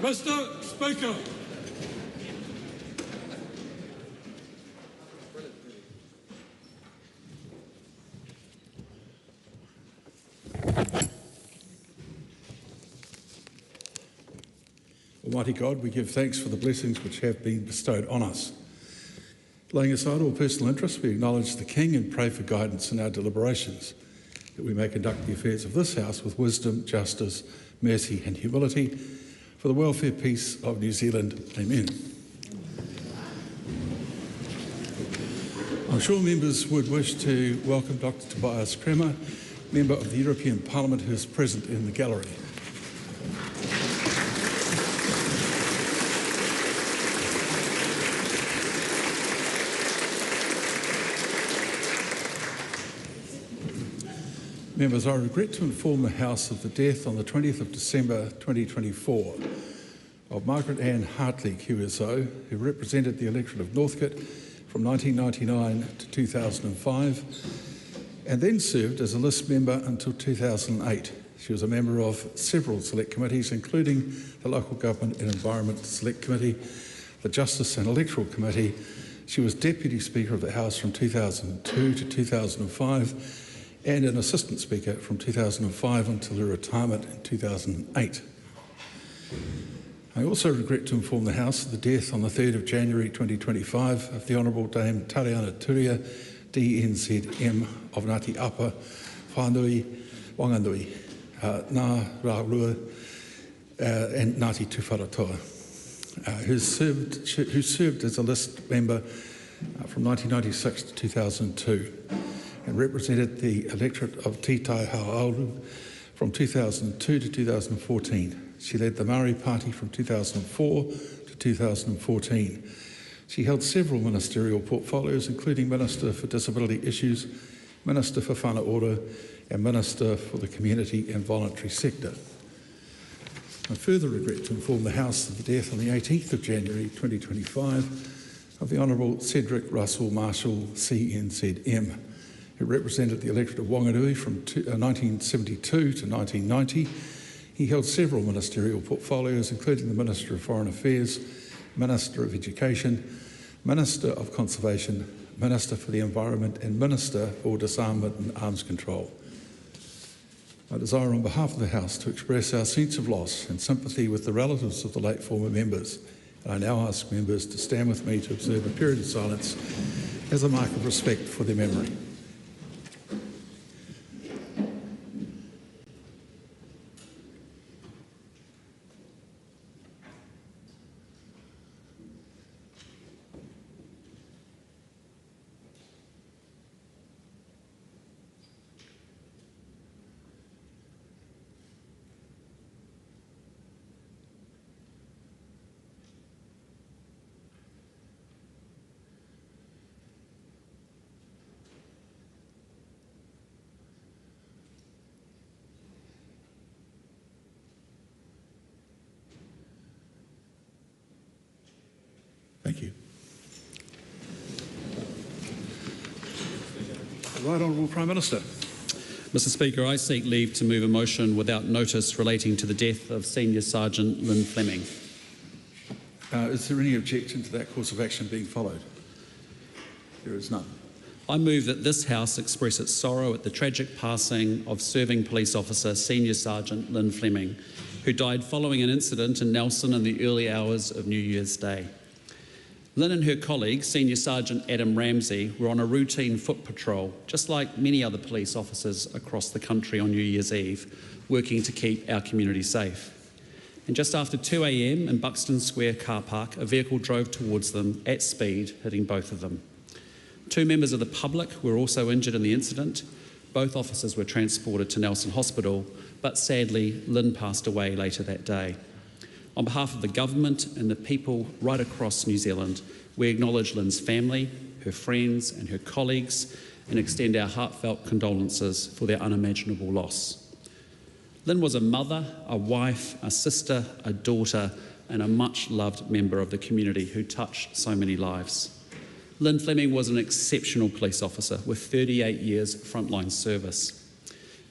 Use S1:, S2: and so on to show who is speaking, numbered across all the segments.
S1: Mr. Speaker. Almighty God, we give thanks for the blessings which have been bestowed on us. Laying aside all personal interests, we acknowledge the King and pray for guidance in our deliberations, that we may conduct the affairs of this House with wisdom, justice, mercy and humility, for the welfare, peace of New Zealand. Amen. I'm sure members would wish to welcome Dr. Tobias Kremer, Member of the European Parliament, who is present in the gallery. Members, I regret to inform the House of the death on the 20th of December 2024 of Margaret Ann Hartley QSO, who represented the electorate of Northcote from 1999 to 2005 and then served as a list member until 2008. She was a member of several select committees, including the Local Government and Environment Select Committee, the Justice and Electoral Committee. She was Deputy Speaker of the House from 2002 to 2005 and an Assistant Speaker from 2005 until her retirement in 2008. I also regret to inform the House of the death on the 3rd of January 2025 of the Honourable Dame Tariana Turia, DNZM of Ngāti Apa, Whanui, Wanganui, Ngā Rāurua and Ngāti Tuwharetoa, who served as a list member from 1996 to 2002. And represented the electorate of Tītai Hauauru from 2002 to 2014. She led the Māori Party from 2004 to 2014. She held several ministerial portfolios, including Minister for Disability Issues, Minister for Whānau Ora, and Minister for the Community and Voluntary Sector. I further regret to inform the House of the death on the 18th of January 2025 of the Honourable Cedric Russell Marshall, CNZM, who represented the electorate of Wanganui from 1972 to 1990. He held several ministerial portfolios, including the Minister of Foreign Affairs, Minister of Education, Minister of Conservation, Minister for the Environment and Minister for Disarmament and Arms Control. I desire on behalf of the House to express our sense of loss and sympathy with the relatives of the late former members. And I now ask members to stand with me to observe a period of silence as a mark of respect for their memory. Thank you. Right Honourable Prime Minister.
S2: Mr Speaker, I seek leave to move a motion without notice relating to the death of Senior Sergeant Lynn Fleming.
S1: Is there any objection to that course of action being followed? There is none.
S2: I move that this House express its sorrow at the tragic passing of serving police officer Senior Sergeant Lynn Fleming, who died following an incident in Nelson in the early hours of New Year's Day. Lynn and her colleague, Senior Sergeant Adam Ramsey, were on a routine foot patrol, just like many other police officers across the country on New Year's Eve, working to keep our community safe. And just after 2 a.m. in Buxton Square car park, a vehicle drove towards them at speed, hitting both of them. 2 members of the public were also injured in the incident. Both officers were transported to Nelson Hospital, but sadly, Lynn passed away later that day. On behalf of the government and the people right across New Zealand, we acknowledge Lynn's family, her friends and her colleagues, and extend our heartfelt condolences for their unimaginable loss. Lynn was a mother, a wife, a sister, a daughter, and a much-loved member of the community who touched so many lives. Lynn Fleming was an exceptional police officer with 38 years frontline service.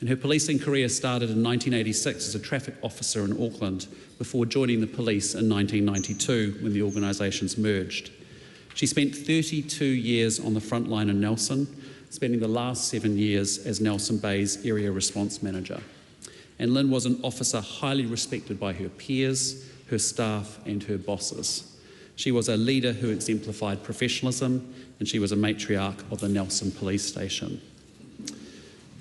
S2: And her policing career started in 1986 as a traffic officer in Auckland before joining the police in 1992 when the organisations merged. She spent 32 years on the front line in Nelson, spending the last 7 years as Nelson Bay's Area Response Manager. And Lynn was an officer highly respected by her peers, her staff and her bosses. She was a leader who exemplified professionalism, and she was a matriarch of the Nelson Police Station.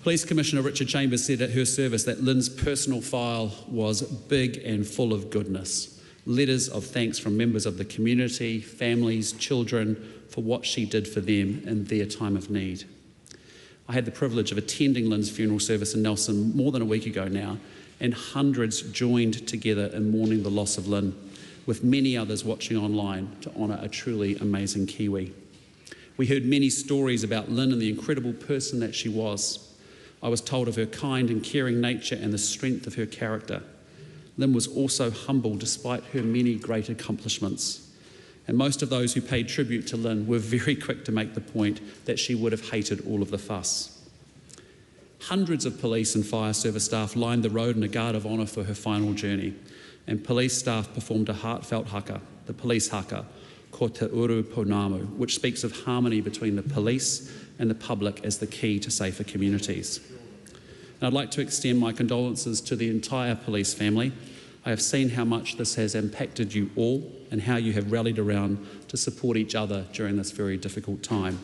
S2: Police Commissioner Richard Chambers said at her service that Lynn's personal file was big and full of goodness. Letters of thanks from members of the community, families, children, for what she did for them in their time of need. I had the privilege of attending Lynn's funeral service in Nelson more than a week ago now, and hundreds joined together in mourning the loss of Lynn, with many others watching online to honour a truly amazing Kiwi. We heard many stories about Lynn and the incredible person that she was. I was told of her kind and caring nature and the strength of her character. Lynn was also humble despite her many great accomplishments. And most of those who paid tribute to Lynn were very quick to make the point that she would have hated all of the fuss. Hundreds of police and fire service staff lined the road in a guard of honour for her final journey, and police staff performed a heartfelt haka, the police haka, ko te uru pounamu, which speaks of harmony between the police and the public as the key to safer communities. And I'd like to extend my condolences to the entire police family. I have seen how much this has impacted you all and how you have rallied around to support each other during this very difficult time.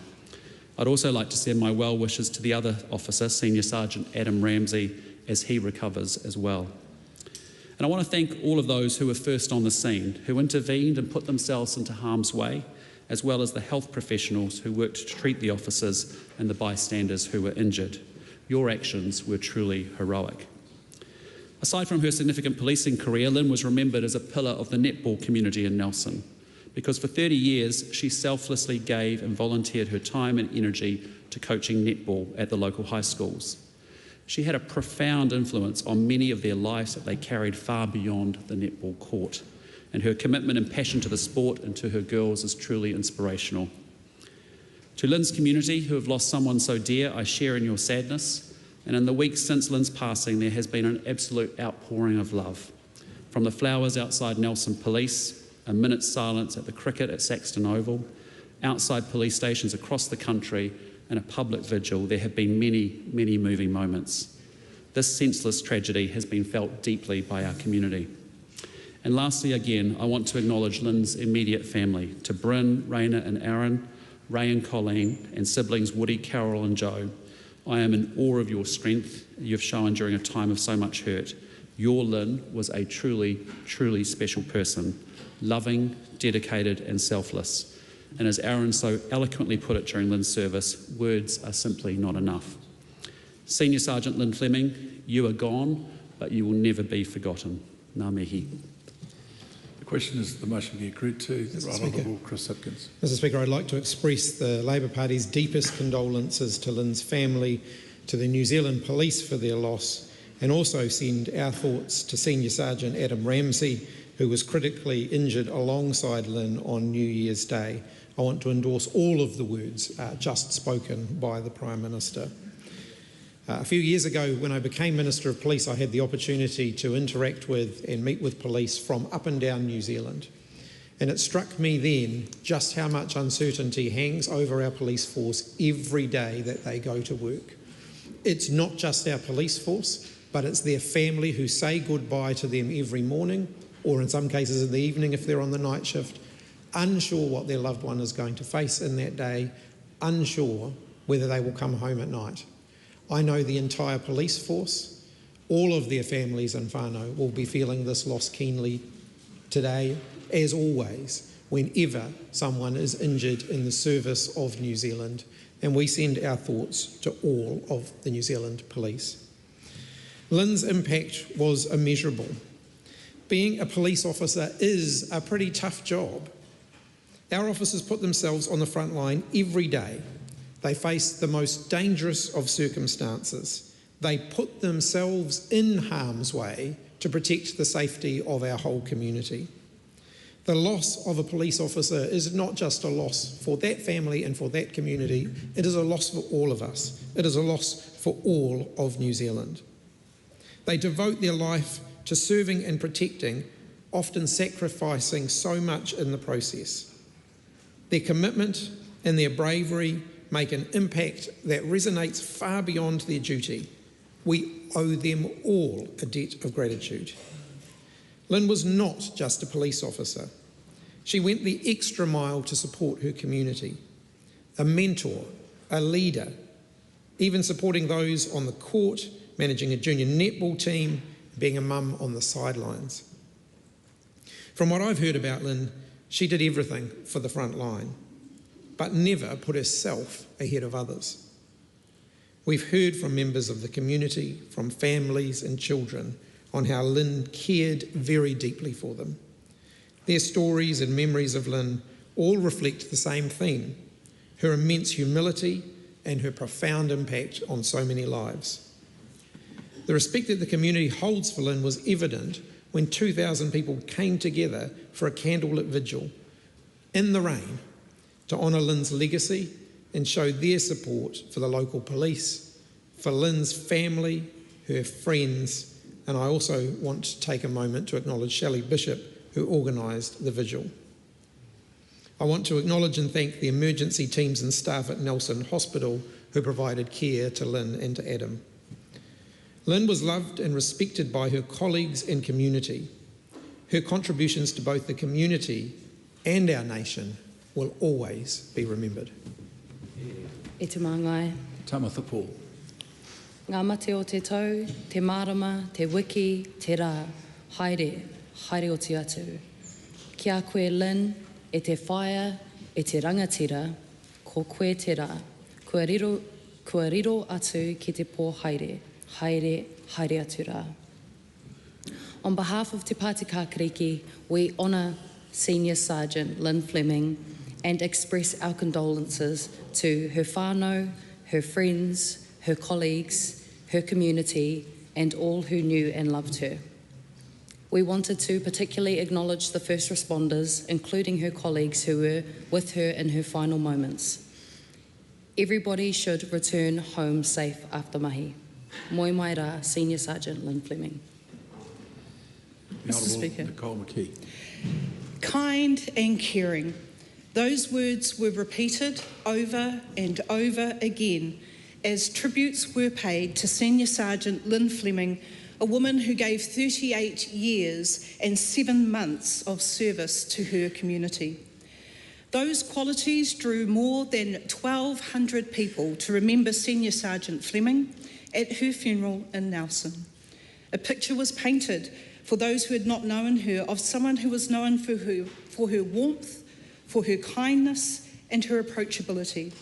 S2: I'd also like to send my well wishes to the other officer, Senior Sergeant Adam Ramsey, as he recovers as well. And I want to thank all of those who were first on the scene, who intervened and put themselves into harm's way, as well as the health professionals who worked to treat the officers and the bystanders who were injured. Your actions were truly heroic. Aside from her significant policing career, Lynn was remembered as a pillar of the netball community in Nelson, because for 30 years she selflessly gave and volunteered her time and energy to coaching netball at the local high schools. She had a profound influence on many of their lives that they carried far beyond the netball court, and her commitment and passion to the sport and to her girls is truly inspirational. To Lynn's community, who have lost someone so dear, I share in your sadness, and in the weeks since Lynn's passing there has been an absolute outpouring of love. From the flowers outside Nelson Police, a minute's silence at the cricket at Saxton Oval, outside police stations across the country, and a public vigil, there have been many, many moving moments. This senseless tragedy has been felt deeply by our community. And lastly, again, I want to acknowledge Lynn's immediate family, to Bryn, Raina and Aaron, Ray and Colleen, and siblings Woody, Carol and Joe. I am in awe of your strength you've shown during a time of so much hurt. Your Lynn was a truly, truly special person, loving, dedicated and selfless. And as Aaron so eloquently put it during Lynn's service, words are simply not enough. Senior Sergeant Lynn Fleming, you are gone, but you will never be forgotten. Ngā mihi.
S1: The question is the motion be agreed to. The Right Honourable Chris Hipkins.
S3: Mr Speaker, I'd like to express the Labour Party's deepest condolences to Lynn's family, to the New Zealand Police for their loss, and also send our thoughts to Senior Sergeant Adam Ramsey, who was critically injured alongside Lynn on New Year's Day. I want to endorse all of the words just spoken by the Prime Minister. A few years ago, when I became Minister of Police, I had the opportunity to interact with and meet with police from up and down New Zealand. And it struck me then just how much uncertainty hangs over our police force every day that they go to work. It's not just our police force, but it's their family who say goodbye to them every morning, or in some cases in the evening if they're on the night shift, unsure what their loved one is going to face in that day, unsure whether they will come home at night. I know the entire police force, all of their families and whānau will be feeling this loss keenly today, as always, whenever someone is injured in the service of New Zealand, and we send our thoughts to all of the New Zealand Police. Lynn's impact was immeasurable. Being a police officer is a pretty tough job. Our officers put themselves on the front line every day. They face the most dangerous of circumstances. They put themselves in harm's way to protect the safety of our whole community. The loss of a police officer is not just a loss for that family and for that community, it is a loss for all of us. It is a loss for all of New Zealand. They devote their life to serving and protecting, often sacrificing so much in the process. Their commitment and their bravery make an impact that resonates far beyond their duty. We owe them all a debt of gratitude. Lynn was not just a police officer. She went the extra mile to support her community, a mentor, a leader, even supporting those on the court, managing a junior netball team, being a mum on the sidelines. From what I've heard about Lynn, she did everything for the front line, but never put herself ahead of others. We've heard from members of the community, from families and children, on how Lynn cared very deeply for them. Their stories and memories of Lynn all reflect the same theme, her immense humility and her profound impact on so many lives. The respect that the community holds for Lynn was evident when 2,000 people came together for a candlelit vigil in the rain to honour Lynn's legacy and show their support for the local police, for Lynn's family, her friends, and I also want to take a moment to acknowledge Shelley Bishop, who organised the vigil. I want to acknowledge and thank the emergency teams and staff at Nelson Hospital who provided care to Lynn and to Adam. Lynn was loved and respected by her colleagues and community. Her contributions to both the community and our nation will always be remembered.
S4: E te māngai.
S1: Tamatha Paul.
S4: Ngā mate o te tau, te marama, te wiki, te rā. Haere, haere o te atu. Kia koe Lynn, e te whaia, e te rangatira, ko koe te rā. Kua riro atu ki te pō haere, haere, haere atu rā. On behalf of Te Pāti Kākariki, we honour Senior Sergeant Lynn Fleming and express our condolences to her whānau, her friends, her colleagues, her community, and all who knew and loved her. We wanted to particularly acknowledge the first responders, including her colleagues who were with her in her final moments. Everybody should return home safe after mahi. Moi mai rā, Senior Sergeant Lynn Fleming.
S1: Mr. Speaker. Nicole McKee.
S5: Kind and caring. Those words were repeated over and over again as tributes were paid to Senior Sergeant Lynn Fleming, a woman who gave 38 years and 7 months of service to her community. Those qualities drew more than 1,200 people to remember Senior Sergeant Fleming at her funeral in Nelson. A picture was painted for those who had not known her of someone who was known for her warmth, for her kindness and her approachability.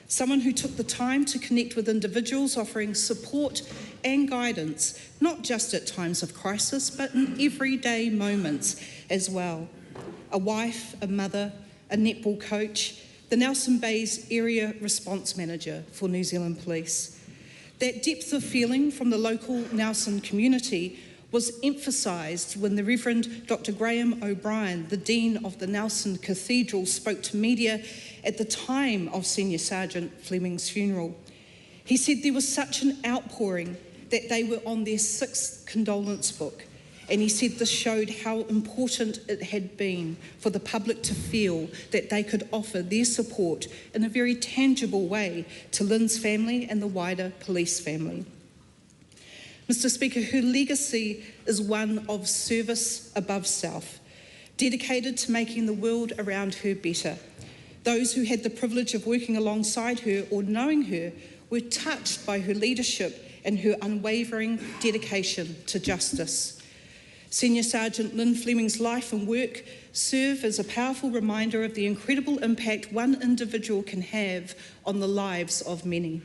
S5: Someone who took the time to connect with individuals, offering support and guidance, not just at times of crisis, but in everyday moments as well. A wife, a mother, a netball coach, the Nelson Bay's Area Response Manager for New Zealand Police. That depth of feeling from the local Nelson community was emphasised when the Reverend Dr. Graham O'Brien, the Dean of the Nelson Cathedral, spoke to media at the time of Senior Sergeant Fleming's funeral. He said there was such an outpouring that they were on their 6th condolence book, and he said this showed how important it had been for the public to feel that they could offer their support in a very tangible way to Lynn's family and the wider police family. Mr. Speaker, her legacy is one of service above self, dedicated to making the world around her better. Those who had the privilege of working alongside her or knowing her were touched by her leadership and her unwavering dedication to justice. Senior Sergeant Lynn Fleming's life and work serve as a powerful reminder of the incredible impact one individual can have on the lives of many.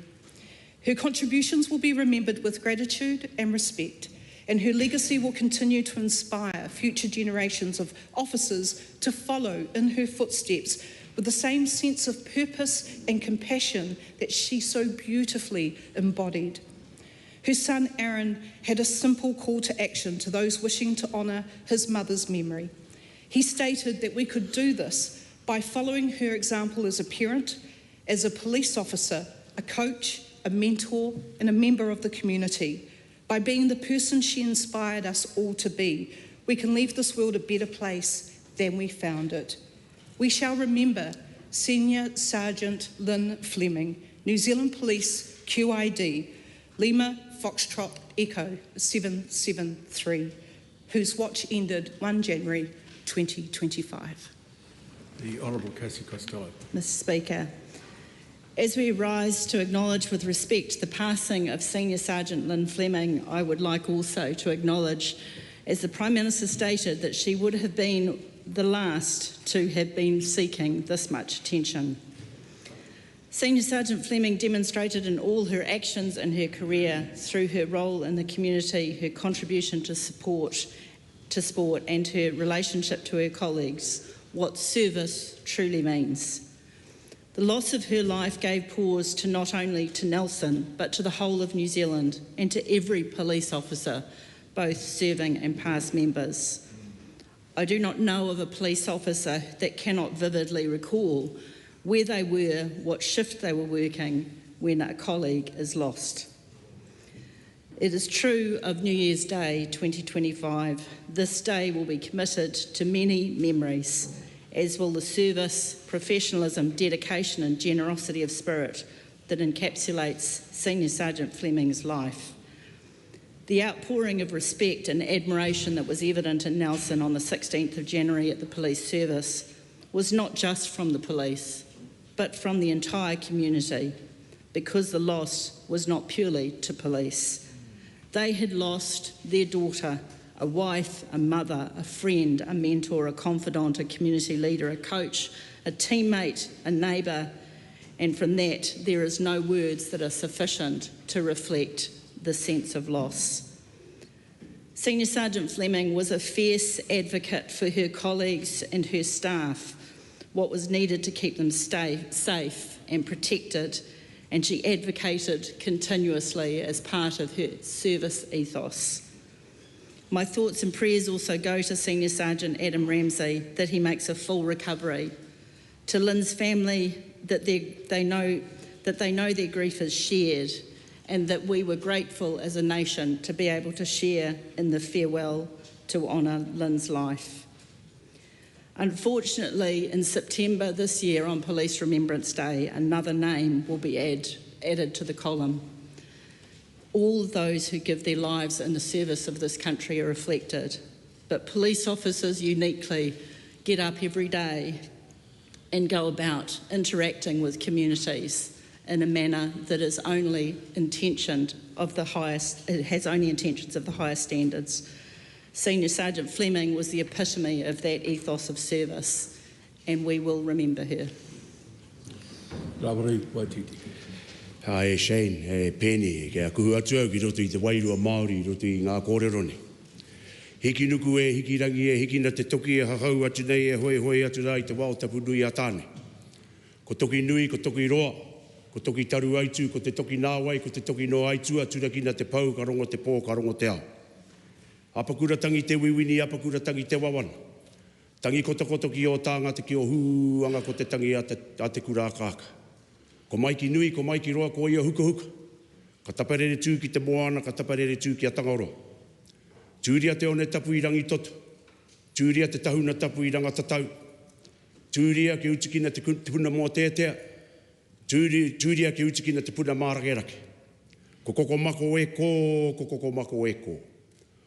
S5: Her contributions will be remembered with gratitude and respect, and her legacy will continue to inspire future generations of officers to follow in her footsteps with the same sense of purpose and compassion that she so beautifully embodied. Her son Aaron had a simple call to action to those wishing to honour his mother's memory. He stated that we could do this by following her example as a parent, as a police officer, a coach, a mentor, and a member of the community. By being the person she inspired us all to be, we can leave this world a better place than we found it. We shall remember Senior Sergeant Lynn Fleming, New Zealand Police QID, Lima Foxtrot Echo 773, whose watch ended 1 January 2025.
S1: The Honourable Casey Costello.
S6: Mr. Speaker, as we rise to acknowledge with respect the passing of Senior Sergeant Lynn Fleming, I would like also to acknowledge, as the Prime Minister stated, that she would have been the last to have been seeking this much attention. Senior Sergeant Fleming demonstrated in all her actions in her career, through her role in the community, her contribution to sport and her relationship to her colleagues, what service truly means. The loss of her life gave pause to not only to Nelson, but to the whole of New Zealand and to every police officer, both serving and past members. I do not know of a police officer that cannot vividly recall where they were, what shift they were working when a colleague is lost. It is true of New Year's Day 2025. This day will be committed to many memories, as will the service, professionalism, dedication and generosity of spirit that encapsulates Senior Sergeant Fleming's life. The outpouring of respect and admiration that was evident in Nelson on the 16th of January at the police service was not just from the police, but from the entire community, because the loss was not purely to police. They had lost their daughter, a wife, a mother, a friend, a mentor, a confidant, a community leader, a coach, a teammate, a neighbour, and from that there is no words that are sufficient to reflect the sense of loss. Senior Sergeant Fleming was a fierce advocate for her colleagues and her staff, what was needed to keep them safe and protected, and she advocated continuously as part of her service ethos. My thoughts and prayers also go to Senior Sergeant Adam Ramsey, that he makes a full recovery. To Lynn's family, that they know their grief is shared, and that we were grateful as a nation to be able to share in the farewell to honour Lynn's life. Unfortunately, in September this year on Police Remembrance Day, another name will be added to the column. All those who give their lives in the service of this country are reflected, but police officers uniquely get up every day and go about interacting with communities in a manner that is only intentioned of the highest, it has only intentions of the highest standards. Senior Sergeant Fleming was the epitome of that ethos of service, and we will remember her.
S1: Rawari Waititi.
S7: E Shane, e Penny, ke a kuhu atua ki roto I te wairua Māori, roto I ngā kōreroni. Hiki nuku e, hiki rangi e, hiki na te toki e hahau atu nei e hoi hoi atu rā I te wao tapu nui a tāne. Ko toki nui, ko toki roa, ko toki taru aitu, ko te toki nāwai, ko te toki no aitu, atura ki na te pau, ka rongo te pō, ka rongo te ao. Apakura tangi te wiwini, apakura tangi te wawana. Tangi kotokoto ki o tānga te ki o huanga ko te tangi a te kura kāka. Ko mai ki nui, ko mai ki roa, ko ia huka huka. Ka taparere tū ki te moana, ka taparere tū ki a tangaroa. Tūria te one tapu I rangi toto. Tūria te tahuna tapu I ranga tatau. Tūria ke utikina te puna mō tētea. Tūria ke utikina te puna māragerake. Ko koko mako e ko, ko koko mako e ko.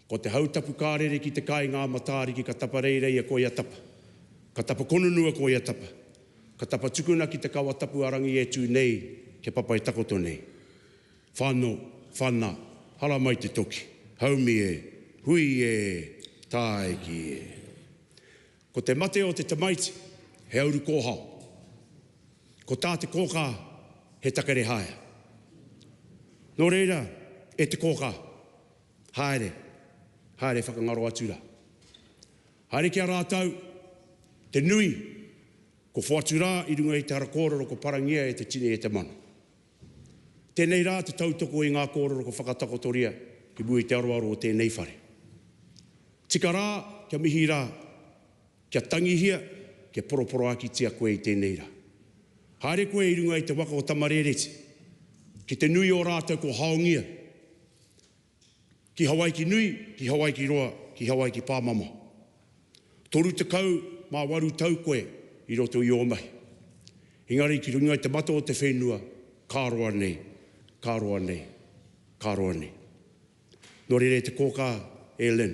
S7: Ko te hautapu kārere ki te kai ngā matāri ki ka tapa reirei a ko ia tapa. Ka tapa konunua ko ia tapa. Ka tapa tukuna ki te kawa tapu arangi e tū nei, ke papa I takoto nei. Whāno, whāna, hala mai te toki. Haumi e, hui e, tāeki e. Ko te mate o te tamaiti, he auru kōhao. Ko tā te kōkā, he takare haia. Nō reira, e te kōkā, haere. Haere whakangaro atura. Haere kia rātau, te nui, ko whaturā I runga I te hara kōrero ko parangia e te tine e te mana. Tēnei rā te tautoko I ngā kōrero ko whakatakotoria ki bui te aroaro o tēnei whare. Tika rā, kia mihi rā, Kia tangihia, kia poroporo aki tia koe I tēnei rā. Haere koe I runga I te waka o tamarereti. Ki te nui o rātou ko haongia. Ki Hawaii ki nui, ki Hawaii ki roa, ki Hawaii ki pāmama. Toru te kau, mā waru tau koe I roto I o mahi. Engari ki runga I te mato o te whenua, kāroa nei, kāroa nei, kāroa nei. Nō rere te kōkā e Lynn,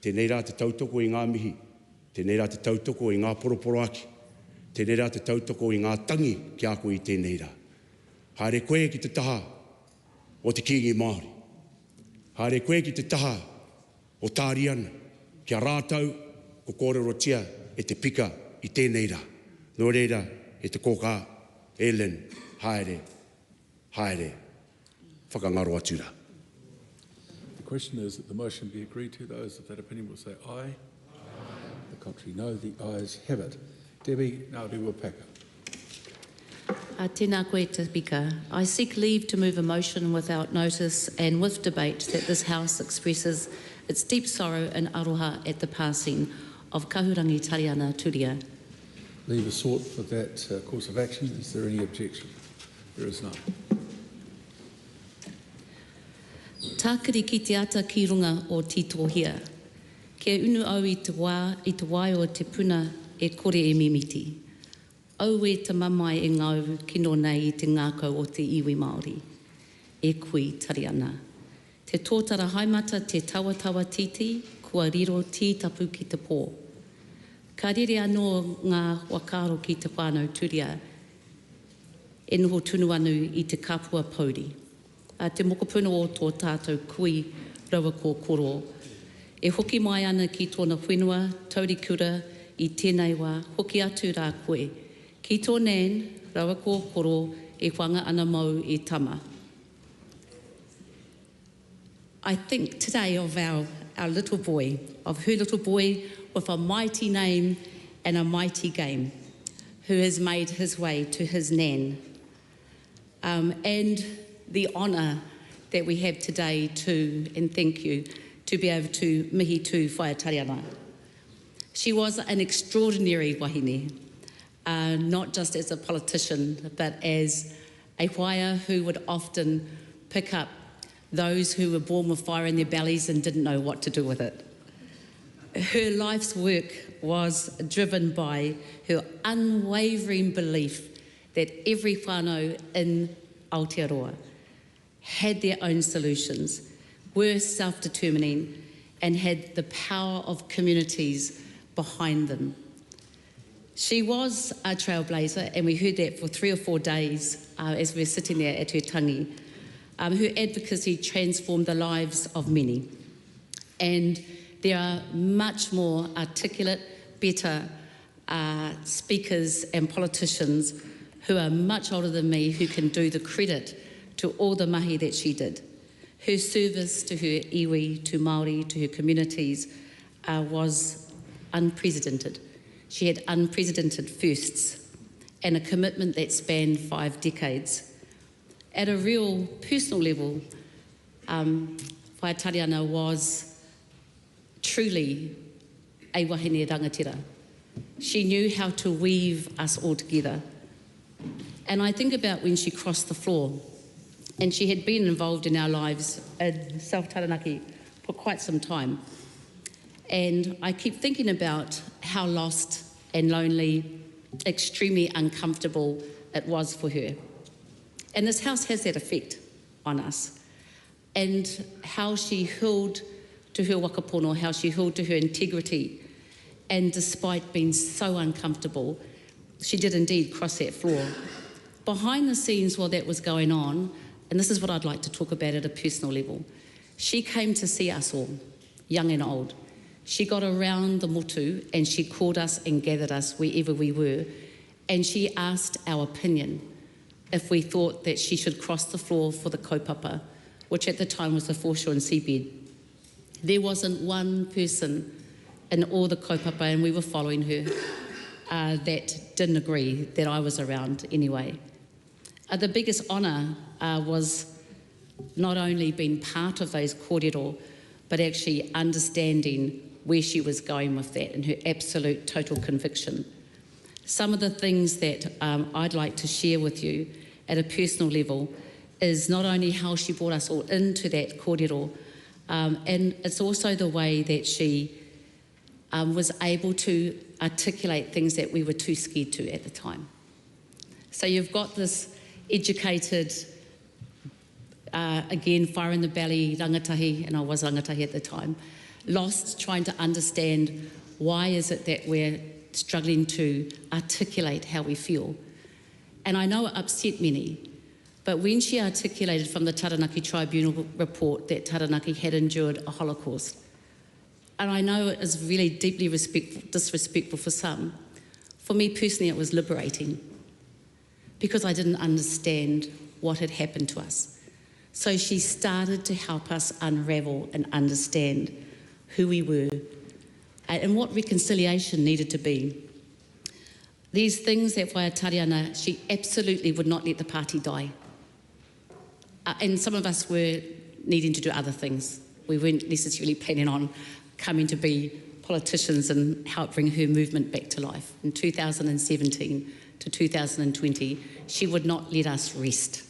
S7: tēnei rā te tautoko I ngā mihi, tēnei rā te tautoko I ngā poroporo aki, tēnei rā te tautoko I ngā tangi ki a koe I tēnei rā. Haere koe ki te taha o te kingi Māori. Haere koe ki te taha o Tāriana, kia rātau ko kōrerotia e te pika I tēnei rā. Nō reira e te kōkā e Lynn, haere, haere, whakangaro atu rā.
S1: The question is that the motion be agreed to. Those of that opinion will say aye. The contrary, no. The ayes have it. Debbie Ngāruapaka.
S4: Tēnā koe te pika. I seek leave to move a motion without notice and with debate that this House expresses its deep sorrow and aroha at the passing of Kahurangi Tariana Turia.
S1: Leave is sought for that course of action. Is there any objection? There is none.
S4: Tākiri ki te ata ki runga o titohia. Kia unu au I te wai o te puna e kore e mimiti. Au e te mamai e ngau kino nei I te ngākau o te iwi Māori. E kui Tariana. Te tōtara haimata te tawatawa titi, kua riro tī tapu ki te pō. Ka rere anō ngā wakaro ki te whānau turia, e noho tunu anu I te kapua pauri. Te mokopuna o tō tātou kui rawa ko koro. E hoki mai ana ki tōna whenua, taurikura, I tēnei wā, hoki atu rā koe. Ki tō nan, rawa ko koro, e whanga ana mau I tama. I think today of our little boy, of her little boy with a mighty name and a mighty game, who has made his way to his nan. And the honour that we have today to, and thank you, to be able to mihi tū whaia Tariana. She was an extraordinary wahine, not just as a politician, but as a whaia who would often pick up those who were born with fire in their bellies and didn't know what to do with it. Her life's work was driven by her unwavering belief that every whānau in Aotearoa had their own solutions, were self-determining, and had the power of communities behind them. She was a trailblazer, and we heard that for 3 or 4 days as we were sitting there at her tangi. Her advocacy transformed the lives of many. And there are much more articulate, better speakers and politicians who are much older than me who can do the credit to all the mahi that she did. Her service to her iwi, to Māori, to her communities was unprecedented. She had unprecedented firsts and a commitment that spanned 5 decades. At a real personal level, Whaia Tariana was truly a wahine rangatira. She knew how to weave us all together. And I think about when she crossed the floor, and she had been involved in our lives in South Taranaki for quite some time. And I keep thinking about how lost and lonely, extremely uncomfortable it was for her. And this house has that effect on us. And how she held to her wakapono, how she held to her integrity. And despite being so uncomfortable, she did indeed cross that floor. Behind the scenes while that was going on, and this is what I'd like to talk about at a personal level, she came to see us all, young and old. She got around the motu and she called us and gathered us wherever we were, and she asked our opinion if we thought that she should cross the floor for the kaupapa, which at the time was the foreshore and seabed. There wasn't one person in all the kaupapa, and we were following her, that didn't agree that I was around anyway. The biggest honour was not only being part of those kōrero, but actually understanding where she was going with that and her absolute total conviction. Some of the things that I'd like to share with you at a personal level is not only how she brought us all into that kōrero, and it's also the way that she was able to articulate things that we were too scared to at the time. So you've got this educated, again, fire in the belly, rangatahi, and I was rangatahi at the time, lost trying to understand why is it that we're struggling to articulate how we feel. And I know it upset many, but when she articulated from the Taranaki Tribunal report that Taranaki had endured a Holocaust, and I know it is really deeply disrespectful for some, for me personally it was liberating because I didn't understand what had happened to us. So she started to help us unravel and understand who we were and what reconciliation needed to be. These things that Waiatariana, she absolutely would not let the party die. And some of us were needing to do other things. We weren't necessarily planning on coming to be politicians and help bring her movement back to life. In 2017 to 2020, she would not let us rest.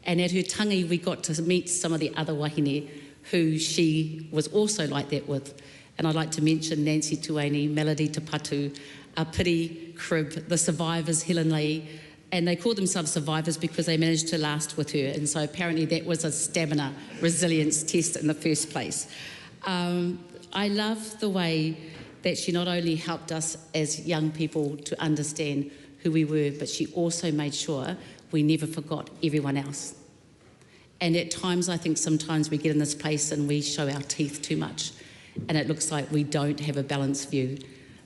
S4: And at her tangi, we got to meet some of the other wahine who she was also like that with. And I'd like to mention Nancy Tuaini, Melody Tapatu, Piri Crib, the survivors, Helen Lay, and they called themselves survivors because they managed to last with her. And so apparently that was a stamina resilience test in the first place. I love the way that she not only helped us as young people to understand who we were, but she also made sure we never forgot everyone else. And at times, I think sometimes we get in this place and we show our teeth too much, and it looks like we don't have a balanced view.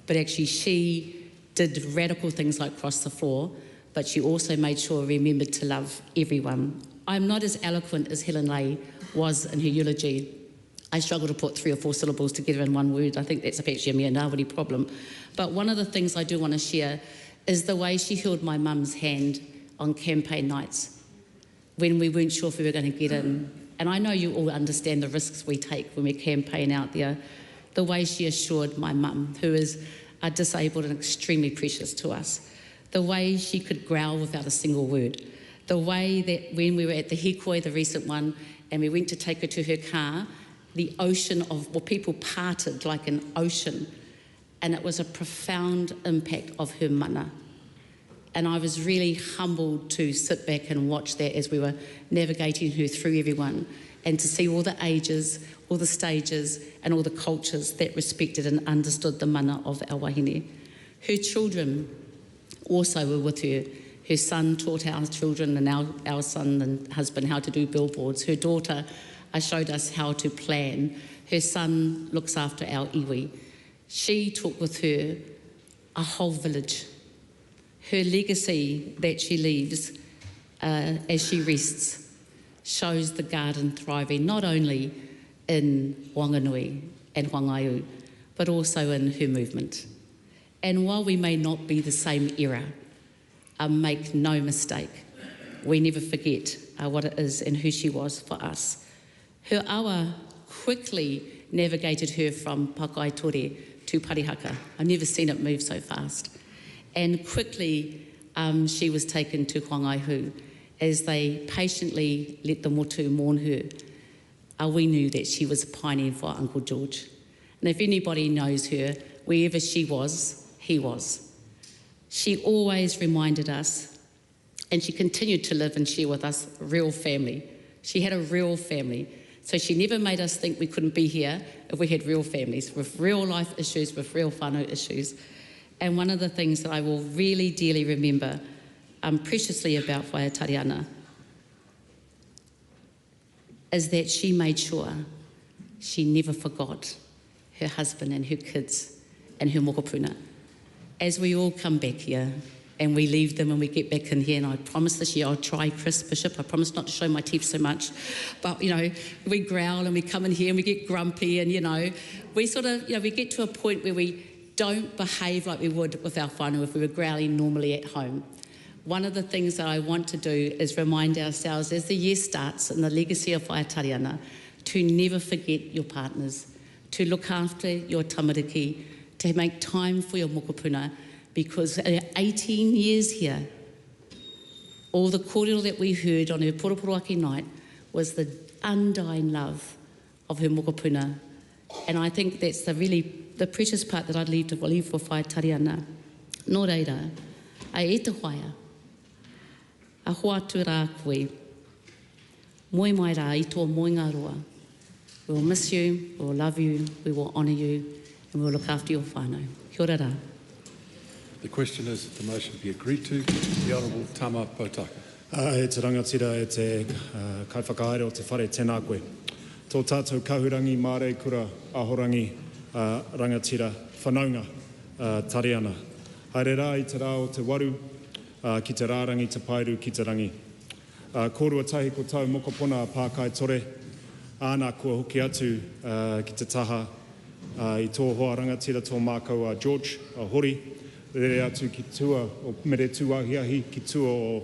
S4: But actually, she did radical things like cross the floor, but she also made sure we remembered to love everyone. I'm not as eloquent as Helen Lay was in her eulogy. I struggle to put 3 or 4 syllables together in one word. I think that's actually a mere Ngāwari problem. But one of the things I do want to share is the way she held my mum's hand on campaign nights when we weren't sure if we were going to get in. And I know you all understand the risks we take when we campaign out there. The way she assured my mum, who is disabled and extremely precious to us. The way she could growl without a single word. The way that when we were at the hikoi, the recent one, and we went to take her to her car, the ocean of, well, people parted like an ocean, and it was a profound impact of her mana. And I was really humbled to sit back and watch that as we were navigating her through everyone, and to see all the ages, all the stages, and all the cultures that respected and understood the mana of our wahine. Her children also were with her. Her son taught our children and our son and husband how to do billboards. Her daughter showed us how to plan. Her son looks after our iwi. She took with her a whole village. Her legacy that she leaves as she rests shows the garden thriving not only in Wanganui and Whangaiu, but also in her movement. And while we may not be the same era, make no mistake, we never forget what it is and who she was for us. Her awa quickly navigated her from Pakaitore to Parihaka. I've never seen it move so fast. And quickly she was taken to Whangaihu as they patiently let the motu mourn her. We knew that she was pining for Uncle George. And if anybody knows her, wherever she was, he was. She always reminded us, and she continued to live and share with us, real family. She had a real family. So she never made us think we couldn't be here if we had real families, with real life issues, with real whānau issues. And one of the things that I will really dearly remember preciously about Waiatariana is that she made sure she never forgot her husband and her kids and her mokopuna. As we all come back here and we leave them and we get back in here, and I promise this year I'll try, Chris Bishop, I promise not to show my teeth so much, but we growl and we come in here and we get grumpy, and we sort of, we get to a point where we don't behave like we would with our whānau if we were growling normally at home. One of the things that I want to do is remind ourselves as the year starts in the legacy of Waiatariana to never forget your partners,
S8: to look after your tamariki, to make time for your mokopuna, because 18 years here, all the kōrero that we heard on her Poroporoaki night was the undying love of her mokopuna. And I think that's the precious part that I'd leave for whai Tariana. Nō reira, ai e te whaia, a hoa atu rā koe, moi mai rā I tō moi ngā roa. We will miss you, we will love you, we will honour you, and we will look after your whānau. Kia ora rā.
S1: The question is that the motion be agreed to. The Honourable Tama Potaka.
S9: E te rangatira e te kaiwhakahaere o te whare tēnā koe. Tō tātou kahurangi mārei kura ahorangi rangatira whanaunga Tariana. Haere rā I te rā o te waru ki te rārangi te pairu ki te rangi. Kōrua tahi ko tau mokopona a pākai tore, ānā kua hoki atu ki te taha I tō hoa rangatira tō mākau a George a Hori, rere atu ki tua o mere tuahiahi ki tua o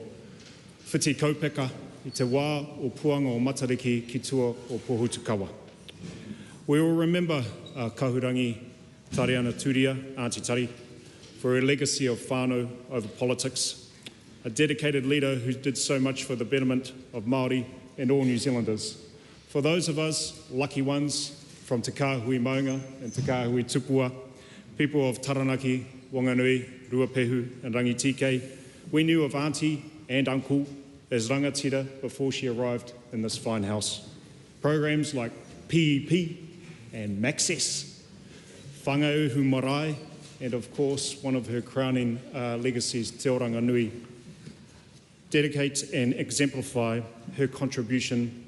S9: whiti kaupeka I te wā o puanga o matariki ki tua o pohutukawa. We will remember kahurangi Tariana Turia, Auntie Tari, for her legacy of whānau over politics, a dedicated leader who did so much for the betterment of Māori and all New Zealanders. For those of us, lucky ones, from Te Kāhui Maunga and Te Kāhui Tupua, people of Taranaki, Wanganui, Ruapehu and Rangitike, we knew of Auntie and Uncle as rangatira before she arrived in this fine house. Programs like PEP and Maxess, Whangauhu Marae, and of course one of her crowning legacies, Te Oranga Nui, dedicate and exemplify her contribution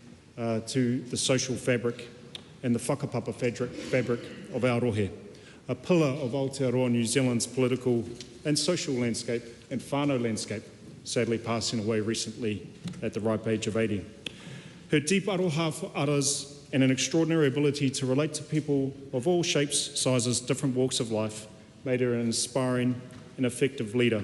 S9: to the social fabric and the whakapapa fabric of Aotearoa, a pillar of Aotearoa New Zealand's political and social landscape and whānau landscape, sadly passing away recently at the ripe age of 80. Her deep aroha for others and an extraordinary ability to relate to people of all shapes, sizes, different walks of life made her an inspiring and effective leader.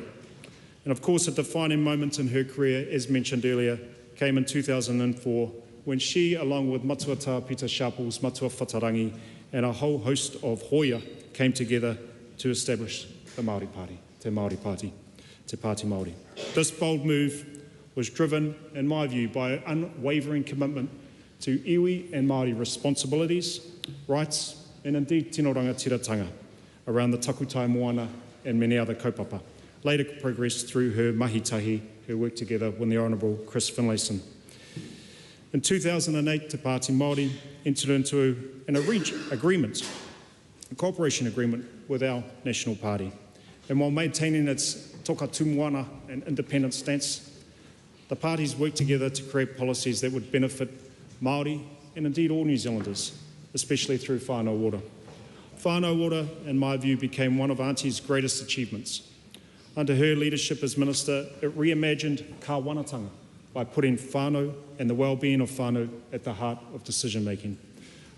S9: And of course, a defining moment in her career, as mentioned earlier, came in 2004 when she, along with Matuata Peter Sharples, Matua Whatarangi, and a whole host of hoia came together to establish the Māori Party, Te Māori Party, Te Pāti Māori. This bold move was driven, in my view, by an unwavering commitment to iwi and Māori responsibilities, rights, and indeed tino rangatiratanga around the takutai moana and many other kaupapa, later progressed through her mahitahi, who worked together with the Honourable Chris Finlayson. In 2008, Te Pāti Māori entered into a cooperation agreement with our national party. And while maintaining its toka tumuana and independent stance, the parties worked together to create policies that would benefit Māori and indeed all New Zealanders, especially through whānau ora. Whānau ora, in my view, became one of Auntie's greatest achievements. Under her leadership as Minister, it reimagined kāwanatanga by putting whānau and the well-being of whānau at the heart of decision-making.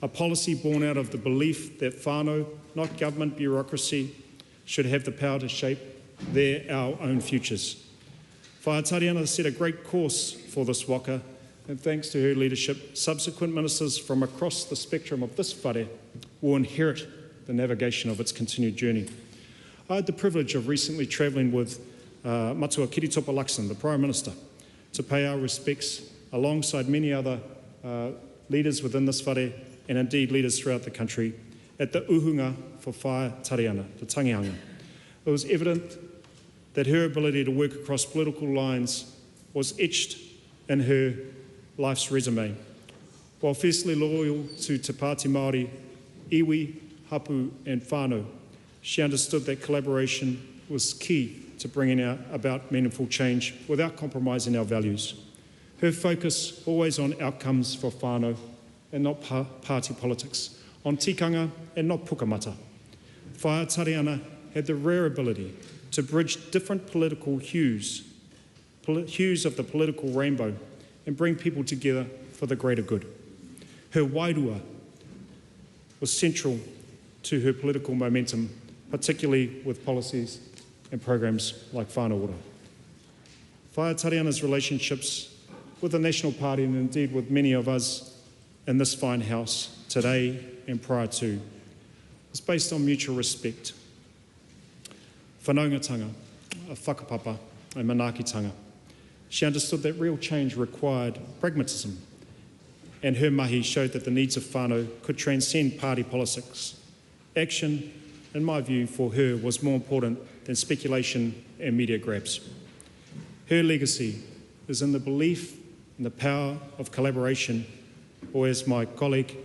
S9: A policy born out of the belief that whānau, not government bureaucracy, should have the power to shape our own futures. Whaia Tariana set a great course for this waka, and thanks to her leadership, subsequent ministers from across the spectrum of this whare will inherit the navigation of its continued journey. I had the privilege of recently travelling with Matua Kiritopa Luxon, the Prime Minister, to pay our respects alongside many other leaders within this whare and indeed leaders throughout the country at the uhunga for Whaia Tariana, the tangihanga. It was evident that her ability to work across political lines was etched in her life's resume. While fiercely loyal to Te Pāti Māori, iwi, hapu and whānau, she understood that collaboration was key to bringing about meaningful change without compromising our values. Her focus always on outcomes for whānau and not party politics, on tikanga and not pukamata. Whaia Tariana had the rare ability to bridge different political hues of the political rainbow and bring people together for the greater good. Her wairua was central to her political momentum, particularly with policies and programs like Whānau Ora. Whaia Tariana's relationships with the National Party and indeed with many of us in this fine house today and prior to was based on mutual respect. Whanaungatanga, a whakapapa, a manaakitanga. She understood that real change required pragmatism, and her mahi showed that the needs of whānau could transcend party politics. Action, in my view, for her was more important than speculation and media grabs. Her legacy is in the belief in the power of collaboration, or as my colleague,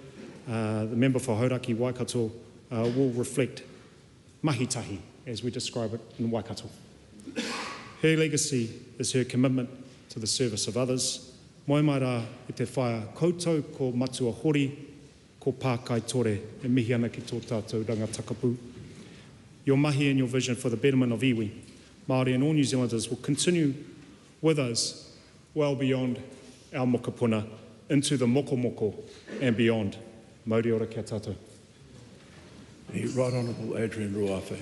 S9: the member for Hauraki Waikato, will reflect, mahitahi, as we describe it in Waikato. Her legacy is her commitment to the service of others. Moe mai rā I te whaia koutou ko matua hori, ko pākai tore, e mihi ana ki tō tātou rangatakapu. Your mahi and your vision for the betterment of iwi, Māori and all New Zealanders will continue with us well beyond our mokopuna, into the mokomoko and beyond. Mauri ora kia tātou.
S1: The Right Honourable Adrian Ruafe.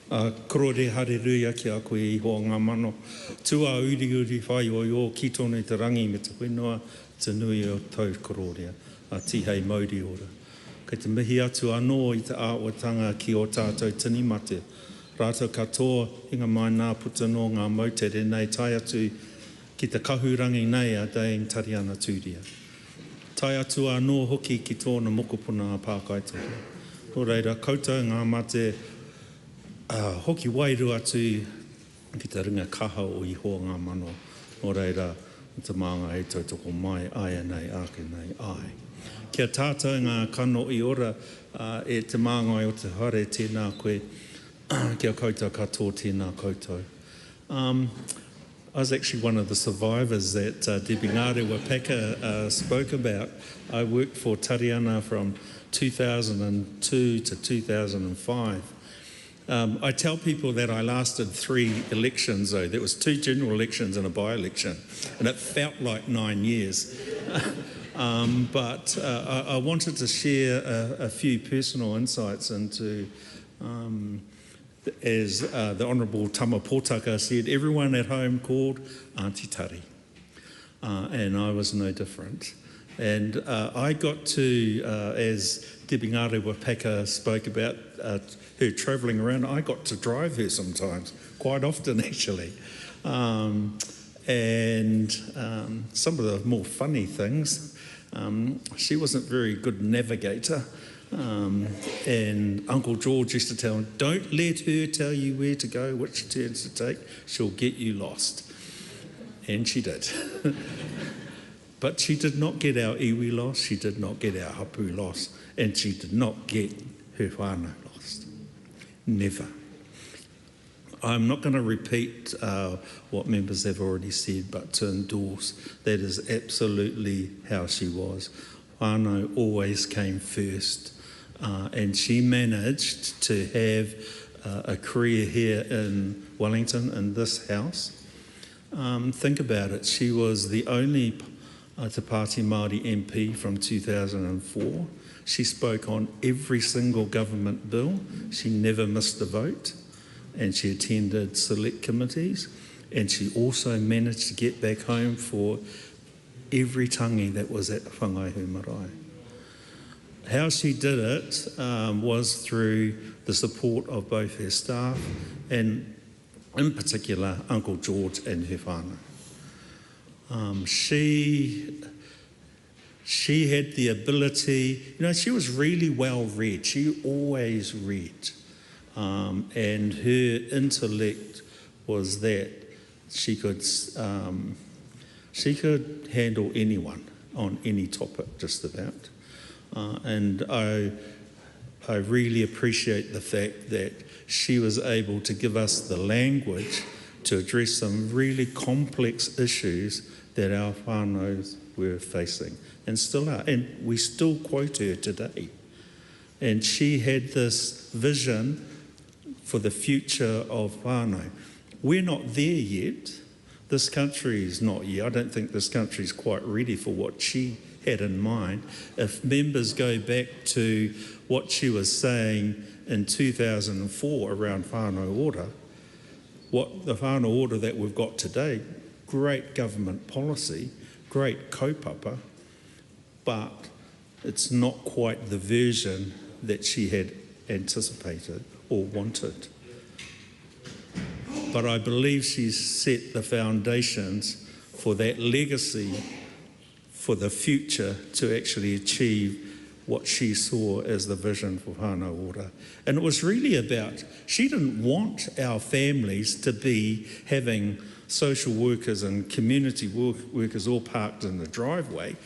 S10: Korore hareruia ki a koe I hoa ngā mano. Tua uri uri whai o yo ki tōnei te rangi me te whenua, te nui o tau kororea, a tihei mauri ora. Kei te mihi atu anō I te āwatanga ki o tātou tini mate. Rātou katoa, inga mai nā puta no ngā mautere nei tai atu ki te kahurangi nei a Dame Tariana Tūria. Tai atu anō hoki ki tōna mokopuna a pākaitora. Ko reira, koutou ngā mate hoki wairu atu ki te ringa kaha o I hoa ngā mano. Nō reira, te maanga e tautoko mai, ai nei, ake nei, ai. Kia tātou ngā kano I ora e te maanga o te hare tēnā koe, kia koutou katoa tēnā koutou. I was actually one of the survivors that Debbie Ngārewa spoke about. I worked for Tariana from 2002 to 2005. I tell people that I lasted 3 elections, though. There was 2 general elections and a by-election, and it felt like 9 years. But I wanted to share a few personal insights into, as the Honourable Tama Pōtaka said, everyone at home called Auntie Tari, and I was no different. And I got to, as Debbie Ngārewa spoke about her travelling around, I got to drive her sometimes, quite often actually. And some of the more funny things, she wasn't a very good navigator. And Uncle George used to tell him, don't let her tell you where to go, which turns to take, she'll get you lost. And she did. But she did not get our iwi lost, she did not get our hapu lost, and she did not get her whānau lost. Never. I'm not going to repeat what members have already said, but to endorse, that is absolutely how she was. Whānau always came first, and she managed to have a career here in Wellington, in this house. Think about it, she was the only Te Pāti Māori MP from 2004. She spoke on every single government bill. She never missed a vote, and she attended select committees, and she also managed to get back home for every tangi that was at the Whangaihu Marae. How she did it was through the support of both her staff and, in particular, Uncle George and her whānau. She had the ability, she was really well read. She always read. And her intellect was that she could handle anyone on any topic, just about. And I really appreciate the fact that she was able to give us the language to address some really complex issues that our whānau were facing, and still are. And we still quote her today. And she had this vision for the future of whānau. We're not there yet. This country is not yet. I don't think this country is quite ready for what she had in mind. If members go back to what she was saying in 2004 around whānau order, what the whānau order that we've got today, great government policy, great kaupapa, but it's not quite the version that she had anticipated or wanted. But I believe she's set the foundations for that legacy for the future to actually achieve what she saw as the vision for whānau ora. And it was really about, she didn't want our families to be having social workers and community workers all parked in the driveway,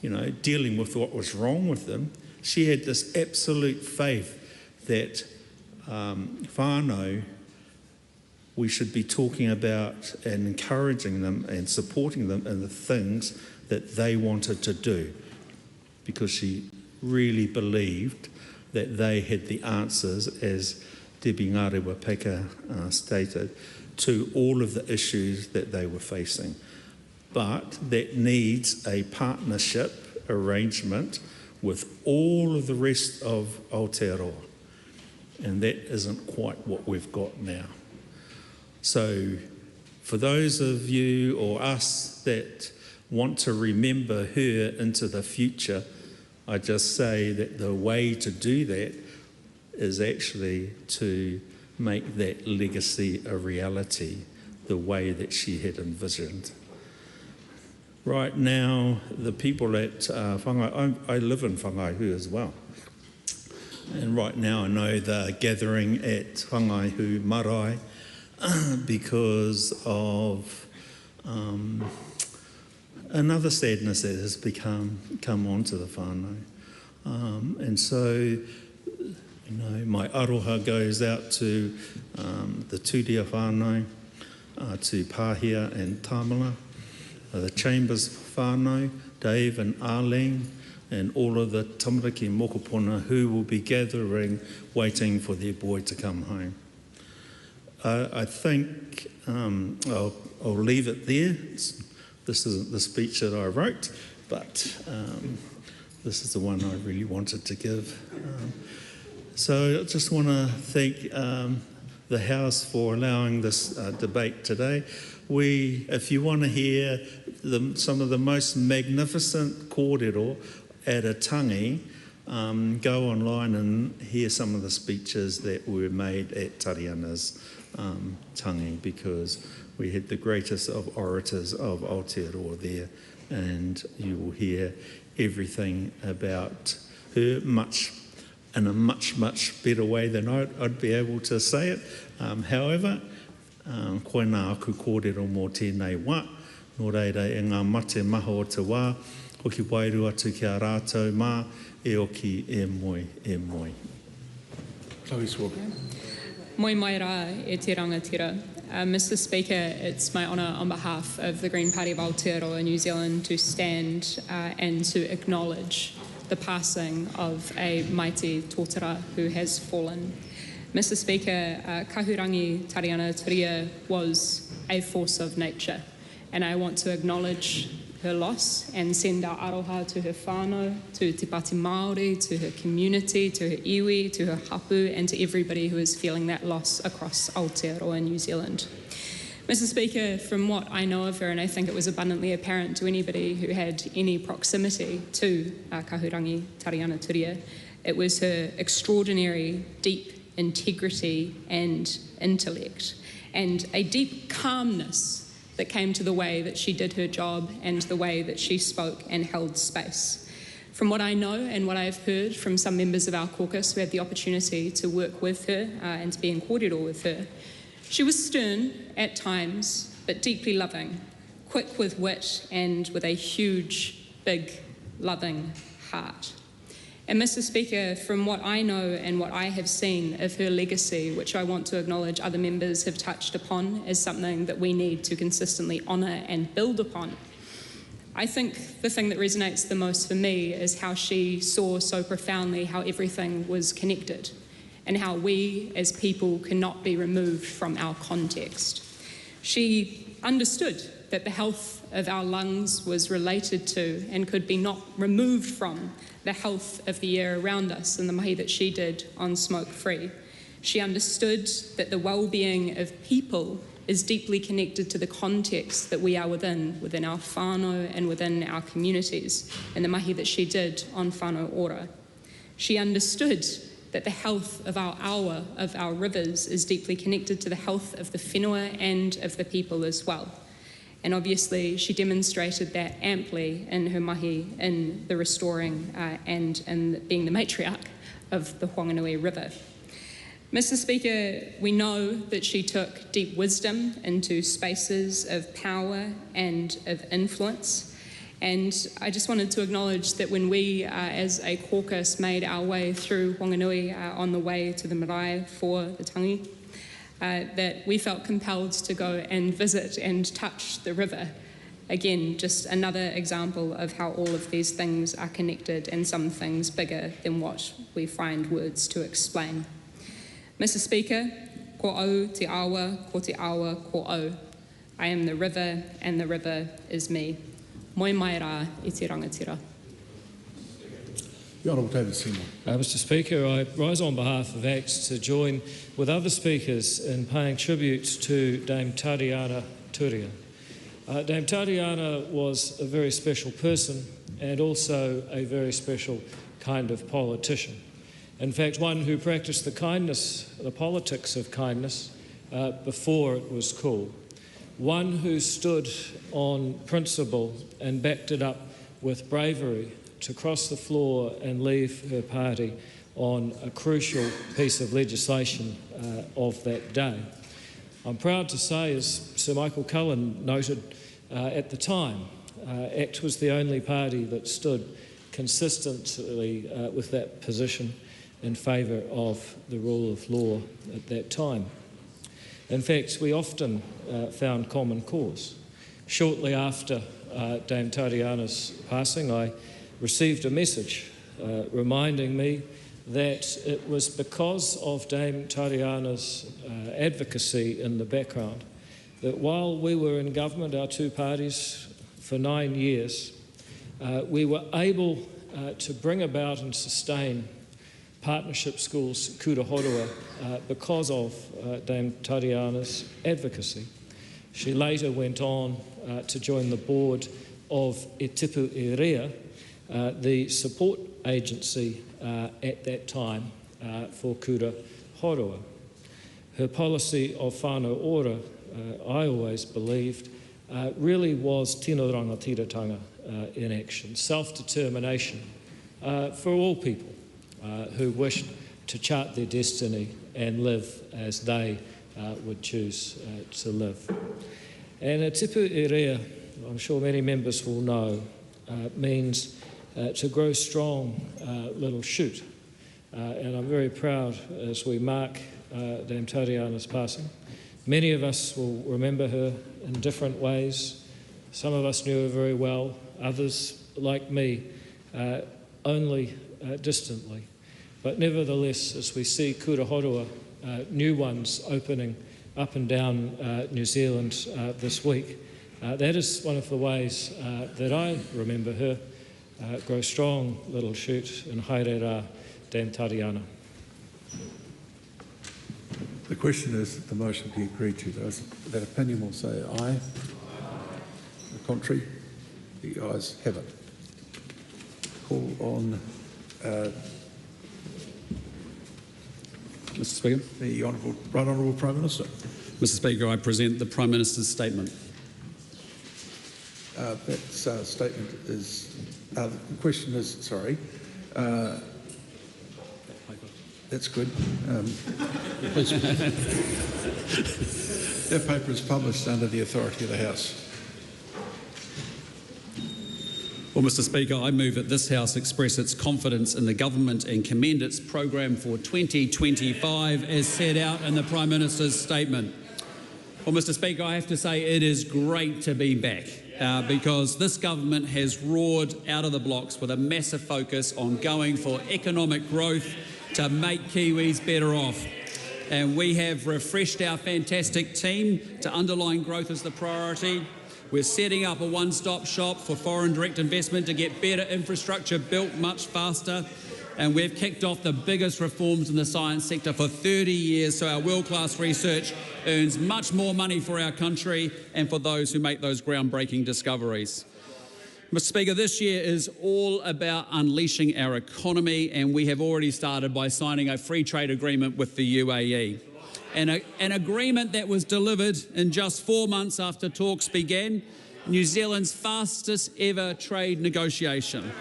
S10: you know, dealing with what was wrong with them. She had this absolute faith that whānau, we should be talking about and encouraging them and supporting them in the things that they wanted to do, because she really believed that they had the answers, as Debbie Ngarewa Peka stated, to all of the issues that they were facing. But that needs a partnership arrangement with all of the rest of Aotearoa. And that isn't quite what we've got now. So for those of you or us that want to remember her into the future, I just say that the way to do that is actually to make that legacy a reality the way that she had envisioned. Right now, the people at Whangai, I live in Whangaihu as well. And right now I know they're gathering at Whangaihu Marae because of another sadness that has come onto the whānau. And so, you know, my aroha goes out to the Tūria whānau, to Pāhia and Tāmala, the Chambers whānau, Dave and Arlene, and all of the tamariki and mokopuna who will be gathering, waiting for their boy to come home. I think I'll leave it there. This isn't the speech that I wrote, but this is the one I really wanted to give. So I just want to thank the House for allowing this debate today. If you want to hear some of the most magnificent kōrero at a tangi, go online and hear some of the speeches that were made at Tariana's tangi, because we had the greatest of orators of Aotearoa there, and you will hear everything about her in a much better way than I'd be able to say it. However, koe nā aku kōrero mō tēnei wā, nō reira e ngā mate maho o te wā, hoki wairu atu ki a rātou mā, e oki e moi.
S1: Chloe Swalker.
S11: Moi mai rā e te rangatira. Mr. Speaker, it's my honour on behalf of the Green Party of Aotearoa, New Zealand, to stand and to acknowledge the passing of a mighty tōtara who has fallen. Mr. Speaker, Kahurangi Tariana Turia was a force of nature, and I want to acknowledge her loss and send our aroha to her whānau, to Te Pāti Māori, to her community, to her iwi, to her hapu, and to everybody who is feeling that loss across Aotearoa, New Zealand. Mr. Speaker, from what I know of her, and I think it was abundantly apparent to anybody who had any proximity to Kahurangi Tariana Turia, it was her extraordinary, deep integrity and intellect, and a deep calmness that came to the way that she did her job and the way that she spoke and held space. From what I know and what I've heard from some members of our caucus who had the opportunity to work with her and to be in kōrero with her, she was stern at times, but deeply loving, quick with wit and with a huge, big, loving heart. And Mr. Speaker, from what I know and what I have seen of her legacy, which I want to acknowledge other members have touched upon as something that we need to consistently honour and build upon, I think the thing that resonates the most for me is how she saw so profoundly how everything was connected and how we as people cannot be removed from our context. She understood that the health of our lungs was related to and could be not removed from the health of the air around us, and the mahi that she did on Smoke Free. She understood that the well-being of people is deeply connected to the context that we are within our whānau and within our communities, and the mahi that she did on whānau ora. She understood that the health of our awa, of our rivers, is deeply connected to the health of the whenua and of the people as well. And obviously she demonstrated that amply in her mahi in the restoring and in being the matriarch of the Whanganui River. Mr. Speaker, we know that she took deep wisdom into spaces of power and of influence. And I just wanted to acknowledge that when we, as a caucus, made our way through Whanganui on the way to the marae for the tangi, that we felt compelled to go and visit and touch the river. Again, just another example of how all of these things are connected and some things bigger than what we find words to explain. Mr. Speaker, ko au te awa, ko te awa, ko au. I am the river and the river is me. Moi mai rā I te rangatira.
S1: The Honourable David Seymour.
S12: Mr. Speaker, I rise on behalf of ACT to join with other speakers in paying tribute to Dame Tariana Turia. Dame Tariana was a very special person and also a very special kind of politician. In fact, one who practiced the kindness, the politics of kindness, before it was cool. One who stood on principle and backed it up with bravery to cross the floor and leave her party on a crucial piece of legislation of that day. I'm proud to say, as Sir Michael Cullen noted at the time, ACT was the only party that stood consistently with that position in favour of the rule of law at that time. In fact, we often found common cause. Shortly after Dame Tariana's passing, I received a message reminding me that it was because of Dame Tariana's advocacy in the background that while we were in government, our two parties, for 9 years, we were able to bring about and sustain partnership schools Kura Horua because of Dame Tariana's advocacy. She later went on to join the board of E Tipu E Rea, the support agency at that time for Kura Horua. Her policy of whānau ora, I always believed, really was tino rangatiratanga in action, self-determination for all people who wished to chart their destiny and live as they would choose to live. And E Tipu E Rea, I'm sure many members will know, means to grow strong little shoot. And I'm very proud as we mark Dame Tariana's passing. Many of us will remember her in different ways. Some of us knew her very well, others, like me, only distantly. But nevertheless, as we see Kura Horua, new ones opening up and down New Zealand this week, that is one of the ways that I remember her. Grow strong, little shoot, and haere rā, Dame Tariana.
S1: The question is that the motion be agreed to. Those that opinion will say aye. The contrary, the ayes have it. Call on
S2: Mr. Speaker.
S1: the Right Honourable Prime Minister.
S2: Mr. Speaker, I present the Prime Minister's statement.
S1: That statement is, the question is, sorry, that's good. That paper is published under the authority of the House.
S2: Well, Mr. Speaker, I move that this House express its confidence in the government and commend its programme for 2025 as set out in the Prime Minister's statement. Well, Mr. Speaker, I have to say it is great to be back because this government has roared out of the blocks with a massive focus on going for economic growth to make Kiwis better off. And we have refreshed our fantastic team to underline growth as the priority. We're setting up a one-stop shop for foreign direct investment to get better infrastructure built much faster. And we've kicked off the biggest reforms in the science sector for 30 years, so our world-class research earns much more money for our country and for those who make those groundbreaking discoveries. Mr. Speaker, this year is all about unleashing our economy, and we have already started by signing a free trade agreement with the UAE. An agreement that was delivered in just 4 months after talks began, New Zealand's fastest ever trade negotiation.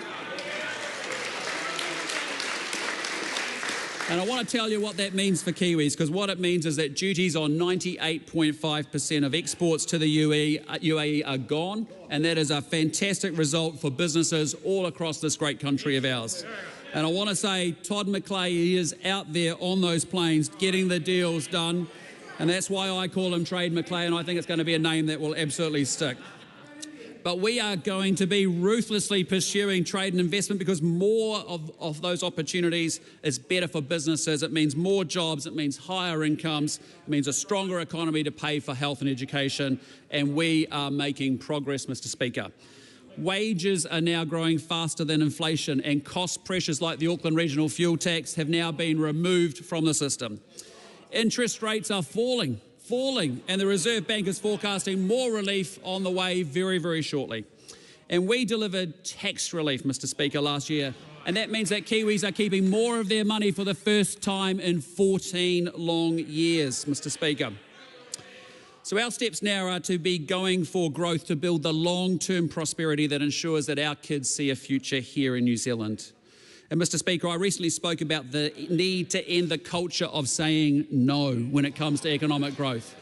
S2: And I want to tell you what that means for Kiwis, because what it means is that duties on 98.5% of exports to the UAE are gone, and that is a fantastic result for businesses all across this great country of ours. And I want to say Todd McClay is out there on those planes getting the deals done, and that's why I call him Trade McClay, and I think it's going to be a name that will absolutely stick. But we are going to be ruthlessly pursuing trade and investment, because more of those opportunities is better for businesses. It means more jobs, it means higher incomes, it means a stronger economy to pay for health and education, and we are making progress, Mr. Speaker. Wages are now growing faster than inflation, and cost pressures like the Auckland Regional Fuel Tax have now been removed from the system. Interest rates are falling, and the Reserve Bank is forecasting more relief on the way very, very shortly. And we delivered tax relief, Mr. Speaker, last year, and that means that Kiwis are keeping more of their money for the first time in 14 long years, Mr. Speaker. So our steps now are to be going for growth to build the long-term prosperity that ensures that our kids see a future here in New Zealand. And Mr. Speaker, I recently spoke about the need to end the culture of saying no when it comes to economic growth,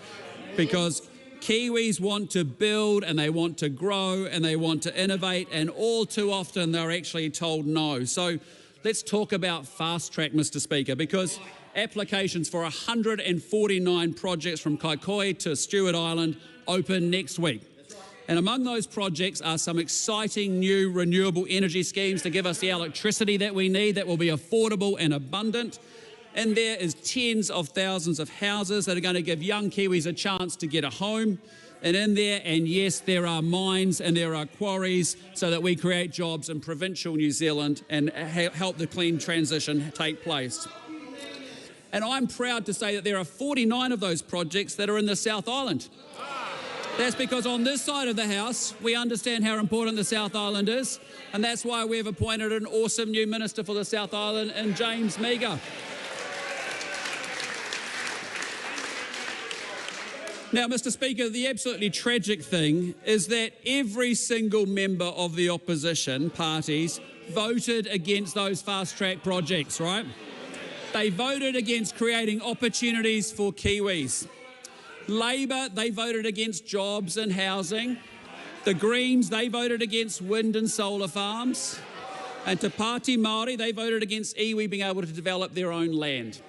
S2: because Kiwis want to build and they want to grow and they want to innovate, and all too often they're actually told no. So let's talk about fast track, Mr. Speaker, because applications for 149 projects from Kaikoai to Stewart Island open next week. And among those projects are some exciting new renewable energy schemes to give us the electricity that we need that will be affordable and abundant. And there is tens of thousands of houses that are going to give young Kiwis a chance to get a home. And in there, and yes, there are mines and there are quarries so that we create jobs in provincial New Zealand and help the clean transition take place. And I'm proud to say that there are 49 of those projects that are in the South Island. That's because on this side of the House, we understand how important the South Island is, and that's why we've appointed an awesome new Minister for the South Island in James Meagher. Now, Mr. Speaker, the absolutely tragic thing is that every single member of the opposition parties voted against those fast-track projects, right? They voted against creating opportunities for Kiwis. Labor, they voted against jobs and housing. The Greens, they voted against wind and solar farms. And Te Pāti Māori, they voted against iwi being able to develop their own land.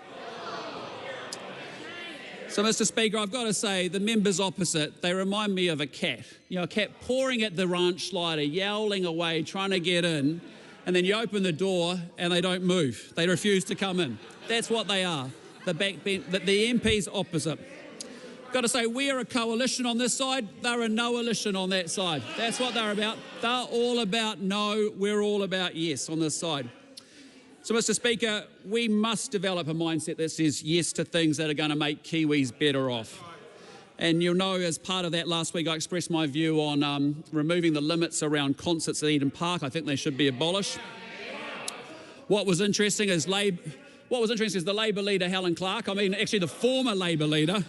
S2: So, Mr. Speaker, I've got to say, the members opposite, they remind me of a cat. You know, a cat pawing at the ranch slider, yowling away, trying to get in, and then you open the door and they don't move. They refuse to come in. That's what they are, the MPs opposite. Got to say, we are a coalition on this side, they're a no-alition on that side. That's what they're about. They're all about no, we're all about yes on this side. So, Mr. Speaker, we must develop a mindset that says yes to things that are going to make Kiwis better off. And you'll know, as part of that last week, I expressed my view on removing the limits around concerts at Eden Park. I think they should be abolished. What was interesting is the Labour leader, Helen Clark, actually the former Labour leader,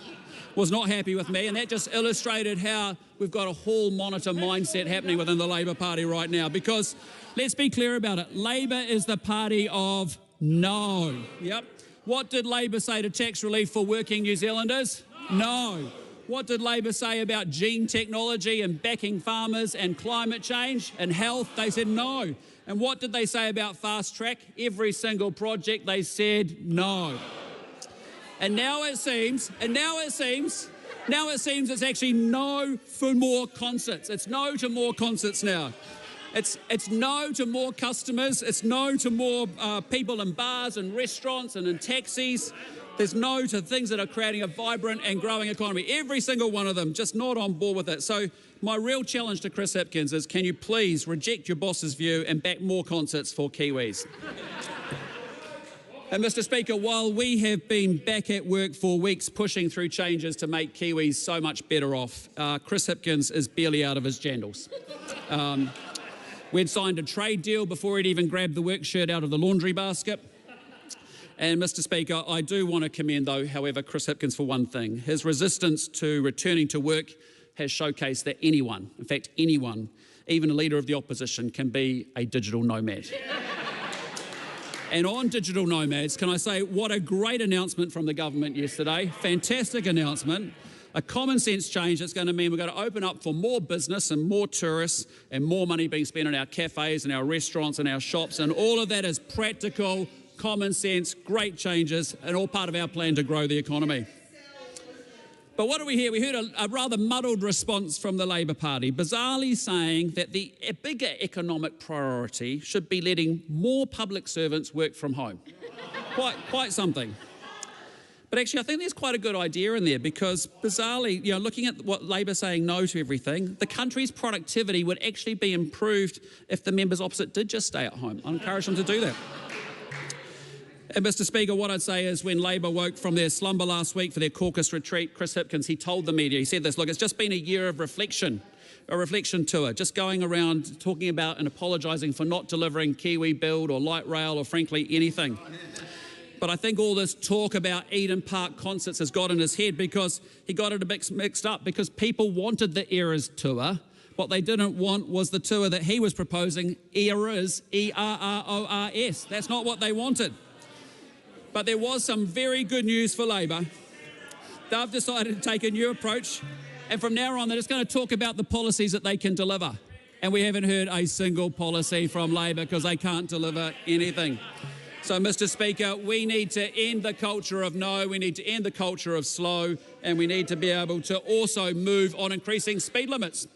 S2: was not happy with me, and that just illustrated how we've got a hall monitor mindset happening within the Labour Party right now, because let's be clear about it. Labour is the party of no. Yep. What did Labour say to tax relief for working New Zealanders? No. What did Labour say about gene technology and backing farmers and climate change and health? They said no. And what did they say about fast track? Every single project they said no. And now it seems it's actually no for more concerts. It's no to more concerts now. It's no to more customers. It's no to more people in bars and restaurants and in taxis. There's no to things that are creating a vibrant and growing economy. Every single one of them just not on board with it. So, my real challenge to Chris Hipkins is, can you please reject your boss's view and back more concerts for Kiwis? And Mr. Speaker, while we have been back at work for weeks pushing through changes to make Kiwis so much better off, Chris Hipkins is barely out of his jandals. We'd signed a trade deal before he'd even grabbed the work shirt out of the laundry basket. And Mr. Speaker, I do want to commend, though, however, Chris Hipkins for one thing. His resistance to returning to work has showcased that anyone, in fact anyone, even a leader of the opposition, can be a digital nomad. And on digital nomads, can I say what a great announcement from the government yesterday. Fantastic announcement. A common sense change that's going to mean we're going to open up for more business and more tourists and more money being spent on our cafes and our restaurants and our shops, and all of that is practical, common sense, great changes, and all part of our plan to grow the economy. But what do we hear? We heard a rather muddled response from the Labour Party, bizarrely saying that the bigger economic priority should be letting more public servants work from home. Quite something. But actually, I think there's quite a good idea in there, because bizarrely, looking at what Labour saying no to everything, the country's productivity would actually be improved if the members opposite did just stay at home. I encourage them to do that. And Mr. Speaker, what I'd say is, when Labour woke from their slumber last week for their caucus retreat, Chris Hipkins, he told the media, he said this, look, it's just been a year of reflection, a reflection tour, just going around talking about and apologising for not delivering Kiwi Build or light rail or frankly anything. But I think all this talk about Eden Park concerts has got in his head, because he got it a bit mixed up, because people wanted the Eras tour. What they didn't want was the tour that he was proposing, Eras, E-R-R-O-R-S. That's not what they wanted. But there was some very good news for Labour. They've decided to take a new approach, and from now on they're just going to talk about the policies that they can deliver. And we haven't heard a single policy from Labour because they can't deliver anything. So, Mr. Speaker, we need to end the culture of no, we need to end the culture of slow, and we need to be able to also move on increasing speed limits.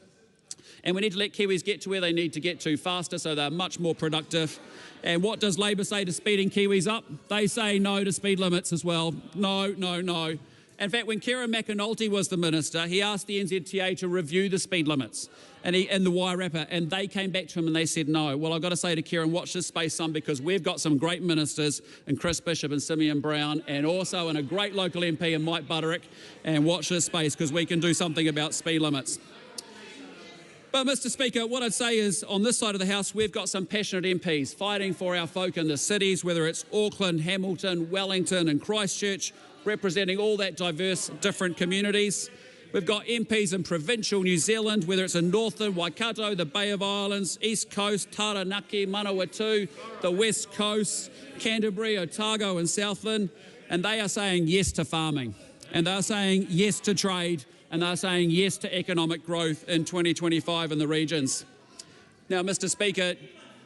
S2: And we need to let Kiwis get to where they need to get to faster, so they're much more productive. And what does Labour say to speeding Kiwis up? They say no to speed limits as well. No, no, no. In fact, when Kieran McAnulty was the minister, he asked the NZTA to review the speed limits in the Wairarapa, and they came back to him and they said no. Well, I've got to say to Kieran, watch this space, son, because we've got some great ministers in Chris Bishop and Simeon Brown, and also in a great local MP in Mike Butterick, and watch this space because we can do something about speed limits. But, Mr. Speaker, what I'd say is, on this side of the House, we've got some passionate MPs fighting for our folk in the cities, whether it's Auckland, Hamilton, Wellington and Christchurch, representing all that diverse, different communities. We've got MPs in provincial New Zealand, whether it's in Northern, Waikato, the Bay of Islands, East Coast, Taranaki, Manawatu, the West Coast, Canterbury, Otago and Southland, and they are saying yes to farming, and they're saying yes to trade, and they're saying yes to economic growth in 2025 in the regions. Now, Mr. Speaker,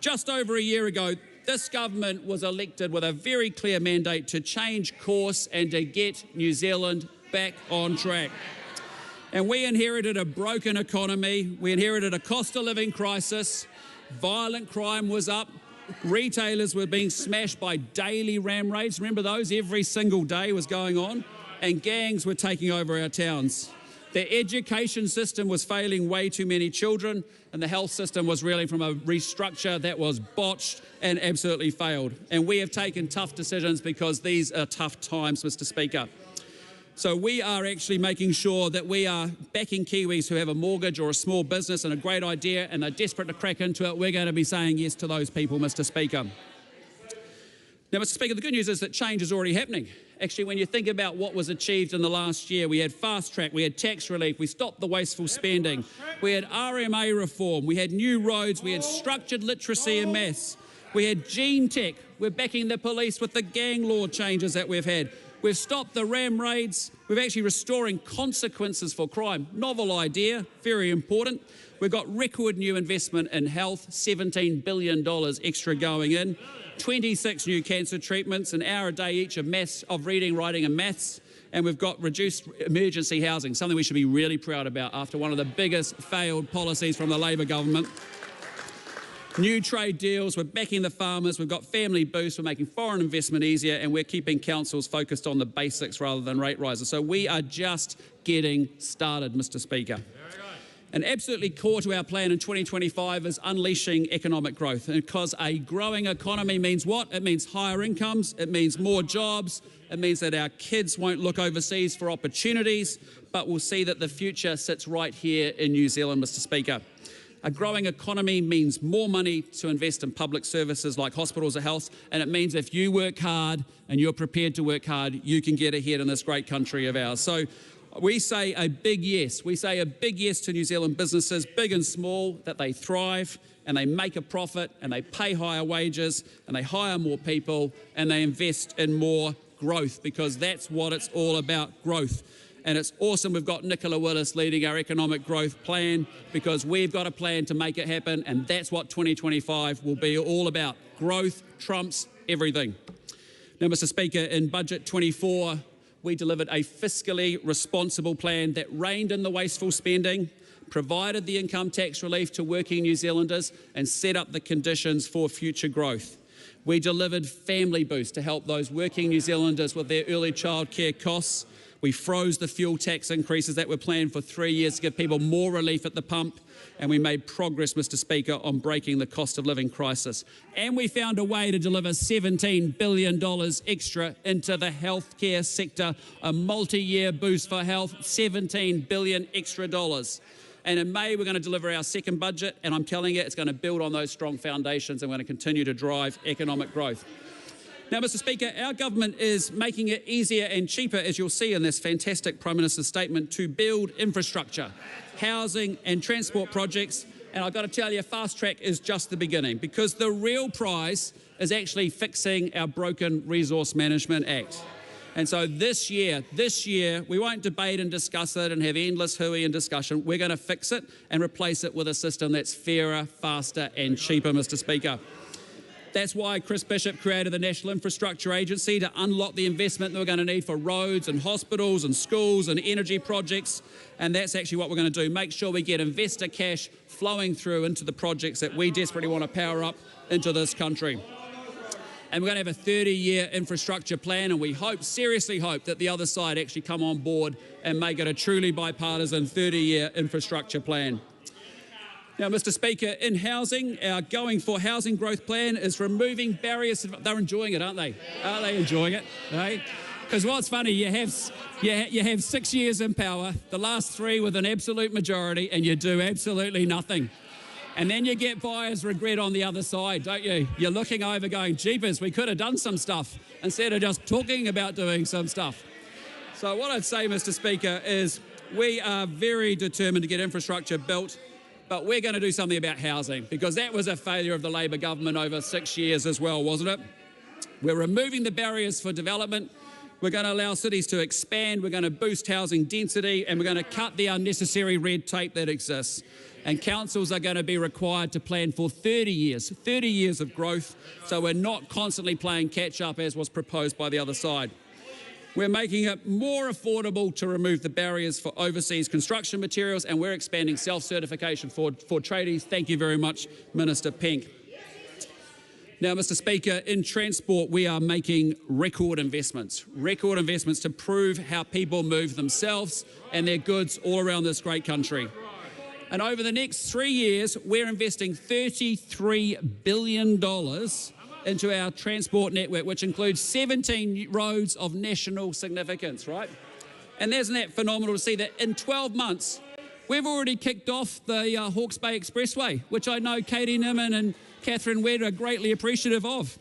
S2: just over a year ago, this government was elected with a very clear mandate to change course and to get New Zealand back on track. And we inherited a broken economy, we inherited a cost of living crisis, violent crime was up, retailers were being smashed by daily ram raids, remember those? Every single day was going on, and gangs were taking over our towns. The education system was failing way too many children, and the health system was reeling from a restructure that was botched and absolutely failed. And we have taken tough decisions because these are tough times, Mr. Speaker. So we are actually making sure that we are backing Kiwis who have a mortgage or a small business and a great idea and are desperate to crack into it. We're going to be saying yes to those people, Mr. Speaker. Now, Mr. Speaker, the good news is that change is already happening. Actually, when you think about what was achieved in the last year, we had fast track, we had tax relief, we stopped the wasteful spending, we had RMA reform, we had new roads, we had structured literacy and maths, we had gene tech, we're backing the police with the gang law changes that we've had. We've stopped the ram raids. We're actually restoring consequences for crime. Novel idea, very important. We've got record new investment in health, $17 billion extra going in, 26 new cancer treatments, an hour a day each of reading, writing and maths, and we've got reduced emergency housing, something we should be really proud about after one of the biggest failed policies from the Labour government. New trade deals, we're backing the farmers, we've got family boosts, we're making foreign investment easier, and we're keeping councils focused on the basics rather than rate rises. So we are just getting started, Mr. Speaker. And absolutely core to our plan in 2025 is unleashing economic growth, because a growing economy means what? It means higher incomes, it means more jobs, it means that our kids won't look overseas for opportunities, but we'll see that the future sits right here in New Zealand, Mr. Speaker. A growing economy means more money to invest in public services like hospitals or health, and it means if you work hard and you're prepared to work hard, you can get ahead in this great country of ours. So we say a big yes. We say a big yes to New Zealand businesses, big and small, that they thrive and they make a profit and they pay higher wages and they hire more people and they invest in more growth, because that's what it's all about, growth. And it's awesome we've got Nicola Willis leading our economic growth plan, because we've got a plan to make it happen, and that's what 2025 will be all about. Growth trumps everything. Now, Mr. Speaker, in Budget 24, we delivered a fiscally responsible plan that reined in the wasteful spending, provided the income tax relief to working New Zealanders, and set up the conditions for future growth. We delivered Family Boost to help those working New Zealanders with their early childcare costs. We froze the fuel tax increases that were planned for 3 years to give people more relief at the pump. And we made progress, Mr. Speaker, on breaking the cost of living crisis. And we found a way to deliver $17 billion extra into the healthcare sector, a multi-year boost for health, $17 billion extra dollars. And in May, we're going to deliver our second budget, and I'm telling you, it's going to build on those strong foundations, and we're going to continue to drive economic growth. Now, Mr. Speaker, our government is making it easier and cheaper, as you'll see in this fantastic Prime Minister's statement, to build infrastructure, housing and transport projects. And I've got to tell you, Fast Track is just the beginning, because the real prize is actually fixing our broken Resource Management Act. And so this year, we won't debate and discuss it and have endless hooey and discussion. We're going to fix it and replace it with a system that's fairer, faster and cheaper, Mr. Speaker. That's why Chris Bishop created the National Infrastructure Agency, to unlock the investment that we're going to need for roads and hospitals and schools and energy projects. And that's actually what we're going to do, make sure we get investor cash flowing through into the projects that we desperately want to power up into this country. And we're going to have a 30-year infrastructure plan, and we hope, seriously hope, that the other side actually come on board and make it a truly bipartisan 30-year infrastructure plan. Now, Mr. Speaker, in housing, our Going for Housing Growth plan is removing barriers. They're enjoying it, aren't they? Aren't they enjoying it? Because what's funny, you have 6 years in power, the last 3 with an absolute majority, and you do absolutely nothing. And then you get buyer's regret on the other side, don't you? You're looking over going, jeepers, we could have done some stuff, instead of just talking about doing some stuff. So what I'd say, Mr. Speaker, is we are very determined to get infrastructure built, but we're going to do something about housing, because that was a failure of the Labor government over 6 years as well, wasn't it? We're removing the barriers for development. We're going to allow cities to expand. We're going to boost housing density, and we're going to cut the unnecessary red tape that exists. And councils are going to be required to plan for 30 years of growth, so we're not constantly playing catch up as was proposed by the other side. We're making it more affordable to remove the barriers for overseas construction materials, and we're expanding self-certification for tradies. Thank you very much, Minister Penk. Now, Mr. Speaker, in transport, we are making record investments to prove how people move themselves and their goods all around this great country. And over the next 3 years, we're investing $33 billion into our transport network, which includes 17 roads of national significance, right? And isn't that phenomenal to see that in 12 months, we've already kicked off the Hawke's Bay Expressway, which I know Katie Nimmin and Catherine Wedd are greatly appreciative of.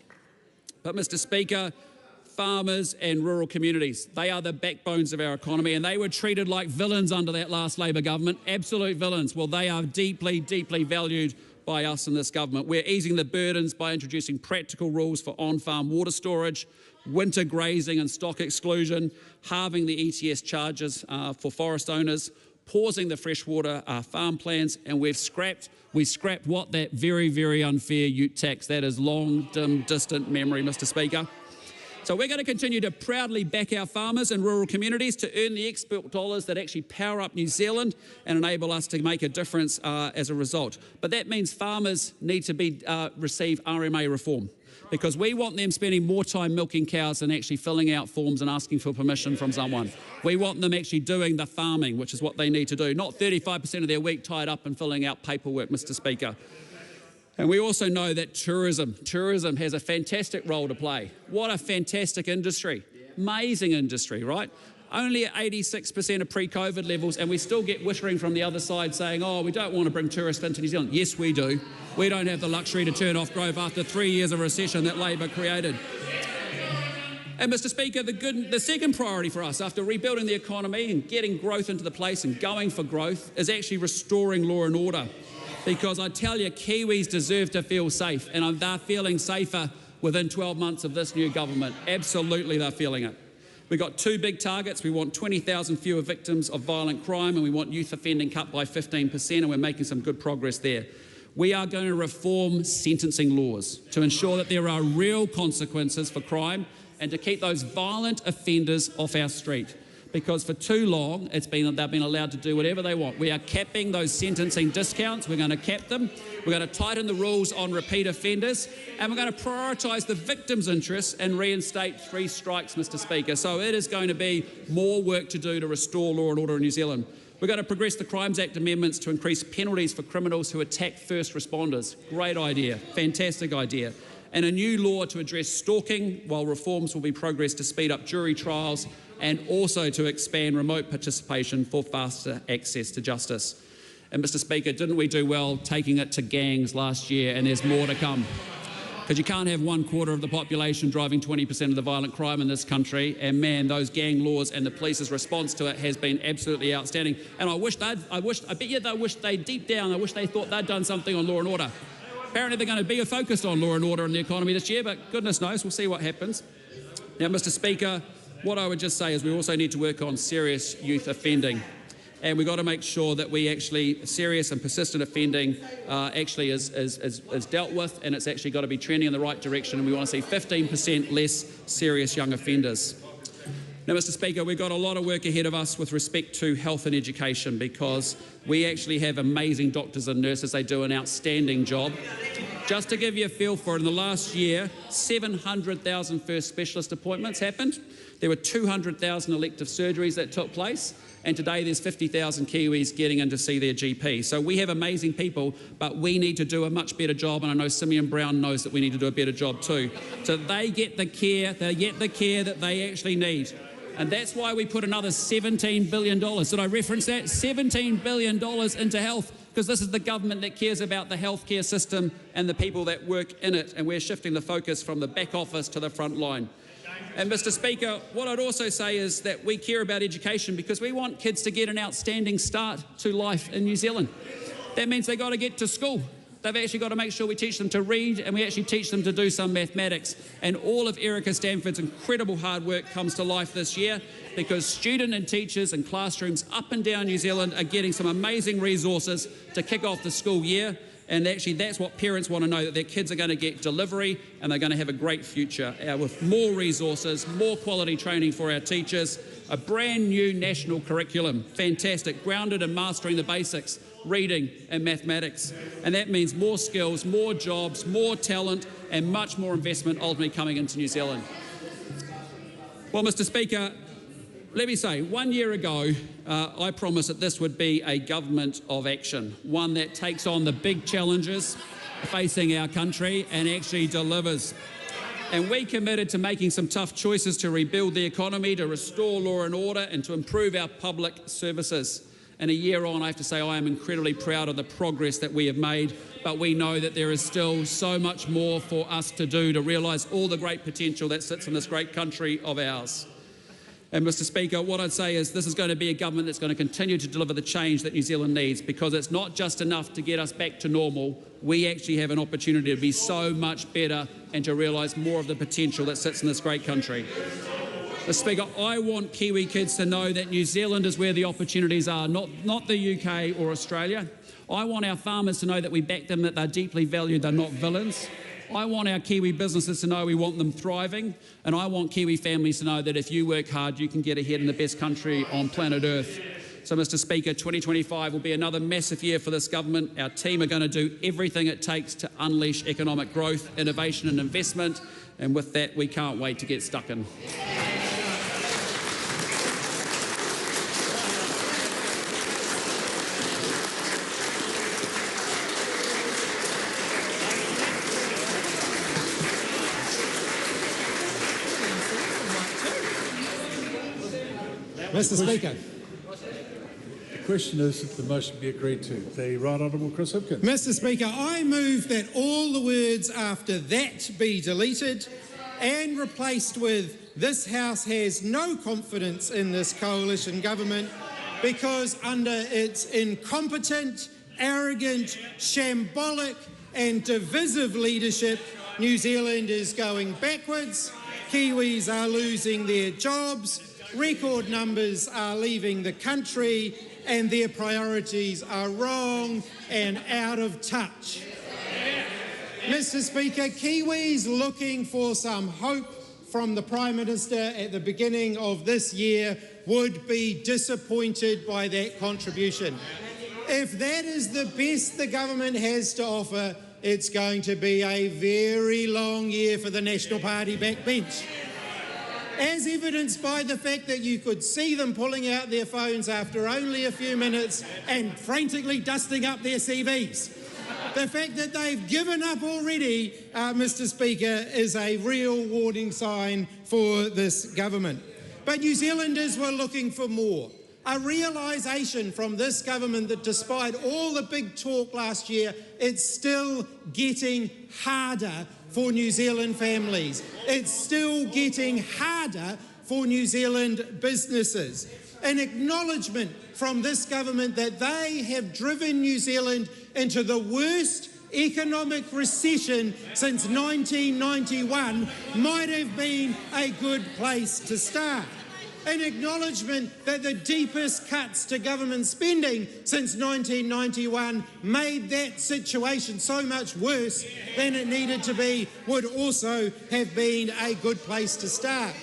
S2: But, Mr. Speaker, farmers and rural communities, they are the backbones of our economy, and they were treated like villains under that last Labor government, absolute villains. Well, they are deeply, deeply valued by us in this government. We're easing the burdens by introducing practical rules for on-farm water storage, winter grazing and stock exclusion, halving the ETS charges for forest owners, pausing the freshwater farm plans, and we scrapped what? That very, very unfair ute tax. That is long, dim, distant memory, Mr. Speaker. So we're going to continue to proudly back our farmers in rural communities to earn the export dollars that actually power up New Zealand and enable us to make a difference as a result. But that means farmers need to receive RMA reform, because we want them spending more time milking cows than actually filling out forms and asking for permission from someone. We want them actually doing the farming, which is what they need to do, not 35% of their week tied up in filling out paperwork, Mr. Speaker. And we also know that tourism has a fantastic role to play. What a fantastic industry. Amazing industry, right? Only at 86% of pre-COVID levels, and we still get whittering from the other side saying, oh, we don't want to bring tourists into New Zealand. Yes, we do. We don't have the luxury to turn off growth after 3 years of recession that Labor created. And Mr. Speaker, the second priority for us after rebuilding the economy and getting growth into the place and going for growth is actually restoring law and order. Because I tell you, Kiwis deserve to feel safe, and they're feeling safer within 12 months of this new government. Absolutely, they're feeling it. We've got two big targets. We want 20,000 fewer victims of violent crime, and we want youth offending cut by 15%, and we're making some good progress there. We are going to reform sentencing laws to ensure that there are real consequences for crime and to keep those violent offenders off our street. Because for too long, they've been allowed to do whatever they want. We are capping those sentencing discounts. We're going to cap them. We're going to tighten the rules on repeat offenders. And we're going to prioritise the victim's interests and reinstate 3 strikes, Mr. Speaker. So it is going to be more work to do to restore law and order in New Zealand. We're going to progress the Crimes Act amendments to increase penalties for criminals who attack first responders. Great idea. Fantastic idea. And a new law to address stalking, while reforms will be progressed to speed up jury trials and also to expand remote participation for faster access to justice. And Mr. Speaker, didn't we do well taking it to gangs last year, and there's more to come? Because you can't have 1/4 of the population driving 20% of the violent crime in this country, and man, those gang laws and the police's response to it has been absolutely outstanding. And I bet you they wish deep down thought they'd done something on law and order. Apparently they're going to be focused on law and order in the economy this year, but goodness knows, we'll see what happens. Now, Mr. Speaker, what I would just say is we also need to work on serious youth offending. And we've got to make sure that serious and persistent offending actually is dealt with, and it's actually got to be trending in the right direction, and we want to see 15% less serious young offenders. Now, Mr. Speaker, we've got a lot of work ahead of us with respect to health and education, because we actually have amazing doctors and nurses. They do an outstanding job. Just to give you a feel for it, in the last year, 700,000 first specialist appointments happened. There were 200,000 elective surgeries that took place, and today there's 50,000 Kiwis getting in to see their GP. So we have amazing people, but we need to do a much better job, and I know Simeon Brown knows that we need to do a better job too. So they get the care that they actually need. And that's why we put another $17 billion. Did I reference that? $17 billion into health, because this is the government that cares about the healthcare system and the people that work in it, and we're shifting the focus from the back office to the front line. And Mr. Speaker, what I'd also say is that we care about education because we want kids to get an outstanding start to life in New Zealand. That means they've got to get to school. They've actually got to make sure we teach them to read, and we actually teach them to do some mathematics. And all of Erica Stanford's incredible hard work comes to life this year, because students and teachers and classrooms up and down New Zealand are getting some amazing resources to kick off the school year. And actually that's what parents want to know, that their kids are going to get delivery and they're going to have a great future with more resources, more quality training for our teachers, a brand new national curriculum, fantastic, grounded in mastering the basics, reading and mathematics. And that means more skills, more jobs, more talent, and much more investment ultimately coming into New Zealand. Well, Mr. Speaker, let me say, 1 year ago, I promised that this would be a government of action, one that takes on the big challenges facing our country and actually delivers. And we committed to making some tough choices to rebuild the economy, to restore law and order, and to improve our public services. And a year on, I have to say I am incredibly proud of the progress that we have made, but we know that there is still so much more for us to do to realise all the great potential that sits in this great country of ours. And Mr. Speaker, what I'd say is this is going to be a government that's going to continue to deliver the change that New Zealand needs, because it's not just enough to get us back to normal. We actually have an opportunity to be so much better and to realise more of the potential that sits in this great country. Mr. Speaker, I want Kiwi kids to know that New Zealand is where the opportunities are, not the UK or Australia. I want our farmers to know that we back them, that they're deeply valued, they're not villains. I want our Kiwi businesses to know we want them thriving, and I want Kiwi families to know that if you work hard, you can get ahead in the best country on planet Earth. So, Mr. Speaker, 2025 will be another massive year for this government. Our team are going to do everything it takes to unleash economic growth, innovation and investment, and with that, we can't wait to get stuck in.
S3: Mr. Speaker.
S1: The question is that the motion be agreed to. The Right Honourable Chris Hipkins.
S3: Mr. Speaker, I move that all the words after that be deleted and replaced with "This House has no confidence in this coalition government because under its incompetent, arrogant, shambolic and divisive leadership, New Zealand is going backwards, Kiwis are losing their jobs, record numbers are leaving the country and their priorities are wrong and out of touch." Mr. Speaker, Kiwis looking for some hope from the Prime Minister at the beginning of this year would be disappointed by that contribution. If that is the best the government has to offer, it's going to be a very long year for the National Party backbench. As evidenced by the fact that you could see them pulling out their phones after only a few minutes and frantically dusting up their CVs. The fact that they've given up already, Mr. Speaker, is a real warning sign for this government. But New Zealanders were looking for more. A realisation from this government that despite all the big talk last year, it's still getting harder for New Zealand families. It's still getting harder for New Zealand businesses. An acknowledgement from this government that they have driven New Zealand into the worst economic recession since 1991 might have been a good place to start. An acknowledgement that the deepest cuts to government spending since 1991 made that situation so much worse than it needed to be would also have been a good place to start.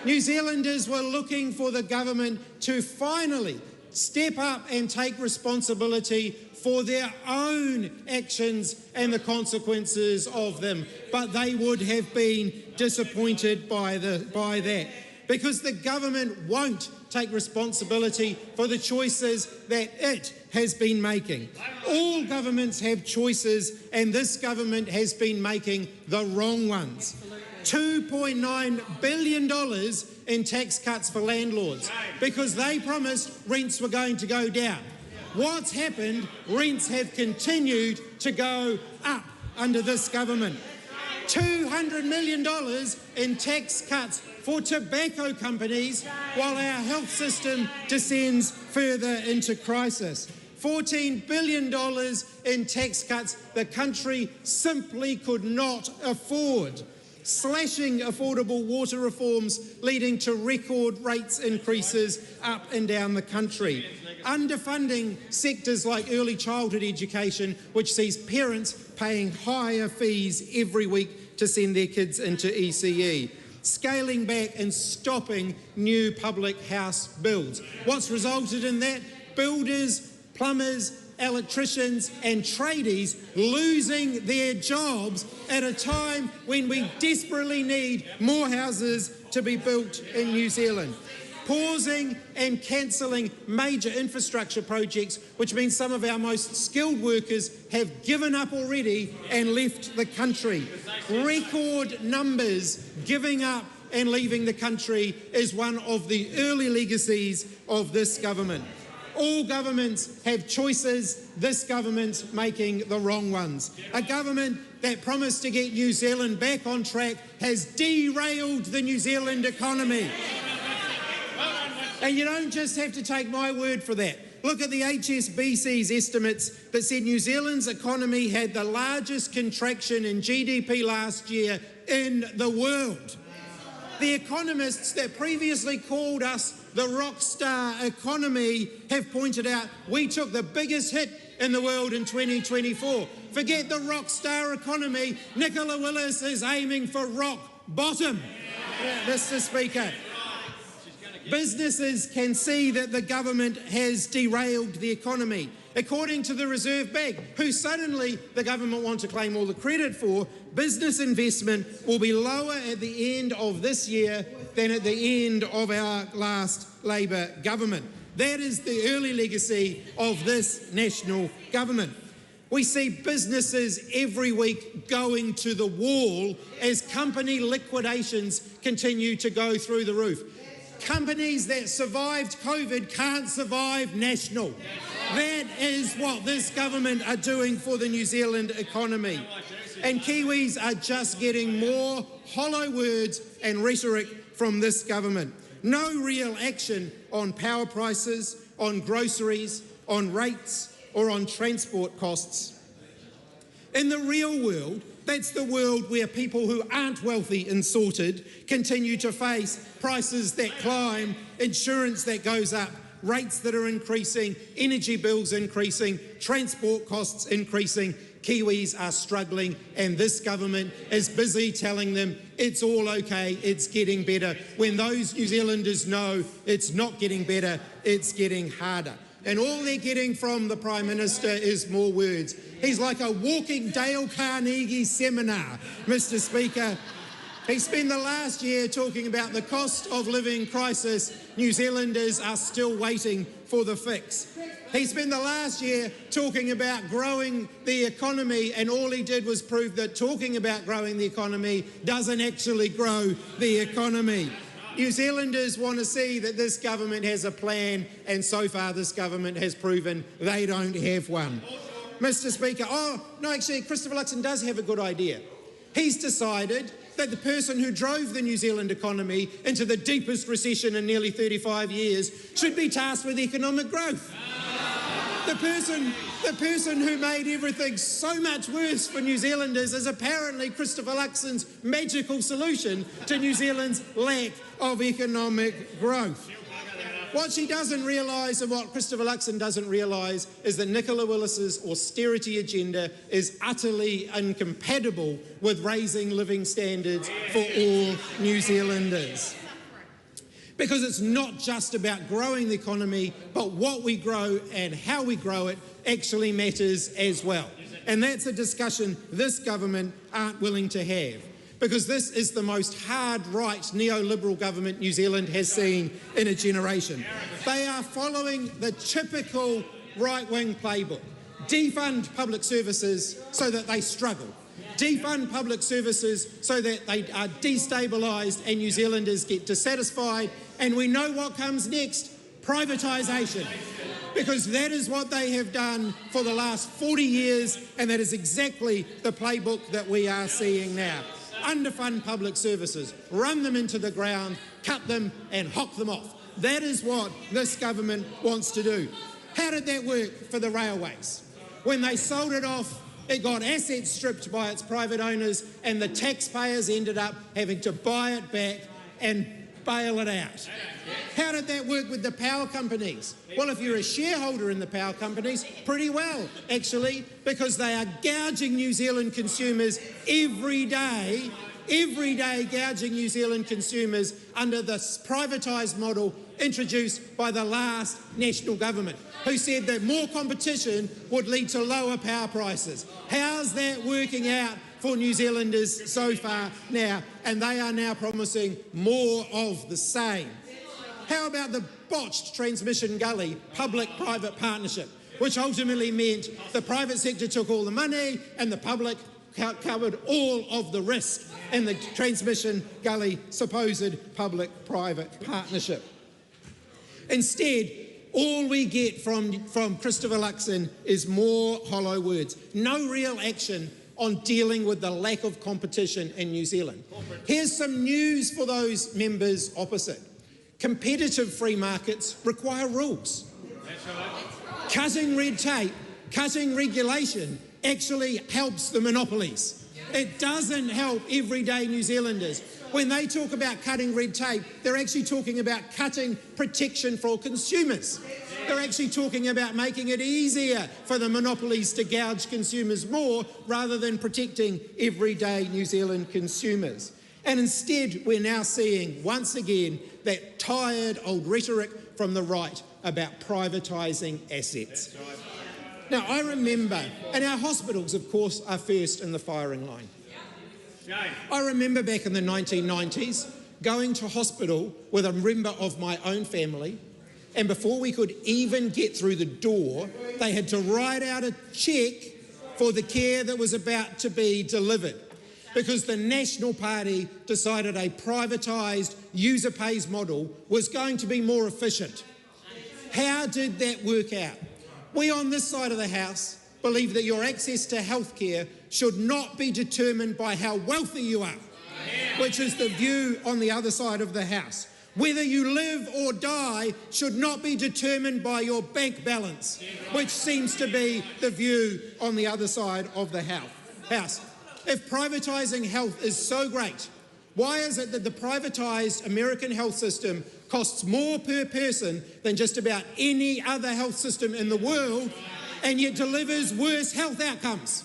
S3: New Zealanders were looking for the government to finally step up and take responsibility for their own actions and the consequences of them, but they would have been disappointed by that. Because the government won't take responsibility for the choices that it has been making. All governments have choices, and this government has been making the wrong ones. $2.9 billion in tax cuts for landlords because they promised rents were going to go down. What's happened? Rents have continued to go up under this government. $200 million in tax cuts for tobacco companies while our health system descends further into crisis. $14 billion in tax cuts the country simply could not afford. Slashing affordable water reforms leading to record rates increases up and down the country. Underfunding sectors like early childhood education, which sees parents paying higher fees every week to send their kids into ECE. Scaling back and stopping new public house builds. What's resulted in that? Builders, plumbers, electricians and tradies losing their jobs at a time when we desperately need more houses to be built in New Zealand. Pausing and cancelling major infrastructure projects, which means some of our most skilled workers have given up already and left the country. Record numbers giving up and leaving the country is one of the early legacies of this government. All governments have choices, this government's making the wrong ones. A government that promised to get New Zealand back on track has derailed the New Zealand economy. And you don't just have to take my word for that. Look at the HSBC's estimates that said New Zealand's economy had the largest contraction in GDP last year in the world. The economists that previously called us the rock star economy have pointed out we took the biggest hit in the world in 2024. Forget the rock star economy. Nicola Willis is aiming for rock bottom, Mr. Speaker. Businesses can see that the government has derailed the economy. According to the Reserve Bank, who suddenly the government want to claim all the credit for, business investment will be lower at the end of this year than at the end of our last Labor government. That is the early legacy of this national government. We see businesses every week going to the wall as company liquidations continue to go through the roof. Companies that survived COVID can't survive national. That is what this government are doing for the New Zealand economy. And Kiwis are just getting more hollow words and rhetoric from this government. No real action on power prices, on groceries, on rates, or on transport costs. In the real world, that's the world where people who aren't wealthy and sorted continue to face prices that climb, insurance that goes up, rates that are increasing, energy bills increasing, transport costs increasing. Kiwis are struggling, and this government is busy telling them it's all okay, it's getting better, when those New Zealanders know it's not getting better, it's getting harder. And all they're getting from the Prime Minister is more words. He's like a walking Dale Carnegie seminar, Mr. Speaker. He spent the last year talking about the cost of living crisis. New Zealanders are still waiting for the fix. He spent the last year talking about growing the economy, and all he did was prove that talking about growing the economy doesn't actually grow the economy. New Zealanders want to see that this government has a plan, and so far this government has proven they don't have one. Mr. Speaker, actually, Christopher Luxon does have a good idea. He's decided that the person who drove the New Zealand economy into the deepest recession in nearly 35 years should be tasked with economic growth. The person who made everything so much worse for New Zealanders is apparently Christopher Luxon's magical solution to New Zealand's lack of economic growth. What she doesn't realise, and what Christopher Luxon doesn't realise, is that Nicola Willis's austerity agenda is utterly incompatible with raising living standards for all New Zealanders. Because it's not just about growing the economy, but what we grow and how we grow it actually matters as well. And that's a discussion this government aren't willing to have, because this is the most hard-right neoliberal government New Zealand has seen in a generation. They are following the typical right-wing playbook. Defund public services so that they struggle. Defund public services so that they are destabilised and New Zealanders get dissatisfied. And we know what comes next: privatisation. Because that is what they have done for the last 40 years, and that is exactly the playbook that we are seeing now. Underfund public services, run them into the ground, cut them and hock them off. That is what this government wants to do. How did that work for the railways? When they sold it off, it got assets stripped by its private owners, and the taxpayers ended up having to buy it back and bail it out. How did that work with the power companies? Well, if you're a shareholder in the power companies, pretty well, actually, because they are gouging New Zealand consumers every day gouging New Zealand consumers under the privatised model introduced by the last national government, who said that more competition would lead to lower power prices. How's that working out for New Zealanders so far now? And they are now promising more of the same. How about the botched transmission gully public-private partnership, which ultimately meant the private sector took all the money and the public covered all of the risk in the transmission gully supposed public-private partnership? Instead, all we get from Christopher Luxon is more hollow words. No real action on dealing with the lack of competition in New Zealand. Here's some news for those members opposite. Competitive free markets require rules. Cutting red tape, cutting regulation actually helps the monopolies. It doesn't help everyday New Zealanders. When they talk about cutting red tape, they're actually talking about cutting protection for consumers. They're actually talking about making it easier for the monopolies to gouge consumers more rather than protecting everyday New Zealand consumers. And instead, we're now seeing, once again, that tired old rhetoric from the right about privatising assets. Now, I remember, and our hospitals, of course, are first in the firing line. I remember back in the 1990s going to hospital with a member of my own family, and before we could even get through the door, they had to write out a cheque for the care that was about to be delivered, because the National Party decided a privatised user pays model was going to be more efficient. How did that work out? We on this side of the House believe that your access to healthcare should not be determined by how wealthy you are, which is the view on the other side of the House. Whether you live or die should not be determined by your bank balance, which seems to be the view on the other side of the House. If privatising health is so great, why is it that the privatised American health system costs more per person than just about any other health system in the world, and yet delivers worse health outcomes?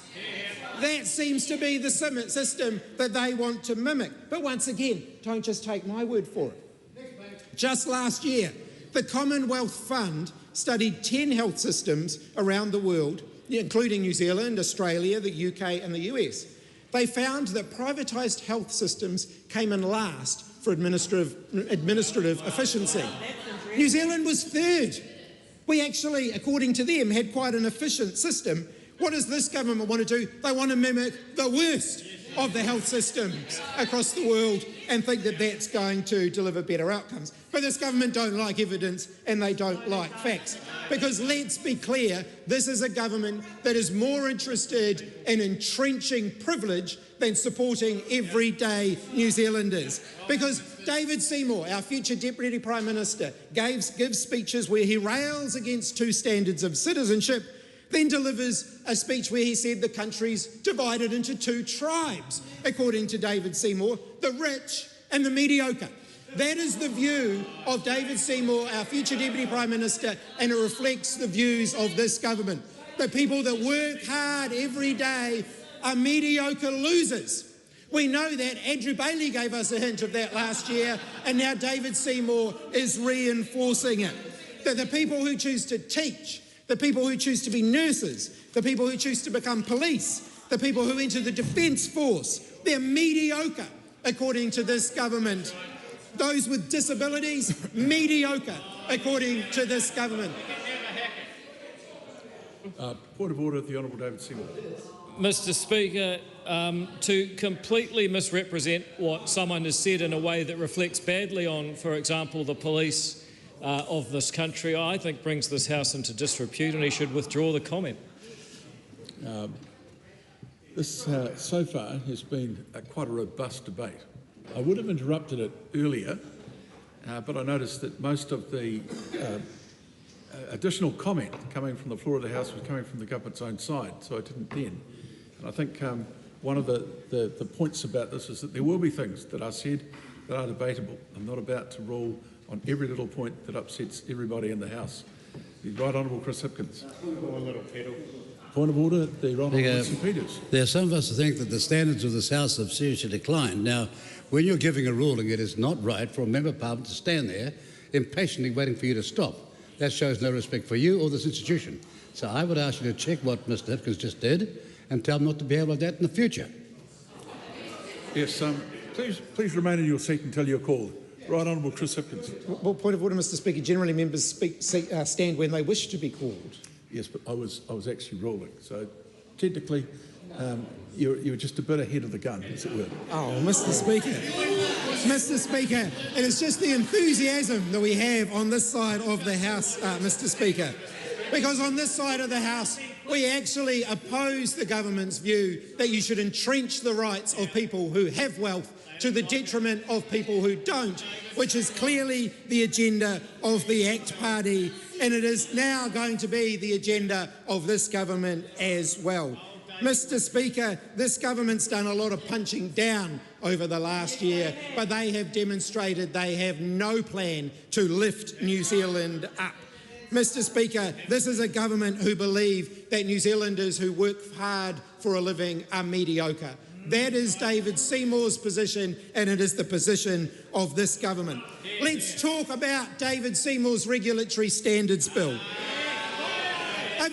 S3: That seems to be the system that they want to mimic. But once again, don't just take my word for it. Just last year, the Commonwealth Fund studied 10 health systems around the world, including New Zealand, Australia, the UK and the US. They found that privatised health systems came in last for administrative efficiency. New Zealand was third. We actually, according to them, had quite an efficient system. What does this government want to do? They want to mimic the worst of the health systems across the world and think that that's going to deliver better outcomes. But this government don't like evidence and they don't like facts. Because let's be clear, this is a government that is more interested in entrenching privilege than supporting everyday New Zealanders. Because David Seymour, our future Deputy Prime Minister, gives speeches where he rails against two standards of citizenship, then delivers a speech where he said the country's divided into two tribes, according to David Seymour, the rich and the mediocre. That is the view of David Seymour, our future Deputy Prime Minister, and it reflects the views of this government. The people that work hard every day are mediocre losers. We know that. Andrew Bailey gave us a hint of that last year, and now David Seymour is reinforcing it. That the people who choose to teach, the people who choose to be nurses, the people who choose to become police, the people who enter the Defence Force, they're mediocre, according to this government. Those with disabilities, mediocre, according to this government.
S1: Point of order, the Honourable David Seymour.
S12: Mr Speaker, to completely misrepresent what someone has said in a way that reflects badly on, for example, the police of this country, I think brings this House into disrepute, and he should withdraw the comment.
S1: This so far has been quite a robust debate. I would have interrupted it earlier, but I noticed that most of the additional comment coming from the floor of the House was coming from the government's own side, so I didn't then. And I think one of the points about this is that there will be things that are said that are debatable. I'm not about to rule on every little point that upsets everybody in the House. The Right Honourable Chris Hipkins. Point of order, the Right Honourable Winston Peters.
S13: There are some of us who think that the standards of this House have seriously declined. Now, when you're giving a ruling, it is not right for a Member of Parliament to stand there impatiently waiting for you to stop. That shows no respect for you or this institution. So I would ask you to check what Mr Hipkins just did and tell him not to behave like that in the future.
S1: Yes, please remain in your seat until you're called. Right Honourable Chris Hipkins.
S3: Well, point of order, Mr Speaker. Generally, members stand when they wish to be called.
S1: Yes, but I was actually ruling, so technically you're just a bit ahead of the gun, as it were.
S3: Oh, Mr Speaker. Mr Speaker, it is just the enthusiasm that we have on this side of the House, Mr Speaker. Because on this side of the House, we actually oppose the government's view that you should entrench the rights of people who have wealth to the detriment of people who don't, which is clearly the agenda of the ACT Party, and it is now going to be the agenda of this government as well. Mr Speaker, this government's done a lot of punching down over the last year, but they have demonstrated they have no plan to lift New Zealand up. Mr. Speaker, this is a government who believe that New Zealanders who work hard for a living are mediocre. That is David Seymour's position, and it is the position of this government. Let's talk about David Seymour's regulatory standards bill. A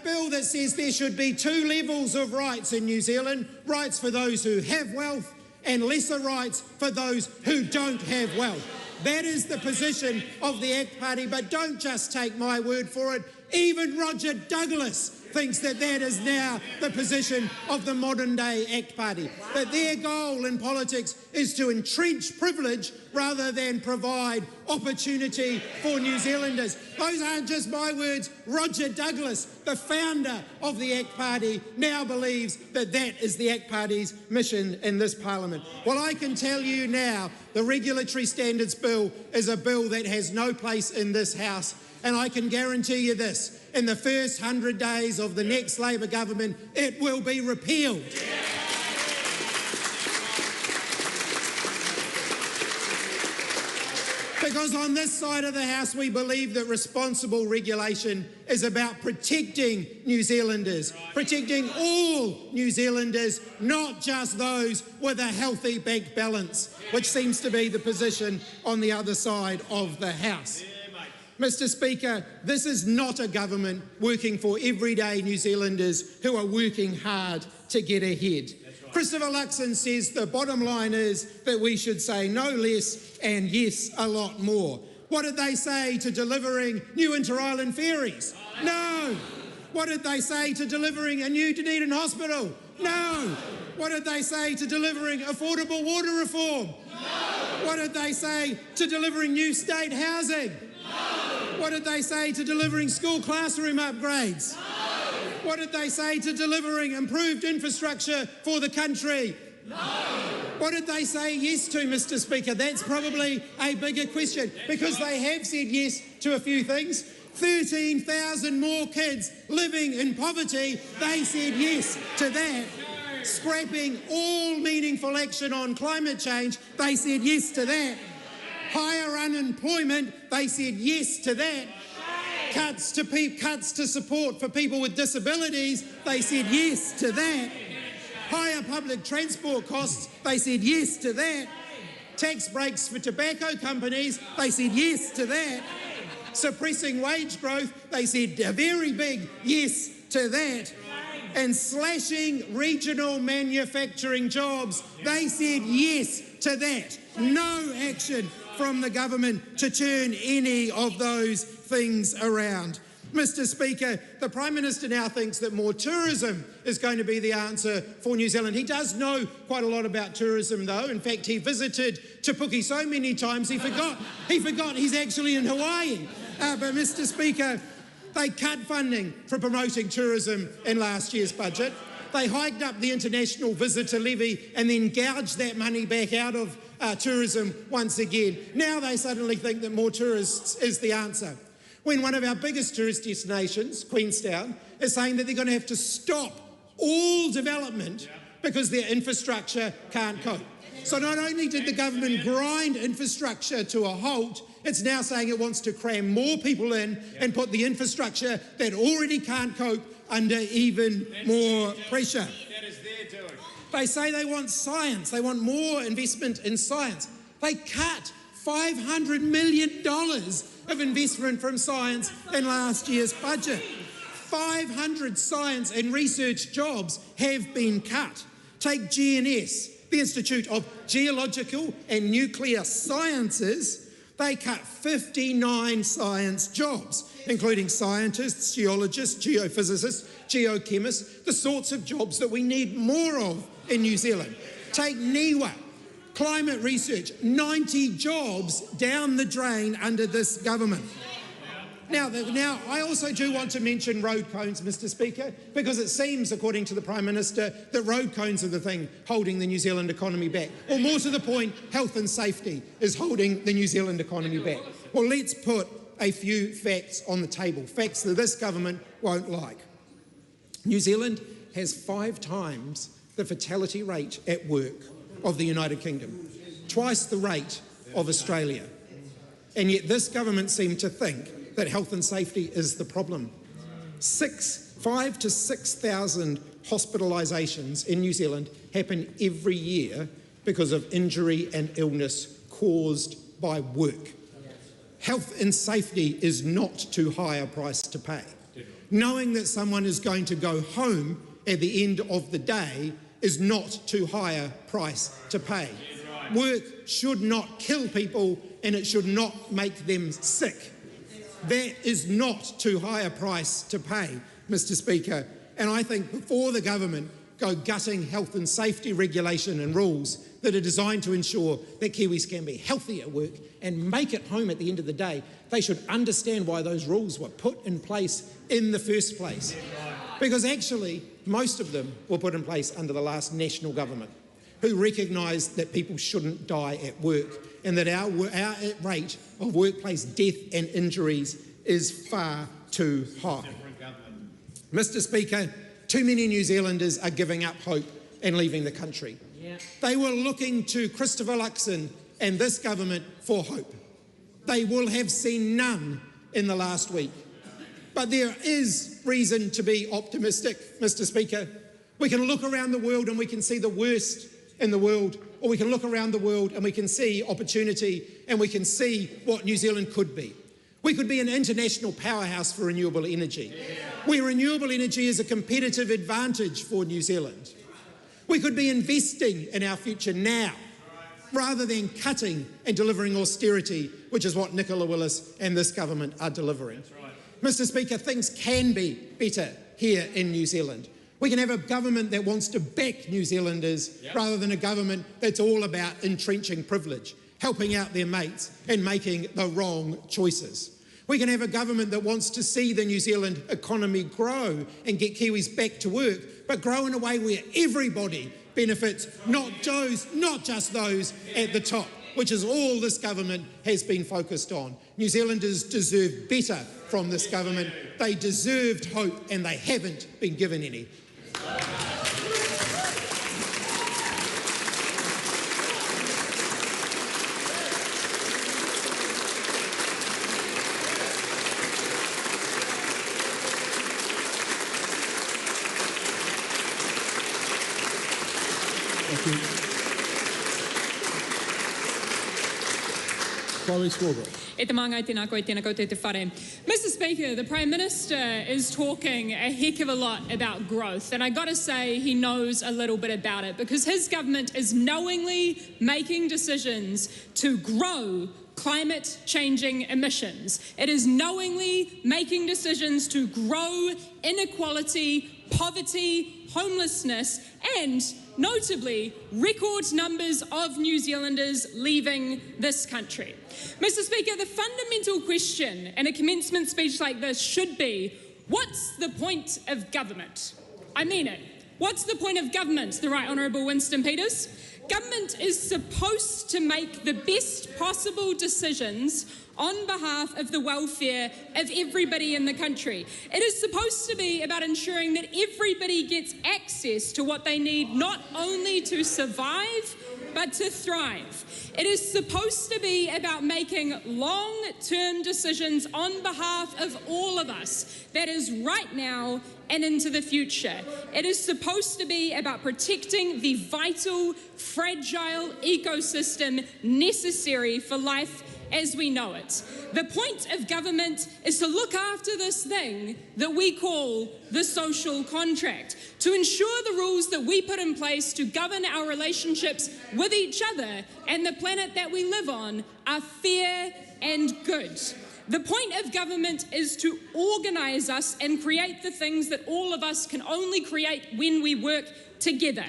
S3: bill that says there should be 2 levels of rights in New Zealand, rights for those who have wealth and lesser rights for those who don't have wealth. That is the position of the ACT Party, but don't just take my word for it. Even Roger Douglas thinks that that is now the position of the modern-day ACT Party, that their goal in politics is to entrench privilege rather than provide opportunity for New Zealanders. Those aren't just my words. Roger Douglas, the founder of the ACT Party, now believes that that is the ACT Party's mission in this Parliament. Well, I can tell you now, the Regulatory Standards Bill is a bill that has no place in this House, and I can guarantee you this, in the first 100 days of the next Labor government, it will be repealed. Because on this side of the House, we believe that responsible regulation is about protecting New Zealanders, protecting all New Zealanders, not just those with a healthy bank balance, which seems to be the position on the other side of the House. Mr. Speaker, this is not a government working for everyday New Zealanders who are working hard to get ahead. Right. Christopher Luxon says the bottom line is that we should say no less and yes a lot more. What did they say to delivering new inter-island ferries? No. What did they say to delivering a new Dunedin hospital? No. What did they say to delivering affordable water reform? No. What did they say to delivering new state housing? What did they say to delivering school classroom upgrades? No. What did they say to delivering improved infrastructure for the country? No. What did they say yes to, Mr. Speaker? That's probably a bigger question, because they have said yes to a few things. 13,000 more kids living in poverty, they said yes to that. Scrapping all meaningful action on climate change, they said yes to that. Higher unemployment, they said yes to that. Cuts to support for people with disabilities, they said yes to that. Higher public transport costs, they said yes to that. Tax breaks for tobacco companies, they said yes to that. Suppressing wage growth, they said a very big yes to that. And slashing regional manufacturing jobs, they said yes to that. No action from the government to turn any of those things around. Mr. Speaker, the Prime Minister now thinks that more tourism is going to be the answer for New Zealand. He does know quite a lot about tourism, though. In fact, he visited Te Puke so many times he forgot he's actually in Hawaii. But Mr. Speaker, they cut funding for promoting tourism in last year's budget. They hiked up the international visitor levy and then gouged that money back out of tourism once again. Now they suddenly think that more tourists is the answer. When one of our biggest tourist destinations, Queenstown, is saying that they're going to have to stop all development because their infrastructure can't cope. So not only did the government grind infrastructure to a halt, it's now saying it wants to cram more people in and put the infrastructure that already can't cope under even more pressure.
S14: That is their doing.
S3: They say they want science. They want more investment in science. They cut $500 million of investment from science in last year's budget. 500 science and research jobs have been cut. Take GNS, the Institute of Geological and Nuclear Sciences. They cut 59 science jobs, including scientists, geologists, geophysicists, geochemists, the sorts of jobs that we need more of in New Zealand. Take NIWA, climate research, 90 jobs down the drain under this government. Now, I also do want to mention road cones, Mr. Speaker, because it seems, according to the Prime Minister, that road cones are the thing holding the New Zealand economy back. Or more to the point, health and safety is holding the New Zealand economy back. Well, let's put a few facts on the table, facts that this government won't like. New Zealand has 5 times the fatality rate at work of the United Kingdom, twice the rate of Australia. And yet this government seemed to think that health and safety is the problem. 5,000 to 6,000 hospitalisations in New Zealand happen every year because of injury and illness caused by work. Health and safety is not too high a price to pay. Knowing that someone is going to go home at the end of the day is not too high a price to pay. Work should not kill people and it should not make them sick. That is not too high a price to pay, Mr. Speaker. And I think before the government go gutting health and safety regulation and rules that are designed to ensure that Kiwis can be healthy at work and make it home at the end of the day, they should understand why those rules were put in place in the first place. Because actually, most of them were put in place under the last national government, who recognised that people shouldn't die at work and that our rate of workplace death and injuries is far too high. Mr. Speaker, too many New Zealanders are giving up hope and leaving the country. They were looking to Christopher Luxon and this government for hope. They will have seen none in the last week. But there is reason to be optimistic, Mr. Speaker. We can look around the world and we can see the worst in the world, or we can look around the world and we can see opportunity and we can see what New Zealand could be. We could be an international powerhouse for renewable energy, where renewable energy is a competitive advantage for New Zealand. We could be investing in our future now, rather than cutting and delivering austerity, which is what Nicola Willis and this government are delivering. Mr. Speaker, things can be better here in New Zealand. We can have a government that wants to back New Zealanders rather than a government that's all about entrenching privilege, helping out their mates and making the wrong choices. We can have a government that wants to see the New Zealand economy grow and get Kiwis back to work, but grow in a way where everybody benefits, not just those at the top, which is all this government has been focused on. New Zealanders deserve better from this government. They deserved hope and they haven't been given any.
S11: Mr. Speaker, the Prime Minister is talking a heck of a lot about growth, and I got to say he knows a little bit about it because his government is knowingly making decisions to grow climate changing emissions. It is knowingly making decisions to grow inequality, poverty, homelessness, and notably, record numbers of New Zealanders leaving this country. Mr. Speaker, the fundamental question in a commencement speech like this should be, what's the point of government? I mean it. What's the point of government, the Right Honourable Winston Peters? Government is supposed to make the best possible decisions on behalf of the welfare of everybody in the country. It is supposed to be about ensuring that everybody gets access to what they need, not only to survive, but to thrive. It is supposed to be about making long-term decisions on behalf of all of us. That is right now and into the future. It is supposed to be about protecting the vital, fragile ecosystem necessary for life as we know it. The point of government is to look after this thing that we call the social contract, to ensure the rules that we put in place to govern our relationships with each other and the planet that we live on are fair and good. The point of government is to organise us and create the things that all of us can only create when we work together.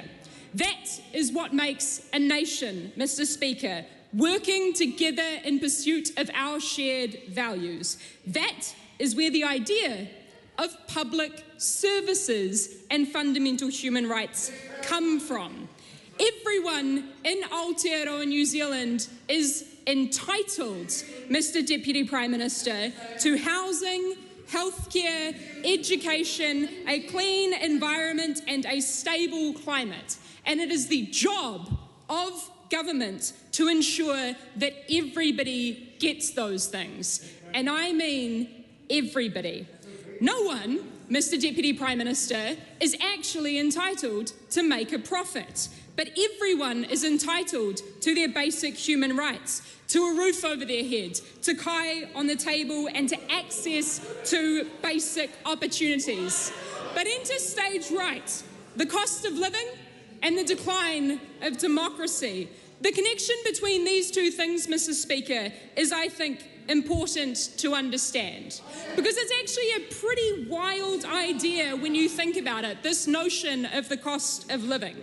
S11: That is what makes a nation, Mr. Speaker, working together in pursuit of our shared values. That is where the idea of public services and fundamental human rights come from. Everyone in Aotearoa, New Zealand is entitled, Mr. Deputy Prime Minister, to housing, healthcare, education, a clean environment and a stable climate. And it is the job of government to ensure that everybody gets those things. And I mean everybody. No one, Mr. Deputy Prime Minister, is actually entitled to make a profit. But everyone is entitled to their basic human rights, to a roof over their head, to kai on the table, and to access to basic opportunities. But enter stage right, the cost of living and the decline of democracy. The connection between these two things, Mr. Speaker, is, I think, important to understand. Because it's actually a pretty wild idea when you think about it, this notion of the cost of living.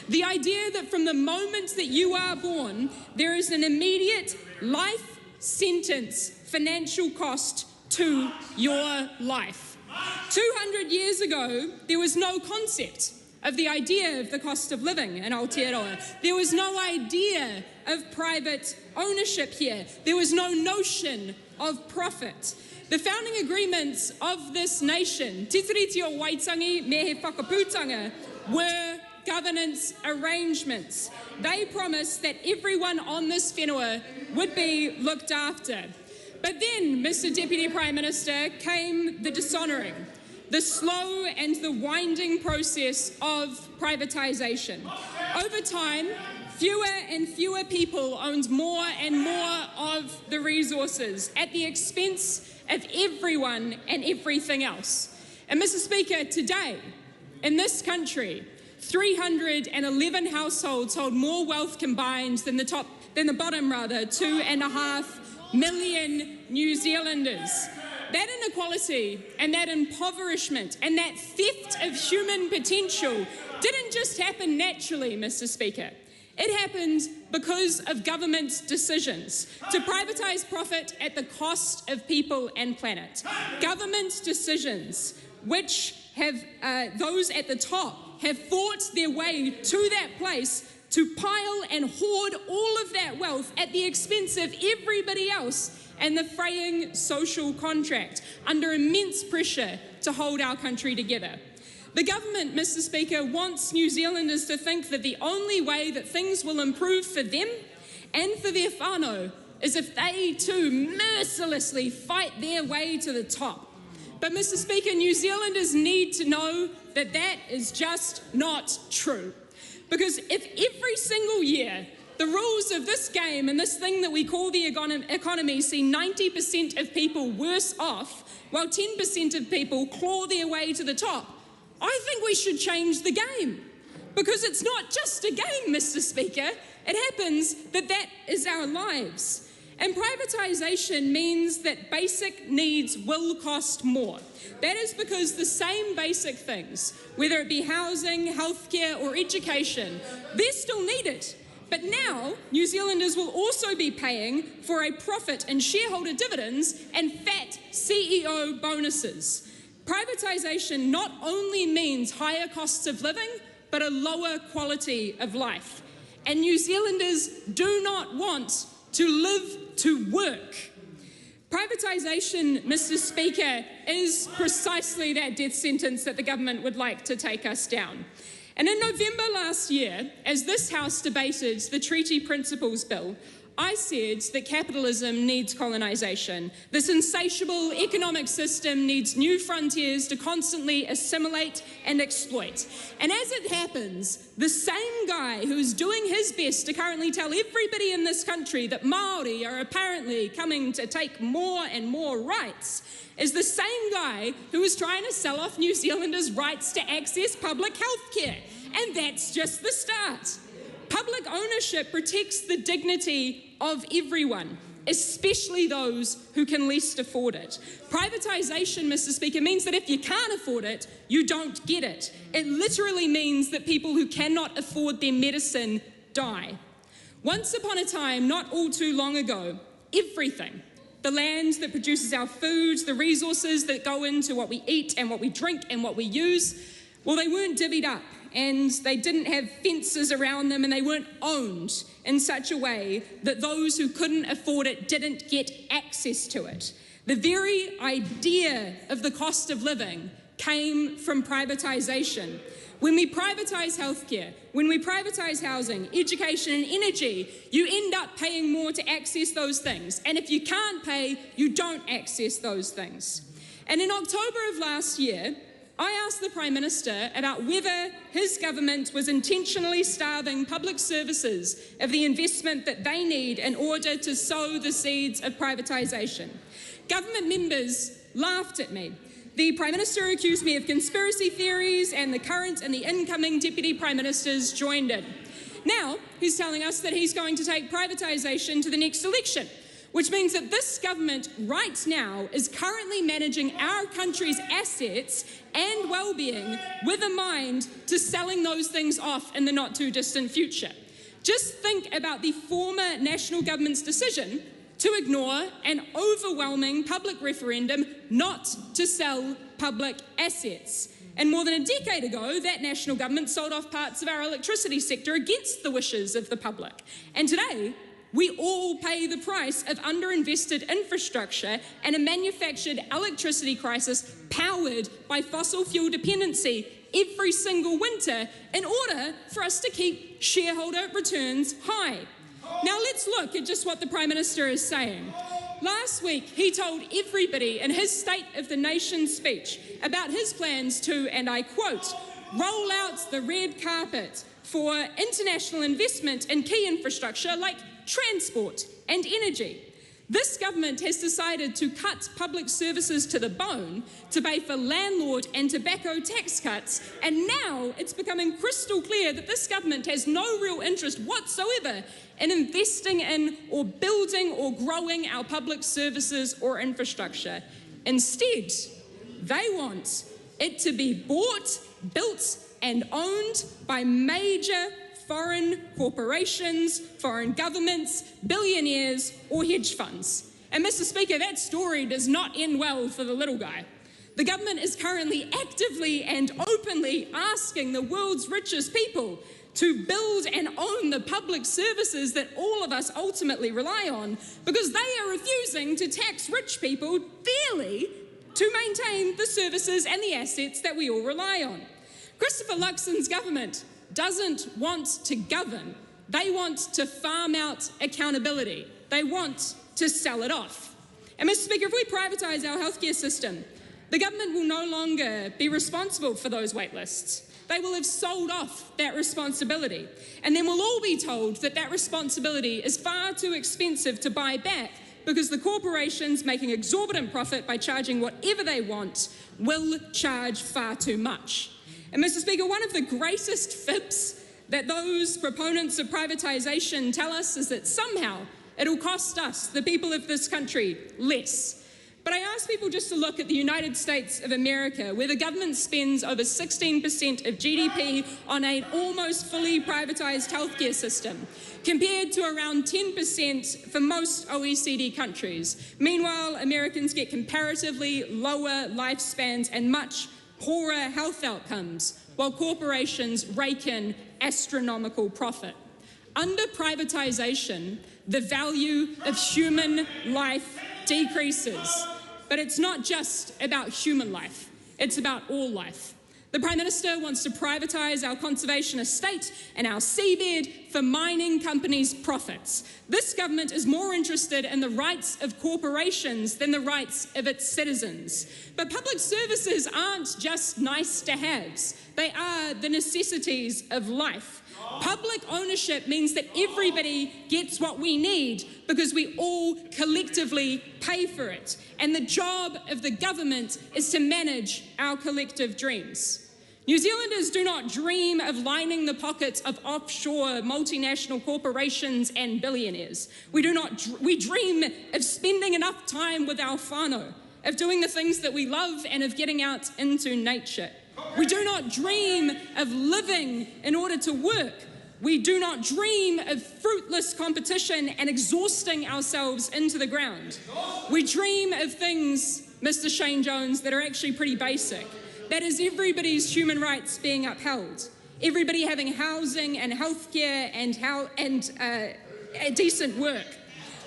S11: The idea that from the moment that you are born, there is an immediate life sentence financial cost to your life. 200 years ago, there was no concept of the idea of the cost of living in Aotearoa. There was no idea of private ownership here. There was no notion of profit. The founding agreements of this nation, Te Tiriti o Waitangi me he whakaputanga, were governance arrangements. They promised that everyone on this whenua would be looked after. But then, Mr. Deputy Prime Minister, came the dishonouring, the slow and the winding process of privatisation. Over time, fewer and fewer people owned more and more of the resources at the expense of everyone and everything else. And Mr. Speaker, today, in this country, 311 households hold more wealth combined than the bottom 2.5 million New Zealanders. That inequality and that impoverishment and that theft of human potential didn't just happen naturally, Mr. Speaker. It happened because of government's decisions to privatise profit at the cost of people and planet. Government decisions which have those at the top have fought their way to that place to pile and hoard all of that wealth at the expense of everybody else and the fraying social contract under immense pressure to hold our country together. The government, Mr. Speaker, wants New Zealanders to think that the only way that things will improve for them and for their whānau is if they too mercilessly fight their way to the top. But Mr. Speaker, New Zealanders need to know that that is just not true. Because if every single year the rules of this game and this thing that we call the economy see 90% of people worse off, while 10% of people claw their way to the top, I think we should change the game. Because it's not just a game, Mr. Speaker. It happens that that is our lives. And privatisation means that basic needs will cost more. That is because the same basic things, whether it be housing, healthcare or education, they're still needed. But now, New Zealanders will also be paying for a profit in shareholder dividends and fat CEO bonuses. Privatisation not only means higher costs of living, but a lower quality of life. And New Zealanders do not want to live to work. Privatisation, Mr. Speaker, is precisely that death sentence that the government would like to take us down. And in November last year, as this House debated the Treaty Principles Bill, I said that capitalism needs colonisation. This insatiable economic system needs new frontiers to constantly assimilate and exploit. And as it happens, the same guy who is doing his best to currently tell everybody in this country that Māori are apparently coming to take more and more rights is the same guy who is trying to sell off New Zealanders' rights to access public health care. And that's just the start. Public ownership protects the dignity of everyone, especially those who can least afford it. Privatisation, Mr. Speaker, means that if you can't afford it, you don't get it. It literally means that people who cannot afford their medicine die. Once upon a time, not all too long ago, everything, the land that produces our food, the resources that go into what we eat and what we drink and what we use, well, they weren't divvied up. And they didn't have fences around them and they weren't owned in such a way that those who couldn't afford it didn't get access to it. The very idea of the cost of living came from privatisation. When we privatise healthcare, when we privatise housing, education and energy, you end up paying more to access those things. And if you can't pay, you don't access those things. And in October of last year, I asked the Prime Minister about whether his government was intentionally starving public services of the investment that they need in order to sow the seeds of privatisation. Government members laughed at me. The Prime Minister accused me of conspiracy theories, and the current and the incoming Deputy Prime Ministers joined in. Now, he's telling us that he's going to take privatisation to the next election, which means that this government right now is currently managing our country's assets and well-being with a mind to selling those things off in the not-too-distant future. Just think about the former national government's decision to ignore an overwhelming public referendum not to sell public assets. And more than a decade ago, that national government sold off parts of our electricity sector against the wishes of the public. And today, we all pay the price of underinvested infrastructure and a manufactured electricity crisis powered by fossil fuel dependency every single winter in order for us to keep shareholder returns high. Now let's look at just what the Prime Minister is saying. Last week, he told everybody in his State of the Nation speech about his plans to, and I quote, roll out the red carpet for international investment in key infrastructure like transport and energy. This government has decided to cut public services to the bone to pay for landlord and tobacco tax cuts, and now it's becoming crystal clear that this government has no real interest whatsoever in investing in or building or growing our public services or infrastructure. Instead, they want it to be bought, built and owned by major foreign corporations, foreign governments, billionaires or hedge funds. And Mr. Speaker, that story does not end well for the little guy. The government is currently actively and openly asking the world's richest people to build and own the public services that all of us ultimately rely on, because they are refusing to tax rich people fairly to maintain the services and the assets that we all rely on. Christopher Luxon's government doesn't want to govern. They want to farm out accountability. They want to sell it off. And Mr. Speaker, if we privatise our healthcare system, the government will no longer be responsible for those wait lists. They will have sold off that responsibility. And then we'll all be told that that responsibility is far too expensive to buy back because the corporations making exorbitant profit by charging whatever they want will charge far too much. And Mr. Speaker, one of the greatest fibs that those proponents of privatisation tell us is that somehow it'll cost us, the people of this country, less. But I ask people just to look at the United States of America, where the government spends over 16% of GDP on an almost fully privatised healthcare system, compared to around 10% for most OECD countries. Meanwhile, Americans get comparatively lower lifespans and much poorer health outcomes, while corporations rake in astronomical profit. Under privatisation, the value of human life decreases. But it's not just about human life, it's about all life. The Prime Minister wants to privatise our conservation estate and our seabed for mining companies' profits. This government is more interested in the rights of corporations than the rights of its citizens. But public services aren't just nice-to-haves. They are the necessities of life. Public ownership means that everybody gets what we need because we all collectively pay for it. And the job of the government is to manage our collective dreams. New Zealanders do not dream of lining the pockets of offshore multinational corporations and billionaires. We dream of spending enough time with our whānau, of doing the things that we love and of getting out into nature. We do not dream of living in order to work. We do not dream of fruitless competition and exhausting ourselves into the ground. We dream of things, Mr. Shane Jones, that are actually pretty basic. That is everybody's human rights being upheld. Everybody having housing and healthcare and decent work.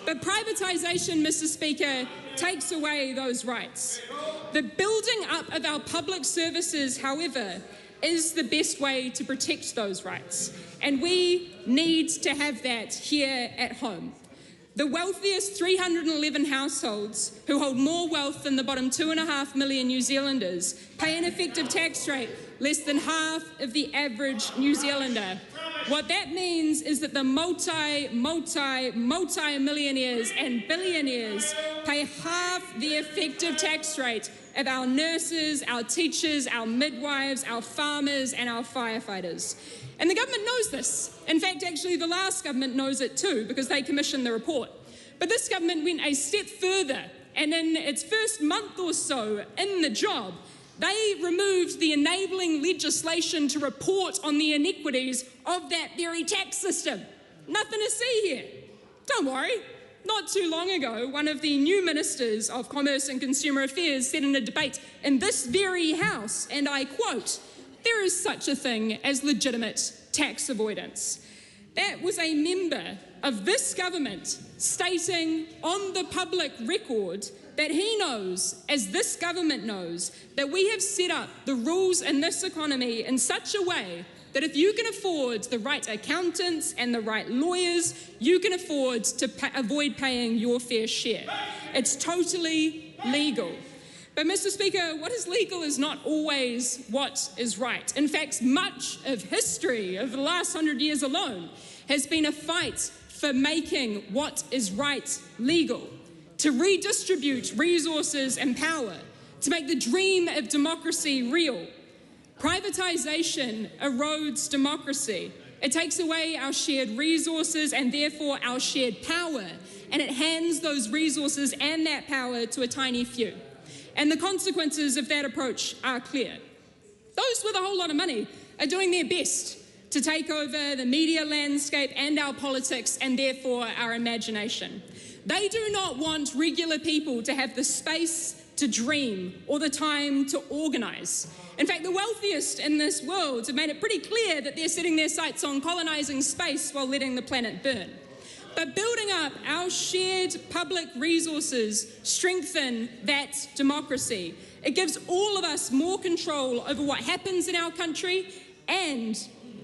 S11: But privatisation, Mr. Speaker, takes away those rights. The building up of our public services, however, is the best way to protect those rights. And we need to have that here at home. The wealthiest 311 households who hold more wealth than the bottom 2.5 million New Zealanders pay an effective tax rate less than half of the average New Zealander. What that means is that the multi-millionaires and billionaires pay half the effective tax rate of our nurses, our teachers, our midwives, our farmers and our firefighters. And the government knows this. In fact, actually, the last government knows it too, because they commissioned the report. But this government went a step further, and in its first month or so in the job, they removed the enabling legislation to report on the inequities of that very tax system. Nothing to see here. Don't worry. Not too long ago, one of the new ministers of Commerce and Consumer Affairs said in a debate in this very House, and I quote, "There is such a thing as legitimate tax avoidance." That was a member of this government stating on the public record that he knows, as this government knows, that we have set up the rules in this economy in such a way that if you can afford the right accountants and the right lawyers, you can afford to avoid paying your fair share. It's totally legal. But Mr. Speaker, what is legal is not always what is right. In fact, much of history of the last 100 years alone has been a fight for making what is right legal, to redistribute resources and power, to make the dream of democracy real. Privatisation erodes democracy. It takes away our shared resources and therefore our shared power, and it hands those resources and that power to a tiny few. And the consequences of that approach are clear. Those with a whole lot of money are doing their best to take over the media landscape and our politics and therefore our imagination. They do not want regular people to have the space to dream or the time to organise. In fact, the wealthiest in this world have made it pretty clear that they're setting their sights on colonising space while letting the planet burn. But building up our shared public resources strengthen that democracy. It gives all of us more control over what happens in our country and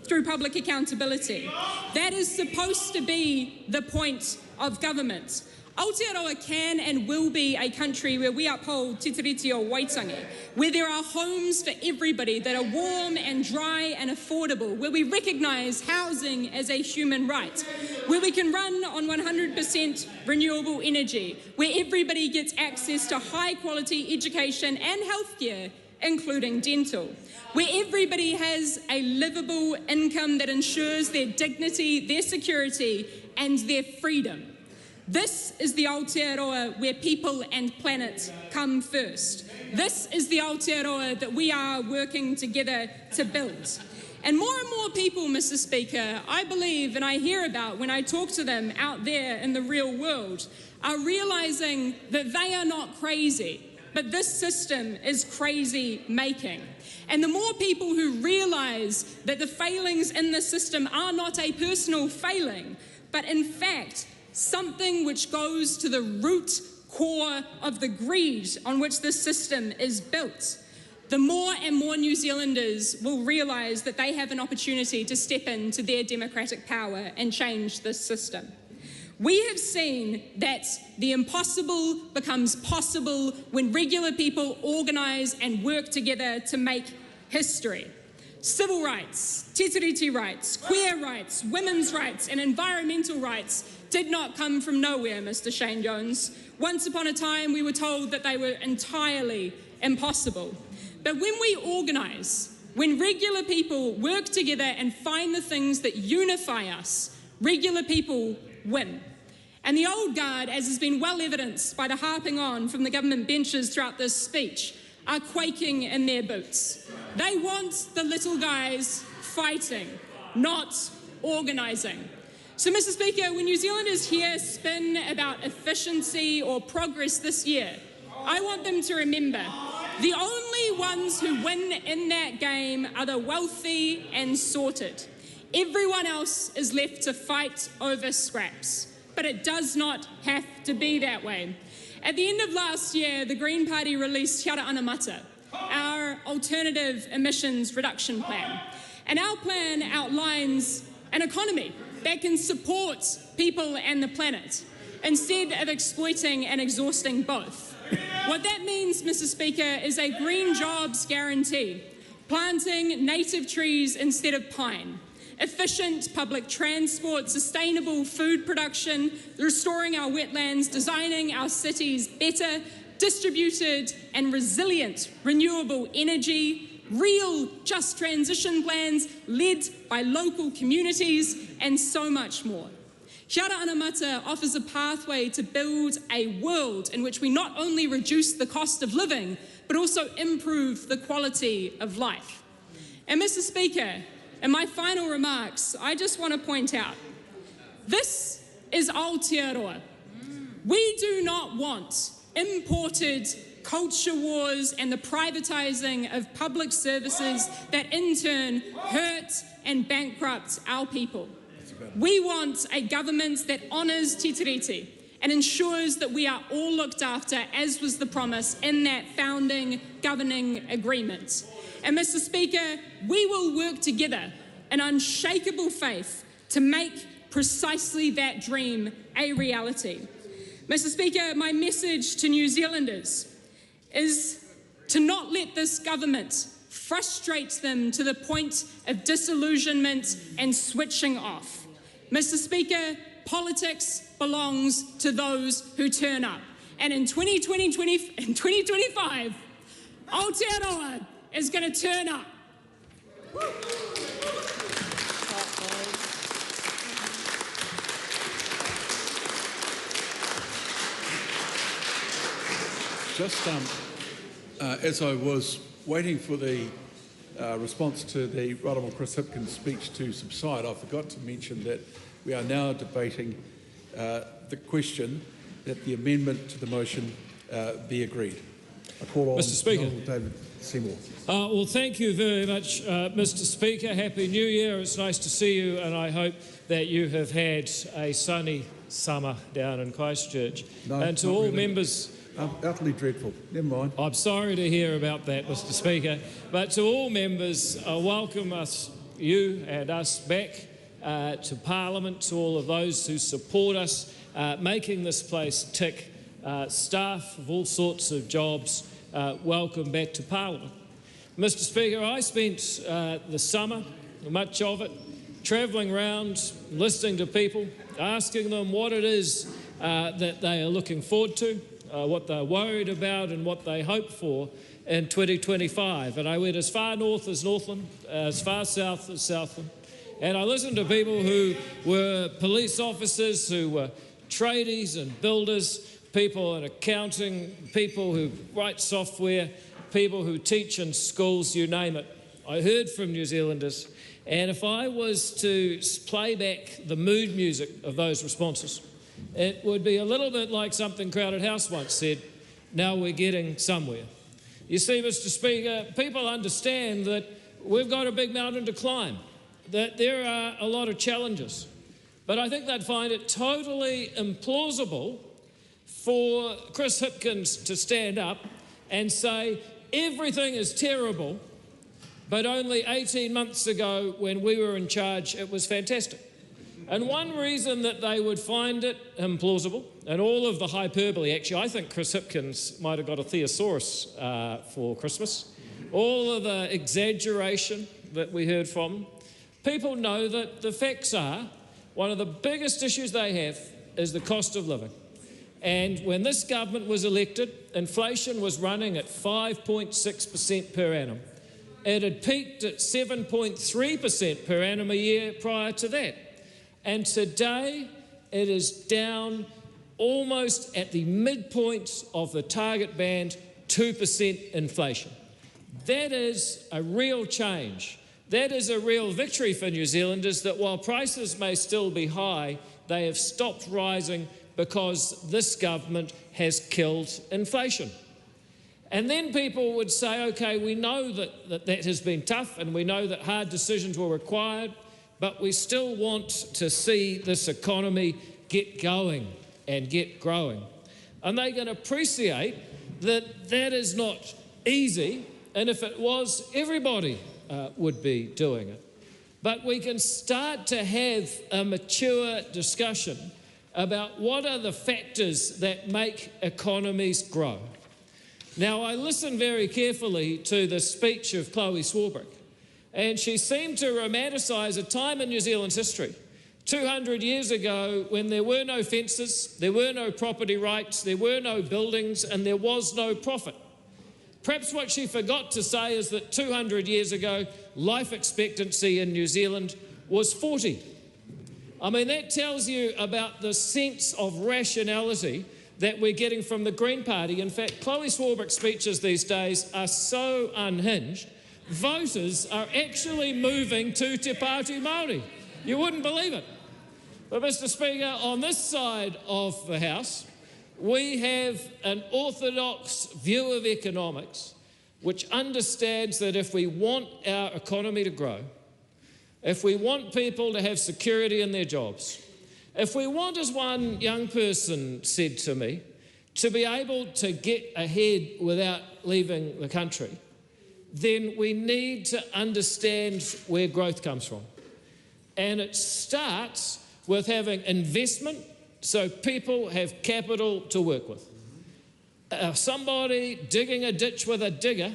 S11: through public accountability. That is supposed to be the point of government. Aotearoa can and will be a country where we uphold te tiriti o Waitangi, where there are homes for everybody that are warm and dry and affordable, where we recognise housing as a human right, where we can run on 100% renewable energy, where everybody gets access to high quality education and healthcare, including dental, where everybody has a livable income that ensures their dignity, their security and their freedom. This is the Aotearoa where people and planet come first. This is the Aotearoa that we are working together to build. And more people, Mr. Speaker, I believe and I hear about when I talk to them out there in the real world, are realising that they are not crazy, but this system is crazy making. And the more people who realise that the failings in the system are not a personal failing, but in fact something which goes to the root core of the greed on which this system is built, the more and more New Zealanders will realise that they have an opportunity to step into their democratic power and change this system. We have seen that the impossible becomes possible when regular people organise and work together to make history. Civil rights, te tiriti rights, queer rights, women's rights and environmental rights did not come from nowhere, Mr. Shane Jones. Once upon a time, we were told that they were entirely impossible. But when we organise, when regular people work together and find the things that unify us, regular people win. And the old guard, as has been well evidenced by the harping on from the government benches throughout this speech, are quaking in their boots. They want the little guys fighting, not organising. So, Mr. Speaker, when New Zealanders here spin about efficiency or progress this year, I want them to remember the only ones who win in that game are the wealthy and sorted. Everyone else is left to fight over scraps, but it does not have to be that way. At the end of last year, the Green Party released Kia Ana Mata, our alternative emissions reduction plan. And our plan outlines an economy that can support people and the planet instead of exploiting and exhausting both. What that means, Mr. Speaker, is a green jobs guarantee, planting native trees instead of pine, efficient public transport, sustainable food production, restoring our wetlands, designing our cities better, distributed and resilient renewable energy, real just transition plans led by local communities, and so much more. Kia Ana Mata offers a pathway to build a world in which we not only reduce the cost of living, but also improve the quality of life. And Mr. Speaker, in my final remarks, I just want to point out, this is Aotearoa. We do not want imported culture wars and the privatising of public services that in turn hurt and bankrupt our people. We want a government that honours Te Tiriti and ensures that we are all looked after, as was the promise in that founding governing agreement. And Mr. Speaker, we will work together in unshakable faith to make precisely that dream a reality. Mr. Speaker, my message to New Zealanders is to not let this government frustrate them to the point of disillusionment and switching off. Mr. Speaker, politics belongs to those who turn up. And in 2025, Aotearoa is going to turn up.
S1: Just as I was waiting for the response to the Right Honourable Chris Hipkins' speech to subside, I forgot to mention that we are now debating the question that the amendment to the motion be agreed. I call on
S12: Mr. Speaker.
S1: David Seymour.
S12: Well, thank you very much, Mr. Speaker. Happy New Year. It's nice to see you, and I hope that you have had a sunny summer down in Christchurch.
S1: No,
S12: and to
S1: not
S12: all
S1: really.
S12: members...
S1: Utterly dreadful. Never mind.
S12: I'm sorry to hear about that, Mr. Speaker. But to all members, welcome you and us back to Parliament, to all of those who support us, making this place tick, staff of all sorts of jobs, welcome back to Parliament. Mr. Speaker, I spent the summer, much of it, travelling around, listening to people, asking them what it is that they are looking forward to, what they're worried about and what they hope for in 2025. And I went as far north as Northland, as far south as Southland. And I listened to people who were police officers, who were tradies and builders, people in accounting, people who write software, people who teach in schools, you name it. I heard from New Zealanders. And if I was to play back the mood music of those responses, it would be a little bit like something Crowded House once said, now we're getting somewhere. You see, Mr. Speaker, people understand that we've got a big mountain to climb, that there are a lot of challenges. But I think they'd find it totally implausible for Chris Hipkins to stand up and say everything is terrible, but only 18 months ago when we were in charge, it was fantastic. And one reason that they would find it implausible, and all of the hyperbole, actually, I think Chris Hipkins might have got a thesaurus for Christmas, all of the exaggeration that we heard from, people know that the facts are one of the biggest issues they have is the cost of living. And when this government was elected, inflation was running at 5.6% per annum. It had peaked at 7.3% per annum a year prior to that. And today it is down almost at the midpoint of the target band, 2% inflation. That is a real change. That is a real victory for New Zealanders, that while prices may still be high, they have stopped rising because this government has killed inflation. And then people would say, OK, we know that has been tough and we know that hard decisions were required, but we still want to see this economy get going and get growing. and they can appreciate that that is not easy, and if it was, everybody would be doing it. But we can start to have a mature discussion about what are the factors that make economies grow. Now, I listened very carefully to the speech of Chloe Swarbrick, and she seemed to romanticise a time in New Zealand's history, 200 years ago, when there were no fences, there were no property rights, there were no buildings, and there was no profit. Perhaps what she forgot to say is that 200 years ago, life expectancy in New Zealand was 40. I mean, that tells you about the sense of rationality that we're getting from the Green Party. In fact, Chloe Swarbrick's speeches these days are so unhinged, voters are actually moving to Te Pāti Māori. You wouldn't believe it. But, Mr. Speaker, on this side of the House, we have an orthodox view of economics which understands that if we want our economy to grow, if we want people to have security in their jobs, if we want, as one young person said to me, to be able to get ahead without leaving the country, then we need to understand where growth comes from. And it starts with having investment so people have capital to work with. Somebody digging a ditch with a digger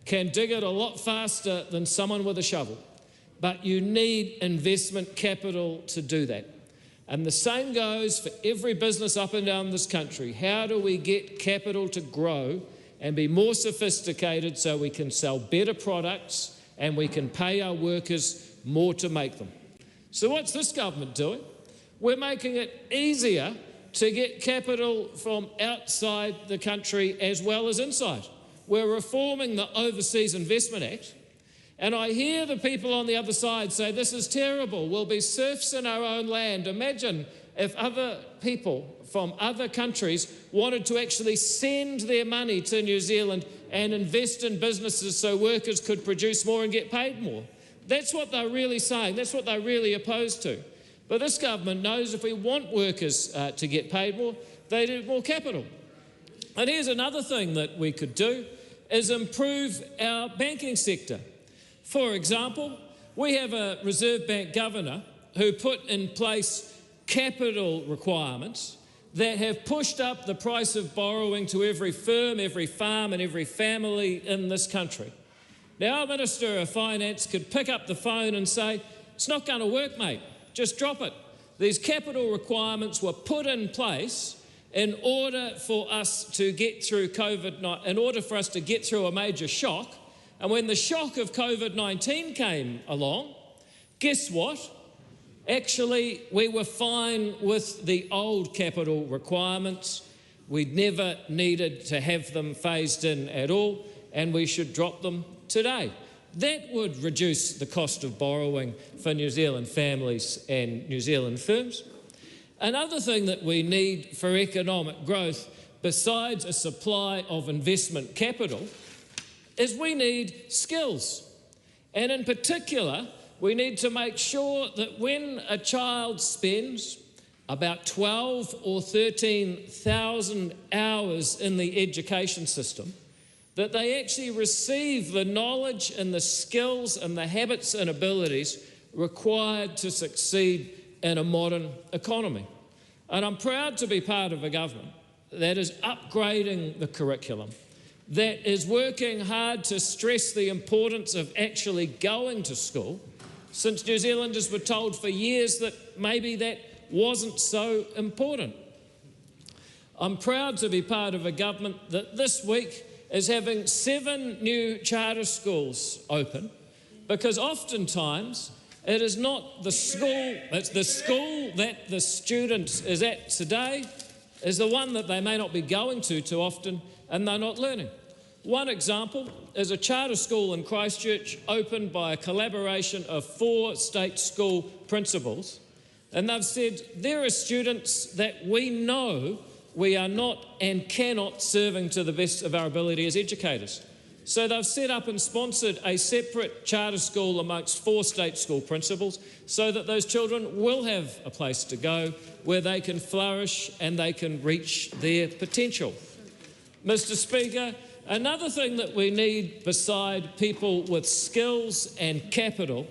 S12: can dig it a lot faster than someone with a shovel. But you need investment capital to do that. And the same goes for every business up and down this country. How do we get capital to grow and be more sophisticated so we can sell better products and we can pay our workers more to make them? So what's this government doing? We're making it easier to get capital from outside the country as well as inside. We're reforming the Overseas Investment Act. And I hear the people on the other side say, this is terrible, we'll be serfs in our own land. Imagine if other people from other countries wanted to actually send their money to New Zealand and invest in businesses so workers could produce more and get paid more. That's what they're really saying, that's what they're really opposed to. But this government knows if we want workers to get paid more, they need more capital. And here's another thing that we could do, is improve our banking sector. For example, we have a Reserve Bank governor who put in place capital requirements that have pushed up the price of borrowing to every firm, every farm and every family in this country. Now, our Minister of Finance could pick up the phone and say, it's not going to work, mate, just drop it. These capital requirements were put in place in order for us to get through COVID, in order for us to get through a major shock. And when the shock of COVID-19 came along, guess what? Actually, we were fine with the old capital requirements. We never needed to have them phased in at all, and we should drop them today. That would reduce the cost of borrowing for New Zealand families and New Zealand firms. Another thing that we need for economic growth, besides a supply of investment capital, is we need skills. And in particular, we need to make sure that when a child spends about 12 or 13,000 hours in the education system, that they actually receive the knowledge and the skills and the habits and abilities required to succeed in a modern economy. And I'm proud to be part of a government that is upgrading the curriculum, that is working hard to stress the importance of actually going to school, since New Zealanders were told for years that maybe that wasn't so important. I'm proud to be part of a government that this week is having 7 new charter schools open, because oftentimes it is not the school, it's the school that the student is at today is the one that they may not be going to too often, and they're not learning. One example is a charter school in Christchurch opened by a collaboration of 4 state school principals, and they've said there are students that we know we are not and cannot serving to the best of our ability as educators. So they've set up and sponsored a separate charter school amongst 4 state school principals so that those children will have a place to go where they can flourish and they can reach their potential. Mr. Speaker, another thing that we need beside people with skills and capital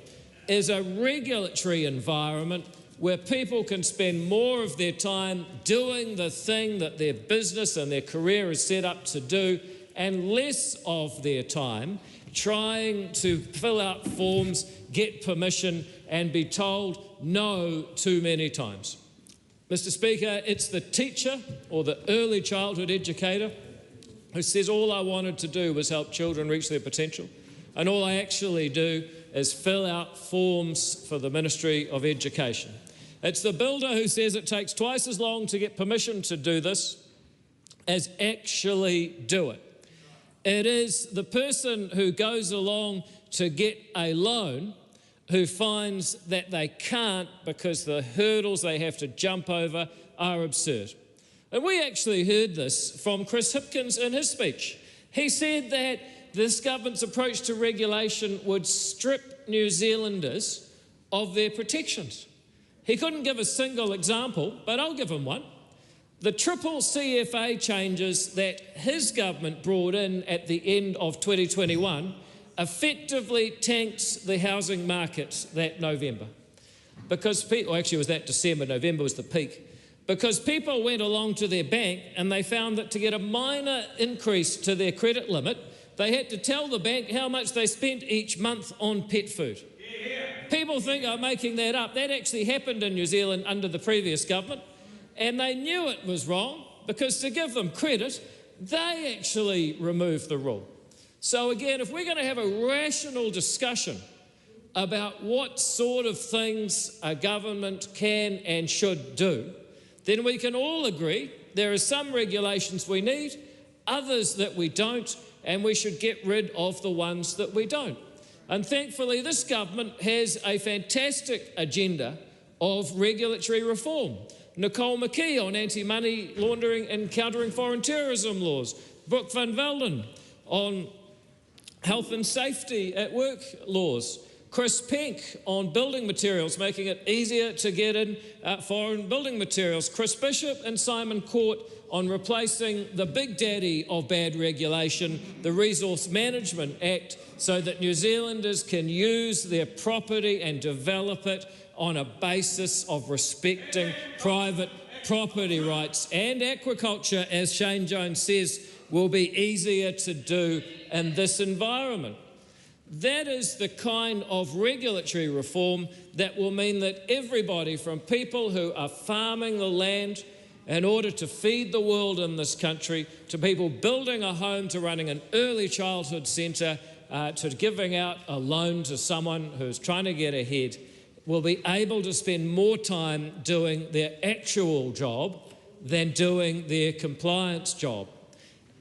S12: is a regulatory environment where people can spend more of their time doing the thing that their business and their career is set up to do, and less of their time trying to fill out forms, get permission, and be told no too many times. Mr. Speaker, it's the teacher or the early childhood educator who says all I wanted to do was help children reach their potential, and all I actually do is fill out forms for the Ministry of Education. It's the builder who says it takes twice as long to get permission to do this as actually do it. It is the person who goes along to get a loan who finds that they can't because the hurdles they have to jump over are absurd. And we actually heard this from Chris Hipkins in his speech. He said that this government's approach to regulation would strip New Zealanders of their protections. He couldn't give a single example, but I'll give him one. The triple CFA changes that his government brought in at the end of 2021 effectively tanks the housing market that November. Because people, actually it was that December, November was the peak. Because people went along to their bank and they found that to get a minor increase to their credit limit, they had to tell the bank how much they spent each month on pet food. People think I'm making that up. That actually happened in New Zealand under the previous government, and they knew it was wrong because, to give them credit, they actually removed the rule. So again, if we're going to have a rational discussion about what sort of things a government can and should do, then we can all agree there are some regulations we need, others that we don't, and we should get rid of the ones that we don't. And thankfully, this government has a fantastic agenda of regulatory reform. Nicole McKee on anti-money laundering and countering foreign terrorism laws. Brooke van Velden on health and safety at work laws. Chris Penk on building materials, making it easier to get in foreign building materials. Chris Bishop and Simon Court on replacing the big daddy of bad regulation, the Resource Management Act, so that New Zealanders can use their property and develop it on a basis of respecting private property rights. And aquaculture, as Shane Jones says, will be easier to do in this environment. That is the kind of regulatory reform that will mean that everybody, from people who are farming the land in order to feed the world in this country, to people building a home, to running an early childhood centre, to giving out a loan to someone who's trying to get ahead, will be able to spend more time doing their actual job than doing their compliance job.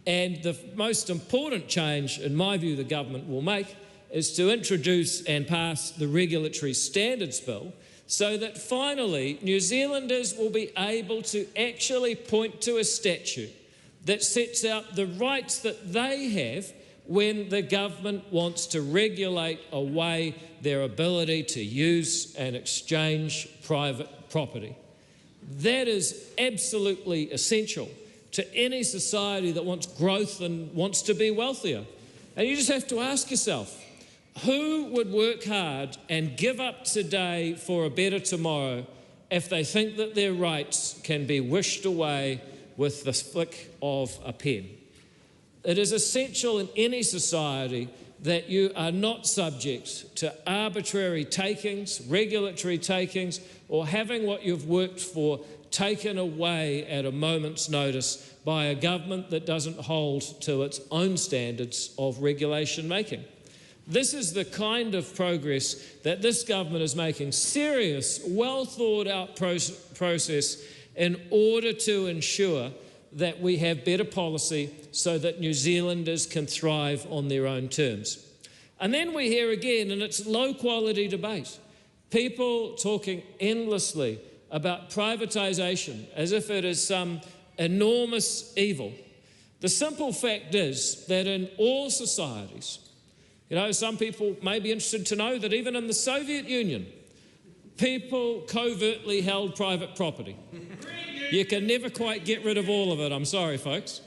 S12: And the most important change, in my view, the government will make is to introduce and pass the Regulatory Standards Bill so that finally New Zealanders will be able to actually point to a statute that sets out the rights that they have when the government wants to regulate away their ability to use and exchange private property. That is absolutely essential to any society that wants growth and wants to be wealthier. And you just have to ask yourself, who would work hard and give up today for a better tomorrow if they think that their rights can be wished away with the flick of a pen? It is essential in any society that you are not subject to arbitrary takings, regulatory takings, or having what you've worked for taken away at a moment's notice by a government that doesn't hold to its own standards of regulation making. This is the kind of progress that this government is making, serious, well thought out process in order to ensure that we have better policy so that New Zealanders can thrive on their own terms. And then we hear again, and it's low quality debate, people talking endlessly about privatisation as if it is some enormous evil. The simple fact is that in all societies, some people may be interested to know that even in the Soviet Union, people covertly held private property. You can never quite get rid of all of it, I'm sorry, folks.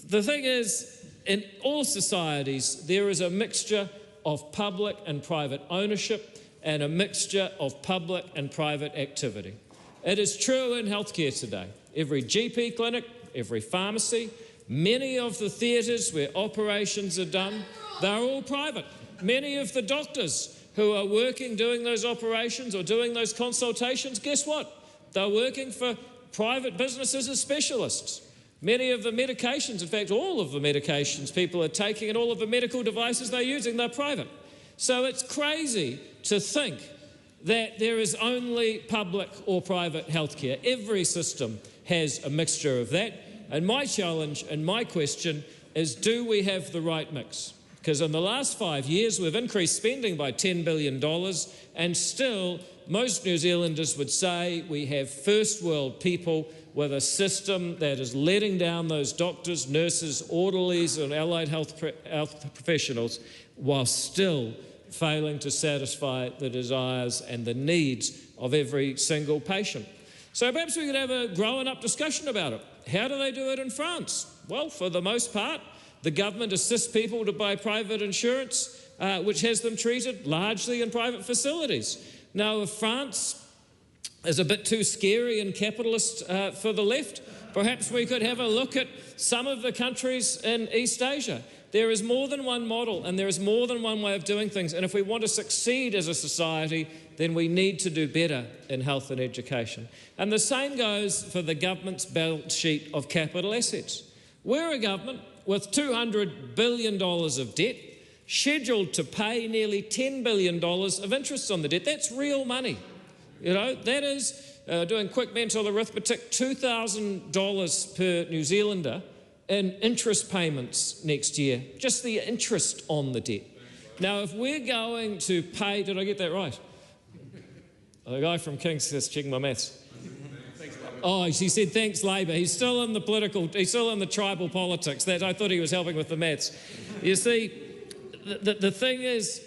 S12: The thing is, in all societies, there is a mixture of public and private ownership and a mixture of public and private activity. It is true in healthcare today. Every GP clinic, every pharmacy, many of the theatres where operations are done, they're all private. Many of the doctors who are working doing those operations or doing those consultations, guess what? They're working for private businesses as specialists. Many of the medications, in fact, all of the medications people are taking and all of the medical devices they're using, they're private. So it's crazy to think that there is only public or private healthcare. Every system has a mixture of that. And my challenge and my question is, do we have the right mix? Because in the last 5 years, we've increased spending by $10 billion, and still most New Zealanders would say we have first world people with a system that is letting down those doctors, nurses, orderlies and allied health professionals while still failing to satisfy the desires and the needs of every single patient. So perhaps we could have a grown-up discussion about it. How do they do it in France? Well, for the most part, the government assists people to buy private insurance, which has them treated largely in private facilities. Now, if France is a bit too scary and capitalist for the left, perhaps we could have a look at some of the countries in East Asia. There is more than one model and there is more than one way of doing things. And if we want to succeed as a society, then we need to do better in health and education. And the same goes for the government's balance sheet of capital assets. We're a government with $200 billion of debt, scheduled to pay nearly $10 billion of interest on the debt. That's real money. That is, doing quick mental arithmetic, $2,000 per New Zealander in interest payments next year, just the interest on the debt. Now, if we're going to pay, did I get that right? The guy from King's is checking my maths. Oh, he said thanks, Labor. He's still in the tribal politics. That I thought he was helping with the maths. You see, the thing is,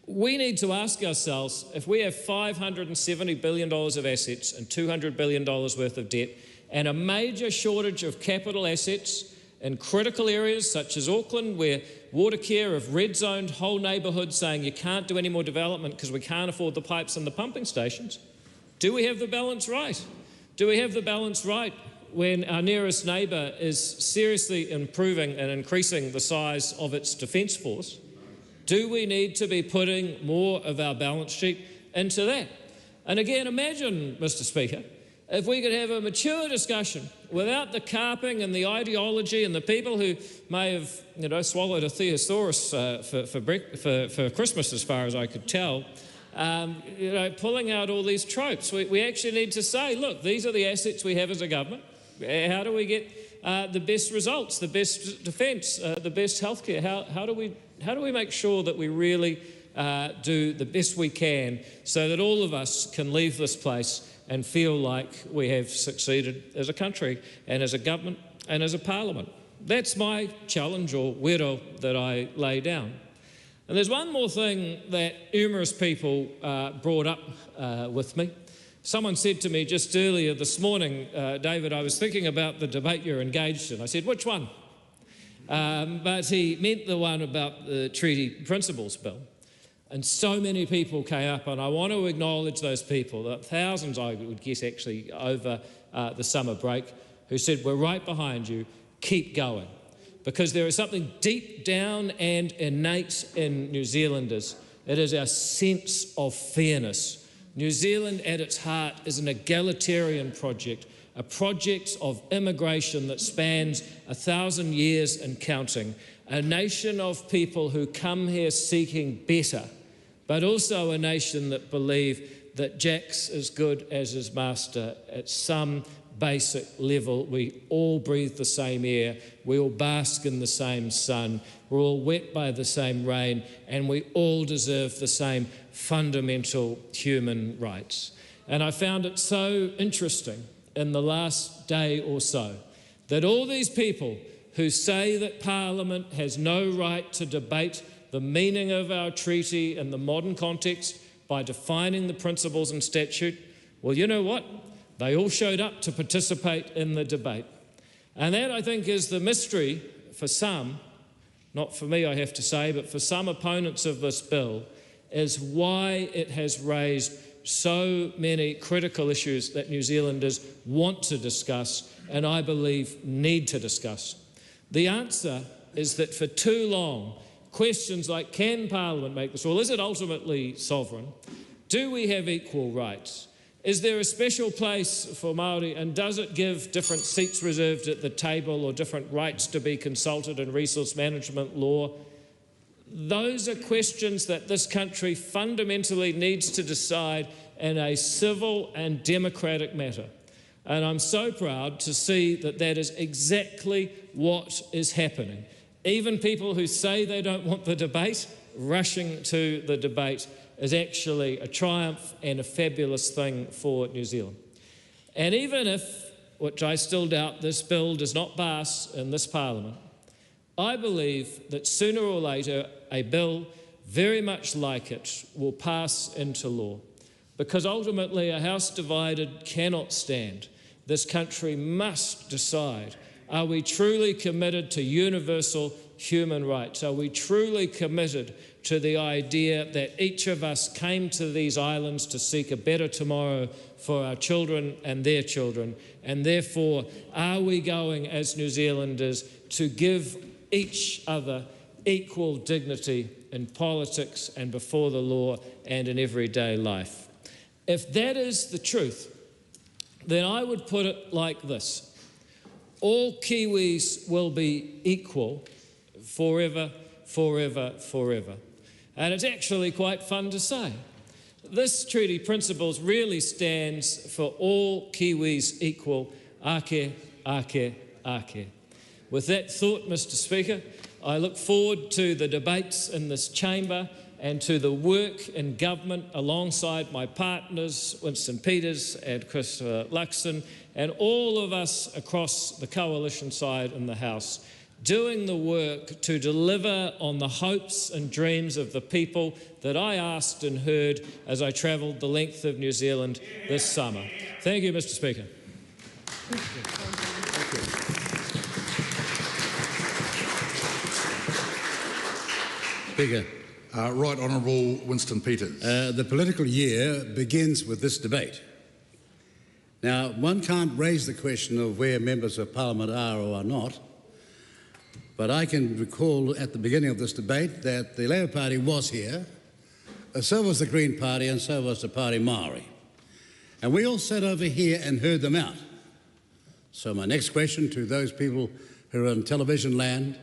S12: we need to ask ourselves, if we have $570 billion of assets and $200 billion worth of debt and a major shortage of capital assets in critical areas such as Auckland, where Watercare have red-zoned whole neighbourhoods saying you can't do any more development because we can't afford the pipes and the pumping stations, do we have the balance right? Do we have the balance right when our nearest neighbour is seriously improving and increasing the size of its defence force? Do we need to be putting more of our balance sheet into that? And again, imagine, Mr. Speaker, if we could have a mature discussion without the carping and the ideology and the people who may have, swallowed a thesaurus for Christmas, as far as I could tell, pulling out all these tropes. We actually need to say, look, these are the assets we have as a government. How do we get the best results, the best defence, the best healthcare? How do we make sure that we really do the best we can so that all of us can leave this place and feel like we have succeeded as a country and as a government and as a parliament? That's my challenge or wero that I lay down. And there's one more thing that numerous people brought up with me. Someone said to me just earlier this morning, David, I was thinking about the debate you're engaged in. I said, which one? But he meant the one about the Treaty Principles Bill. And so many people came up, and I want to acknowledge those people, thousands I would guess actually over the summer break, who said, we're right behind you, keep going. Because there is something deep down and innate in New Zealanders. It is our sense of fairness. New Zealand at its heart is an egalitarian project, a project of immigration that spans 1,000 years and counting, a nation of people who come here seeking better, but also a nation that believe that Jack's as good as his master. At some basic level, we all breathe the same air, we all bask in the same sun, we're all wet by the same rain, and we all deserve the same fundamental human rights. And I found it so interesting in the last day or so that all these people who say that Parliament has no right to debate the meaning of our treaty in the modern context by defining the principles and statute, well, you know what? They all showed up to participate in the debate. And that, I think, is the mystery for some, not for me, I have to say, but for some opponents of this bill, is why it has raised so many critical issues that New Zealanders want to discuss and I believe need to discuss. The answer is that for too long, questions like, can Parliament make this rule? Is it ultimately sovereign? Do we have equal rights? Is there a special place for Māori, and does it give different seats reserved at the table or different rights to be consulted in resource management law? Those are questions that this country fundamentally needs to decide in a civil and democratic manner. And I'm so proud to see that that is exactly what is happening. Even people who say they don't want the debate, rushing to the debate is actually a triumph and a fabulous thing for New Zealand. And even if, which I still doubt, this bill does not pass in this Parliament, I believe that sooner or later a bill very much like it will pass into law, because ultimately a house divided cannot stand. This country must decide, are we truly committed to universal human rights? Are we truly committed to the idea that each of us came to these islands to seek a better tomorrow for our children and their children? And therefore, are we going as New Zealanders to give each other equal dignity in politics and before the law and in everyday life? If that is the truth, then I would put it like this: all Kiwis will be equal forever, forever, forever. And it's actually quite fun to say. This treaty principles really stands for all Kiwis equal, ake, ake, ake. With that thought, Mr. Speaker, I look forward to the debates in this chamber and to the work in government alongside my partners, Winston Peters and Christopher Luxon, and all of us across the coalition side in the House, doing the work to deliver on the hopes and dreams of the people that I asked and heard as I travelled the length of New Zealand this summer. Thank you, Mr. Speaker.
S13: Speaker.
S14: Right Honourable Winston Peters.
S13: The political year begins with this debate. Now, one can't raise the question of where members of Parliament are or are not, but I can recall at the beginning of this debate that the Labour Party was here, so was the Green Party, and so was the Party Māori. And we all sat over here and heard them out. So my next question to those people who are in television land,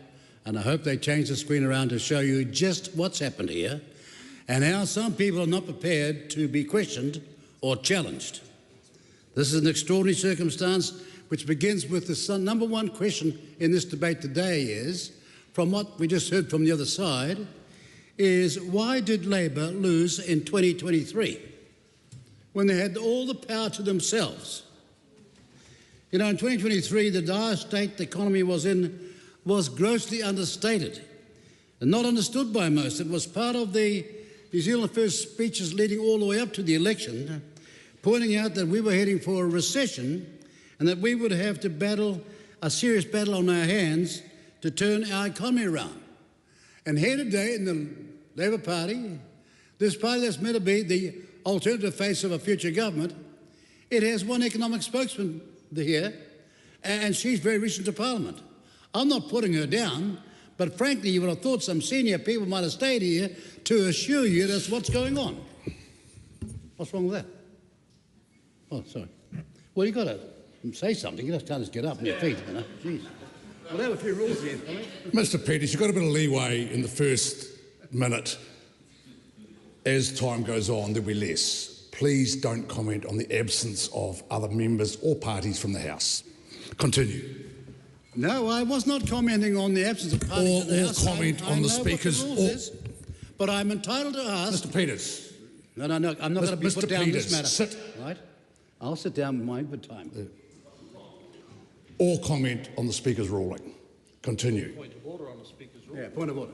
S13: and I hope they change the screen around to show you just what's happened here and how some people are not prepared to be questioned or challenged. This is an extraordinary circumstance which begins with the number one question in this debate today is, from what we just heard from the other side, is why did Labor lose in 2023 when they had all the power to themselves? You know, in 2023, the dire state the economy was in was grossly understated and not understood by most. It was part of the New Zealand First speeches leading all the way up to the election, pointing out that we were heading for a recession and that we would have to battle a serious battle on our hands to turn our economy around. And here today in the Labour Party, this party that's meant to be the alternative face of a future government, it has one economic spokesman here, and she's very recent to Parliament. I'm not putting her down, but frankly, you would have thought some senior people might have stayed here to assure you that's what's going on. What's wrong with that? Oh, sorry. Well, you've got to say something. You just can't just get up on your feet, you know. Jeez. We'll have a few rules here.
S14: Mr. Peters, you've got a bit of leeway in the first minute. As time goes on, there'll be less. Please don't comment on the absence of other members or parties from the House. Continue.
S13: No, I was not commenting on the absence of parties in the House.
S14: Or comment on the Speaker's...
S13: But I'm entitled to ask...
S14: Mr. Peters.
S13: No, I'm not going to be put down
S14: Peters,
S13: this matter.
S14: sit.
S13: Right? I'll sit down with my time.
S14: or comment on the Speaker's ruling. Continue.
S13: Point of order on the Speaker's ruling. Yeah, point of order.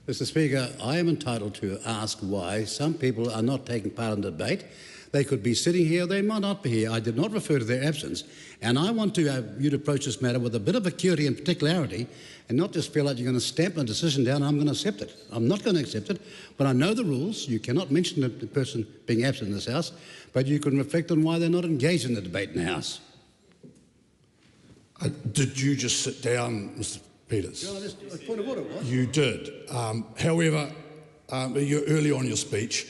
S13: Mr. Speaker, I am entitled to ask why some people are not taking part in the debate. They could be sitting here, they might not be here. I did not refer to their absence. And I want you to approach this matter with a bit of acuity and particularity and not just feel like you're going to stamp a decision down and I'm going to accept it. I'm not going to accept it, but I know the rules. You cannot mention the person being absent in this House, but you can reflect on why they're not engaged in the debate in the House.
S14: Did you just sit down, Mr. Peters?
S13: No, that's a point of order, what?
S14: You did. However, early on in your speech,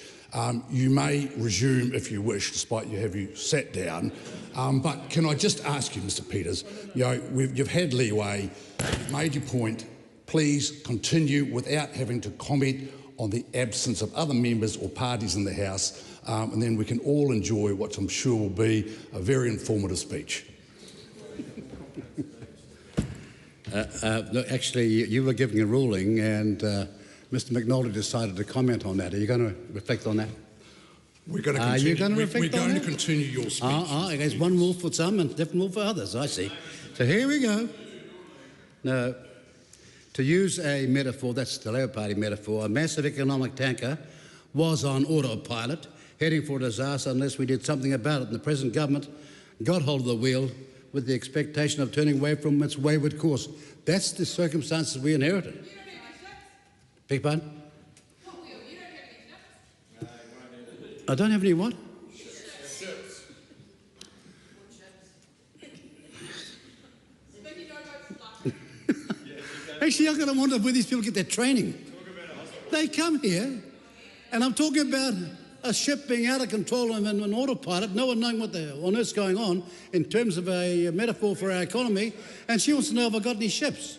S14: you may resume if you wish, despite you sat down. But can I just ask you, Mr. Peters, you've had leeway, you've made your point. Please continue without having to comment on the absence of other members or parties in the House, and then we can all enjoy what I'm sure will be a very informative speech.
S13: Look, actually, you were giving a ruling and Mr. McNulty decided to comment on that. Are you going to reflect on that?
S14: We're going to continue.
S13: Are you going to reflect on that?
S14: We're going to continue your speech.
S13: There's one rule for some and different rule for others, I see. So here we go. Now, to use a metaphor, that's the Labour Party metaphor, a massive economic tanker was on autopilot, heading for a disaster unless we did something about it. And the present government got hold of the wheel with the expectation of turning away from its wayward course. That's the circumstances we inherited. Beg your pardon? I don't have any what? Actually, I've got to wonder where these people get their training. They come here, and I'm talking about a ship being out of control and an autopilot, no one knowing what on earth's going on in terms of a metaphor for our economy, and she wants to know if I've got any ships.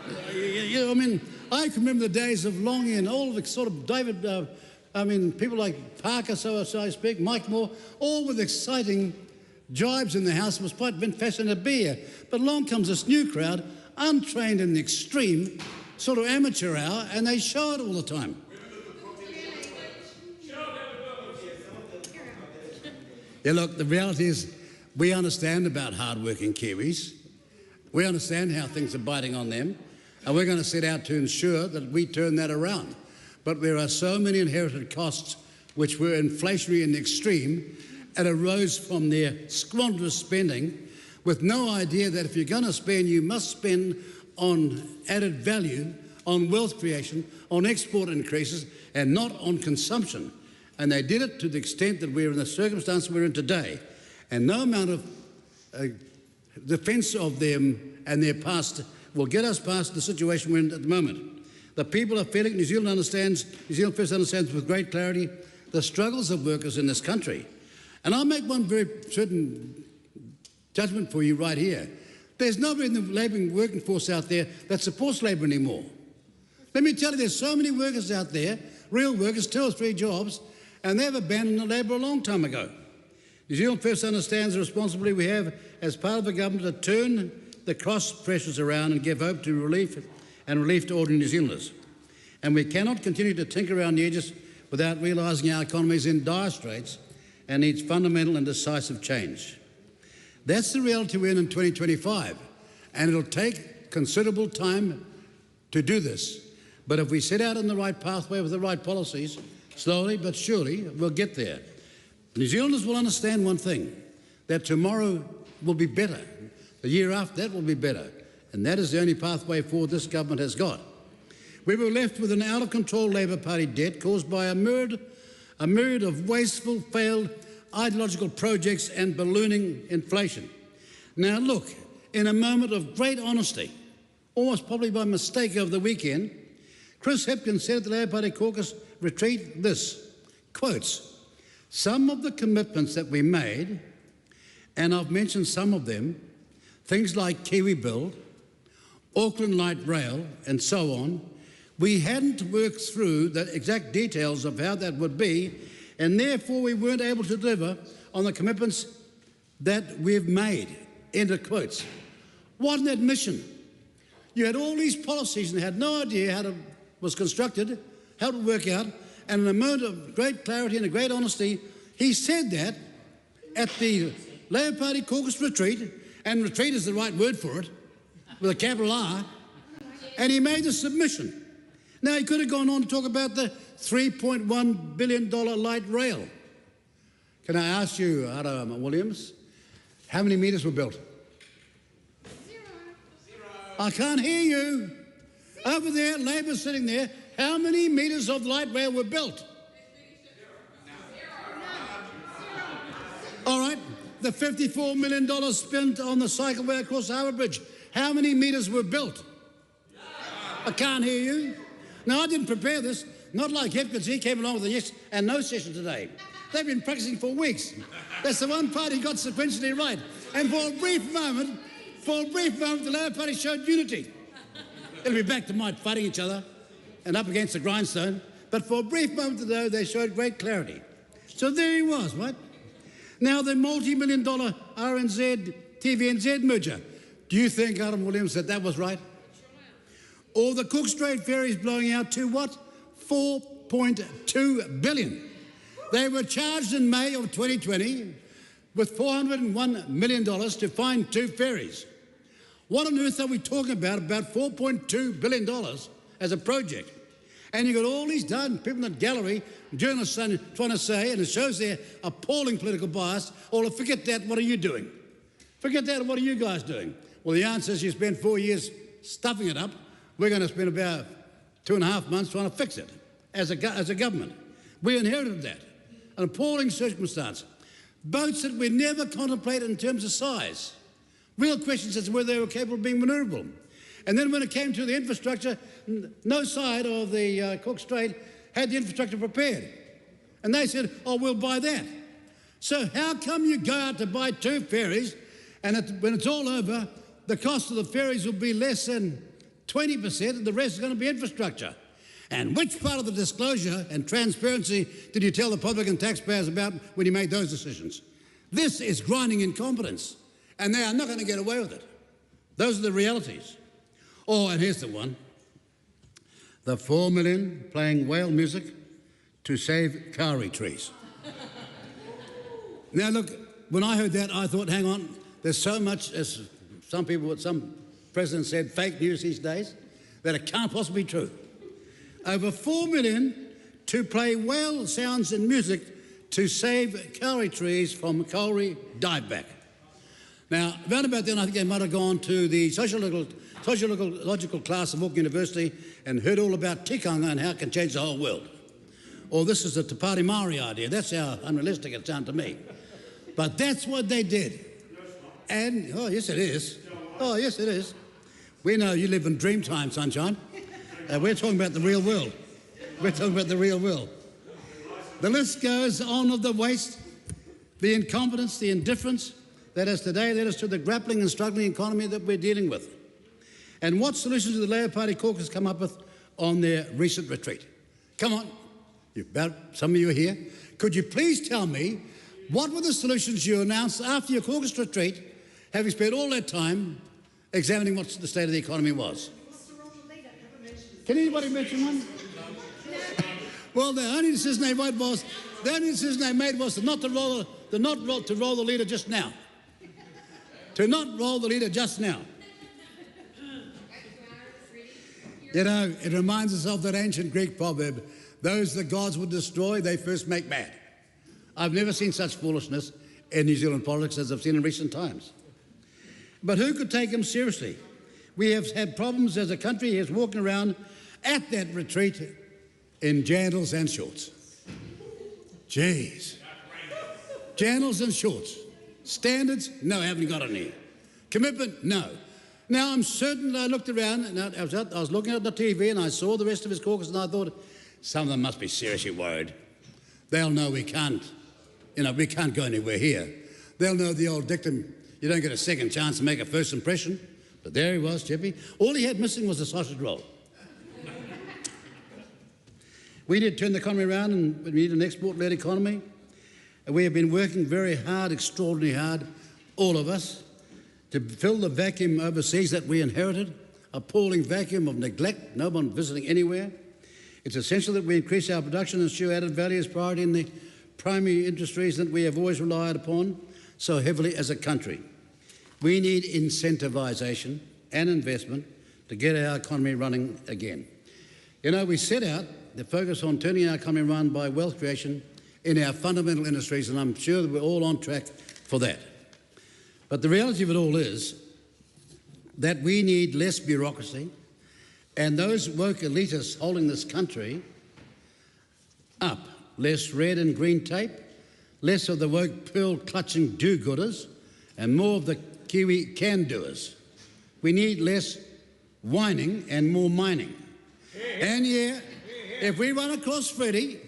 S13: I mean, I can remember the days of Longy and all of the sort of David, people like Parker, so I speak, Mike Moore, all with exciting jibes in the House. It was quite fascinating to be here. But along comes this new crowd, untrained in the extreme, sort of amateur hour, and they show it all the time. Yeah, look, the reality is we understand about hard-working Kiwis. We understand how things are biting on them, and we're going to set out to ensure that we turn that around. But there are so many inherited costs which were inflationary in the extreme and arose from their squanderous spending with no idea that if you're going to spend, you must spend on added value, on wealth creation, on export increases, and not on consumption. And they did it to the extent that we're in the circumstance we're in today. And no amount of defence of them and their past will get us past the situation we're in at the moment. The people are feeling, New Zealand First understands with great clarity the struggles of workers in this country. And I'll make one very certain judgment for you right here. There's nobody in the labouring working force out there that supports labour anymore. Let me tell you, there's so many workers out there, real workers, 2 or 3 jobs, and they've abandoned the labour a long time ago. New Zealand First understands the responsibility we have as part of the government to turn the cost pressures around and give hope to relief to ordinary New Zealanders. And we cannot continue to tinker around the edges without realising our economy is in dire straits and needs fundamental and decisive change. That's the reality we're in 2025, and it'll take considerable time to do this. But if we set out on the right pathway with the right policies, slowly but surely we'll get there. New Zealanders will understand one thing, that tomorrow will be better. The year after that will be better. And that is the only pathway forward this government has got. We were left with an out-of-control Labour Party debt caused by a myriad of wasteful, failed ideological projects and ballooning inflation. Now look, in a moment of great honesty, almost probably by mistake over the weekend, Chris Hipkins said at the Labour Party caucus retreat this, quotes, "Some of the commitments that we made, and I've mentioned some of them, things like KiwiPulse, Auckland Light Rail and so on, we hadn't worked through the exact details of how that would be, and therefore we weren't able to deliver on the commitments that we've made," end of quotes. What an admission. You had all these policies and had no idea how it was constructed, how it would work out, and in a moment of great clarity and a great honesty, he said that at the Labor Party caucus retreat, and retreat is the right word for it, with a capital R, and he made a submission. Now, he could have gone on to talk about the $3.1 billion light rail. Can I ask you, Aotearoa Williams, how many metres were built? Zero. I can't hear you. Over there, Labor's sitting there. How many metres of light rail were built? All right, the $54 million spent on the cycleway across Harbour Bridge. How many metres were built? I can't hear you. Now, I didn't prepare this. Not like Hipkins, he came along with a yes and no session today. They've been practicing for weeks. That's the one part he got sequentially right. And for a brief moment, the Labour Party showed unity. It'll be back to fighting each other and up against the grindstone. But for a brief moment today, they showed great clarity. So there he was, right? Now, the multi-million dollar RNZ, TVNZ merger. Do you think, Adam Williams, that was right? Or the Cook Strait ferries blowing out to what? $4.2 billion. They were charged in May of 2020 with $401 million to find 2 ferries. What on earth are we talking about $4.2 billion as a project? And you've got all these done, people in the gallery, journalists trying to say, and it shows their appalling political bias, oh, forget that, what are you doing? Forget that, what are you guys doing? Well, the answer is you spent 4 years stuffing it up. We're going to spend about 2.5 months trying to fix it as a government. We inherited that, an appalling circumstance. Boats that we never contemplated in terms of size. Real questions as to whether they were capable of being manoeuvrable. And then when it came to the infrastructure, no side of the Cook Strait had the infrastructure prepared. And they said, oh, we'll buy that. So how come you go out to buy 2 ferries and when it's all over, the cost of the ferries will be less than 20% and the rest is going to be infrastructure? And which part of the disclosure and transparency did you tell the public and taxpayers about when you made those decisions? This is grinding incompetence, and they are not going to get away with it. Those are the realities. Oh, and here's the one. The 4 million playing whale music to save kauri trees. Now, look, when I heard that, I thought, hang on, there's so much, as some president said, fake news these days, that it can't possibly be true. Over 4 million to play whale sounds and music to save kauri trees from kauri dieback. Now, around about then, I think I might have gone to the sociological class of Auckland University and heard all about tikanga and how it can change the whole world. Or this is a Te Pāti Māori idea. That's how unrealistic it sounded to me. But that's what they did. And, oh, yes, it is. Oh, yes, it is. We know you live in dream time, sunshine. We're talking about the real world. We're talking about the real world. The list goes on of the waste, the incompetence, the indifference that has today led us to the grappling and struggling economy that we're dealing with. And what solutions did the Labour Party caucus come up with on their recent retreat? Come on, some of you are here. Could you please tell me what were the solutions you announced after your caucus retreat, having spent all that time examining what the state of the economy was? Can anybody mention one? Well, the only decision they made was not to roll the leader just now. To not roll the leader just now. You know, it reminds us of that ancient Greek proverb, those the gods would destroy, they first make mad. I've never seen such foolishness in New Zealand politics as I've seen in recent times. But who could take him seriously? We have had problems as a country. He is walking around at that retreat in jandals and shorts. Jeez. Jandals and shorts. Standards? No, I haven't got any. Commitment? No. Now, I'm certain that I looked around, and I was looking at the TV, and I saw the rest of his caucus, and I thought, some of them must be seriously worried. They'll know we can't go anywhere here. They'll know the old dictum, you don't get a second chance to make a first impression. But there he was, Chippy. All he had missing was a sausage roll. We need to turn the economy around, and we need an export-led economy. And we have been working very hard, extraordinarily hard, all of us, to fill the vacuum overseas that we inherited, appalling vacuum of neglect, no one visiting anywhere. It's essential that we increase our production and ensure added value as priority in the primary industries that we have always relied upon. so heavily as a country. We need incentivisation and investment to get our economy running again. You know, we set out to focus on turning our economy around by wealth creation in our fundamental industries, and I'm sure that we're all on track for that. But the reality of it all is that we need less bureaucracy, and those woke elitists holding this country up. Less red and green tape, less of the woke pearl-clutching do-gooders, and more of the Kiwi can-doers. We need less whining and more mining. And yeah, if we run across Freddie,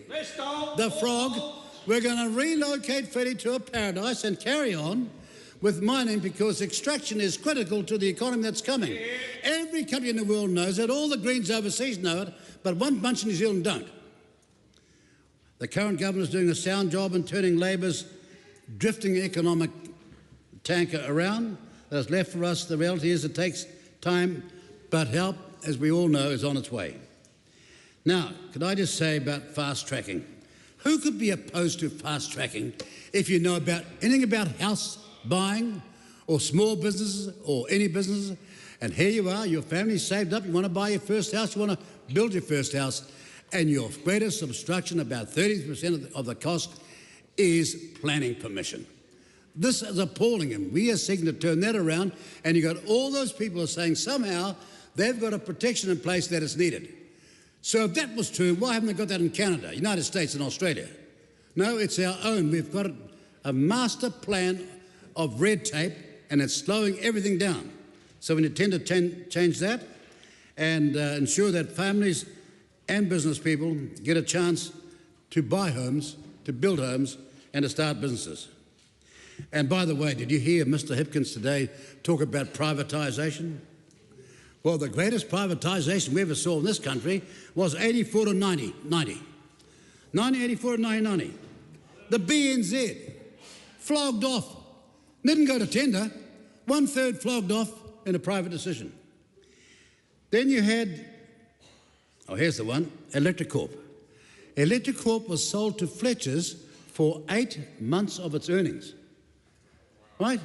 S13: the frog, we're going to relocate Freddie to a paradise and carry on with mining, because extraction is critical to the economy that's coming. Every country in the world knows it, all the Greens overseas know it, but one bunch in New Zealand don't. The current government is doing a sound job in turning Labor's drifting economic tanker around. That's left for us. The reality is it takes time, but help, as we all know, is on its way. Now, could I just say about fast-tracking? Who could be opposed to fast-tracking if you know about anything about house buying or small businesses or any businesses? And here you are, your family's saved up, you want to buy your first house, you want to build your first house, and your greatest obstruction, about 30% of the cost, is planning permission. This is appalling, and we are seeking to turn that around, and you've got all those people who are saying somehow they've got a protection in place that is needed. So if that was true, why haven't they got that in Canada, United States and Australia? No, it's our own. We've got a master plan of red tape, and it's slowing everything down. So we intend to change that and ensure that families and business people get a chance to buy homes, to build homes, and to start businesses. And by the way, did you hear Mr. Hipkins today talk about privatisation? Well, the greatest privatisation we ever saw in this country was 84 to 90. 1984 to 1990. The BNZ flogged off. Didn't go to tender. 1/3 flogged off in a private decision. Then you had, oh, here's the one, Electric Corp. Electric Corp was sold to Fletcher's for 8 months of its earnings. Right?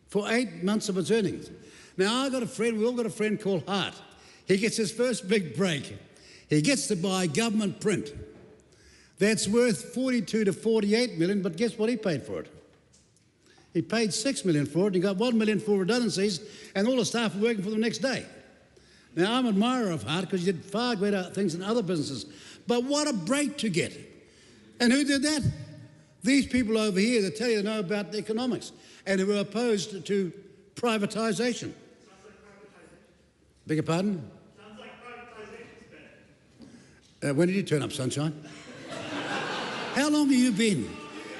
S13: For 8 months of its earnings. Now, I've got a friend, we all got a friend called Hart. He gets his first big break. He gets to buy government print. That's worth 42 to 48 million, but guess what he paid for it? He paid 6 million for it, and he got 1 million for redundancies, and all the staff were working for them the next day. Now, I'm an admirer of Hart because he did far greater things than other businesses. But what a break to get. And who did that? These people over here that tell you they know about the economics and who are opposed to privatisation. Beg your pardon?
S15: Sounds like privatisation's better.
S13: When did you turn up, Sunshine? How long have you been?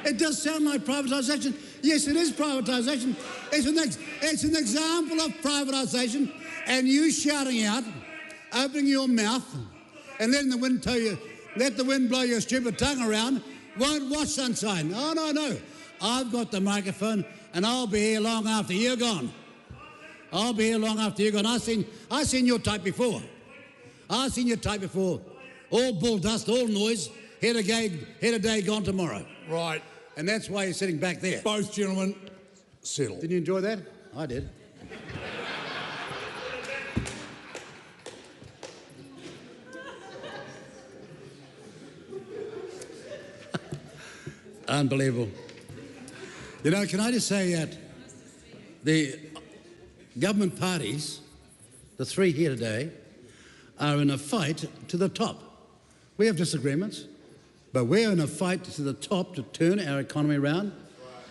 S13: It does sound like privatisation. Yes, it is privatisation. It's an example of privatisation, and you shouting out, opening your mouth, and letting the wind tell you, let the wind blow your stupid tongue around, won't wash, Sunshine. Oh, no. I've got the microphone, and I'll be here long after you're gone. I'll be here long after you're gone. I've seen your type before. I've seen your type before. All bull dust, all noise, head a day, gone tomorrow.
S14: Right.
S13: And that's why you're sitting back there.
S14: Both gentlemen, settle.
S13: Didn't you enjoy that? I did. Unbelievable. You know, can I just say that the government parties, the three here today, are in a fight to the top. We have disagreements, but we're in a fight to the top to turn our economy around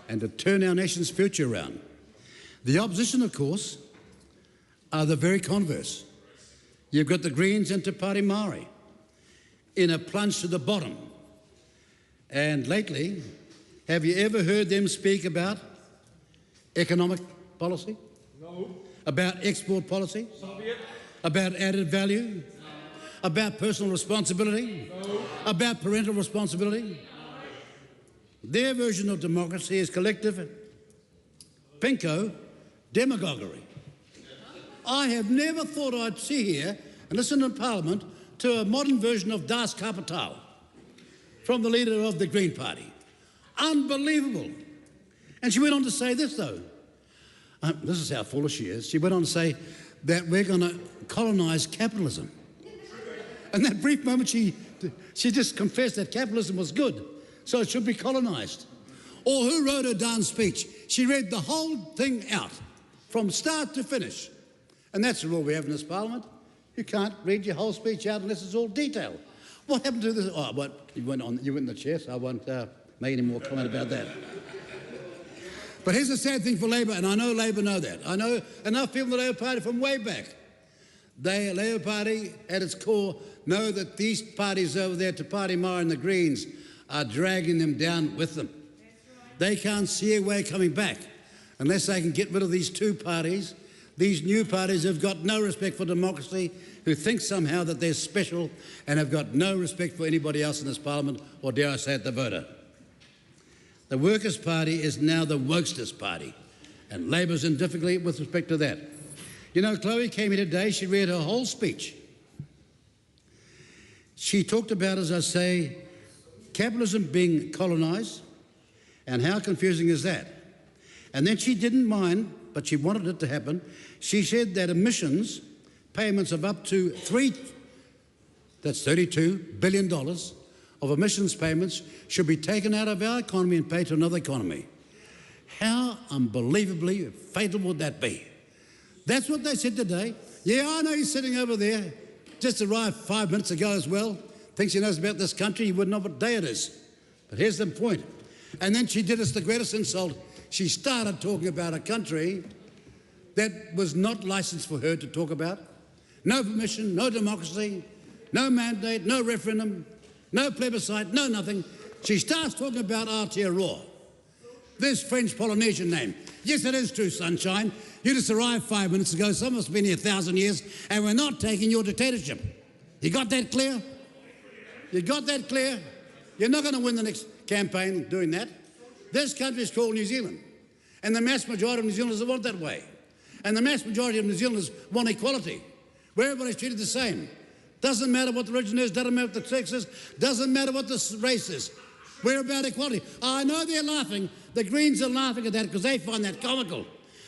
S13: and to turn our nation's future around. The opposition, of course, are the very converse. You've got the Greens and Te Pāti Māori in a plunge to the bottom. And lately, have you ever heard them speak about economic policy?
S15: No.
S13: About export policy?
S15: Soviet?
S13: About added value? No. About personal responsibility?
S15: No.
S13: About parental responsibility? No. Their version of democracy is collective pinko demagoguery. I have never thought I'd see here and listen in Parliament to a modern version of Das Kapital from the leader of the Green Party. Unbelievable. And she went on to say this, though. This is how foolish she is. She went on to say that we're going to colonise capitalism. And that brief moment, she just confessed that capitalism was good, so it should be colonised. Or who wrote her darn speech? She read the whole thing out, from start to finish. And that's the rule we have in this parliament. You can't read your whole speech out unless it's all detail. What happened to this? Oh, what, you went in the chair, so I won't make any more comment about that. But here's the sad thing for Labor, and I know Labor know that. I know enough people in the Labor Party from way back. The Labor Party, at its core, know that these parties over there, Te Pāti Mara and the Greens, are dragging them down with them. They can't see a way coming back unless they can get rid of these two parties, these new parties who've got no respect for democracy, who think somehow that they're special and have got no respect for anybody else in this parliament, or dare I say it, the voter. The Workers' Party is now the wokesters party, and Labor's in difficulty with respect to that. You know, Chloe came here today, she read her whole speech. She talked about, as I say, capitalism being colonised, and how confusing is that? And then she didn't mind, but she wanted it to happen. She said that emissions payments of up to $32 billion of emissions payments should be taken out of our economy and paid to another economy. How unbelievably fatal would that be? That's what they said today. Yeah, I know he's sitting over there, just arrived 5 minutes ago as well, thinks he knows about this country, he wouldn't know what day it is. But here's the point. And then she did us the greatest insult. She started talking about a country that was not licensed for her to talk about. No permission, no democracy, no mandate, no referendum, no plebiscite, no nothing. She starts talking about Aotearoa, this French Polynesian name. Yes, it is true, sunshine. You just arrived 5 minutes ago, some of us have been here 1,000 years, and we're not taking your dictatorship. You got that clear? You got that clear? You're not going to win the next campaign doing that. This country is called New Zealand, and the mass majority of New Zealanders want that way. And the mass majority of New Zealanders want equality, where everybody's treated the same. Doesn't matter what the religion is, doesn't matter what the sex is, doesn't matter what the race is. We're about equality. I know they're laughing. The Greens are laughing at that because they find that comical.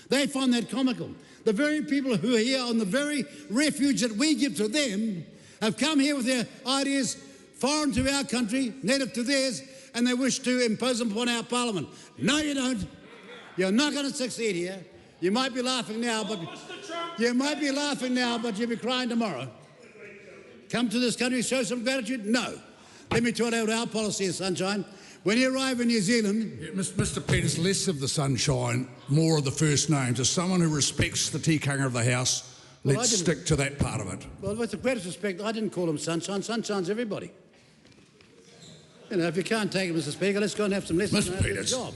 S13: They find that comical. The very people who are here on the very refuge that we give to them have come here with their ideas foreign to our country, native to theirs, and they wish to impose them upon our parliament. No, you don't. You're not going to succeed here. You might be laughing now, but you'll be crying tomorrow. Come to this country, show some gratitude? No. Let me tell you what our policy is, sunshine. When you arrive in New Zealand...
S14: Yeah, Mr Peters, less of the sunshine, more of the first names. As someone who respects the tikanga of the House, let's stick to that part of it.
S13: Well, with the greatest respect, I didn't call him sunshine. Sunshine's everybody. You know, if you can't take it, Mr Speaker, let's go and have some lessons on how to do the job.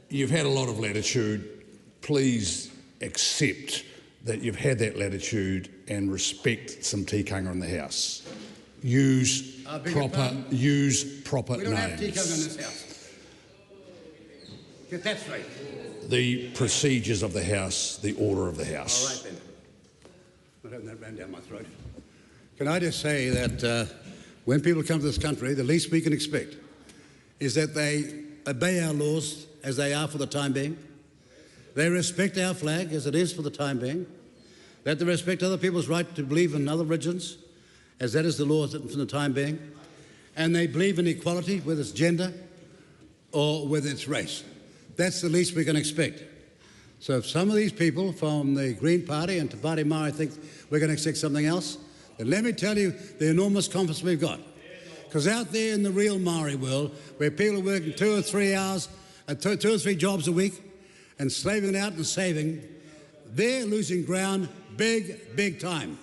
S14: You've had a lot of latitude. Please accept that you've had that latitude and respect some tikanga in the House. Use proper names.
S13: We don't have tikanga in this House. Get that straight.
S14: The procedures of the House, the order of the House.
S13: All right then. Not having that ran down my throat. Can I just say that when people come to this country, the least we can expect is that they obey our laws as they are for the time being. They respect our flag as it is for the time being. That they respect other people's right to believe in other religions, as that is the law for the time being. And they believe in equality, whether it's gender or whether it's race. That's the least we can expect. So if some of these people from the Green Party and Te Pāti Mara think we're going to expect something else, then let me tell you the enormous confidence we've got. Because out there in the real Maori world, where people are working 2 or 3 hours, and 2 or 3 jobs a week, and slaving it out and saving, they're losing ground big time.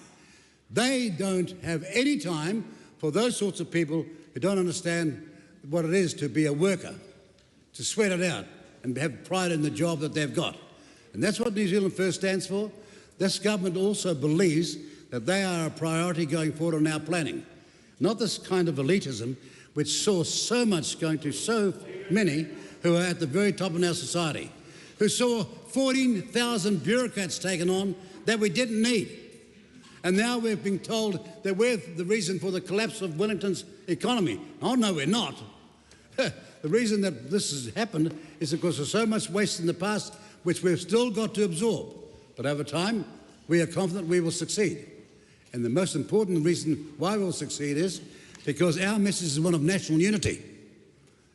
S13: They don't have any time for those sorts of people who don't understand what it is to be a worker, to sweat it out and have pride in the job that they've got. And that's what New Zealand First stands for. This government also believes that they are a priority going forward in our planning. Not this kind of elitism which saw so much going to so many who are at the very top of our society, who saw 14,000 bureaucrats taken on that we didn't need. And now we're being told that we're the reason for the collapse of Wellington's economy. Oh, no, we're not. The reason that this has happened is because there's so much waste in the past which we've still got to absorb. But over time, we are confident we will succeed. And the most important reason why we'll succeed is because our message is one of national unity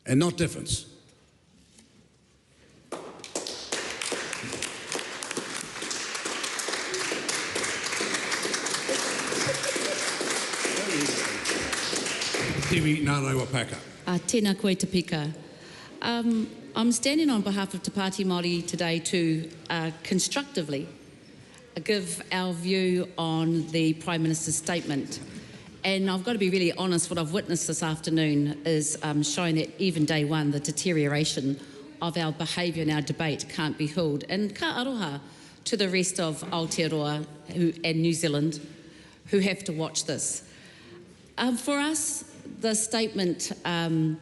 S13: and not difference.
S14: Kiwi Nārewa Paka.
S8: Tēnā koe te pika. I'm standing on behalf of Te Pāti Māori today to constructively give our view on the Prime Minister's statement. And I've got to be really honest, what I've witnessed this afternoon is showing that even day one, the deterioration of our behaviour and our debate can't be held. And ka aroha to the rest of Aotearoa and New Zealand who have to watch this. For us, the statement, actually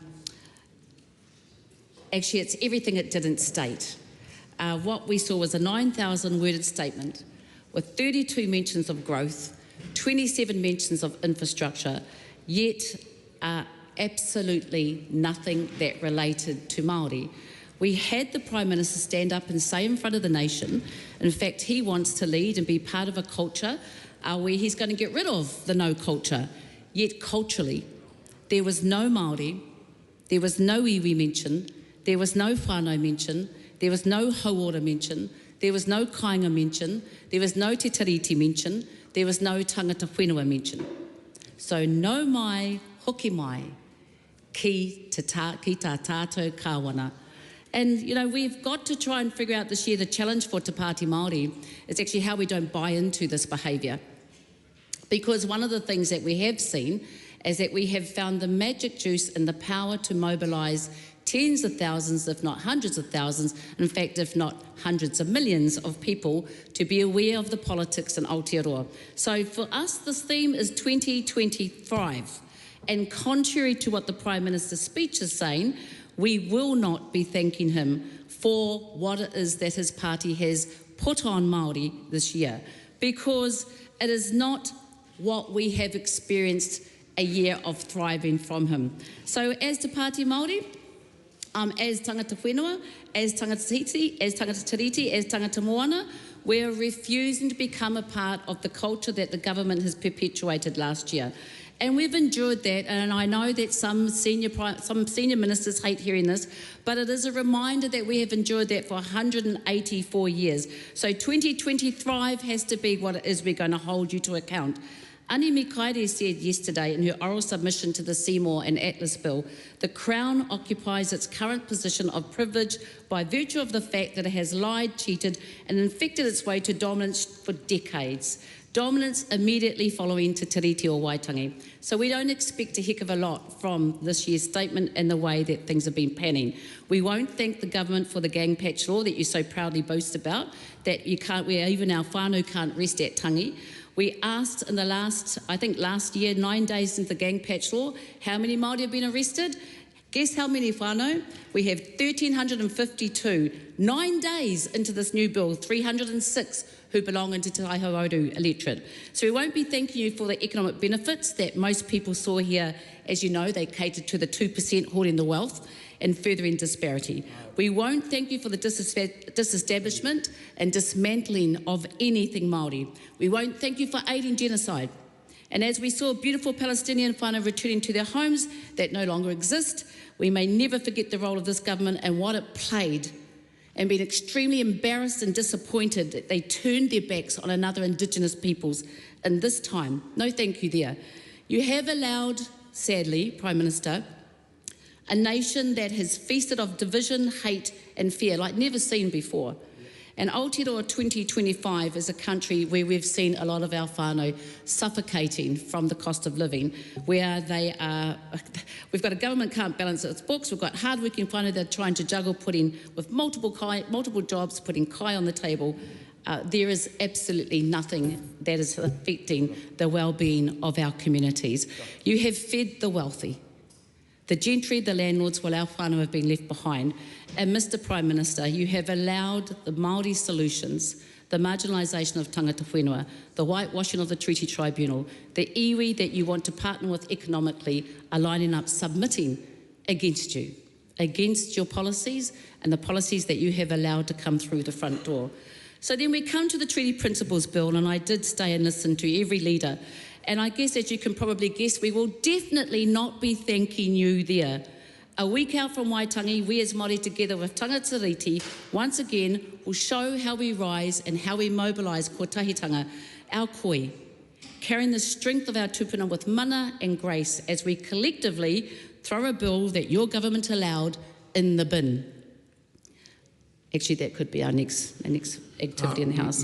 S8: it's everything it didn't state. What we saw was a 9,000 worded statement with 32 mentions of growth, 27 mentions of infrastructure, yet absolutely nothing that related to Māori. We had the Prime Minister stand up and say in front of the nation, in fact, he wants to lead and be part of a culture where he's going to get rid of the no culture. Yet culturally, there was no Māori, there was no iwi mention, there was no whānau mention, there was no hauora mention, there was no kāinga mention, there was no te tiriti mention, there was no tangata whenua mention. So no mai, hoki mai, ki tā tātou kāwana. And, you know, we've got to try and figure out this year the challenge for Te Pāti Māori is actually how we don't buy into this behaviour. Because one of the things that we have seen is that we have found the magic juice and the power to mobilise tens of thousands, if not hundreds of thousands, in fact, if not hundreds of millions of people to be aware of the politics in Aotearoa. So for us, this theme is 2025. And contrary to what the Prime Minister's speech is saying, we will not be thanking him for what it is that his party has put on Māori this year, because it is not what we have experienced a year of thriving from him. So as Te Pāti Māori, as tangata whenua, as tangata tiriti, as tangata moana, we're refusing to become a part of the culture that the government has perpetuated last year. And we've endured that, and I know that some senior ministers hate hearing this, but it is a reminder that we have endured that for 184 years. So 2025 has to be what it is we're going to hold you to account. Ani Mikaere said yesterday in her oral submission to the Seymour and Atlas Bill, the Crown occupies its current position of privilege by virtue of the fact that it has lied, cheated and infected its way to dominance for decades. Dominance immediately following Te Tiriti o Waitangi. So we don't expect a heck of a lot from this year's statement and the way that things have been panning. We won't thank the government for the gang patch law that you so proudly boast about, that you can't, where even our whānau can't rest at tangi. We asked in the last year, 9 days since the gang patch law, how many Māori have been arrested? Guess how many whānau? We have 1,352. 9 days into this new bill, 306 who belong into Te Aihoauru electorate. So we won't be thanking you for the economic benefits that most people saw here. As you know, they catered to the 2% hoarding the wealth and furthering disparity. We won't thank you for the disestablishment and dismantling of anything Māori. We won't thank you for aiding genocide. And as we saw beautiful Palestinian whānau returning to their homes that no longer exist, we may never forget the role of this government and what it played, and been extremely embarrassed and disappointed that they turned their backs on another Indigenous peoples in this time. No thank you there. You have allowed, sadly, Prime Minister, a nation that has feasted off division, hate and fear like never seen before. And Aotearoa 2025 is a country where we've seen a lot of our whānau suffocating from the cost of living, where they are, we've got a government can't balance its books, we've got hard-working whānau that are trying to juggle putting with multiple jobs, putting kai on the table. There is absolutely nothing that is affecting the well-being of our communities. You have fed the wealthy, the gentry, the landlords, while our whānau have been left behind. And Mr Prime Minister, you have allowed the Māori solutions, the marginalisation of tangata whenua, the whitewashing of the Treaty Tribunal, the iwi that you want to partner with economically are lining up, submitting against you, against your policies and the policies that you have allowed to come through the front door. So then we come to the Treaty Principles Bill, and I did stay and listen to every leader. And I guess, as you can probably guess, we will definitely not be thanking you there. A week out from Waitangi, we as Māori together with Tangata Tiriti, once again, will show how we rise and how we mobilise ko tahitanga, our koi, carrying the strength of our tupuna with mana and grace as we collectively throw a bill that your government allowed in the bin. Actually, that could be our next activity in the House.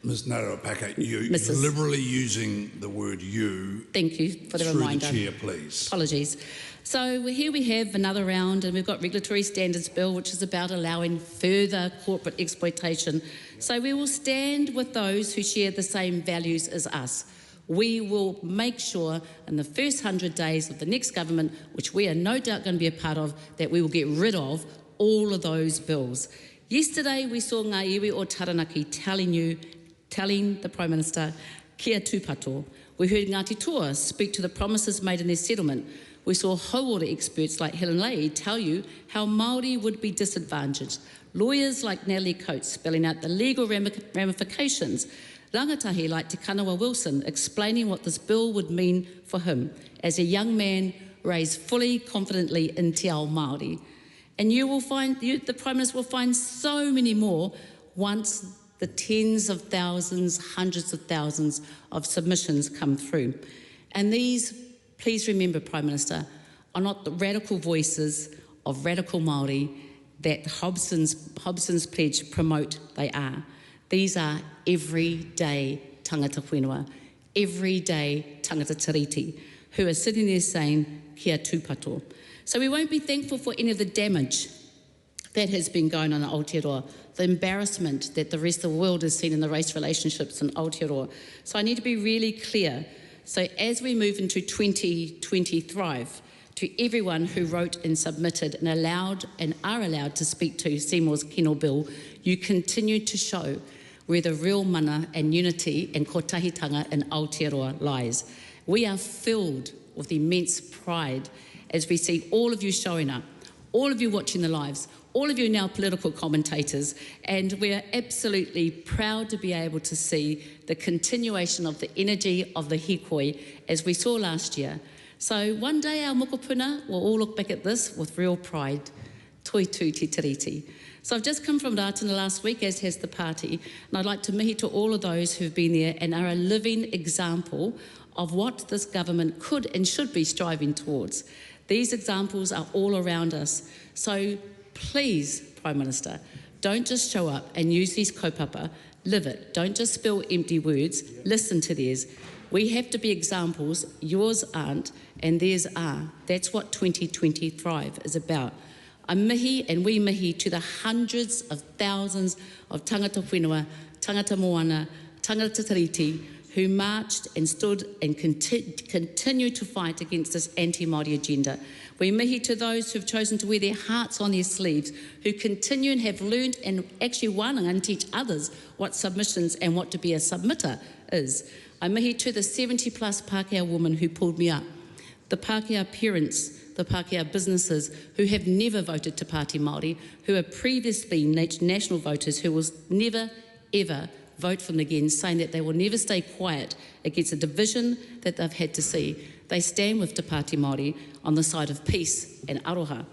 S14: Ms. Narawapaka, you're
S8: Mrs.
S14: liberally using the word you.
S8: Thank you for the reminder.
S14: Through the chair, please.
S8: Apologies. So here we have another round, and we've got Regulatory Standards Bill, which is about allowing further corporate exploitation. So we will stand with those who share the same values as us. We will make sure in the first 100 days of the next government, which we are no doubt going to be a part of, that we will get rid of all of those bills. Yesterday we saw ngā iwi o Taranaki telling the Prime Minister, kia tūpato. We heard Ngāti Toa speak to the promises made in their settlement. We saw hauora experts like Helen Leahy tell you how Māori would be disadvantaged. Lawyers like Natalie Coates spelling out the legal ramifications. Rangatahi like Te Kanawa Wilson explaining what this bill would mean for him as a young man raised fully, confidently in Te Ao Māori. And you will find, the Prime Minister will find so many more once the tens of thousands, hundreds of thousands of submissions come through. And these, please remember, Prime Minister, are not the radical voices of radical Māori that Hobson's pledge promote they are. These are everyday tangata whenua, everyday tangata tiriti, who are sitting there saying, kia tūpato. So we won't be thankful for any of the damage that has been going on in Aotearoa, the embarrassment that the rest of the world has seen in the race relationships in Aotearoa. So I need to be really clear. So as we move into 2020 Thrive, to everyone who wrote and submitted and allowed and are allowed to speak to Seymour's Kennel Bill, you continue to show where the real mana and unity and kotahitanga in Aotearoa lies. We are filled with immense pride as we see all of you showing up, all of you watching the lives, all of you now political commentators, and we're absolutely proud to be able to see the continuation of the energy of the hikoi as we saw last year. So one day our mokopuna will all look back at this with real pride. Toi tū te tiriti. So I've just come from Ratana last week, as has the party, and I'd like to mihi to all of those who've been there and are a living example of what this government could and should be striving towards. These examples are all around us. So please, Prime Minister, don't just show up and use these kaupapa, live it. Don't just spill empty words, listen to theirs. We have to be examples, yours aren't and theirs are. That's what 2020 Thrive is about. A mihi and we mihi to the hundreds of thousands of tangata whenua, tangata moana, tangata tiriti, who marched and stood and continue to fight against this anti-Māori agenda. We mihi to those who have chosen to wear their hearts on their sleeves, who continue and have learned and actually wānanga and teach others what submissions and what to be a submitter is. I mihi to the 70-plus Pākehā women who pulled me up, the Pākehā parents, the Pākehā businesses who have never voted to Pāti Māori, who are previously national voters who will never, ever vote for them again, saying that they will never stay quiet against the division that they've had to see. They stand with Te Pāti Māori on the side of peace and aroha,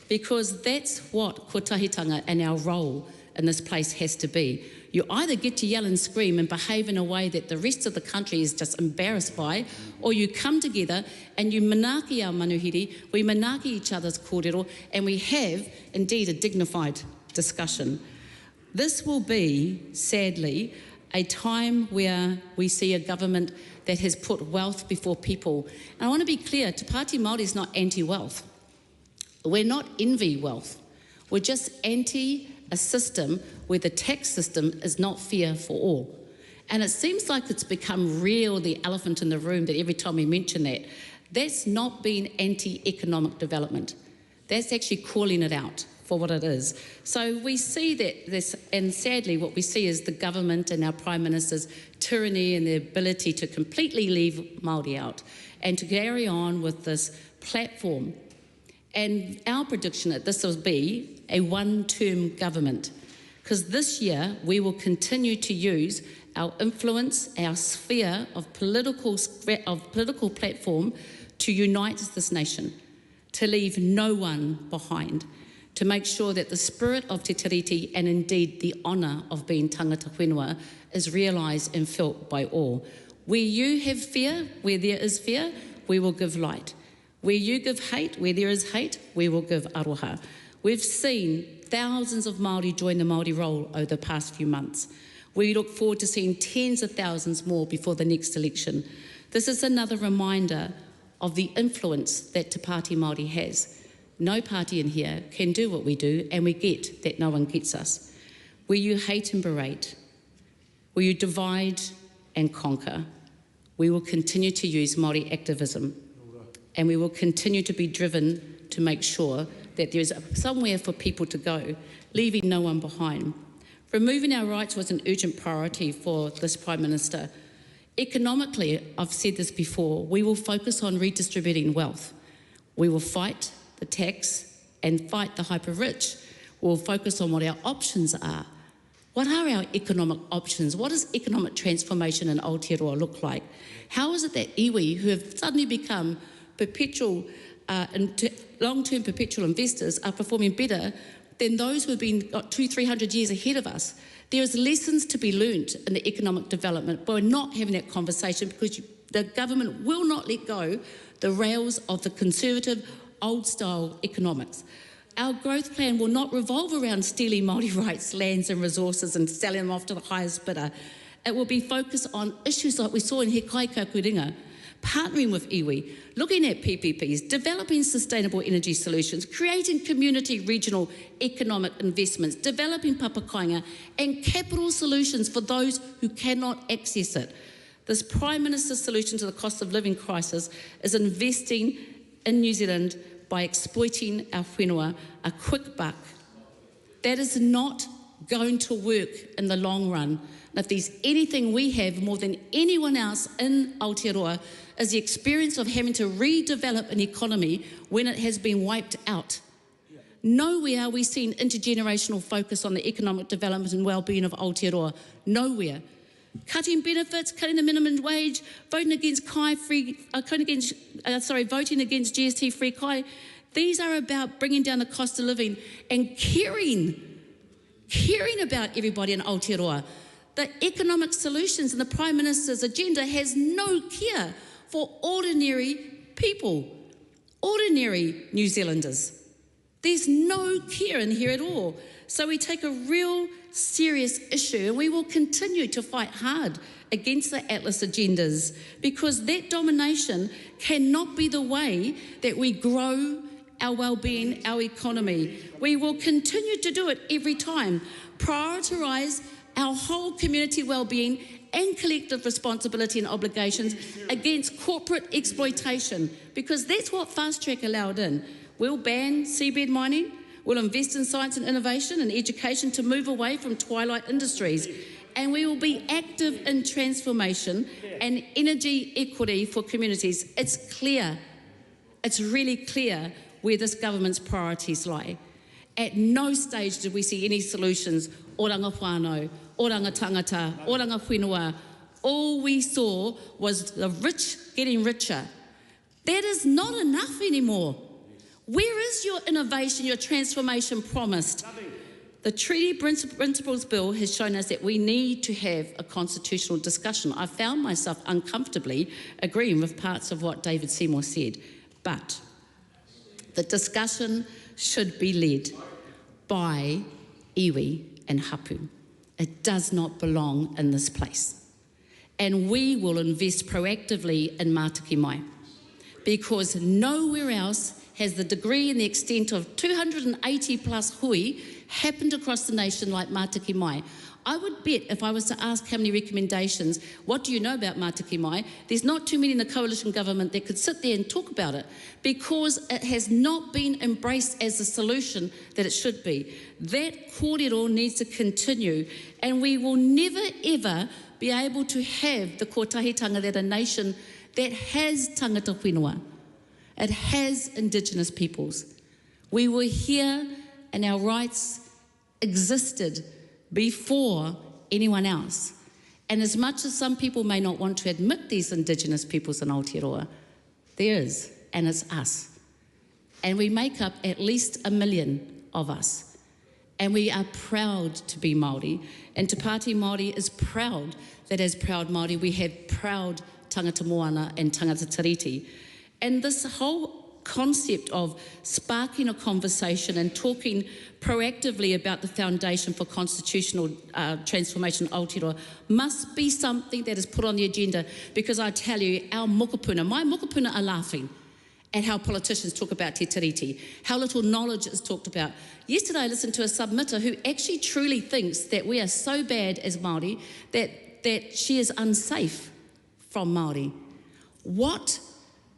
S8: because that's what kotahitanga and our role in this place has to be. You either get to yell and scream and behave in a way that the rest of the country is just embarrassed by, or you come together and you manaki our manuhiri, we manaki each other's kōrero, and we have, indeed, a dignified discussion. This will be, sadly, a time where we see a government that has put wealth before people. And I want to be clear, Te Pāti Māori is not anti-wealth. We're not envy wealth. We're just anti a system where the tax system is not fair for all. And it seems like it's become real, the elephant in the room, that every time we mention that. That's not been anti-economic development. That's actually calling it out for what it is. So we see that this, and sadly what we see is the government and our Prime Minister's tyranny and their ability to completely leave Māori out and to carry on with this platform. And our prediction that this will be a one-term government, because this year we will continue to use our influence, our sphere of political platform to unite this nation, to leave no one behind, to make sure that the spirit of Te Tiriti and indeed the honour of being tangata whenua is realised and felt by all. Where you have fear, where there is fear, we will give light. Where you give hate, where there is hate, we will give aroha. We've seen thousands of Māori join the Māori roll over the past few months. We look forward to seeing tens of thousands more before the next election. This is another reminder of the influence that Te Pāti Māori has. No party in here can do what we do, and we get that no one gets us. Where you hate and berate, where you divide and conquer, we will continue to use Māori activism, and we will continue to be driven to make sure that there is somewhere for people to go, leaving no one behind. Removing our rights was an urgent priority for this Prime Minister. Economically, I've said this before, we will focus on redistributing wealth. We will fight the tax and fight the hyper-rich. We'll focus on what our options are. What are our economic options? What does economic transformation in Aotearoa look like? How is it that iwi, who have suddenly become perpetual, long-term perpetual investors, are performing better than those who have been 200-300 years ahead of us? There is lessons to be learnt in the economic development, but we're not having that conversation because the government will not let go the rails of the conservative, old-style economics. Our growth plan will not revolve around stealing Māori rights, lands and resources and selling them off to the highest bidder. It will be focused on issues like we saw in He Kai Ka Kuringa, partnering with iwi, looking at PPPs, developing sustainable energy solutions, creating community regional economic investments, developing papakainga and capital solutions for those who cannot access it. This Prime Minister's solution to the cost of living crisis is investing in New Zealand by exploiting our whenua, a quick buck. That is not going to work in the long run. And if there's anything we have more than anyone else in Aotearoa is the experience of having to redevelop an economy when it has been wiped out. Nowhere are we seeing intergenerational focus on the economic development and well-being of Aotearoa. Nowhere. Cutting benefits, cutting the minimum wage, voting against voting against GST-free kai. These are about bringing down the cost of living and caring about everybody in Aotearoa. The economic solutions in the Prime Minister's agenda has no care for ordinary people, ordinary New Zealanders. There's no care in here at all. So we take a real serious issue and we will continue to fight hard against the Atlas agendas because that domination cannot be the way that we grow our well-being, our economy. We will continue to do it every time. Prioritise our whole community well-being and collective responsibility and obligations against corporate exploitation because that's what Fast Track allowed in. We'll ban seabed mining. We'll invest in science and innovation and education to move away from twilight industries. And we will be active in transformation and energy equity for communities. It's clear, it's really clear where this government's priorities lie. At no stage did we see any solutions, oranga whānau, oranga tangata, oranga whenua. All we saw was the rich getting richer. That is not enough anymore. Where is your innovation, your transformation promised? The Treaty Principles Bill has shown us that we need to have a constitutional discussion. I found myself uncomfortably agreeing with parts of what David Seymour said, but the discussion should be led by iwi and hapu. It does not belong in this place. And we will invest proactively in Mātiki Mai because nowhere else has the degree and the extent of 280 plus hui happened across the nation like Mātiki Mai. I would bet if I was to ask how many recommendations, what do you know about Mātiki Mai, there's not too many in the coalition government that could sit there and talk about it because it has not been embraced as the solution that it should be. That kōrero needs to continue, and we will never ever be able to have the kōtahitanga that a nation that has tangata whenua, it has Indigenous peoples. We were here and our rights existed before anyone else. And as much as some people may not want to admit these Indigenous peoples in Aotearoa, there is, and it's us. And we make up at least 1 million of us. And we are proud to be Māori, and Te Pāti Māori is proud that as proud Māori we have proud tangata moana and tangata tiriti. And this whole concept of sparking a conversation and talking proactively about the foundation for constitutional transformation in Aotearoa must be something that is put on the agenda, because I tell you, our mokopuna, my mokopuna are laughing at how politicians talk about te tiriti, how little knowledge is talked about. Yesterday I listened to a submitter who actually truly thinks that we are so bad as Māori that she is unsafe from Māori. What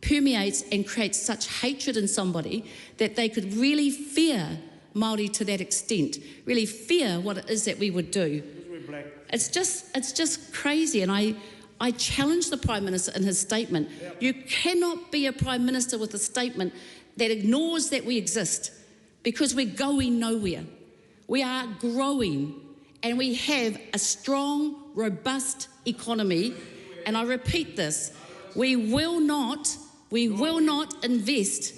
S8: permeates and creates such hatred in somebody that they could really fear Māori to that extent, really fear what it is that we would do? It's just crazy, and I challenge the Prime Minister in his statement. You cannot be a Prime Minister with a statement that ignores that we exist, because we're going nowhere. We are growing, and we have a strong, robust economy, and I repeat this, we will not invest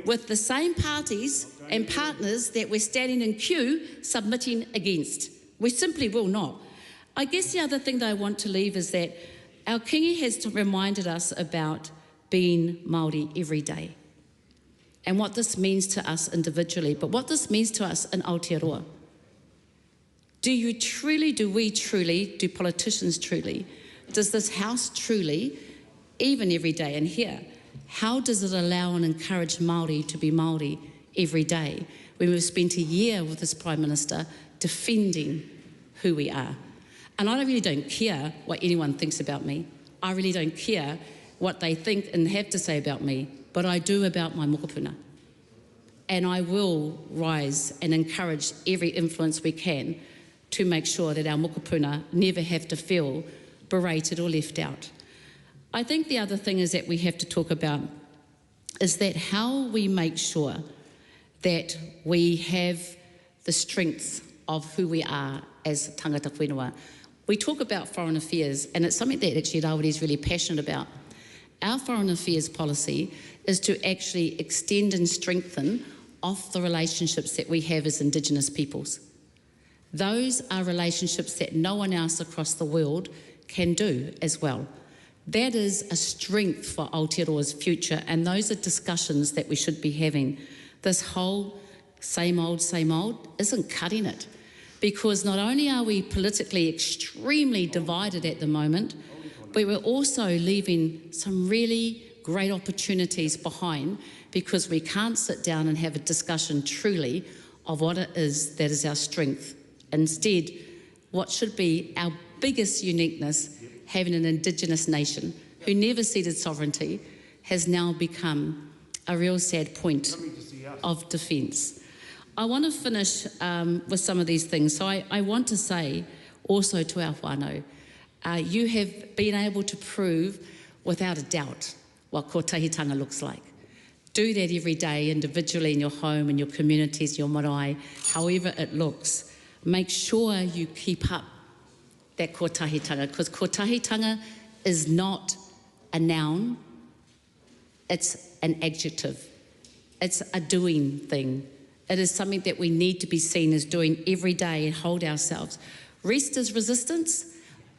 S8: with the same parties and partners that we're standing in queue submitting against. We simply will not. I guess the other thing that I want to leave is that our kingi has reminded us about being Māori every day and what this means to us individually, but what this means to us in Aotearoa. Do we truly, do politicians truly, does this House truly, even every day and here, how does it allow and encourage Māori to be Māori every day when we've spent a year with this Prime Minister defending who we are? And I really don't care what anyone thinks about me. I really don't care what they think and have to say about me, but I do about my mokopuna. And I will rise and encourage every influence we can to make sure that our mokopuna never have to feel berated or left out. I think the other thing is that we have to talk about is that how we make sure that we have the strength of who we are as tangata whenua. We talk about foreign affairs, and it's something that actually Rawiri is really passionate about. Our foreign affairs policy is to actually extend and strengthen off the relationships that we have as Indigenous peoples. Those are relationships that no one else across the world can do as well. That is a strength for Aotearoa's future, and those are discussions that we should be having. This whole same old isn't cutting it, because not only are we politically extremely divided at the moment, but we're also leaving some really great opportunities behind, because we can't sit down and have a discussion truly of what it is that is our strength. Instead, what should be our biggest uniqueness, having an Indigenous nation who never ceded sovereignty, has now become a real sad point of defence. I want to finish with some of these things. So I want to say also to our whānau, you have been able to prove without a doubt what kōtahitanga looks like. Do that every day, individually, in your home, in your communities, your marae, however it looks. Make sure you keep up that kōtahitanga, because kōtahitanga is not a noun, it's an adjective. It's a doing thing. It is something that we need to be seen as doing every day and hold ourselves. Rest is resistance.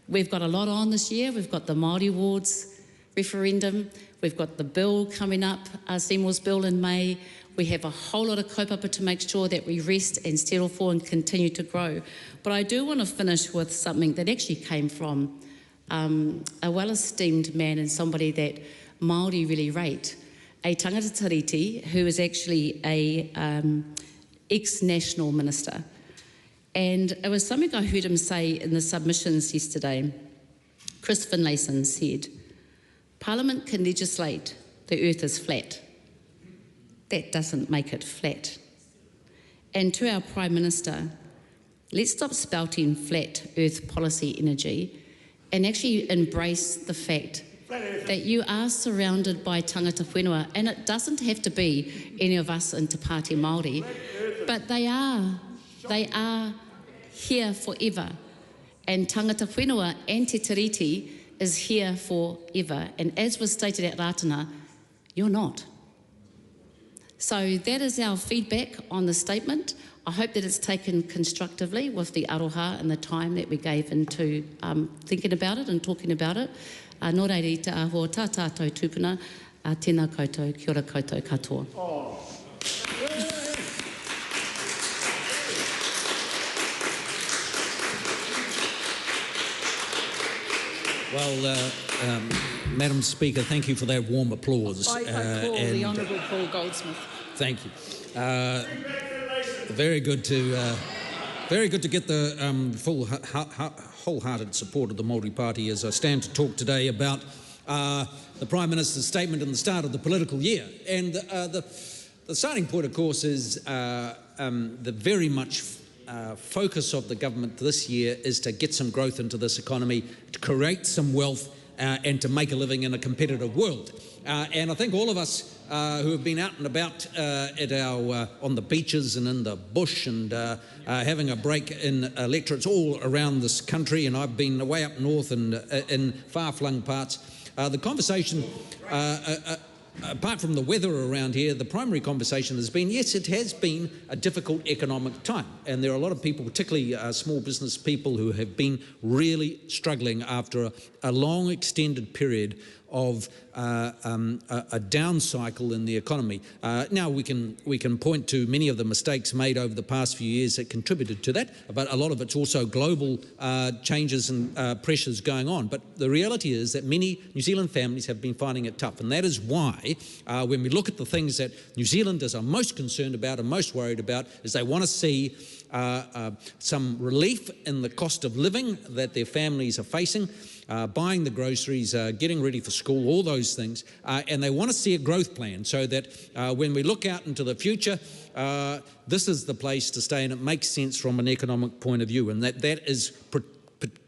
S8: We've got a lot on this year. We've got the Māori Wards referendum. We've got the bill coming up, Seymour's bill in May. We have a whole lot of kaupapa to make sure that we rest and settle for and continue to grow. But I do want to finish with something that actually came from a well-esteemed man and somebody that Māori really rate, a tangata tiriti who is actually a ex-national minister, And it was something I heard him say in the submissions yesterday. Chris Finlayson said, Parliament can legislate the earth is flat. That doesn't make it flat. And to our Prime Minister, let's stop spouting flat earth policy energy and actually embrace the fact that you are surrounded by tangata whenua, and it doesn't have to be any of us in Te Pāti Māori, but they are here forever. And tangata whenua and te tiriti is here forever. And as was stated at Ratana, you're not. So that is our feedback on the statement. I hope that it's taken constructively with the aroha and the time that we gave into thinking about it and talking about it. Nō reiri te aho tā tātou tūpuna, tēnā koutou, kia ora koutou katoa.
S16: Well, Madam Speaker, thank you for that warm applause.
S6: I call the Honourable Paul Goldsmith.
S16: Thank you. Very good to get the wholehearted support of the Māori Party as I stand to talk today about the Prime Minister's statement in the start of the political year. And the starting point, of course, is the very much focus of the government this year is to get some growth into this economy, to create some wealth and to make a living in a competitive world. And I think all of us who have been out and about on the beaches and in the bush and having a break in electorates all around this country, and I've been way up north and in far-flung parts, the conversation, apart from the weather around here, the primary conversation has been, yes, it has been a difficult economic time. And there are a lot of people, particularly small business people, who have been really struggling after a long extended period of a down cycle in the economy. Now we can point to many of the mistakes made over the past few years that contributed to that, but a lot of it's also global changes and pressures going on. But the reality is that many New Zealand families have been finding it tough, and that is why when we look at the things that New Zealanders are most concerned about and most worried about is they want to see some relief in the cost of living that their families are facing, buying the groceries, getting ready for school, all those things, and they want to see a growth plan so that when we look out into the future, this is the place to stay and it makes sense from an economic point of view, and that is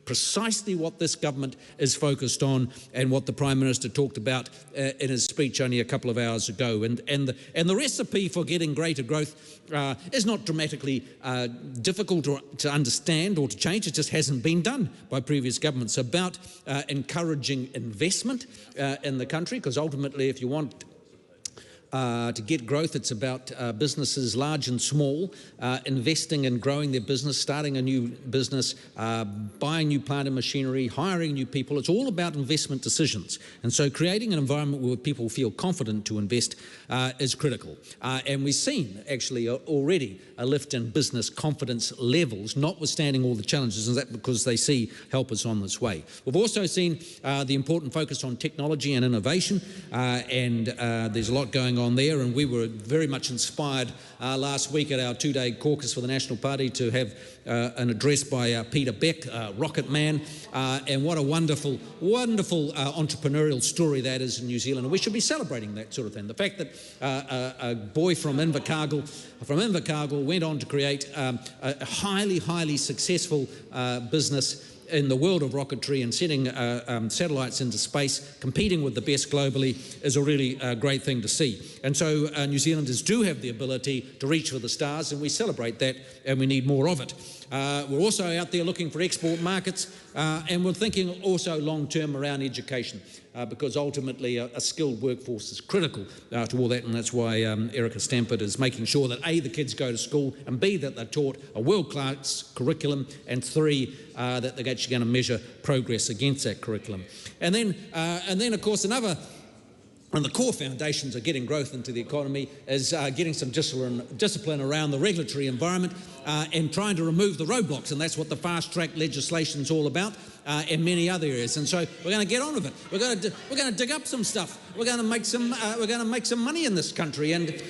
S16: precisely what this government is focused on and what the Prime Minister talked about in his speech only a couple of hours ago. And the recipe for getting greater growth is not dramatically difficult to understand or to change. It just hasn't been done by previous governments. About encouraging investment in the country, because ultimately if you want to get growth, it's about businesses large and small investing and growing their business, starting a new business, buying new plant and machinery, hiring new people. It's all about investment decisions. And so creating an environment where people feel confident to invest is critical. And we've seen actually already a lift in business confidence levels, notwithstanding all the challenges, and that's because they see help is on this way. We've also seen the important focus on technology and innovation, and there's a lot going on there, and we were very much inspired last week at our two-day caucus for the National Party to have an address by Peter Beck, Rocket Man, and what a wonderful entrepreneurial story that is in New Zealand, and we should be celebrating that sort of thing. The fact that a boy from Invercargill went on to create a highly successful business in the world of rocketry and sending satellites into space, competing with the best globally, is a really great thing to see. And so New Zealanders do have the ability to reach for the stars, and we celebrate that, and we need more of it. We're also out there looking for export markets, and we're thinking also long-term around education, because ultimately a skilled workforce is critical to all that, and that's why Erica Stamford is making sure that A, the kids go to school, and B, that they're taught a world-class curriculum, and 3, that they're actually going to measure progress against that curriculum. And then of course another one of the core foundations of getting growth into the economy is getting some discipline around the regulatory environment and trying to remove the roadblocks, and that's what the fast-track legislation is all about, and many other areas. And so we're going to get on with it. We're going to dig up some stuff. We're going to make some money in this country, and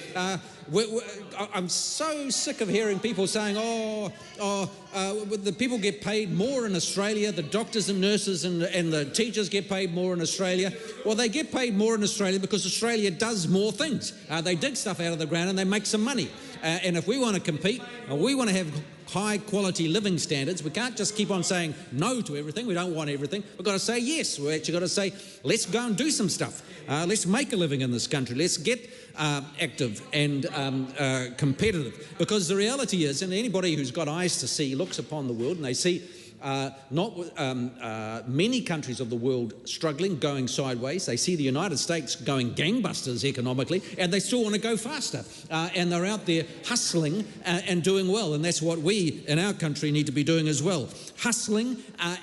S16: I'm so sick of hearing people saying, the people get paid more in Australia, the doctors and nurses and the teachers get paid more in Australia. Well, they get paid more in Australia because Australia does more things. They dig stuff out of the ground and they make some money. And if we want to compete, and we want to have high quality living standards, we can't just keep on saying no to everything. We don't want everything. We've got to say yes. We've actually got to say, let's go and do some stuff. Let's make a living in this country. Let's get active and competitive. Because the reality is, and anybody who's got eyes to see looks upon the world and they see many countries of the world struggling, going sideways. They see the United States going gangbusters economically, and they still want to go faster. And they're out there hustling and doing well. And that's what we in our country need to be doing as well. Hustling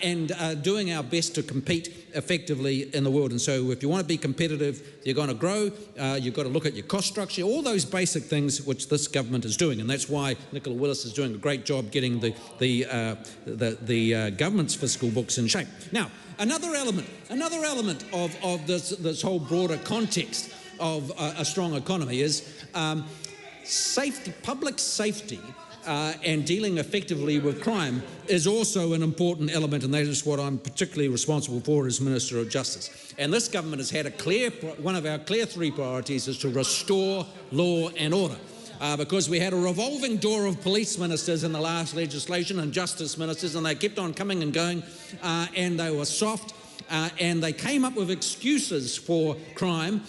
S16: and doing our best to compete effectively in the world. And so if you want to be competitive, you're going to grow, you've got to look at your cost structure, all those basic things which this government is doing. And that's why Nicola Willis is doing a great job getting the government's fiscal books in shape. Now, another element of this whole broader context of a strong economy is safety, public safety. And dealing effectively with crime is also an important element, and that is what I'm particularly responsible for as Minister of Justice. And this government has had one of our clear three priorities is to restore law and order. Because we had a revolving door of police ministers in the last legislation and justice ministers, and they kept on coming and going, and they were soft, and they came up with excuses for crime.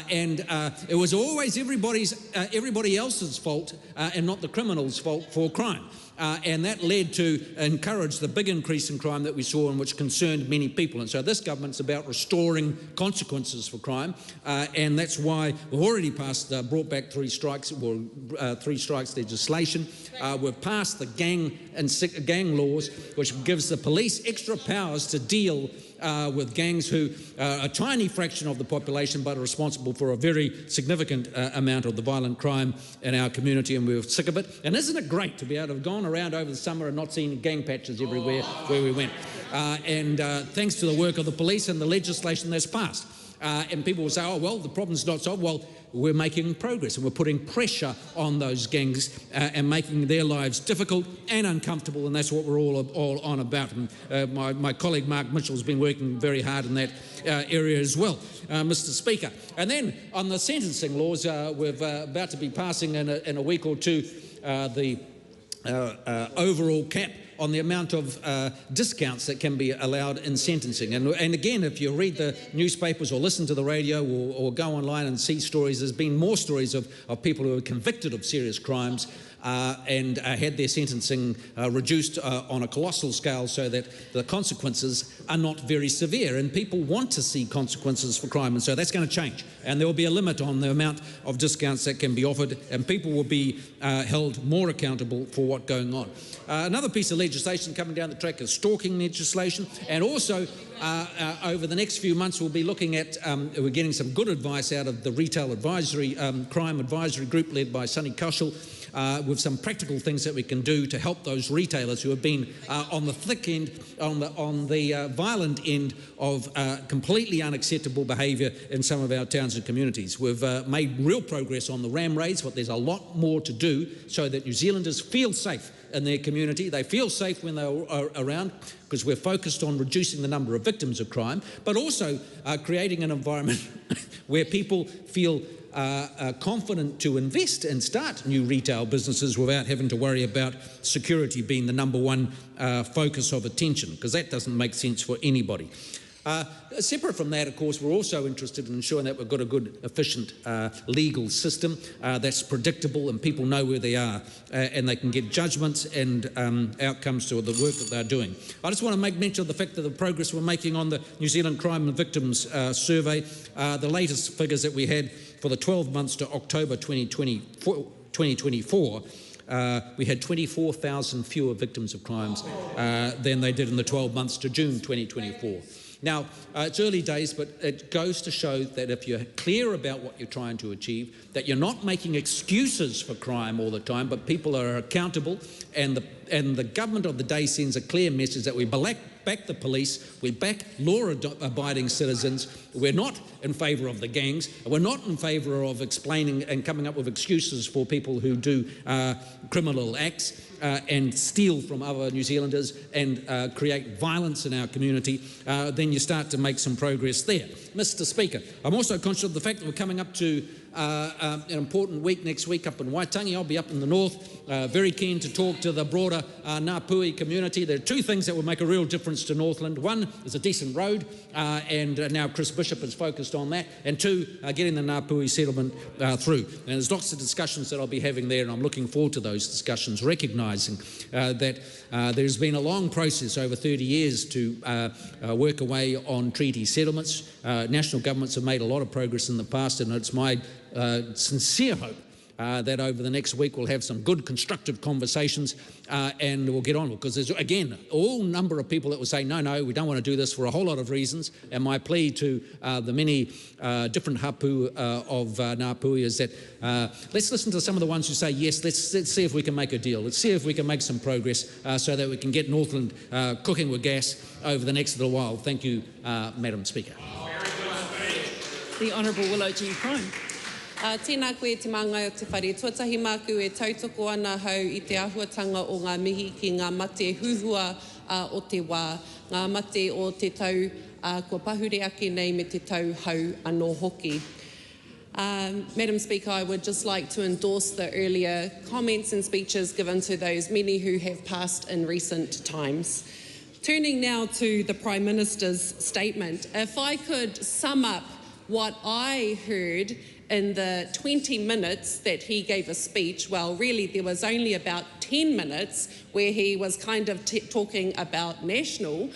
S16: And it was always everybody else's fault and not the criminal's fault for crime. And that led to encourage the big increase in crime that we saw and which concerned many people. And so this government's about restoring consequences for crime, and that's why we've already brought back three strikes legislation. We've passed the gang laws, which gives the police extra powers to deal with gangs who are a tiny fraction of the population but are responsible for a very significant amount of the violent crime in our community, and we're sick of it. And isn't it great to be able to have gone around over the summer and not seen gang patches everywhere where we went? And thanks to the work of the police and the legislation that's passed. And people will say, oh, well, the problem's not solved. Well, we're making progress and we're putting pressure on those gangs and making their lives difficult and uncomfortable, and that's what we're all on about. And my colleague Mark Mitchell has been working very hard in that area as well, Mr. Speaker. And then on the sentencing laws, we're about to be passing in a week or two the overall cap on the amount of discounts that can be allowed in sentencing. And again, if you read the newspapers or listen to the radio or go online and see stories, there's been more stories of people who are convicted of serious crimes and had their sentencing reduced on a colossal scale so that the consequences are not very severe. And people want to see consequences for crime, and so that's going to change. And there will be a limit on the amount of discounts that can be offered, and people will be held more accountable for what's going on. Another piece of legislation coming down the track is stalking legislation, and also over the next few months we'll be looking at, we're getting some good advice out of the Retail Advisory, Crime Advisory Group led by Sunny Kaushal, with some practical things that we can do to help those retailers who have been on the thick end, on the violent end of completely unacceptable behaviour in some of our towns and communities. We've made real progress on the ram raids, but there's a lot more to do so that New Zealanders feel safe in their community. They feel safe when they're around, because we're focused on reducing the number of victims of crime, but also creating an environment where people feel confident to invest and start new retail businesses without having to worry about security being the number one focus of attention, because that doesn't make sense for anybody. Separate from that, of course, we're also interested in ensuring that we've got a good, efficient legal system that's predictable and people know where they are and they can get judgments and outcomes to the work that they're doing. I just want to make mention of the fact that the progress we're making on the New Zealand Crime and Victims Survey, the latest figures that we had for the 12 months to October 2024, we had 24,000 fewer victims of crimes than they did in the 12 months to June 2024. Now, it's early days, but it goes to show that if you're clear about what you're trying to achieve, that you're not making excuses for crime all the time, but people are accountable, and and the government of the day sends a clear message that we back the police, we back law-abiding citizens. We're not in favour of the gangs. We're not in favour of explaining and coming up with excuses for people who do criminal acts and steal from other New Zealanders and create violence in our community. Then you start to make some progress there. Mr. Speaker, I'm also conscious of the fact that we're coming up to an important week next week up in Waitangi. I'll be up in the north, very keen to talk to the broader Ngāpuhi community. There are two things that will make a real difference to Northland. One is a decent road, and now Chris Bishop is focused on that, and two, getting the Ngāpuhi settlement through. And there's lots of discussions that I'll be having there, and I'm looking forward to those discussions, recognising that there's been a long process over 30 years to work away on treaty settlements. National governments have made a lot of progress in the past, and it's my sincere hope that over the next week we'll have some good constructive conversations and we'll get on, because there's again all number of people that will say no, we don't want to do this for a whole lot of reasons, and my plea to the many different hapu of Ngāpuhi is that let's listen to some of the ones who say yes, let's see if we can make a deal, let's see if we can make some progress so that we can get Northland cooking with gas over the next little while. Thank you, Madam Speaker.
S6: The Honourable Willow G. Prime.
S17: Tēnā koe te māngai o te whare. Tuatahi māku e tautoko ana hau I te āhuatanga o ngā mihi ki ngā mate huhua o te wā. Ngā mate o te tau kua pahure ake nei me te tau hau anō hoki. Madam Speaker, I would just like to endorse the earlier comments and speeches given to those many who have passed in recent times. Turning now to the Prime Minister's statement, if I could sum up what I heard in the 20 minutes that he gave a speech, well, really there was only about 10 minutes where he was kind of talking about national,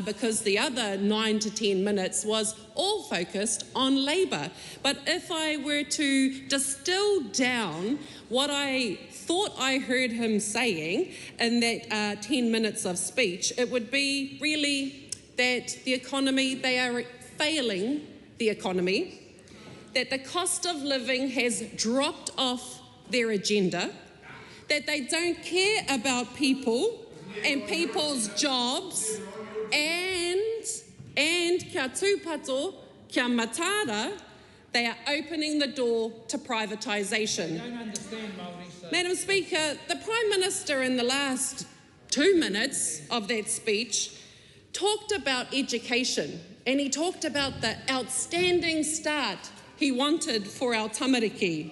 S17: because the other 9 to 10 minutes was all focused on Labour. But if I were to distill down what I thought I heard him saying in that 10 minutes of speech, it would be really that the economy, they are failing the economy, that the cost of living has dropped off their agenda, that they don't care about people and people's jobs, and kia tūpato, kia matara, they are opening the door to privatisation. Madam Speaker, the Prime Minister in the last 2 minutes of that speech talked about education, and he talked about the outstanding start he wanted for our tamariki.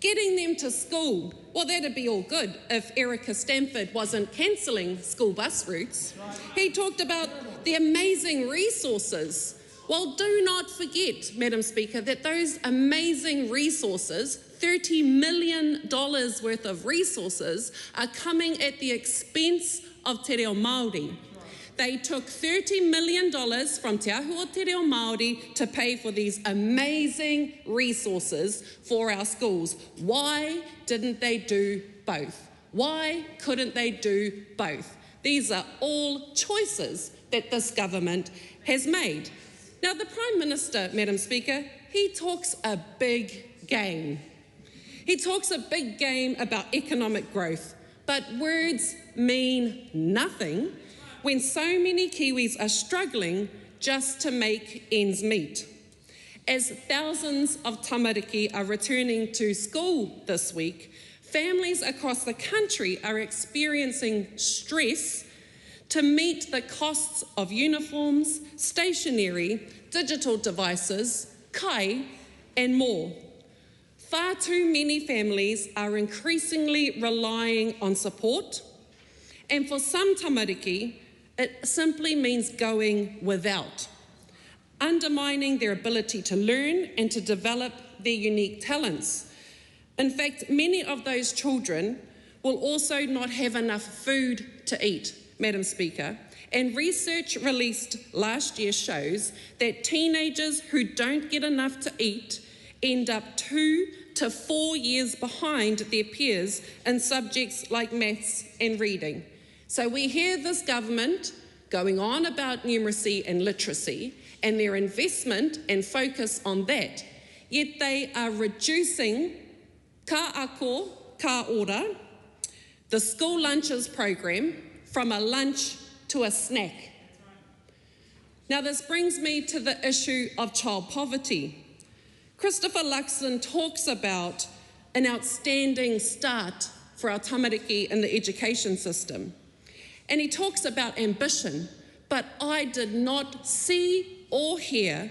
S17: Getting them to school, well, that'd be all good if Erica Stanford wasn't cancelling school bus routes. He talked about the amazing resources. Well, do not forget, Madam Speaker, that those amazing resources, $30 million worth of resources, are coming at the expense of te reo Māori. They took $30 million from Te Ahu o Te Reo Māori to pay for these amazing resources for our schools. Why didn't they do both? Why couldn't they do both? These are all choices that this government has made. Now, the Prime Minister, Madam Speaker, he talks a big game. He talks a big game about economic growth, but words mean nothing when so many Kiwis are struggling just to make ends meet. As thousands of tamariki are returning to school this week, families across the country are experiencing stress to meet the costs of uniforms, stationery, digital devices, kai, and more. Far too many families are increasingly relying on support, and for some tamariki, it simply means going without, undermining their ability to learn and to develop their unique talents. In fact, many of those children will also not have enough food to eat, Madam Speaker, and research released last year shows that teenagers who don't get enough to eat end up 2 to 4 years behind their peers in subjects like maths and reading. So we hear this government going on about numeracy and literacy and their investment and focus on that, yet they are reducing ka ako, ka ora, the school lunches program from a lunch to a snack. Now this brings me to the issue of child poverty. Christopher Luxon talks about an outstanding start for our tamariki in the education system. And he talks about ambition, but I did not see or hear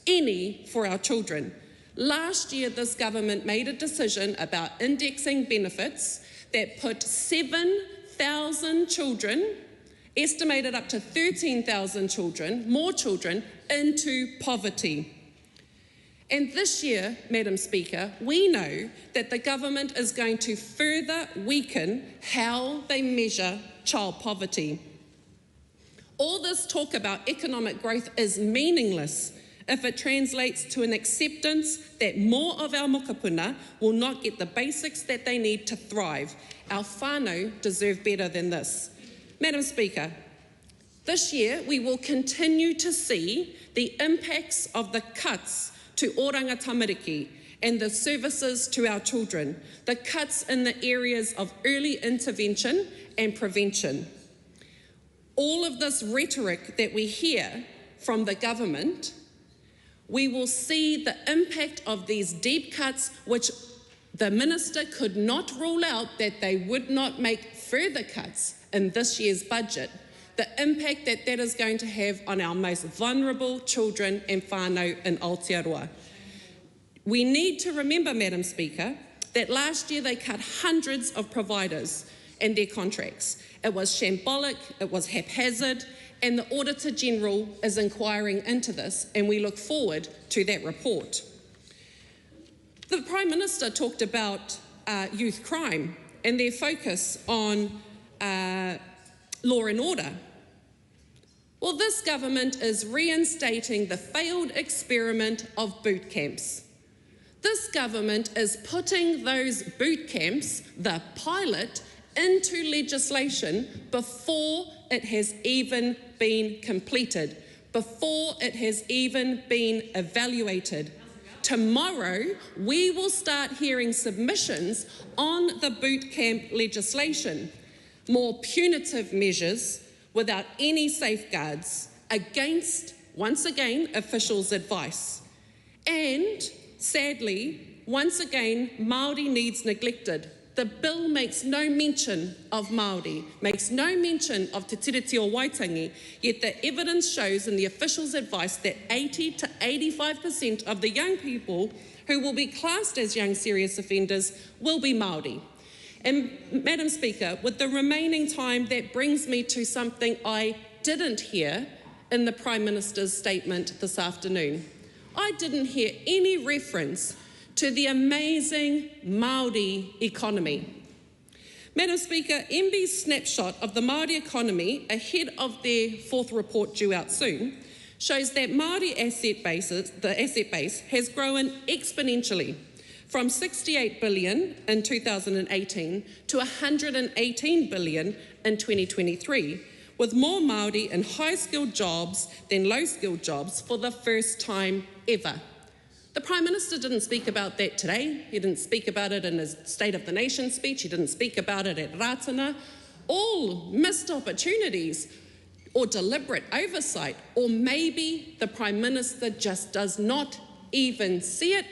S17: any for our children. Last year, this government made a decision about indexing benefits that put 7,000 children, estimated up to 13,000 children, more children, into poverty. And this year, Madam Speaker, we know that the government is going to further weaken how they measure child poverty. All this talk about economic growth is meaningless if it translates to an acceptance that more of our mokopuna will not get the basics that they need to thrive. Our whānau deserve better than this. Madam Speaker, this year we will continue to see the impacts of the cuts to oranga tamariki and the services to our children, the cuts in the areas of early intervention and prevention. All of this rhetoric that we hear from the government, we will see the impact of these deep cuts, which the minister could not rule out that they would not make further cuts in this year's budget, the impact that that is going to have on our most vulnerable children and whānau in Aotearoa. We need to remember, Madam Speaker, that last year they cut hundreds of providers and their contracts. It was shambolic, it was haphazard, and the Auditor General is inquiring into this, and we look forward to that report. The Prime Minister talked about youth crime and their focus on law and order. Well, this government is reinstating the failed experiment of boot camps. This government is putting those boot camps, the pilot, into legislation before it has even been completed, before it has even been evaluated. Tomorrow, we will start hearing submissions on the boot camp legislation, more punitive measures without any safeguards against, once again, officials' advice. And sadly, once again, Māori needs neglected. The bill makes no mention of Māori, makes no mention of Te Tiriti o Waitangi, yet the evidence shows in the officials' advice that 80 to 85% of the young people who will be classed as young serious offenders will be Māori. And Madam Speaker, with the remaining time, that brings me to something I didn't hear in the Prime Minister's statement this afternoon. I didn't hear any reference to the amazing Māori economy. Madam Speaker, MB's snapshot of the Māori economy ahead of their fourth report due out soon shows that Māori the asset base has grown exponentially from 68 billion in 2018 to 118 billion in 2023, with more Māori in high-skilled jobs than low-skilled jobs for the first time ever. The Prime Minister didn't speak about that today. He didn't speak about it in his State of the Nation speech. He didn't speak about it at Ratana. All missed opportunities or deliberate oversight, or maybe the Prime Minister just does not even see it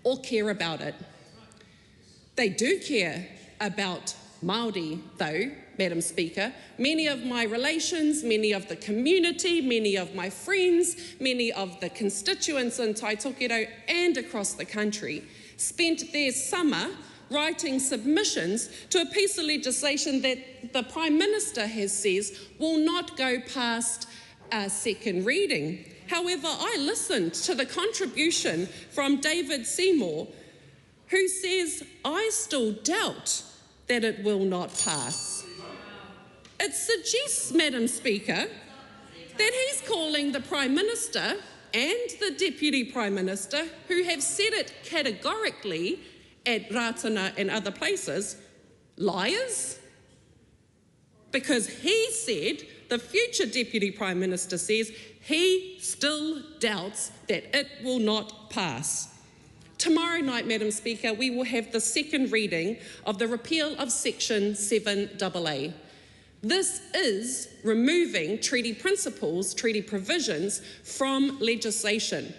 S17: or care about it. They do care about Māori, though, Madam Speaker. Many of my relations, many of the community, many of my friends, many of the constituents in Taitokero and across the country spent their summer writing submissions to a piece of legislation that the Prime Minister has says will not go past a second reading. However, I listened to the contribution from David Seymour, who says, I still doubt that it will not pass. It suggests, Madam Speaker, that he's calling the Prime Minister and the Deputy Prime Minister, who have said it categorically at Ratana and other places, liars. Because he said, the future Deputy Prime Minister says, he still doubts that it will not pass. Tomorrow night, Madam Speaker, we will have the second reading of the repeal of Section 7AA. This is removing treaty principles, treaty provisions from legislation.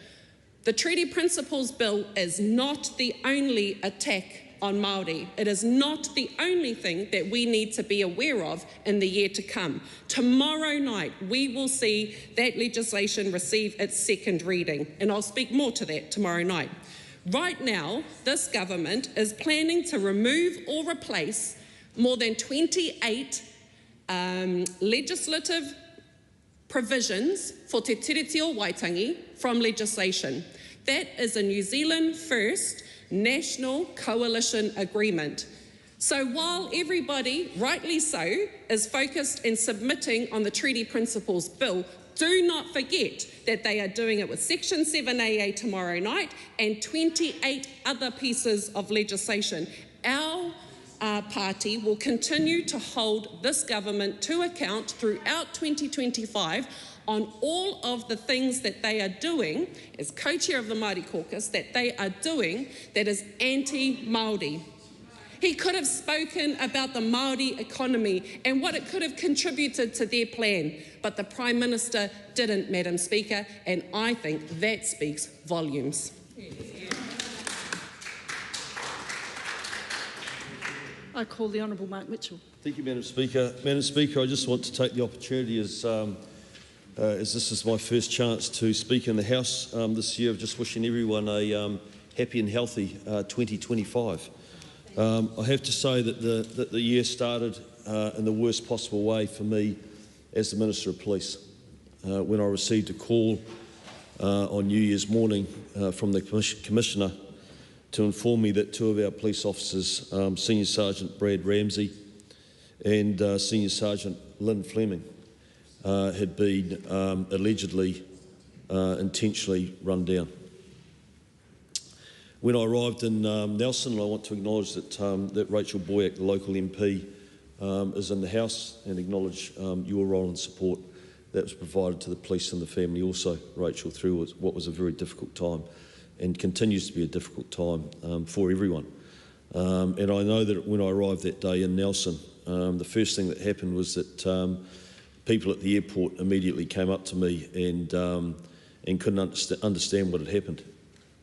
S17: The Treaty Principles Bill is not the only attack on Māori. It is not the only thing that we need to be aware of in the year to come. Tomorrow night, we will see that legislation receive its second reading, and I'll speak more to that tomorrow night. Right now, this government is planning to remove or replace more than 28 legislative provisions for Te Tiriti o Waitangi from legislation. That is a New Zealand first national coalition agreement. So while everybody, rightly so, is focused in submitting on the Treaty Principles Bill, do not forget that they are doing it with Section 7AA tomorrow night and 28 other pieces of legislation. Our party will continue to hold this government to account throughout 2025 on all of the things that they are doing as co-chair of the Māori caucus, that they are doing that is anti-Māori. He could have spoken about the Māori economy and what it could have contributed to their plan, but the Prime Minister didn't, Madam Speaker, and I think that speaks volumes.
S5: I call the Honourable Mark Mitchell.
S18: Thank you, Madam Speaker. Madam Speaker, I just want to take the opportunity as this is my first chance to speak in the House this year, of just wishing everyone a happy and healthy 2025. I have to say that the year started in the worst possible way for me as the Minister of Police. When I received a call on New Year's morning from the Commissioner to inform me that two of our police officers, Senior Sergeant Brad Ramsey and Senior Sergeant Lynn Fleming, had been allegedly intentionally run down. When I arrived in Nelson, I want to acknowledge that Rachel Boyack, the local MP, is in the House, and acknowledge your role and support that was provided to the police and the family also, Rachel, through what was a very difficult time and continues to be a difficult time for everyone. And I know that when I arrived that day in Nelson, the first thing that happened was that people at the airport immediately came up to me and couldn't understand what had happened.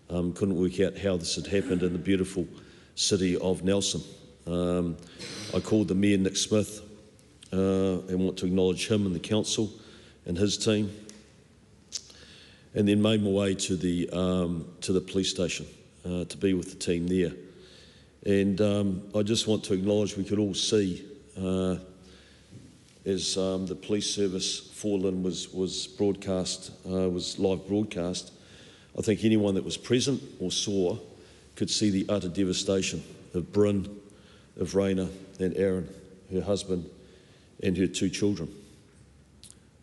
S18: Couldn't work out how this had happened in the beautiful city of Nelson. I called the Mayor, Nick Smith, and want to acknowledge him and the council and his team, and then made my way to the police station to be with the team there. And I just want to acknowledge we could all see as the police service for Lynn was broadcast, was live broadcast. I think anyone that was present or saw could see the utter devastation of Bryn, of Raina and Aaron, her husband and her two children.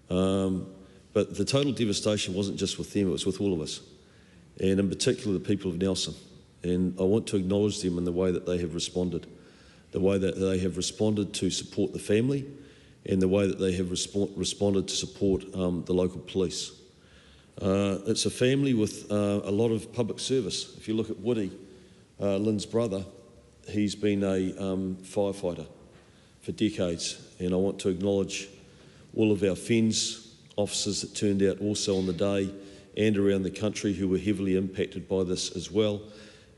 S18: But the total devastation wasn't just with them, it was with all of us, and in particular the people of Nelson. And I want to acknowledge them in the way that they have responded, the way that they have responded to support the family, and the way that they have responded to support the local police. It's a family with a lot of public service. If you look at Woody, Lynn's brother, he's been a firefighter for decades, and I want to acknowledge all of our FENS officers that turned out also on the day and around the country who were heavily impacted by this as well,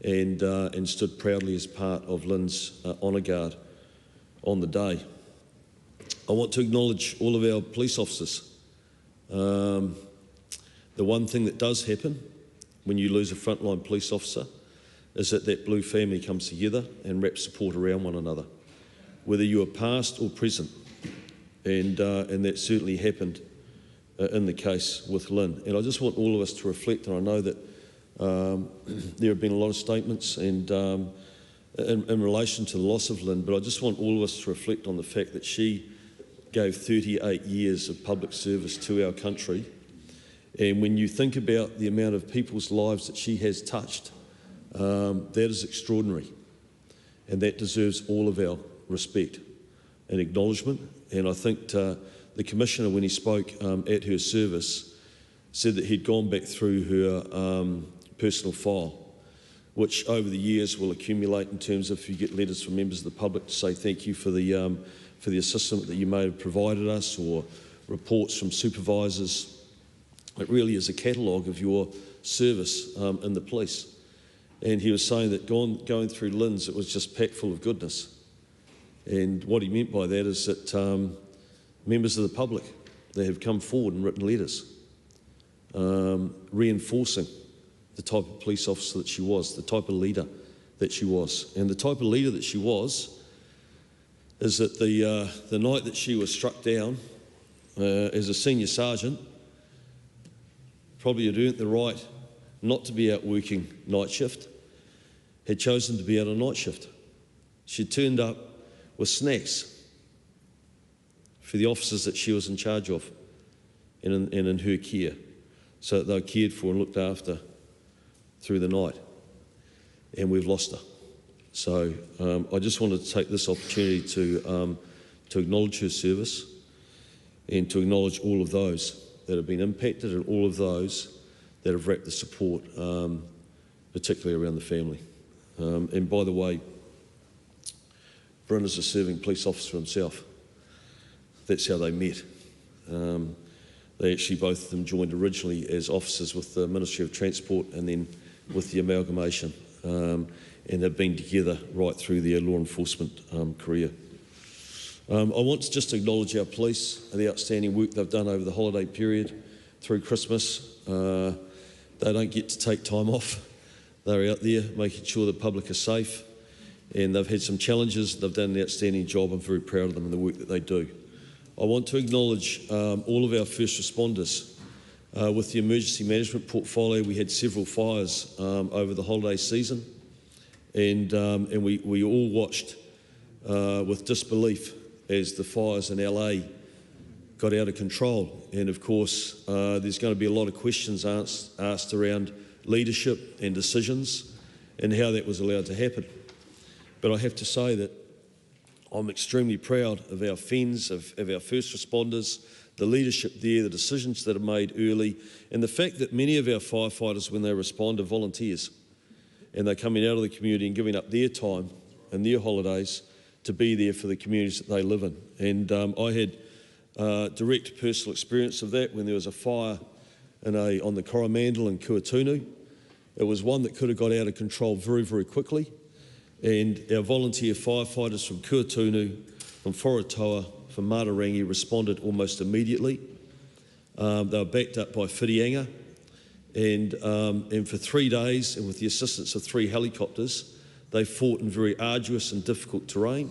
S18: and stood proudly as part of Lynn's honour guard on the day. I want to acknowledge all of our police officers. The one thing that does happen when you lose a frontline police officer is that blue family comes together and wraps support around one another, whether you are past or present, and that certainly happened in the case with Lynn. And I just want all of us to reflect, and I know that there have been a lot of statements and in relation to the loss of Lynn, but I just want all of us to reflect on the fact that she gave 38 years of public service to our country. And when you think about the amount of people's lives that she has touched, that is extraordinary. And that deserves all of our respect and acknowledgement. And I think the Commissioner, when he spoke at her service, said that he'd gone back through her personal file which over the years will accumulate in terms of if you get letters from members of the public to say thank you for the assistance that you may have provided us, or reports from supervisors. It really is a catalogue of your service in the police. And he was saying that going through Lynn's, it was just packed full of goodness. And what he meant by that is that members of the public, they have come forward and written letters reinforcing the type of police officer that she was, the type of leader that she was. And the type of leader that she was is that the night that she was struck down as a senior sergeant, probably had earned the right not to be out working night shift, had chosen to be out on night shift. She turned up with snacks for the officers that she was in charge of and in her care, so that they were cared for and looked after through the night. And we've lost her. So I just wanted to take this opportunity to acknowledge her service and to acknowledge all of those that have been impacted and all of those that have wrapped the support, particularly around the family. And by the way, Bryn is a serving police officer himself. That's how they met. They actually, both of them, joined originally as officers with the Ministry of Transport and then with the amalgamation, and have been together right through their law enforcement career. I want to just acknowledge our police, the outstanding work they've done over the holiday period through Christmas. They don't get to take time off. They're out there making sure the public are safe, and they've had some challenges. They've done an outstanding job. I'm very proud of them and the work that they do. I want to acknowledge all of our first responders. With the emergency management portfolio, we had several fires over the holiday season, and we all watched with disbelief as the fires in LA got out of control. And of course, there's going to be a lot of questions asked around leadership and decisions and how that was allowed to happen. But I have to say that I'm extremely proud of our FENS, of our first responders, the leadership there, the decisions that are made early, and the fact that many of our firefighters, when they respond, are volunteers, and they're coming out of the community and giving up their time and their holidays to be there for the communities that they live in. And I had direct personal experience of that when there was a fire on the Coromandel in Kuatunu. It was one that could have got out of control very, very quickly. And our volunteer firefighters from Kuatunu, from Whoratoa, from Matarangi responded almost immediately. They were backed up by Whirianga, and for 3 days, and with the assistance of 3 helicopters, they fought in very arduous and difficult terrain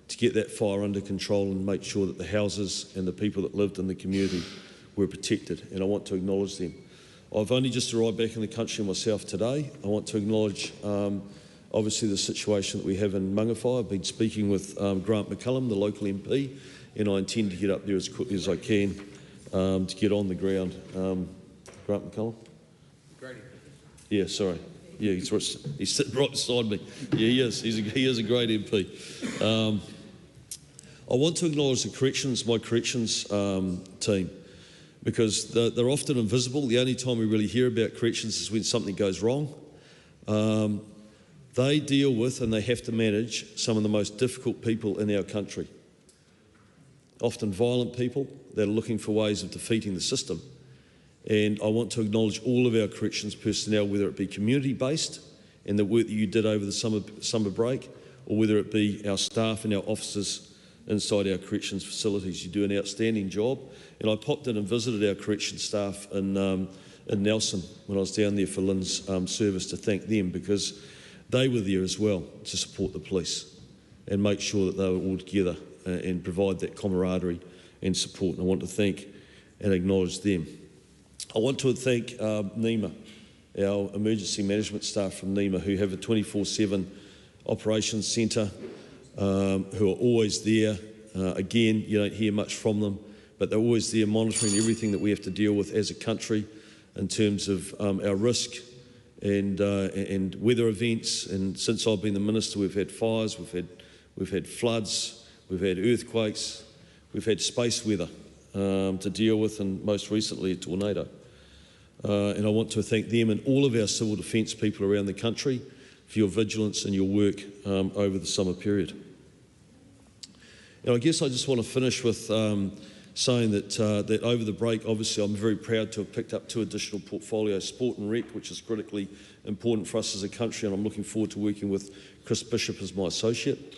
S18: to get that fire under control and make sure that the houses and the people that lived in the community were protected, and I want to acknowledge them. I've only just arrived back in the country myself today. I want to acknowledge obviously the situation that we have in Mangawhai. I've been speaking with Grant McCullum, the local MP, and I intend to get up there as quickly as I can to get on the ground. Grant McCullum? Great. Yeah, sorry. Yeah, he's sitting right beside me. Yeah, he is. He is a great MP. I want to acknowledge my corrections team, because they're often invisible. The only time we really hear about corrections is when something goes wrong. They deal with and they have to manage some of the most difficult people in our country. Often violent people that are looking for ways of defeating the system. And I want to acknowledge all of our corrections personnel, whether it be community-based and the work that you did over the summer break, or whether it be our staff and our officers inside our corrections facilities. You do an outstanding job. And I popped in and visited our corrections staff in Nelson when I was down there for Lynn's service to thank them, because they were there as well to support the police and make sure that they were all together and provide that camaraderie and support. And I want to thank and acknowledge them. I want to thank NEMA, our emergency management staff from NEMA, who have a 24/7 operations centre, who are always there. Again, you don't hear much from them, but they're always there monitoring everything that we have to deal with as a country in terms of our risk and weather events. And since I've been the minister, we've had fires, we've had floods, we've had earthquakes, we've had space weather to deal with, and most recently a tornado. And I want to thank them and all of our civil defence people around the country for your vigilance and your work over the summer period. And I guess I just want to finish with saying that over the break, obviously I'm very proud to have picked up 2 additional portfolios, sport and rec, which is critically important for us as a country, and I'm looking forward to working with Chris Bishop as my associate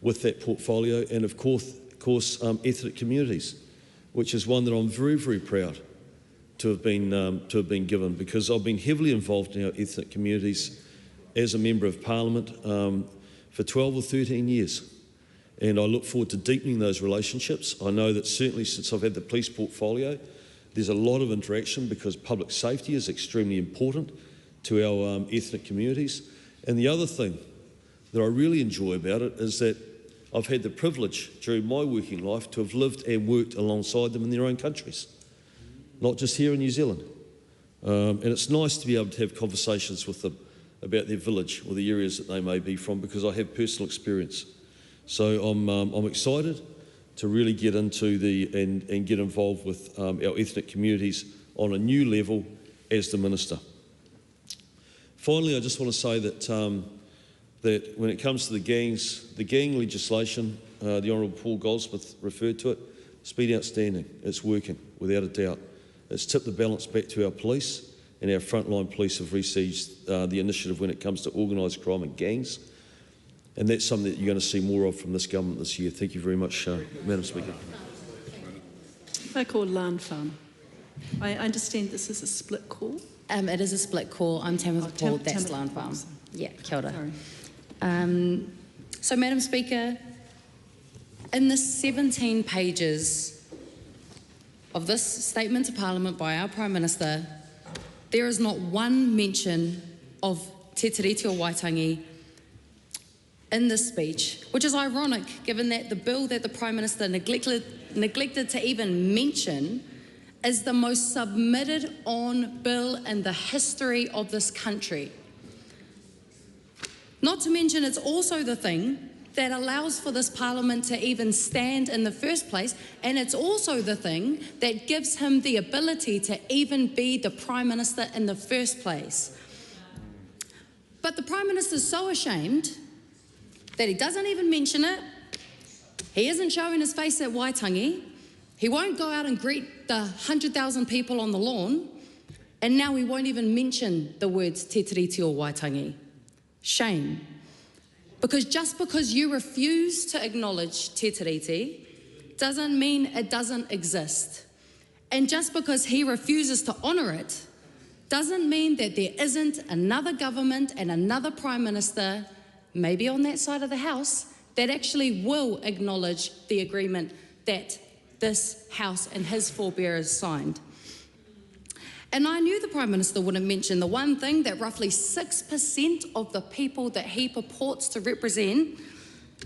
S18: with that portfolio, and of course ethnic communities, which is one that I'm very, very proud to have been given, because I've been heavily involved in our ethnic communities as a Member of Parliament for 12 or 13 years. And I look forward to deepening those relationships. I know that certainly since I've had the police portfolio, there's a lot of interaction, because public safety is extremely important to our ethnic communities. And the other thing that I really enjoy about it is that I've had the privilege during my working life to have lived and worked alongside them in their own countries, not just here in New Zealand. And it's nice to be able to have conversations with them about their village or the areas that they may be from, because I have personal experience. So I'm excited to really get into and get involved with our ethnic communities on a new level as the Minister. Finally, I just want to say that that when it comes to the gang legislation, the Honourable Paul Goldsmith referred to it, it's been outstanding. It's working, without a doubt. It's tipped the balance back to our police, and our frontline police have received the initiative when it comes to organised crime and gangs. And that's something that you're going to see more of from this government this year. Thank you very much, Madam Speaker.
S19: If I call Lan Fan, I understand this is a split call.
S4: It is a split call. I'm Tamitha Paul, that's Lan Fan. Yeah, kia ora. So, Madam Speaker, in the 17 pages of this statement to Parliament by our Prime Minister, there is not one mention of Te Tiriti o Waitangi in this speech, which is ironic given that the bill that the Prime Minister neglected to even mention is the most submitted on bill in the history of this country. Not to mention, it's also the thing that allows for this Parliament to even stand in the first place, and it's also the thing that gives him the ability to even be the Prime Minister in the first place. But the Prime Minister's so ashamed that he doesn't even mention it. He isn't showing his face at Waitangi. He won't go out and greet the 100,000 people on the lawn, and now he won't even mention the words Te Tiriti o Waitangi. Shame. Because just because you refuse to acknowledge Te Tiriti doesn't mean it doesn't exist. And just because he refuses to honour it doesn't mean that there isn't another government and another Prime Minister, maybe on that side of the House, that actually will acknowledge the agreement that this House and his forebearers signed. And I knew the Prime Minister wouldn't mention the one thing that roughly 6% of the people that he purports to represent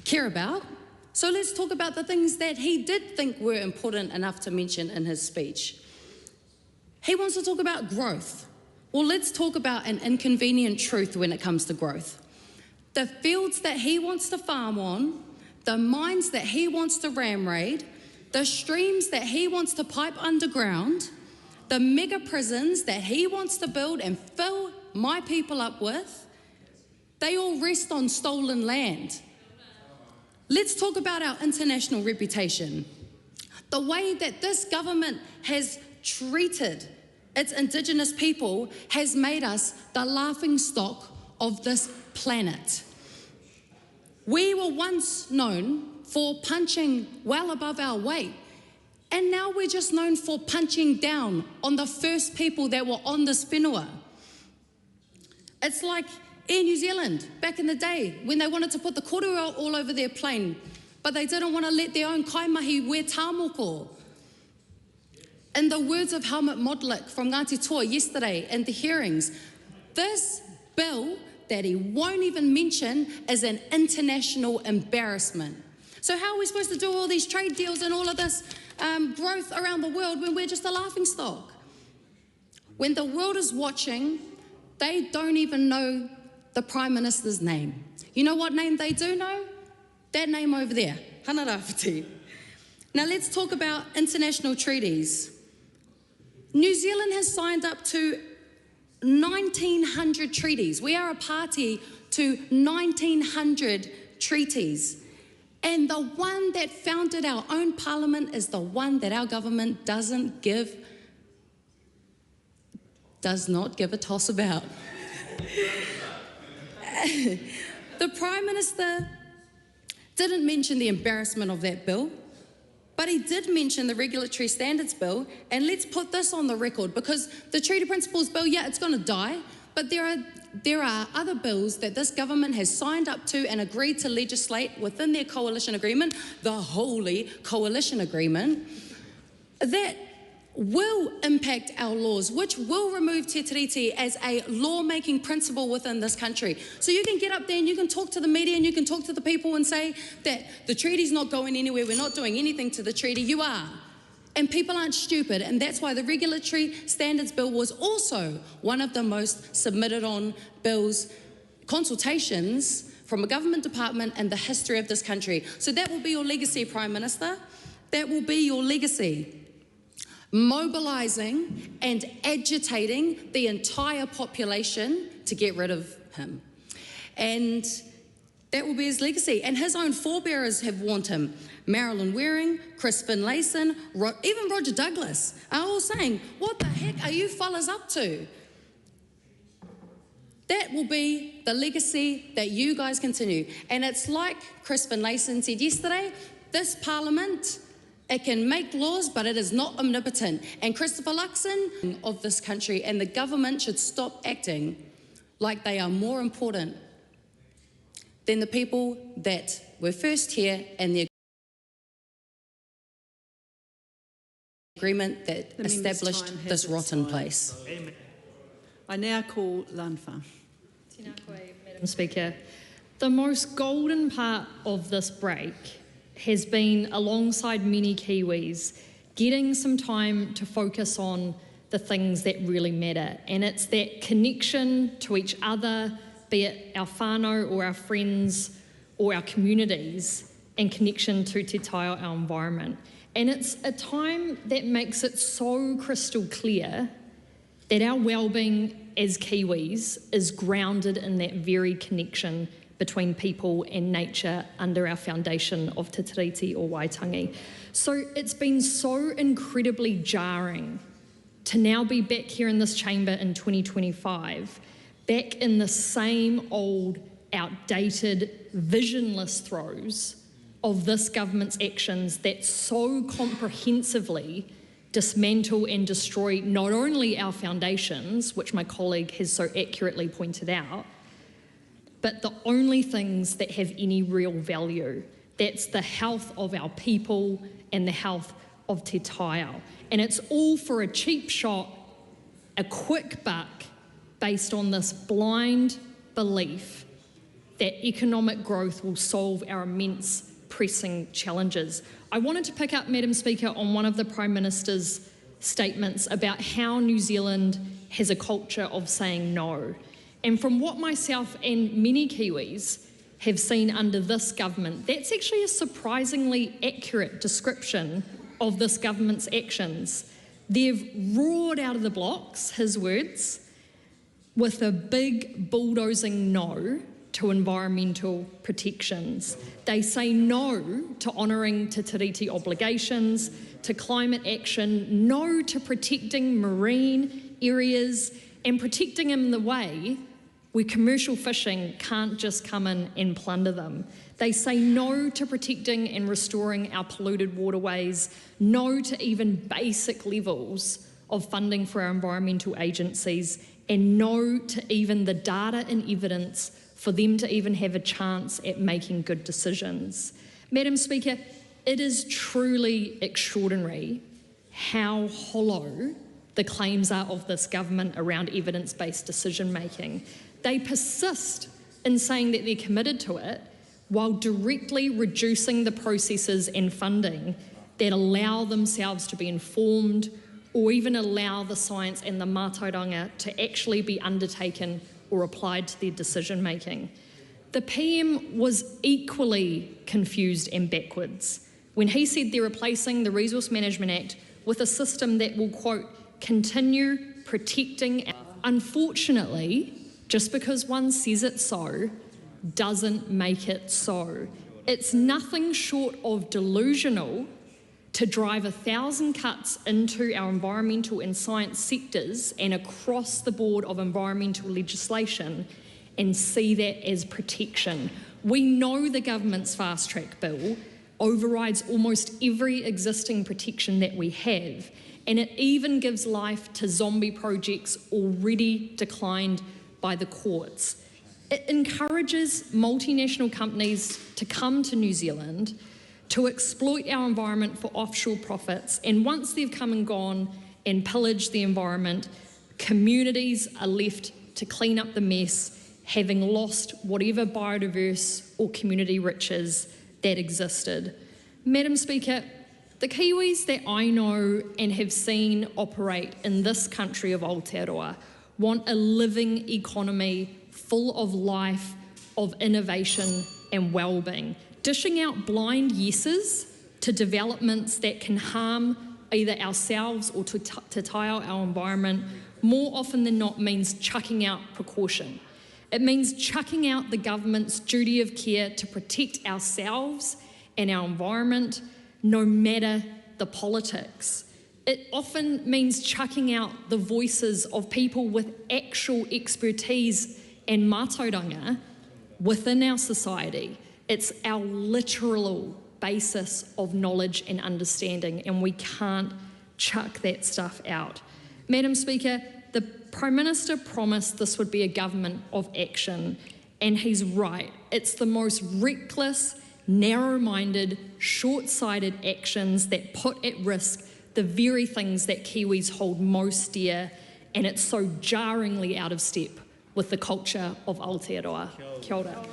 S4: care about. So let's talk about the things that he did think were important enough to mention in his speech. He wants to talk about growth. Well, let's talk about an inconvenient truth when it comes to growth. The fields that he wants to farm on, the mines that he wants to ram raid, the streams that he wants to pipe underground, the mega prisons that he wants to build and fill my people up with, they all rest on stolen land. Let's talk about our international reputation. The way that this government has treated its Indigenous people has made us the laughing stock of this planet. We were once known for punching well above our weight, and now we're just known for punching down on the first people that were on this whenua. It's like Air New Zealand back in the day when they wanted to put the korua all over their plane, but they didn't want to let their own kaimahi wear tāmoko. In the words of Helmut Modlik from Ngāti Toa yesterday in the hearings, this bill that he won't even mention is an international embarrassment. So how are we supposed to do all these trade deals and all of this growth around the world when we're just a laughingstock? When the world is watching, they don't even know the Prime Minister's name. You know what name they do know? That name over there, Hana Rāwhiti. Now let's talk about international treaties. New Zealand has signed up to 1,900 treaties. We are a party to 1900 treaties. And the one that founded our own parliament is the one that our government does not give a toss about. The Prime Minister didn't mention the embarrassment of that bill, but he did mention the Regulatory Standards Bill, and let's put this on the record, because the Treaty Principles Bill, yeah, it's going to die, but there are other bills that this government has signed up to and agreed to legislate within their coalition agreement, the Holy Coalition Agreement, that will impact our laws, which will remove te tiriti as a lawmaking principle within this country. So you can get up there and you can talk to the media and you can talk to the people and say that the treaty's not going anywhere, we're not doing anything to the treaty. You are. And people aren't stupid, and that's why the Regulatory Standards Bill was also one of the most submitted on bills, consultations from a government department in the history of this country. So that will be your legacy, Prime Minister. That will be your legacy. Mobilising and agitating the entire population to get rid of him. And that will be his legacy. And his own forebearers have warned him. Marilyn Waring, Chris Finlayson, even Roger Douglas are all saying, what the heck are you fellas up to? That will be the legacy that you guys continue. And it's like Chris Finlayson said yesterday, this parliament, it can make laws, but it is not omnipotent. And Christopher Luxon of this country and the government should stop acting like they are more important than the people that were first here and the agreement that established this rotten place.
S19: Amen. I now call Lanfa.
S20: Tēnā koe, Madam Speaker. The most golden part of this break has been, alongside many Kiwis, getting some time to focus on the things that really matter. And it's that connection to each other, be it our whānau or our friends or our communities, and connection to te taio, our environment. And it's a time that makes it so crystal clear that our well-being as Kiwis is grounded in that very connection between people and nature under our foundation of te tiriti or Waitangi. So it's been so incredibly jarring to now be back here in this chamber in 2025, back in the same old, outdated, visionless throes of this government's actions that so comprehensively dismantle and destroy not only our foundations, which my colleague has so accurately pointed out, but the only things that have any real value. That's the health of our people and the health of te taio. And it's all for a cheap shot, a quick buck, based on this blind belief that economic growth will solve our immense pressing challenges. I wanted to pick up, Madam Speaker, on one of the Prime Minister's statements about how New Zealand has a culture of saying no. And from what myself and many Kiwis have seen under this government, that's actually a surprisingly accurate description of this government's actions. They've roared out of the blocks, his words, with a big bulldozing no to environmental protections. They say no to honouring te tiriti obligations, to climate action, no to protecting marine areas and protecting them in the way where commercial fishing can't just come in and plunder them. They say no to protecting and restoring our polluted waterways, no to even basic levels of funding for our environmental agencies, and no to even the data and evidence for them to even have a chance at making good decisions. Madam Speaker, it is truly extraordinary how hollow the claims are of this government around evidence-based decision-making. They persist in saying that they're committed to it while directly reducing the processes and funding that allow themselves to be informed or even allow the science and the mātauranga to actually be undertaken or applied to their decision-making. The PM was equally confused and backwards when he said they're replacing the Resource Management Act with a system that will, quote, continue protecting. Unfortunately, just because one says it so doesn't make it so. It's nothing short of delusional to drive 1,000 cuts into our environmental and science sectors and across the board of environmental legislation and see that as protection. We know the government's fast track bill overrides almost every existing protection that we have, and it even gives life to zombie projects already declined by the courts. It encourages multinational companies to come to New Zealand to exploit our environment for offshore profits, and once they've come and gone and pillaged the environment, communities are left to clean up the mess, having lost whatever biodiverse or community riches that existed. Madam Speaker, the Kiwis that I know and have seen operate in this country of Aotearoa want a living economy full of life, of innovation and well-being. Dishing out blind yeses to developments that can harm either ourselves or to tire our environment more often than not means chucking out precaution. It means chucking out the government's duty of care to protect ourselves and our environment, no matter the politics. It often means chucking out the voices of people with actual expertise and mātauranga within our society. It's our literal basis of knowledge and understanding, and we can't chuck that stuff out. Madam Speaker, the Prime Minister promised this would be a government of action, and he's right. It's the most reckless, narrow-minded, short-sighted actions that put at risk the very things that Kiwis hold most dear, and it's so jarringly out of step with the culture of Aotearoa. Kia ora.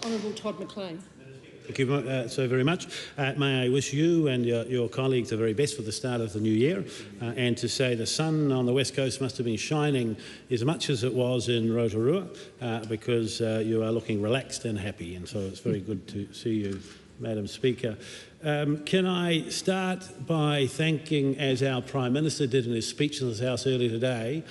S6: Honourable Todd McLean.
S21: Thank you so very much. May I wish you and your colleagues the very best for the start of the new year, and to say the sun on the west coast must have been shining as much as it was in Aotearoa, because you are looking relaxed and happy, and so it's very good to see you, Madam Speaker. Can I start by thanking, as our Prime Minister did in his speech in this House earlier today,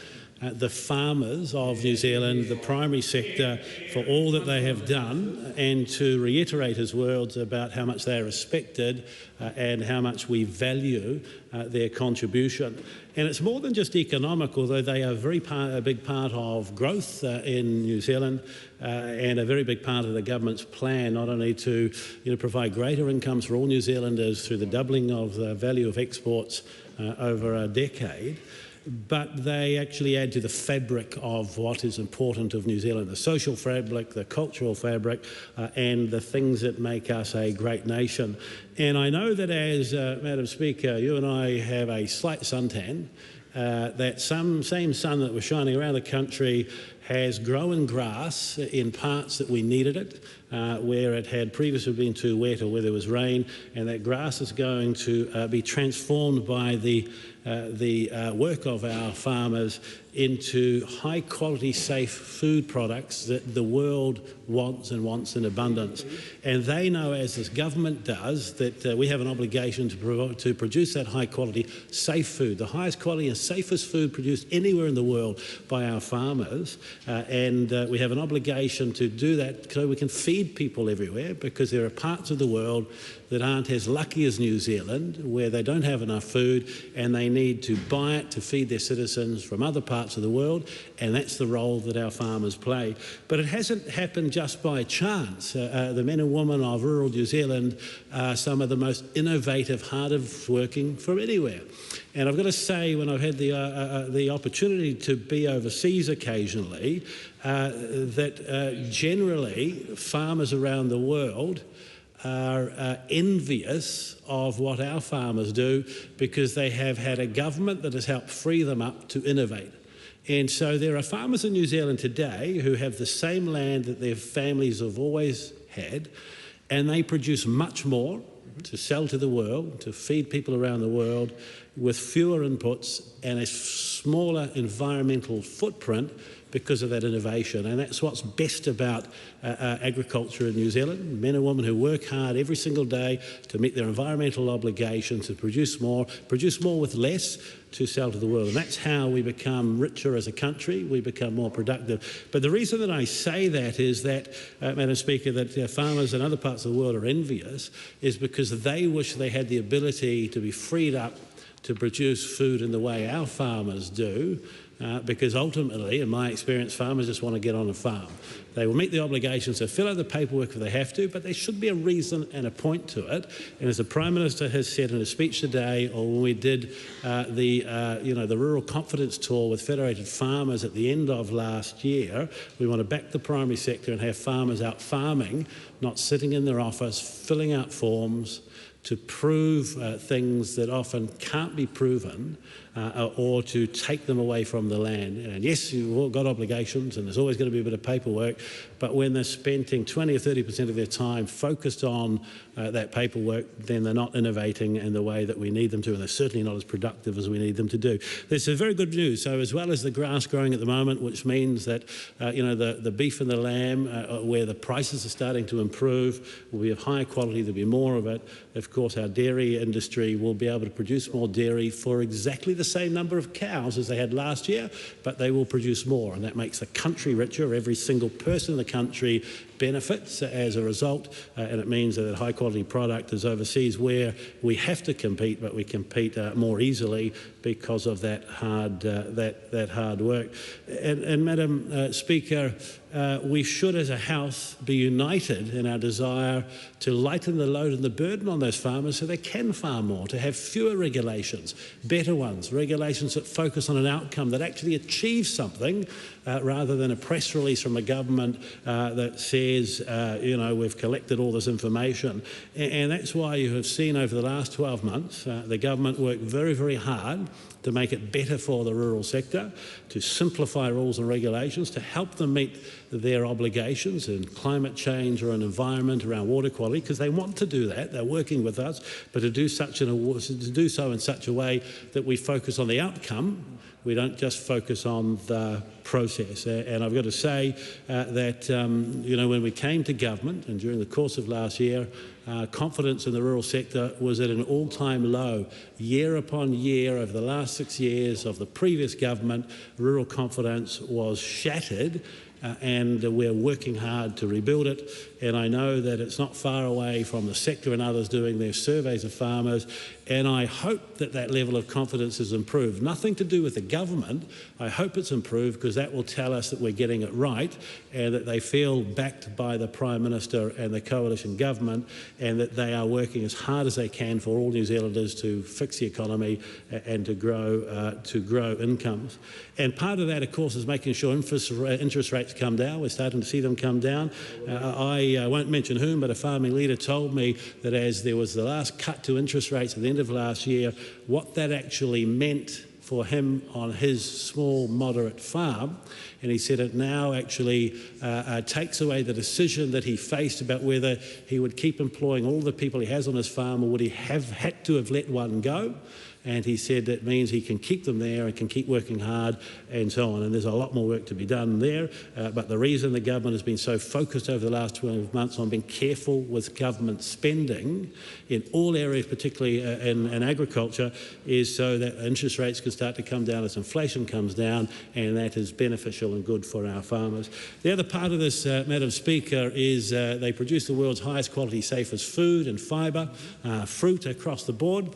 S21: the farmers of New Zealand, the primary sector, for all that they have done, and to reiterate his words about how much they are respected and how much we value their contribution. And it's more than just economic, although they are a big part of growth in New Zealand, and a very big part of the government's plan, not only to provide greater incomes for all New Zealanders through the doubling of the value of exports over a decade, but they actually add to the fabric of what is important of New Zealand, the social fabric, the cultural fabric, and the things that make us a great nation. And I know that as, Madam Speaker, you and I have a slight suntan, that same sun that was shining around the country has grown grass in parts that we needed it, where it had previously been too wet or where there was rain, and that grass is going to be transformed by the work of our farmers into high quality, safe food products that the world wants in abundance. And they know, as this government does, that we have an obligation to produce that high quality, safe food, the highest quality and safest food produced anywhere in the world by our farmers. And we have an obligation to do that so we can feed people everywhere, because there are parts of the world that aren't as lucky as New Zealand, where they don't have enough food and they need to buy it to feed their citizens from other parts of the world, and that's the role that our farmers play. But it hasn't happened just by chance. The men and women of rural New Zealand are some of the most innovative, hardest working from anywhere. And I've got to say, when I've had the opportunity to be overseas occasionally, that generally farmers around the world are envious of what our farmers do, because they have had a government that has helped free them up to innovate. And so there are farmers in New Zealand today who have the same land that their families have always had, and they produce much more to sell to the world, to feed people around the world, with fewer inputs and a smaller environmental footprint because of that innovation. And that's what's best about agriculture in New Zealand. Men and women who work hard every single day to meet their environmental obligations, to produce more with less, to sell to the world. And that's how we become richer as a country, we become more productive. But the reason that I say that is that, Madam Speaker, that farmers in other parts of the world are envious is because they wish they had the ability to be freed up to produce food in the way our farmers do, because ultimately, in my experience, farmers just want to get on a farm. They will meet the obligations to fill out the paperwork if they have to, but there should be a reason and a point to it. And as the Prime Minister has said in a speech today, or when we did the Rural Confidence Tour with Federated Farmers at the end of last year, we want to back the primary sector and have farmers out farming, not sitting in their office, filling out forms to prove things that often can't be proven, or to take them away from the land. And yes, you've all got obligations and there's always going to be a bit of paperwork, but when they're spending 20 or 30% of their time focused on that paperwork, then they're not innovating in the way that we need them to, and they're certainly not as productive as we need them to do. There's some very good news. So as well as the grass growing at the moment, which means that the beef and the lamb, where the prices are starting to improve, will be of higher quality, there'll be more of it. Of course, our dairy industry will be able to produce more dairy for exactly the same number of cows as they had last year, but they will produce more, and that makes the country richer. Every single person in the country benefits as a result, and it means that a high quality product is overseas where we have to compete, but we compete more easily because of that hard work. And Madam Speaker, we should as a House be united in our desire to lighten the load and the burden on those farmers so they can farm more, to have fewer regulations, better ones, regulations that focus on an outcome that actually achieves something, rather than a press release from a government that says, we've collected all this information. And that's why you have seen over the last 12 months the government work very, very hard to make it better for the rural sector, to simplify rules and regulations, to help them meet their obligations in climate change or an environment around water quality, because they want to do that. They're working with us, but to do so in such a way that we focus on the outcome. We don't just focus on the process. And I've got to say that, when we came to government and during the course of last year, confidence in the rural sector was at an all-time low. Year upon year, over the last 6 years of the previous government, rural confidence was shattered. And we're working hard to rebuild it. And I know that it's not far away from the sector and others doing their surveys of farmers. And I hope that that level of confidence is improved. Nothing to do with the government. I hope it's improved because that will tell us that we're getting it right and that they feel backed by the Prime Minister and the coalition government, and that they are working as hard as they can for all New Zealanders to fix the economy and to grow incomes. And part of that, of course, is making sure interest rates come down. We're starting to see them come down. I won't mention whom, but a farming leader told me that as there was the last cut to interest rates at the end of last year, what that actually meant for him on his small, moderate farm. And he said it now actually takes away the decision that he faced about whether he would keep employing all the people he has on his farm or would he have had to have let one go. And he said that means he can keep them there and can keep working hard and so on. And there's a lot more work to be done there. But the reason the government has been so focused over the last 12 months on being careful with government spending in all areas, particularly in agriculture, is so that interest rates can start to come down as inflation comes down, and that is beneficial and good for our farmers. The other part of this, Madam Speaker, is they produce the world's highest quality, safest food and fibre, fruit across the board.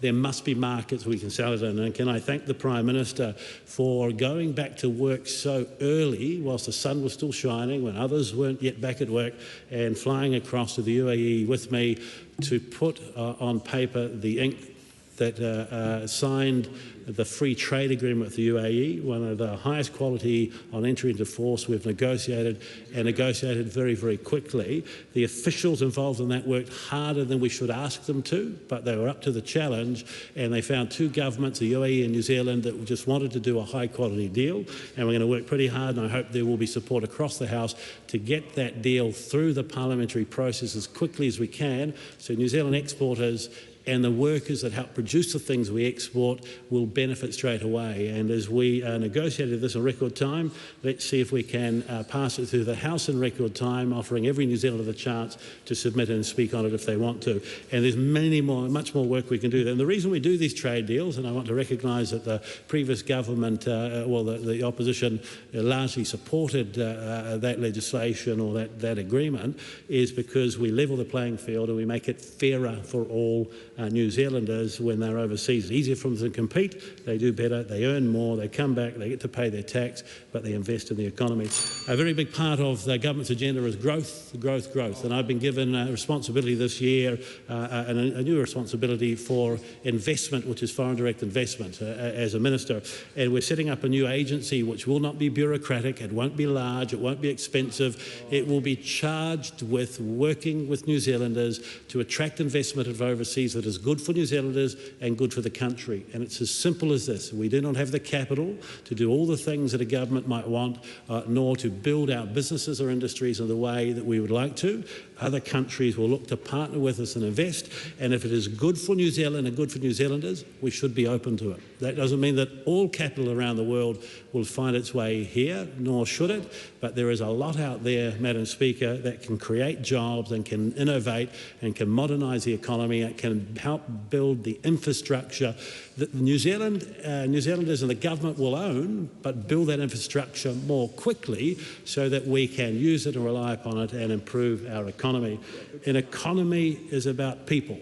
S21: There must be markets we can sell it in. And can I thank the Prime Minister for going back to work so early whilst the sun was still shining, when others weren't yet back at work, and flying across to the UAE with me to put on paper the ink that signed the free trade agreement with the UAE, one of the highest quality on entry into force we've negotiated, and negotiated very, very quickly. The officials involved in that worked harder than we should ask them to, but they were up to the challenge, and they found two governments, the UAE and New Zealand, that just wanted to do a high quality deal, and we're going to work pretty hard, and I hope there will be support across the House to get that deal through the parliamentary process as quickly as we can, so New Zealand exporters and the workers that help produce the things we export will benefit straight away. And as we negotiated this in record time, let's see if we can pass it through the House in record time, offering every New Zealander the chance to submit and speak on it if they want to. And there's much more work we can do. And the reason we do these trade deals, and I want to recognise that the previous government, the opposition largely supported that legislation or that agreement, is because we level the playing field and we make it fairer for all New Zealanders when they're overseas. It's easier for them to compete, they do better, they earn more, they come back, they get to pay their tax, but they invest in the economy. A very big part of the government's agenda is growth, growth, growth. And I've been given a responsibility this year, and a new responsibility for investment, which is foreign direct investment, as a minister. And we're setting up a new agency which will not be bureaucratic, it won't be large, it won't be expensive. It will be charged with working with New Zealanders to attract investment of overseas that is good for New Zealanders and good for the country. And it's as simple as this. We do not have the capital to do all the things that a government might want, nor to build our businesses or industries in the way that we would like to. Other countries will look to partner with us and invest, and if it is good for New Zealand and good for New Zealanders, we should be open to it. That doesn't mean that all capital around the world will find its way here, nor should it, but there is a lot out there, Madam Speaker, that can create jobs and can innovate and can modernise the economy and can help build the infrastructure that New Zealanders and the government will own, but build that infrastructure more quickly so that we can use it and rely upon it and improve our economy. An economy is about people.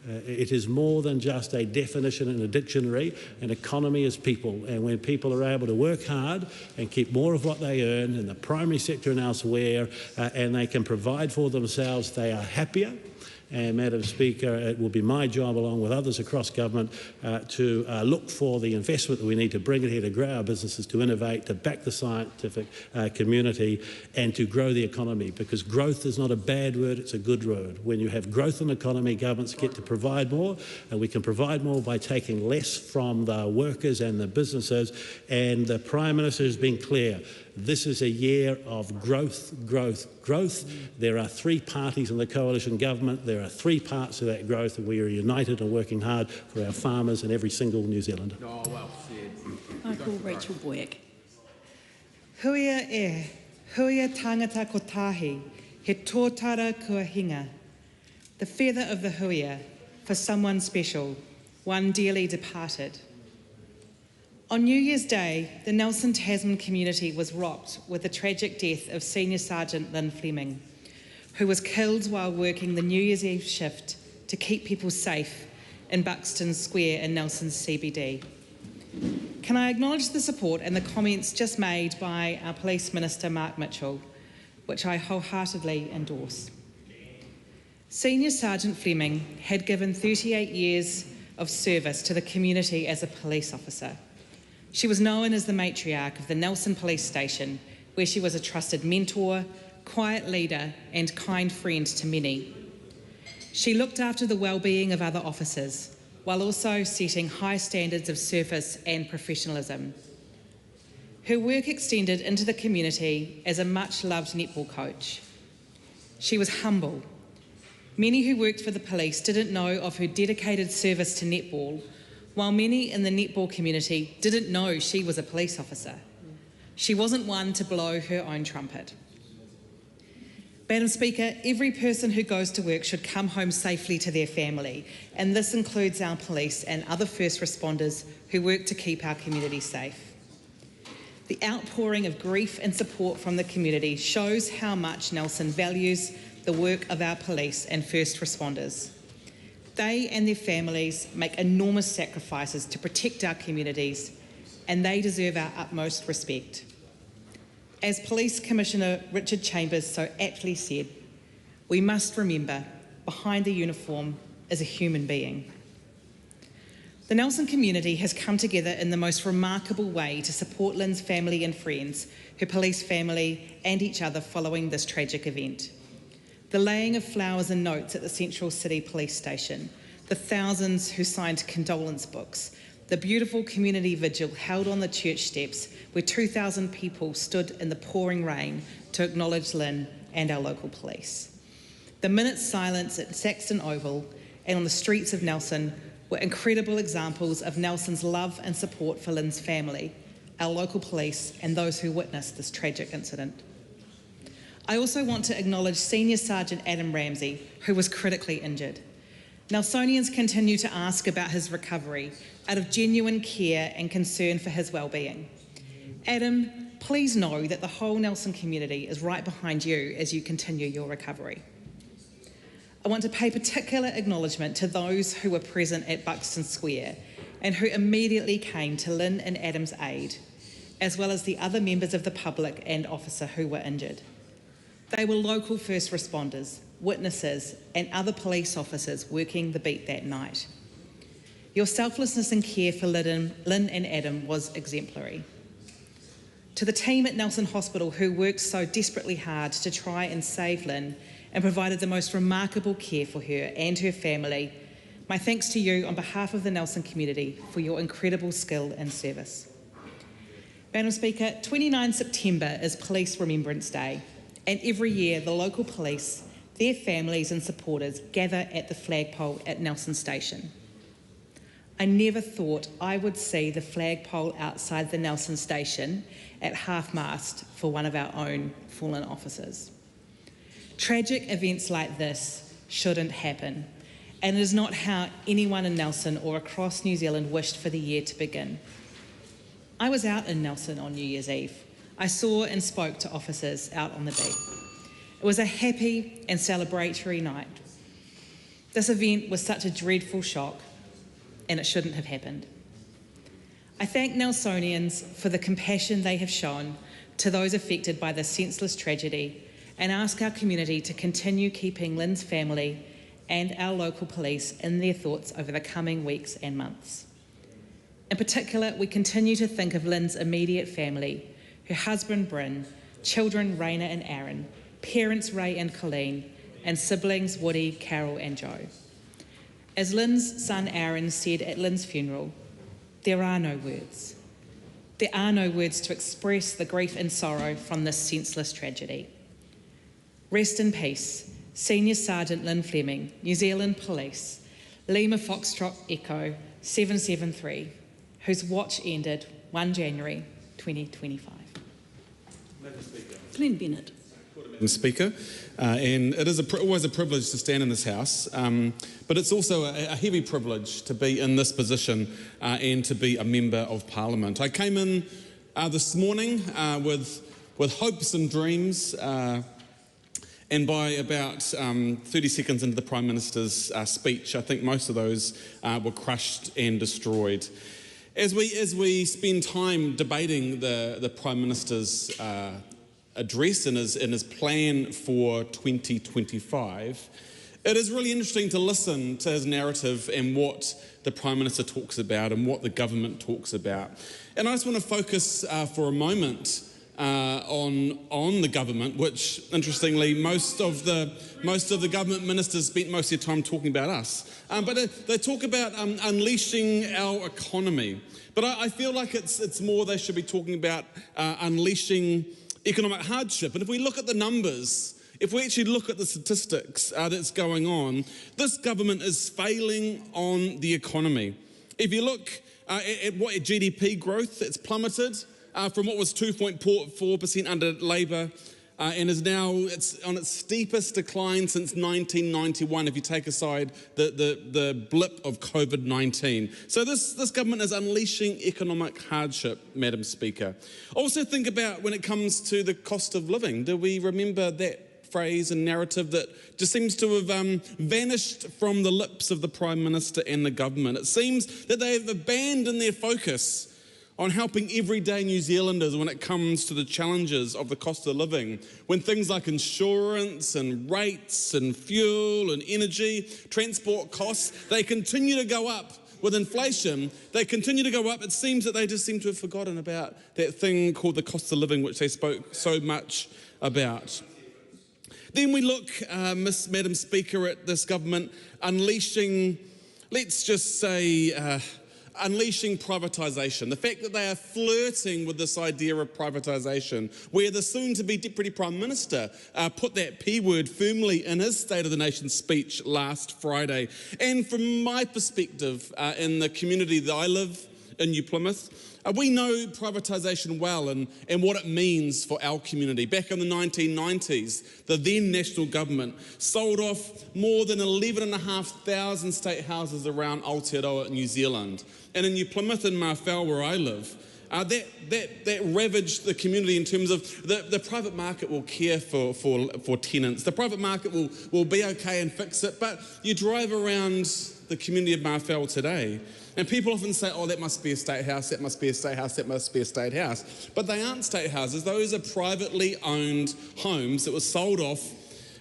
S21: It is more than just a definition in a dictionary. An economy is people, and when people are able to work hard and keep more of what they earn in the primary sector and elsewhere, and they can provide for themselves, they are happier. And Madam Speaker, it will be my job, along with others across government, to look for the investment that we need to bring it here to grow our businesses, to innovate, to back the scientific community and to grow the economy, because growth is not a bad word, it's a good word. When you have growth in the economy, governments get to provide more, and we can provide more by taking less from the workers and the businesses. And the Prime Minister has been clear. This is a year of growth, growth, growth. There are three parties in the coalition government. There are three parts of that growth, and we are united and working hard for our farmers and every single New Zealander.
S19: Oh, well said. I call Rachel Boyack.
S7: Huia huia tangata kotahi, he tōtara kua hinga. The feather of the huia for someone special, one dearly departed. On New Year's Day, the Nelson Tasman community was rocked with the tragic death of Senior Sergeant Lynn Fleming, who was killed while working the New Year's Eve shift to keep people safe in Buxton Square in Nelson's CBD. Can I acknowledge the support and the comments just made by our Police Minister Mark Mitchell, which I wholeheartedly endorse. Senior Sergeant Fleming had given 38 years of service to the community as a police officer. She was known as the matriarch of the Nelson Police Station, where she was a trusted mentor, quiet leader and kind friend to many. She looked after the well-being of other officers, while also setting high standards of service and professionalism. Her work extended into the community as a much-loved netball coach. She was humble. Many who worked for the police didn't know of her dedicated service to netball, while many in the netball community didn't know she was a police officer. She wasn't one to blow her own trumpet. Madam Speaker, every person who goes to work should come home safely to their family, and this includes our police and other first responders who work to keep our community safe. The outpouring of grief and support from the community shows how much Nelson values the work of our police and first responders. They and their families make enormous sacrifices to protect our communities, and they deserve our utmost respect. As Police Commissioner Richard Chambers so aptly said, we must remember behind the uniform is a human being. The Nelson community has come together in the most remarkable way to support Lynn's family and friends, her police family and each other following this tragic event. The laying of flowers and notes at the Central City Police Station, the thousands who signed condolence books, the beautiful community vigil held on the church steps where 2,000 people stood in the pouring rain to acknowledge Lynn and our local police. The minute's silence at Saxton Oval and on the streets of Nelson were incredible examples of Nelson's love and support for Lynn's family, our local police, and those who witnessed this tragic incident. I also want to acknowledge Senior Sergeant Adam Ramsey, who was critically injured. Nelsonians continue to ask about his recovery out of genuine care and concern for his well-being. Adam, please know that the whole Nelson community is right behind you as you continue your recovery. I want to pay particular acknowledgement to those who were present at Buxton Square and who immediately came to Lynn and Adam's aid, as well as the other members of the public and officer who were injured. They were local first responders, witnesses, and other police officers working the beat that night. Your selflessness and care for Lynn and Adam was exemplary. To the team at Nelson Hospital who worked so desperately hard to try and save Lynn and provided the most remarkable care for her and her family, my thanks to you on behalf of the Nelson community for your incredible skill and service. Madam Speaker, 29 September is Police Remembrance Day, and every year the local police, their families and supporters gather at the flagpole at Nelson Station. I never thought I would see the flagpole outside the Nelson Station at half-mast for one of our own fallen officers. Tragic events like this shouldn't happen, and it is not how anyone in Nelson or across New Zealand wished for the year to begin. I was out in Nelson on New Year's Eve. I saw and spoke to officers out on the beat. It was a happy and celebratory night. This event was such a dreadful shock, and it shouldn't have happened. I thank Nelsonians for the compassion they have shown to those affected by this senseless tragedy and ask our community to continue keeping Lynn's family and our local police in their thoughts over the coming weeks and months. In particular, we continue to think of Lynn's immediate family, her husband Bryn, children Raina and Aaron, parents Ray and Colleen, and siblings Woody, Carol and Joe. As Lynn's son Aaron said at Lynn's funeral, there are no words. There are no words to express the grief and sorrow from this senseless tragedy. Rest in peace, Senior Sergeant Lynn Fleming, New Zealand Police, Lima Foxtrot Echo 773, whose watch ended 1 January 2025.
S19: Glenn Bennett.
S9: Madam Speaker, and it is always a privilege to stand in this House, but it's also a heavy privilege to be in this position and to be a Member of Parliament. I came in this morning with hopes and dreams, and by about 30 seconds into the Prime Minister's speech, I think most of those were crushed and destroyed. As we spend time debating the Prime Minister's address and his plan for 2025, it is really interesting to listen to his narrative and what the Prime Minister talks about and what the government talks about. And I just want to focus for a moment on the government, which interestingly most of the government ministers spent most of their time talking about us. But they talk about unleashing our economy. But I feel like it's more they should be talking about unleashing economic hardship. And if we look at the numbers, if we actually look at the statistics that's going on, this government is failing on the economy. If you look at GDP growth, it's plummeted from what was 2.4% under Labour and is now it's on its steepest decline since 1991 if you take aside the blip of COVID-19. So this government is unleashing economic hardship, Madam Speaker. Also think about when it comes to the cost of living. Do we remember that phrase and narrative that just seems to have vanished from the lips of the Prime Minister and the government? It seems that they've abandoned their focus on helping everyday New Zealanders when it comes to the challenges of the cost of living, when things like insurance and rates and fuel and energy, transport costs, they continue to go up with inflation. They continue to go up. It seems that they just seem to have forgotten about that thing called the cost of living, which they spoke so much about. Then we look, Madam Speaker, at this government unleashing, let's just say, unleashing privatisation, the fact that they are flirting with this idea of privatisation, where the soon-to-be Deputy Prime Minister put that P word firmly in his State of the Nation speech last Friday. And from my perspective, in the community that I live in New Plymouth, we know privatisation well and what it means for our community. Back in the 1990s, the then national government sold off more than 11,500 state houses around Aotearoa, New Zealand. And in New Plymouth and Marfell, where I live, that ravaged the community in terms of the private market will care for tenants. The private market will be okay and fix it. But you drive around the community of Marfell today, and people often say, oh, that must be a state house, that must be a state house, that must be a state house. But they aren't state houses. Those are privately owned homes that were sold off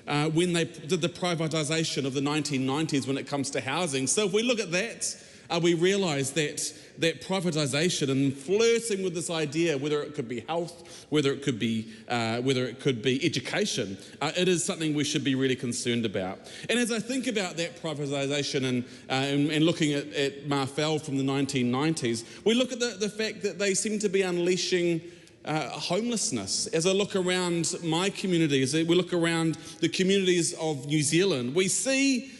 S9: when they did the privatisation of the 1990s when it comes to housing. So if we look at that, we realise that privatisation and flirting with this idea, whether it could be health, whether it could be education, it is something we should be really concerned about. And as I think about that privatisation and looking at Marfell from the 1990s, we look at the fact that they seem to be unleashing homelessness. As I look around my community, as we look around the communities of New Zealand, we see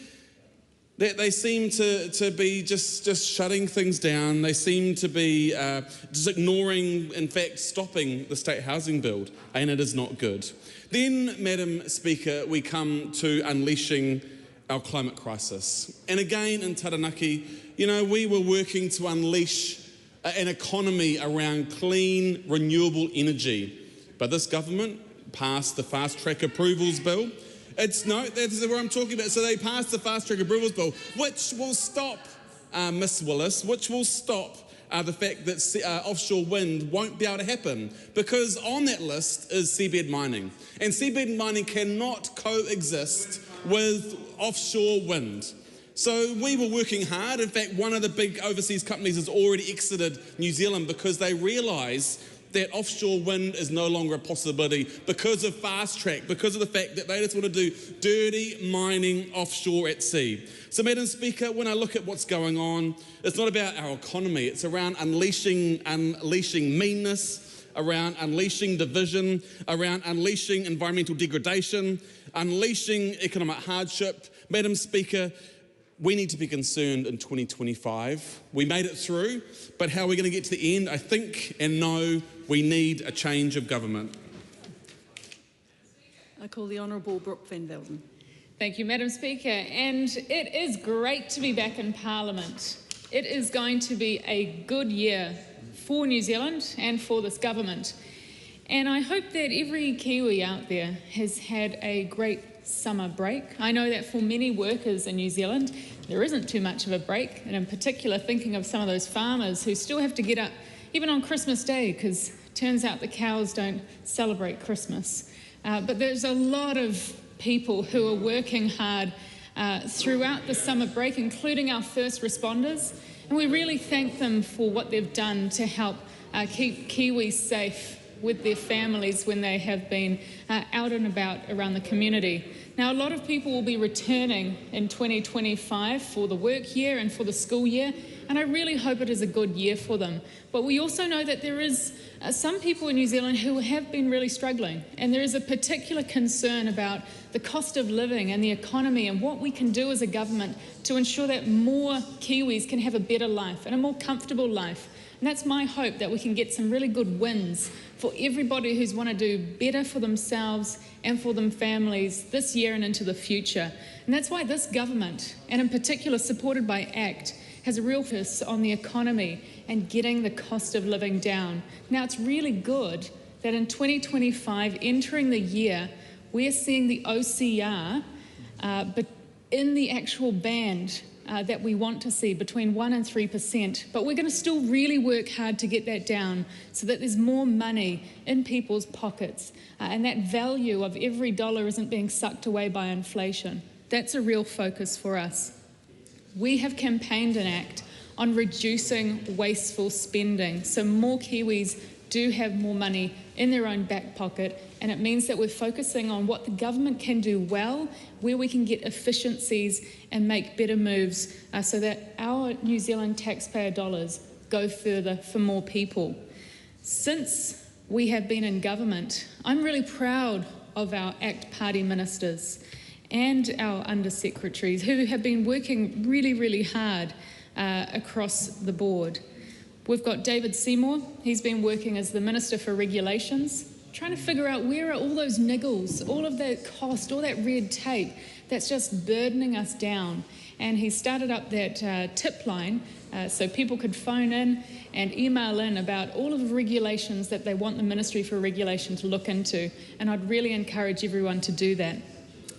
S9: that they seem to be just shutting things down. They seem to be just ignoring, in fact, stopping the state housing build, and it is not good. Then, Madam Speaker, we come to unleashing our climate crisis. And again, in Taranaki, we were working to unleash an economy around clean, renewable energy. But this government passed the Fast Track Approvals Bill. That's what I'm talking about. So they passed the Fast Track Approvals Bill, which will stop, Miss Willis, which will stop the fact that offshore wind won't be able to happen, because on that list is seabed mining. And seabed mining cannot coexist with offshore wind. So we were working hard. In fact, one of the big overseas companies has already exited New Zealand because they realise that offshore wind is no longer a possibility because of fast track, because of the fact that they just want to do dirty mining offshore at sea. So, Madam Speaker, when I look at what's going on, it's not about our economy. It's around unleashing meanness, around unleashing division, around unleashing environmental degradation, unleashing economic hardship. Madam Speaker, we need to be concerned in 2025. We made it through, but how are we going to get to the end? I think and know we need a change of government.
S19: I call the Honourable Brooke van Velden.
S11: Thank you, Madam Speaker. And it is great to be back in Parliament. It is going to be a good year for New Zealand and for this government. And I hope that every Kiwi out there has had a great summer break. I know that for many workers in New Zealand, there isn't too much of a break, and in particular thinking of some of those farmers who still have to get up even on Christmas Day, because it turns out the cows don't celebrate Christmas. But there's a lot of people who are working hard throughout the summer break, including our first responders, and we really thank them for what they've done to help keep Kiwis safe with their families when they have been out and about around the community. Now, a lot of people will be returning in 2025 for the work year and for the school year, and I really hope it is a good year for them. But we also know that there is some people in New Zealand who have been really struggling, and there is a particular concern about the cost of living and the economy and what we can do as a government to ensure that more Kiwis can have a better life and a more comfortable life. And that's my hope, that we can get some really good wins for everybody who's want to do better for themselves and for them families this year and into the future. And that's why this government, and in particular supported by ACT, has a real focus on the economy and getting the cost of living down. Now, it's really good that in 2025, entering the year, we're seeing the OCR, but in the actual band that we want to see, between 1% and 3%. But we're going to still really work hard to get that down so that there's more money in people's pockets and that value of every dollar isn't being sucked away by inflation. That's a real focus for us. We have campaigned an ACT on reducing wasteful spending so more Kiwis do have more money in their own back pocket, and it means that we're focusing on what the government can do well, where we can get efficiencies and make better moves so that our New Zealand taxpayer dollars go further for more people. Since we have been in government, I'm really proud of our ACT Party ministers and our undersecretaries who have been working really, really hard across the board. We've got David Seymour. He's been working as the Minister for Regulations, trying to figure out where are all those niggles, all of that cost, all that red tape that's just burdening us down. And he started up that tip line so people could phone in and email in about all of the regulations that they want the Ministry for Regulation to look into. And I'd really encourage everyone to do that.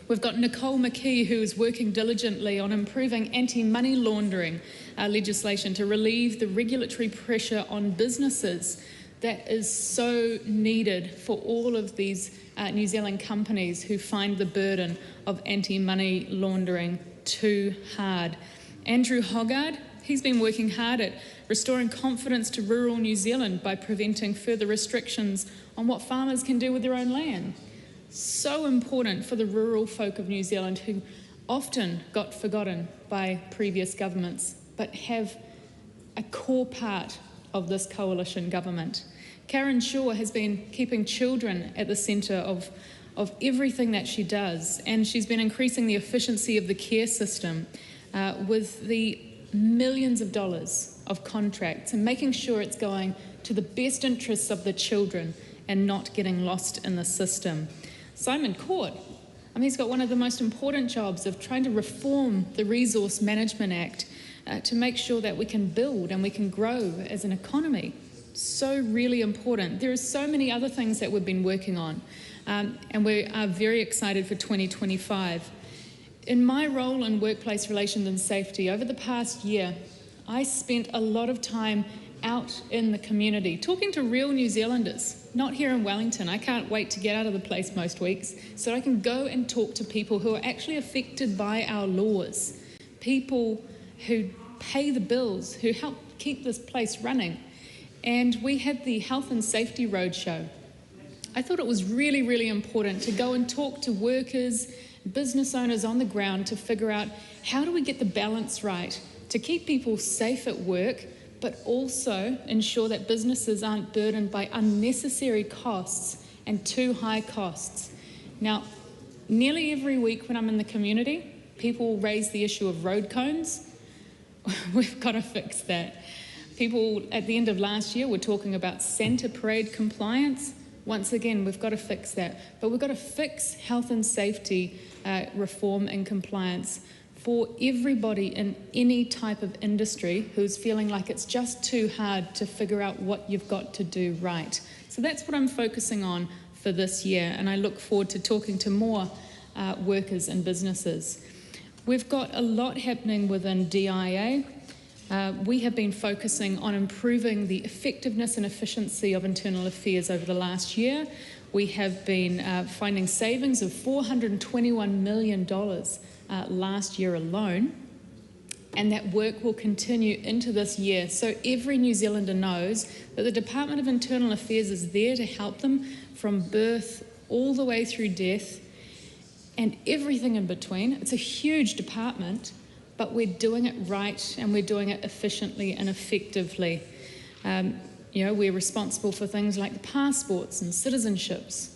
S11: We've got Nicole McKee, who is working diligently on improving anti-money laundering legislation to relieve the regulatory pressure on businesses that is so needed for all of these New Zealand companies who find the burden of anti-money laundering too hard. Andrew Hoggard, he's been working hard at restoring confidence to rural New Zealand by preventing further restrictions on what farmers can do with their own land. So important for the rural folk of New Zealand who often got forgotten by previous governments, but have a core part of this coalition government. Karen Shaw has been keeping children at the centre of everything that she does, and she's been increasing the efficiency of the care system with the millions of dollars of contracts and making sure it's going to the best interests of the children and not getting lost in the system. Simon Court, he's got one of the most important jobs of trying to reform the Resource Management Act to make sure that we can build and we can grow as an economy. So really important. There are so many other things that we've been working on, and we are very excited for 2025. In my role in workplace relations and safety over the past year, I spent a lot of time out in the community, talking to real New Zealanders, not here in Wellington. I can't wait to get out of the place most weeks so I can go and talk to people who are actually affected by our laws, people who pay the bills, who help keep this place running. And we had the Health and Safety Roadshow. I thought it was really, really important to go and talk to workers, business owners on the ground to figure out how do we get the balance right to keep people safe at work, but also ensure that businesses aren't burdened by unnecessary costs and too high costs. Now, nearly every week when I'm in the community, people raise the issue of road cones. We've got to fix that. People at the end of last year were talking about Santa Parade compliance. Once again, we've got to fix that. But we've got to fix health and safety reform and compliance for everybody in any type of industry who's feeling like it's just too hard to figure out what you've got to do right. So that's what I'm focusing on for this year, and I look forward to talking to more workers and businesses. We've got a lot happening within DIA. We have been focusing on improving the effectiveness and efficiency of internal affairs over the last year. We have been finding savings of $421 million last year alone, and that work will continue into this year. So every New Zealander knows that the Department of Internal Affairs is there to help them from birth all the way through death and everything in between. It's a huge department, but we're doing it right and we're doing it efficiently and effectively. We're responsible for things like the passports and citizenships.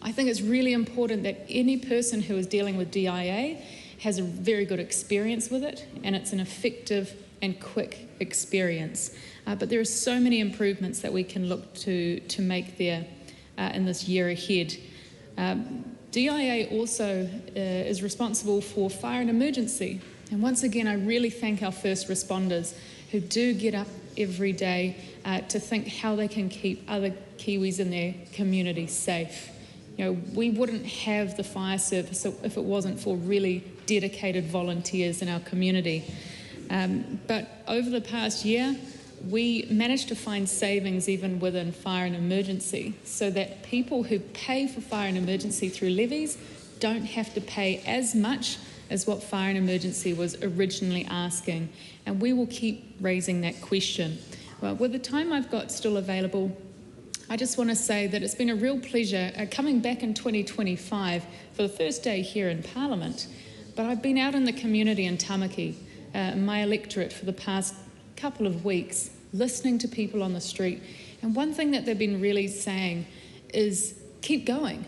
S11: I think it's really important that any person who is dealing with DIA has a very good experience with it, and it's an effective and quick experience. But there are so many improvements that we can look to make there in this year ahead. DIA also is responsible for fire and emergency. And once again, I really thank our first responders who do get up every day to think how they can keep other Kiwis in their community safe. We wouldn't have the fire service if it wasn't for really dedicated volunteers in our community. But over the past year, we managed to find savings even within fire and emergency so that people who pay for fire and emergency through levies don't have to pay as much as what fire and emergency was originally asking. And we will keep raising that question. Well, with the time I've got still available,
S10: I just want to say that it's been a real pleasure coming back in 2025 for the first day here in Parliament. But I've been out in the community in Tamaki, my electorate, for the past couple of weeks, listening to people on the street. And one thing that they've been really saying is keep going.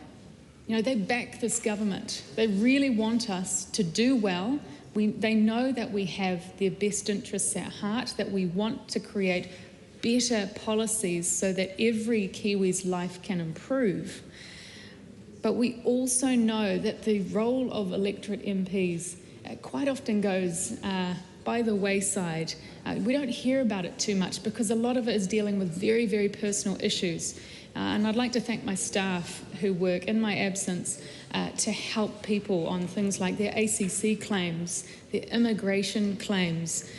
S10: You know, they back this government. They really want us to do well. They know that we have their best interests at heart, that we want to create better policies so that every Kiwi's life can improve. But we also know that the role of electorate MPs quite often goes by the wayside. We don't hear about it too much because a lot of it is dealing with very, very personal issues. And I'd like to thank my staff who work in my absence to help people on things like their ACC claims, their immigration claims,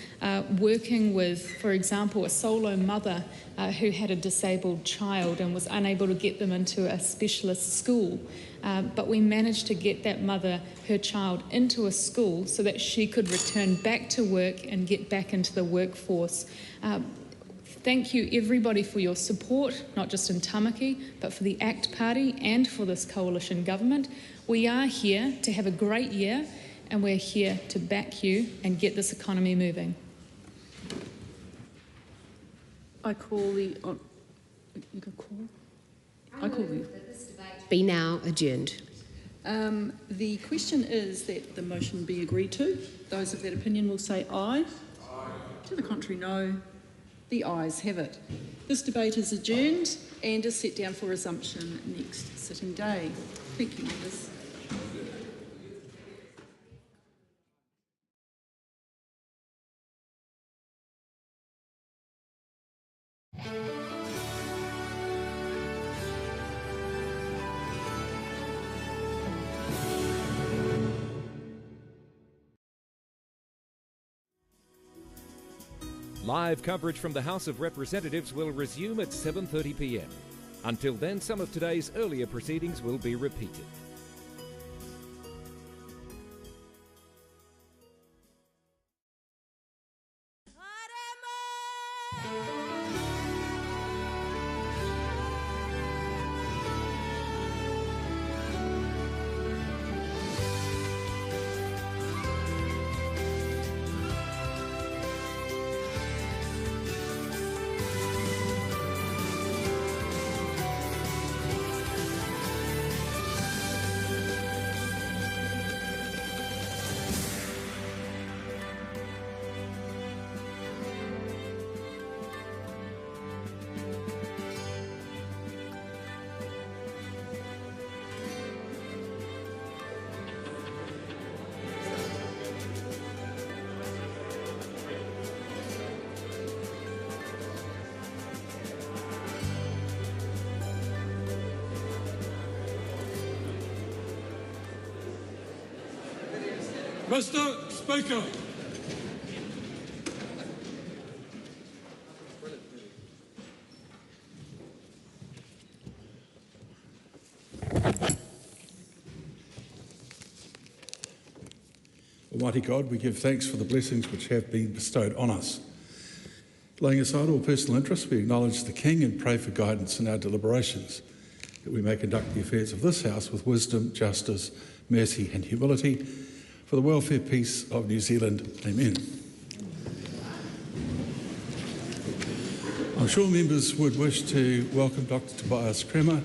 S10: working with, for example, a solo mother who had a disabled child and was unable to get them into a specialist school. But we managed to get that mother, her child, into a school so that she could return back to work and get back into the workforce. Thank you everybody for your support, not just in Tamaki, but for the ACT Party and for this coalition government. We are here to have a great year and we're here to back you and get this economy moving.
S19: I call the... you can call? I call you.
S22: Be now adjourned.
S19: The question is that the motion be agreed to. Those of that opinion will say aye. Aye. To the contrary, no. The ayes have it. This debate is adjourned and is set down for resumption next sitting day. Thank you, members.
S23: Live coverage from the House of Representatives will resume at 7:30 p.m. Until then, some of today's earlier proceedings will be repeated.
S24: Mr. Speaker.
S1: Almighty God, we give thanks for the blessings which have been bestowed on us. Laying aside all personal interests, we acknowledge the King and pray for guidance in our deliberations, that we may conduct the affairs of this House with wisdom, justice, mercy and humility, for the welfare, peace of New Zealand. Amen. I'm sure members would wish to welcome Dr. Tobias Kremer,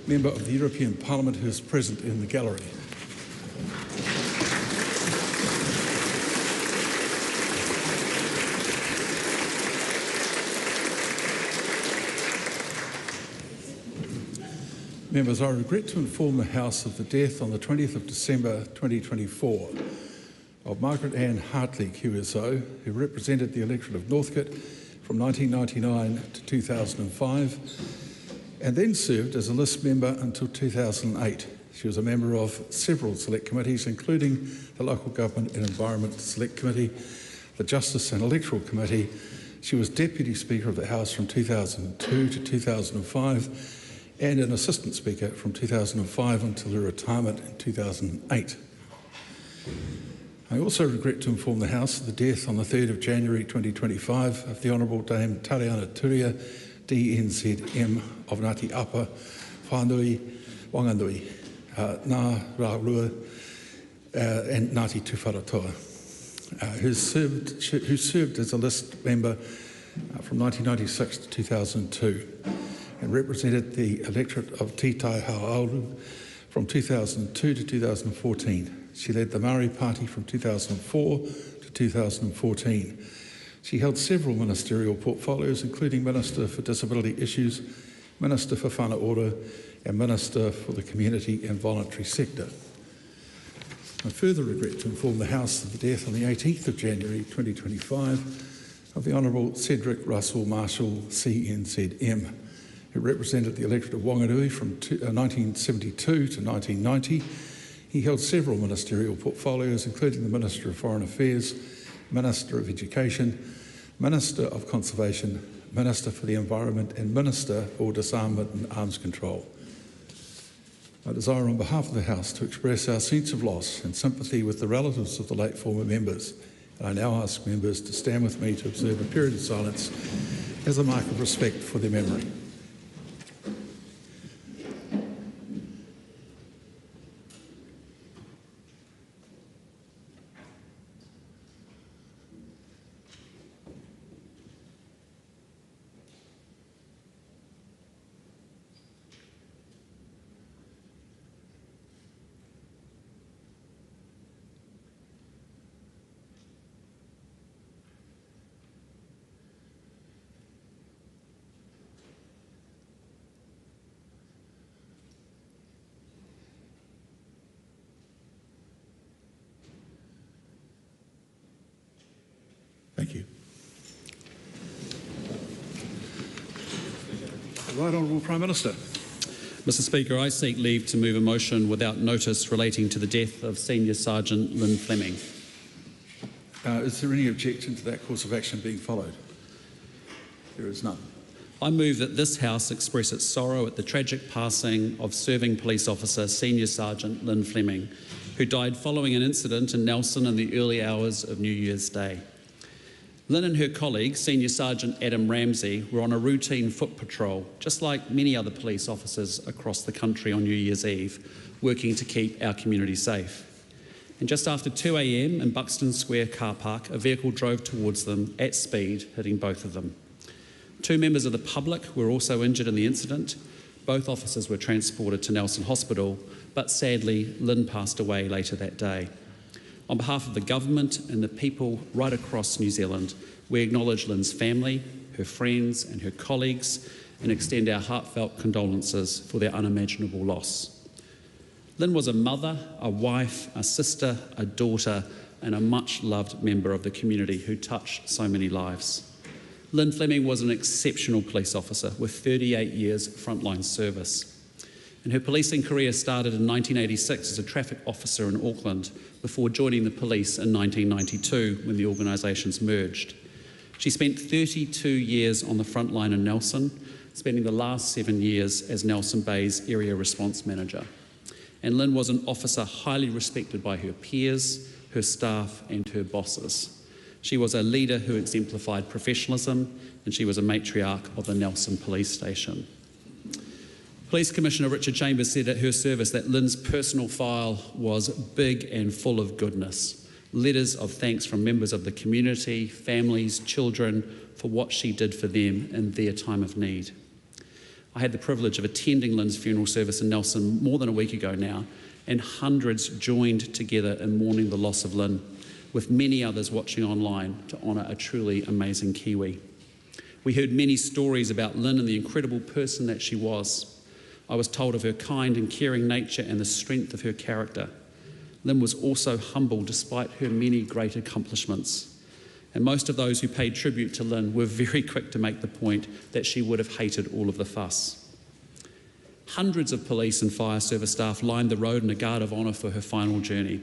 S1: Member of the European Parliament, who is present in the gallery. Members, I regret to inform the House of the death on the 20th of December 2024 of Margaret Ann Hartley, QSO, who represented the electorate of Northcote from 1999 to 2005 and then served as a list member until 2008. She was a member of several select committees, including the Local Government and Environment Select Committee, the Justice and Electoral Committee. She was Deputy Speaker of the House from 2002 to 2005 and an Assistant Speaker from 2005 until her retirement in 2008. I also regret to inform the House of the death on the 3rd of January 2025 of the Honourable Dame Tariana Turia, DNZM of Ngāti Apa, Whanui, Wanganui, Ngā Rāurua, and Ngāti Tuwharetoa, who served as a list member from 1996 to 2002 and represented the electorate of Tītai Hauauru from 2002 to 2014. She led the Māori Party from 2004 to 2014. She held several ministerial portfolios, including Minister for Disability Issues, Minister for Whana Ora, and Minister for the Community and Voluntary Sector. I further regret to inform the House of the death on the 18th of January 2025 of the Honourable Cedric Russell Marshall, CNZM, who represented the electorate of Wanganui from 1972 to 1990. He held several ministerial portfolios, including the Minister of Foreign Affairs, Minister of Education, Minister of Conservation, Minister for the Environment, and Minister for Disarmament and Arms Control. I desire on behalf of the House to express our sense of loss and sympathy with the relatives of the late former members. And I now ask members to stand with me to observe a period of silence as a mark of respect for their memory. Thank you. Right Honourable Prime Minister.
S2: Mr Speaker, I seek leave to move a motion without notice relating to the death of Senior Sergeant Lynn Fleming.
S1: Is there any objection to that course of action being followed? There is none.
S2: I move that this House express its sorrow at the tragic passing of serving police officer Senior Sergeant Lynn Fleming, who died following an incident in Nelson in the early hours of New Year's Day. Lynn and her colleague, Senior Sergeant Adam Ramsey, were on a routine foot patrol, just like many other police officers across the country on New Year's Eve, working to keep our community safe. And just after 2 a.m. in Buxton Square car park, a vehicle drove towards them at speed, hitting both of them. 2 members of the public were also injured in the incident. Both officers were transported to Nelson Hospital, but sadly, Lynn passed away later that day. On behalf of the government and the people right across New Zealand, we acknowledge Lynn's family, her friends and her colleagues, and extend our heartfelt condolences for their unimaginable loss. Lynn was a mother, a wife, a sister, a daughter, and a much-loved member of the community who touched so many lives. Lynn Fleming was an exceptional police officer with 38 years frontline service. And her policing career started in 1986 as a traffic officer in Auckland before joining the police in 1992 when the organisations merged. She spent 32 years on the front line in Nelson, spending the last 7 years as Nelson Bay's Area Response Manager. And Lynn was an officer highly respected by her peers, her staff and her bosses. She was a leader who exemplified professionalism, and she was a matriarch of the Nelson Police Station. Police Commissioner Richard Chambers said at her service that Lynn's personal file was big and full of goodness. Letters of thanks from members of the community, families, children, for what she did for them in their time of need. I had the privilege of attending Lynn's funeral service in Nelson more than a week ago now, and hundreds joined together in mourning the loss of Lynn, with many others watching online to honour a truly amazing Kiwi. We heard many stories about Lynn and the incredible person that she was. I was told of her kind and caring nature and the strength of her character. Lynn was also humble despite her many great accomplishments. And most of those who paid tribute to Lynn were very quick to make the point that she would have hated all of the fuss. Hundreds of police and fire service staff lined the road in a guard of honour for her final journey,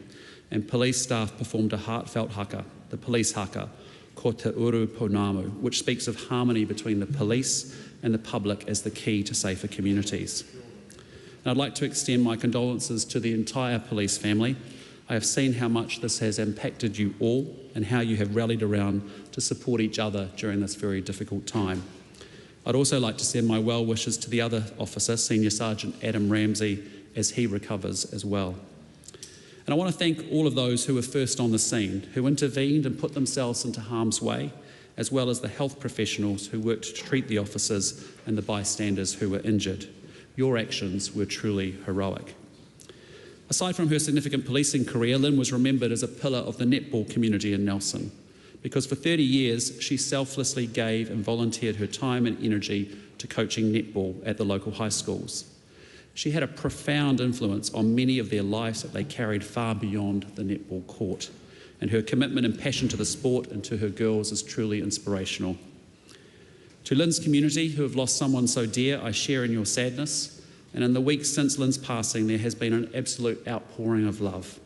S2: and police staff performed a heartfelt haka, the police haka, ko te uru pounamu, which speaks of harmony between the police and the public as the key to safer communities. And I'd like to extend my condolences to the entire police family. I have seen how much this has impacted you all and how you have rallied around to support each other during this very difficult time. I'd also like to send my well wishes to the other officer, Senior Sergeant Adam Ramsey, as he recovers as well. And I want to thank all of those who were first on the scene, who intervened and put themselves into harm's way, as well as the health professionals who worked to treat the officers and the bystanders who were injured. Your actions were truly heroic. Aside from her significant policing career, Lynn was remembered as a pillar of the netball community in Nelson, because for 30 years she selflessly gave and volunteered her time and energy to coaching netball at the local high schools. She had a profound influence on many of their lives that they carried far beyond the netball court, and her commitment and passion to the sport and to her girls is truly inspirational. To Lynn's community, who have lost someone so dear, I share in your sadness, and in the weeks since Lynn's passing, there has been an absolute outpouring of love.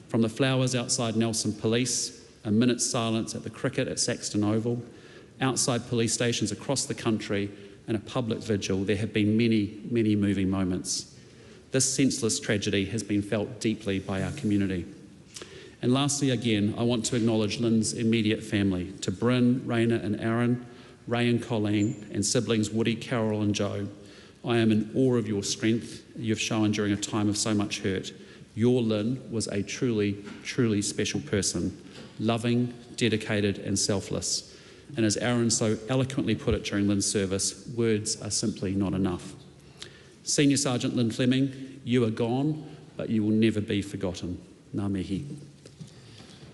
S2: From the flowers outside Nelson Police, a minute's silence at the cricket at Saxton Oval, outside police stations across the country, and a public vigil, there have been many, many moving moments. This senseless tragedy has been felt deeply by our community. And lastly, again, I want to acknowledge Lynn's immediate family, to Bryn, Raina and Aaron, Ray and Colleen, and siblings Woody, Carol and Joe. I am in awe of your strength you've shown during a time of so much hurt. Your Lynn was a truly, truly special person, loving, dedicated and selfless. And as Aaron so eloquently put it during Lynn's service, words are simply not enough. Senior Sergeant Lynn Fleming, you are gone, but you will never be forgotten. Ngā mihi.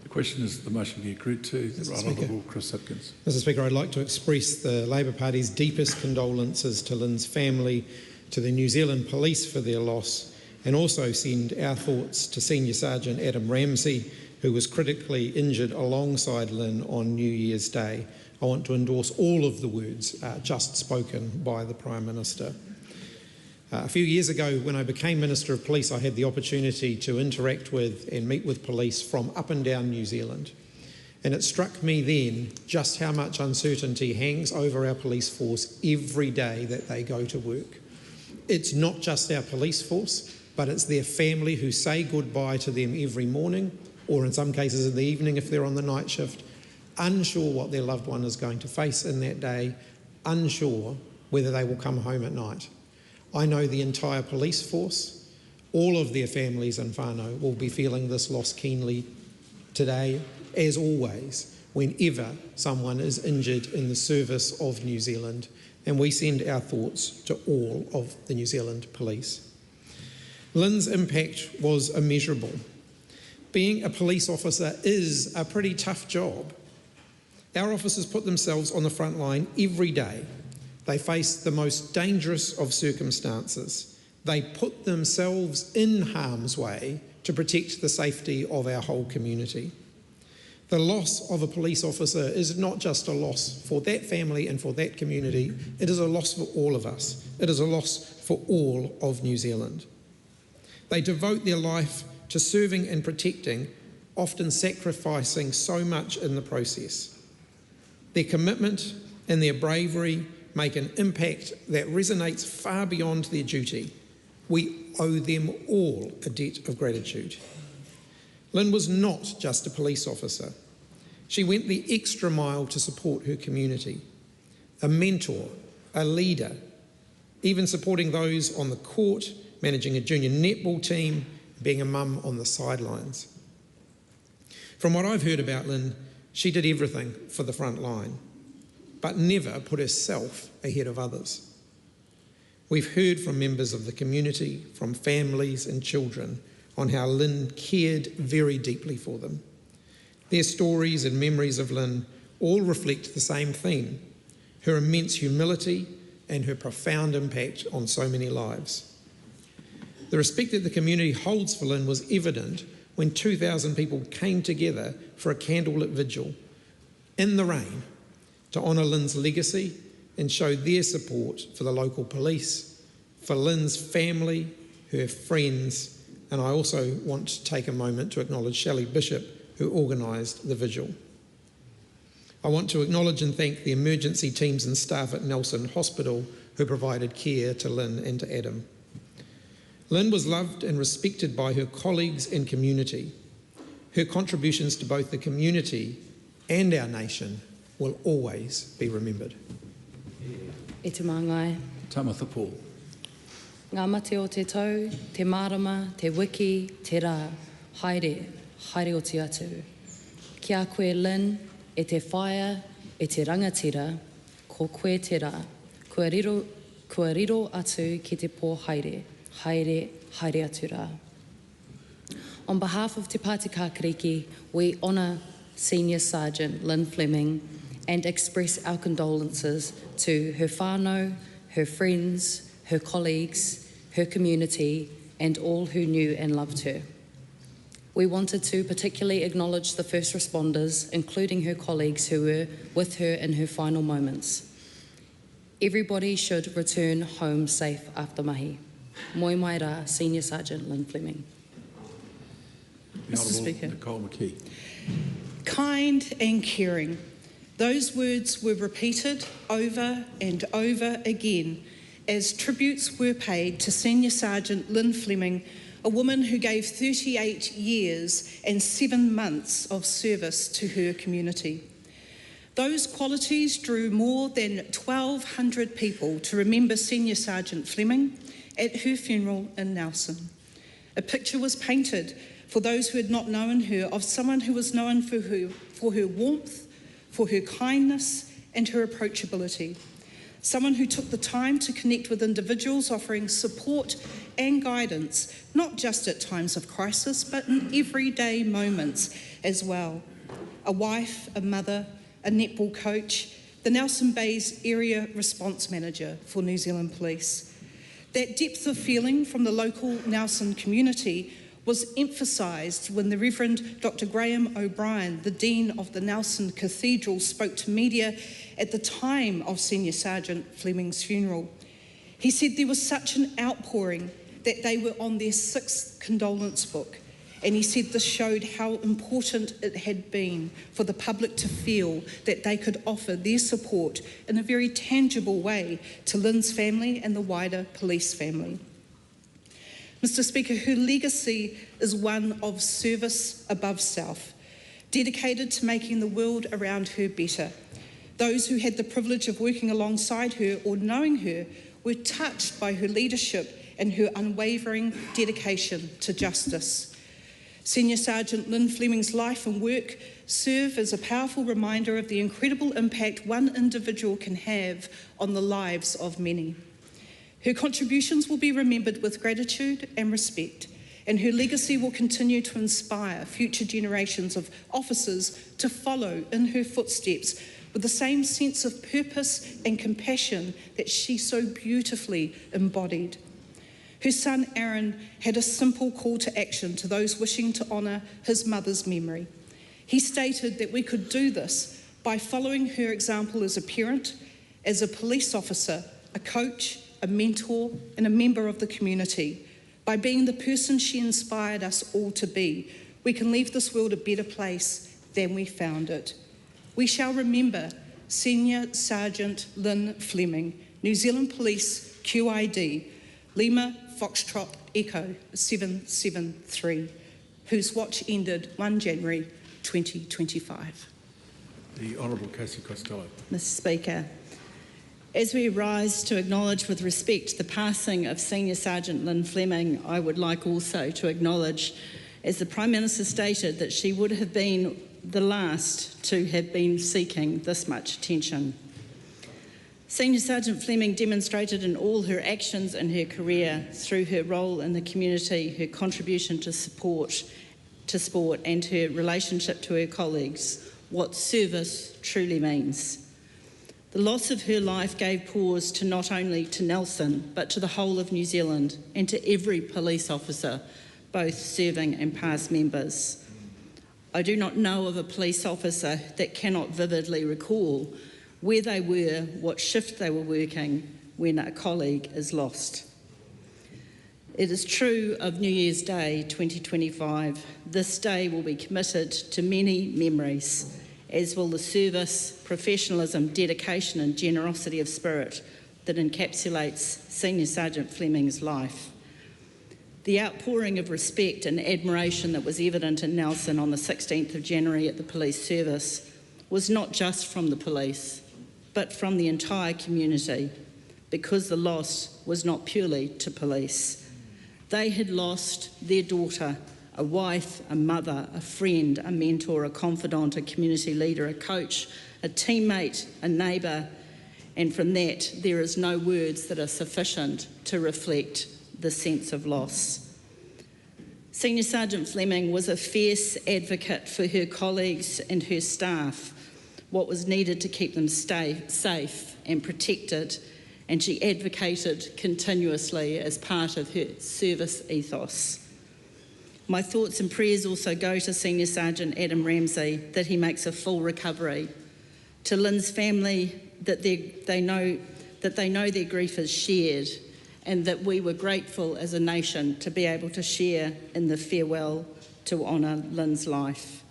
S1: The question is the motion be agreed to. The Right Honourable Chris Hipkins.
S3: Mr Speaker, I'd like to express the Labour Party's deepest condolences to Lynn's family, to the New Zealand Police for their loss, and also send our thoughts to Senior Sergeant Adam Ramsey, who was critically injured alongside Lynn on New Year's Day. I want to endorse all of the words just spoken by the Prime Minister. A few years ago, when I became Minister of Police, I had the opportunity to interact with and meet with police from up and down New Zealand. And it struck me then just how much uncertainty hangs over our police force every day that they go to work. It's not just our police force, but it's their family who say goodbye to them every morning, or in some cases in the evening if they're on the night shift, unsure what their loved one is going to face in that day, unsure whether they will come home at night. I know the entire police force, all of their families and whānau will be feeling this loss keenly today, as always, whenever someone is injured in the service of New Zealand, and we send our thoughts to all of the New Zealand Police. Lynn's impact was immeasurable. Being a police officer is a pretty tough job. Our officers put themselves on the front line every day. They face the most dangerous of circumstances. They put themselves in harm's way to protect the safety of our whole community. The loss of a police officer is not just a loss for that family and for that community, it is a loss for all of us. It is a loss for all of New Zealand. They devote their life to serving and protecting, often sacrificing so much in the process. Their commitment and their bravery make an impact that resonates far beyond their duty. We owe them all a debt of gratitude. Lynn was not just a police officer. She went the extra mile to support her community, a mentor, a leader, even supporting those on the court, managing a junior netball team, being a mum on the sidelines. From what I've heard about Lynn, she did everything for the front line, but never put herself ahead of others. We've heard from members of the community, from families and children, on how Lynn cared very deeply for them. Their stories and memories of Lynn all reflect the same theme, her immense humility and her profound impact on so many lives. The respect that the community holds for Lynn was evident when 2,000 people came together for a candlelit vigil in the rain to honour Lynn's legacy and show their support for the local police, for Lynn's family, her friends, and I also want to take a moment to acknowledge Shelley Bishop, who organised the vigil. I want to acknowledge and thank the emergency teams and staff at Nelson Hospital who provided care to Lynn and to Adam. Lynn was loved and respected by her colleagues and community. Her contributions to both the community and our nation will always be remembered.
S4: e te māngai.
S1: Tamatha Paul.
S4: Ngā mate o te tau, te marama, te wiki, te rā. Haere, haere o te atu. Ki a koe Lynn, e te whaia, e te rangatira, ko koe te rā. Kua riro atu ki te pō haere, haere, haere atu rā. On behalf of Te Pāti Kākariki, we honour Senior Sergeant Lynn Fleming and express our condolences to her whānau, her friends, her colleagues, her community, and all who knew and loved her. We wanted to particularly acknowledge the first responders, including her colleagues who were with her in her final moments. Everybody should return home safe after mahi. Moi mai rā, Senior Sergeant Lynn Fleming.
S1: The
S5: Mr. Speaker.
S1: Nicole McKee.
S5: Kind and caring. Those words were repeated over and over again as tributes were paid to Senior Sergeant Lynn Fleming, a woman who gave 38 years and 7 months of service to her community. Those qualities drew more than 1,200 people to remember Senior Sergeant Fleming at her funeral in Nelson. A picture was painted for those who had not known her of someone who was known for her warmth, for her kindness and her approachability. Someone who took the time to connect with individuals, offering support and guidance, not just at times of crisis, but in everyday moments as well. A wife, a mother, a netball coach, the Nelson Bays Area Response Manager for New Zealand Police. That depth of feeling from the local Nelson community was emphasised when the Reverend Dr. Graham O'Brien, the Dean of the Nelson Cathedral, spoke to media at the time of Senior Sergeant Fleming's funeral. He said there was such an outpouring that they were on their 6th condolence book, and he said this showed how important it had been for the public to feel that they could offer their support in a very tangible way to Lynn's family and the wider police family. Mr. Speaker, her legacy is one of service above self, dedicated to making the world around her better. Those who had the privilege of working alongside her or knowing her were touched by her leadership and her unwavering dedication to justice. Senior Sergeant Lynn Fleming's life and work serve as a powerful reminder of the incredible impact one individual can have on the lives of many. Her contributions will be remembered with gratitude and respect, and her legacy will continue to inspire future generations of officers to follow in her footsteps with the same sense of purpose and compassion that she so beautifully embodied. Her son Aaron had a simple call to action to those wishing to honour his mother's memory. He stated that we could do this by following her example as a parent, as a police officer, a coach, a mentor and a member of the community. By being the person she inspired us all to be, we can leave this world a better place than we found it. We shall remember Senior Sergeant Lynn Fleming, New Zealand Police QID, Lima Foxtrot Echo 773, whose watch ended 1 January 2025.
S1: The Honourable Casey Costello.
S6: Mr. Speaker, as we rise to acknowledge with respect the passing of Senior Sergeant Lynn Fleming, I would like also to acknowledge, as the Prime Minister stated, that she would have been the last to have been seeking this much attention. Senior Sergeant Fleming demonstrated in all her actions in her career, through her role in the community, her contribution to sport and her relationship to her colleagues, what service truly means. The loss of her life gave pause to not only to Nelson, but to the whole of New Zealand and to every police officer, both serving and past members. I do not know of a police officer that cannot vividly recall where they were, what shift they were working when a colleague is lost. It is true of New Year's Day 2025. This day will be committed to many memories, as will the service, professionalism, dedication and generosity of spirit that encapsulates Senior Sergeant Fleming's life. The outpouring of respect and admiration that was evident in Nelson on the 16th of January at the police service was not just from the police, but from the entire community. because the loss was not purely to police. They had lost their daughter, a wife, a mother, a friend, a mentor, a confidant, a community leader, a coach, a teammate, a neighbour, and from that there is no words that are sufficient to reflect the sense of loss. Senior Sergeant Fleming was a fierce advocate for her colleagues and her staff, what was needed to keep them safe and protected, and she advocated continuously as part of her service ethos. My thoughts and prayers also go to Senior Sergeant Adam Ramsey that he makes a full recovery. To Lynn's family, that they know their grief is shared, and that we were grateful as a nation to be able to share in the farewell to honour Lynn's life.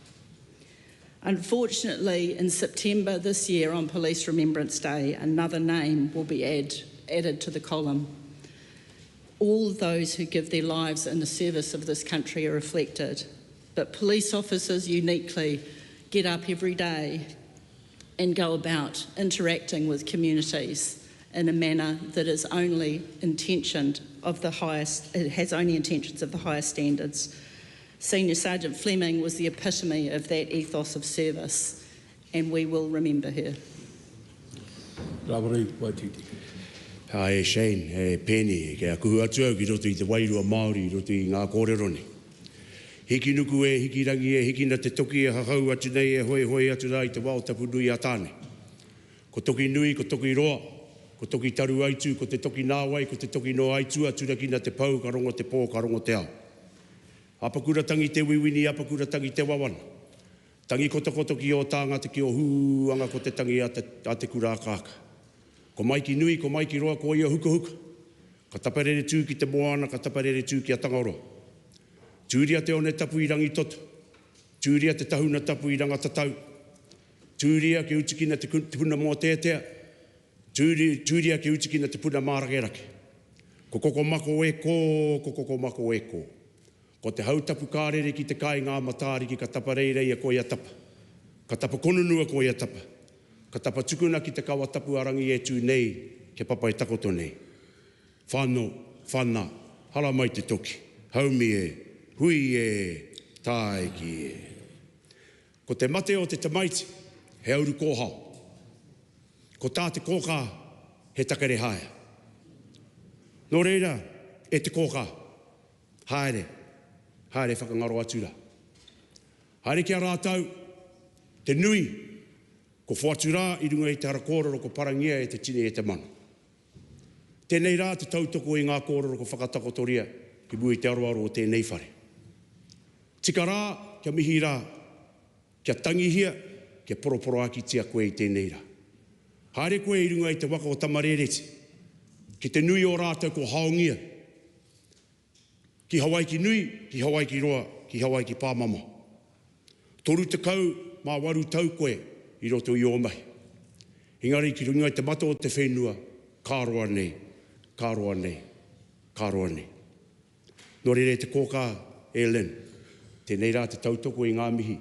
S6: Unfortunately, in September this year on Police Remembrance Day, another name will be added to the column. All those who give their lives in the service of this country are reflected, but police officers uniquely get up every day and go about interacting with communities in a manner that is only intentioned of the highest, it has only intentions of the highest standards. Senior Sergeant Fleming was the epitome of that ethos of service, and we will remember her.
S12: E Shane, e Penny, ke a kuhu atua ki roto I te wairua Māori, I roto I ngā kōreroni. Hiki nuku e, hiki rangi e, hiki na te toki e hahau atu nei e hoi atu rā I te wao tapu nui a tāne. Ko toki nui, ko toki roa, ko toki taru aitu, ko te toki nāwai, ko te toki no aitu, atura ki na te pau, ka rongo te pō, ka rongo te ao. Apakura tangi te wiwini, apakura tangi te wawana. Tangi koto ki o tāngata ki o huanga ko te tangi a te kura kāka. Ko mai ki nui, ko mai ki roa, ko ia huka. Ka taparere tū ki te moana, ka taparere tū ki a tangaroa. Tūria te one tapu I rangi toto. Tūria te tahuna tapu I ranga tatau. Tūria ke utikina te puna mō tētea. Tūria ke utikina te puna māragerake. Ko koko mako e ko, ko koko mako e ko. Ko te hautapu kārere ki te kai ngā matāri ki ka tapareirei a ko ia tapa. Ka tapa konunua ko ia tapa. Ka tapa tukuna ki te kawa tapu arangi e tū nei, ke papa e takoto nei. Whāno, whāna, hala mai te toki. Haumi e, hui e, tāiki e. Ko te mate o te tamaiti, he auru kōhao. Ko tā te kōkā, he takare haia. Nō reira, e te kōkā. Haere whakangaro atura. Haere kia rātau, te nui, ko whātura I runga I te hara kōrero ko parangia e te tine e te mana. Tēnei rā te tautoko I ngā kōrero ko whakatakotoria ki bui te aroaro o tēnei whare. Tika rā, kia mihi rā, kia tangihia, kia poroporo aki tia koe I tēnei rā. Haere koe I runga I te waka o tamarereti, ki te nui o rātou ko haongia. Ki Hawaii ki nui, ki Hawaii ki roa, ki Hawaii ki pāmama. Toru te kau, mā waru tau koe, I roto I o mai. Engari ki runga I te mata o te whenua, kāroa nei, kāroa nei, kāroa nei. Nō rere te kōkā e Lynn, tēnei rā te tautoko I ngā mihi,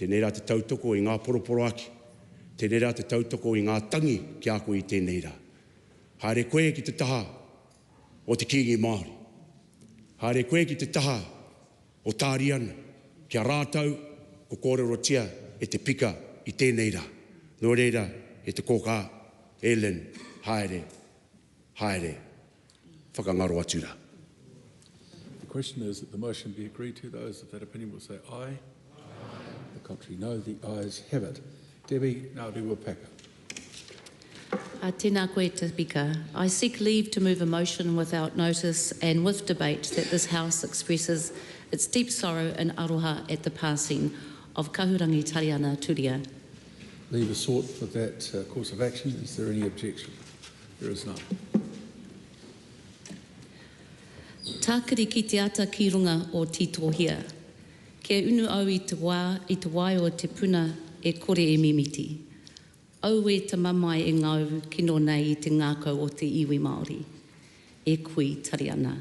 S12: tēnei rā te tautoko I ngā poroporo aki, tēnei rā te tautoko I ngā tangi ki a koe I tēnei rā. Haere koe ki te taha o te kingi Māori. Haere koe ki te taha o tāriana, kia rātau ko kōrero tia e te pika I tēnei rā. Nō reira, e te kōkā, Ellen, haere, whakangaro atu rā.
S1: The question is that the motion be agreed to. Those of that opinion will say aye. The contrary, no. The ayes have it. Debbie Ngāti-Wapaka.
S8: Tēnā koe te pika. I seek leave to move a motion without notice and with debate that this House expresses its deep sorrow and aroha at the passing of Kahurangi Tariana Turia.
S1: Leave is sought for that course of action. Is there any objection? There is none.
S8: Tākiri ki te ata ki runga o titohia. Kia unu au I te wai o te puna e kore e mimiti. Au e te mamai e ngau kino nei I te ngākau o te iwi Māori. E kui Tariana.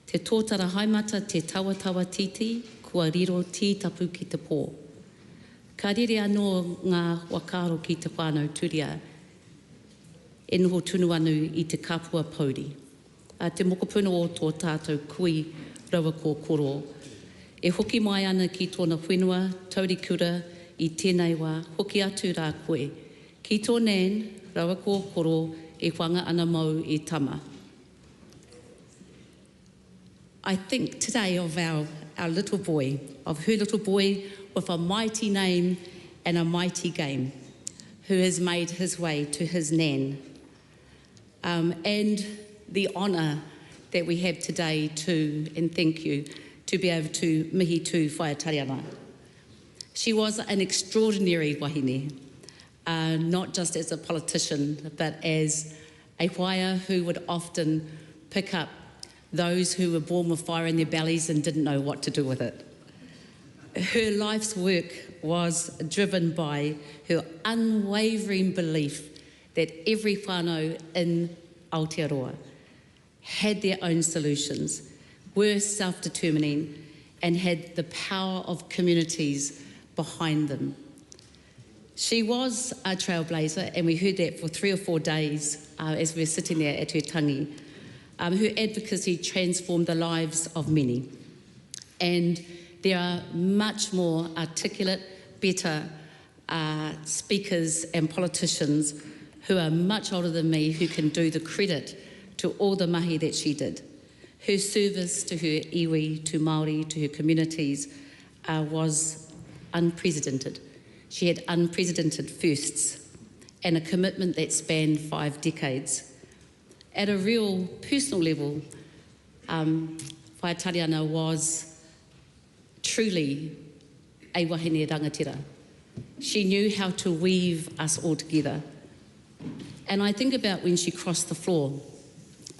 S8: Te tōtara haimata te tawa titi, kua riro tī tapu ki te pō. Ka rere anō ngā wakaro ki te whānau turia. e noho tunu anu I te kapua pauri. Te mokopuna o tō tātou kui rawa ko koro. E hoki mai ana ki tōna whenua, tauri kura, I tēnei wā, hoki atu rā koe. Ki tō nan, rawa ko koro, e whanga ana mau I tama. I think today of our little boy, of her little boy with a mighty name and a mighty game, who has made his way to his nan. And the honour that we have today to, and thank you, to be able to mihi tū Aotearoa. She was an extraordinary wahine, not just as a politician, but as a whaia who would often pick up those who were born with fire in their bellies and didn't know what to do with it. Her life's work was driven by her unwavering belief that every whānau in Aotearoa had their own solutions, were self-determining, and had the power of communities behind them. She was a trailblazer, and we heard that for 3 or 4 days as we were sitting there at her tangi. Her advocacy transformed the lives of many. And there are much more articulate, better speakers and politicians who are much older than me who can do the credit to all the mahi that she did. Her service to her iwi, to Māori, to her communities was unprecedented. She had unprecedented firsts and a commitment that spanned 5 decades. At a real personal level, Aotearoa was truly a wahine rangatira. She knew how to weave us all together. And I think about when she crossed the floor,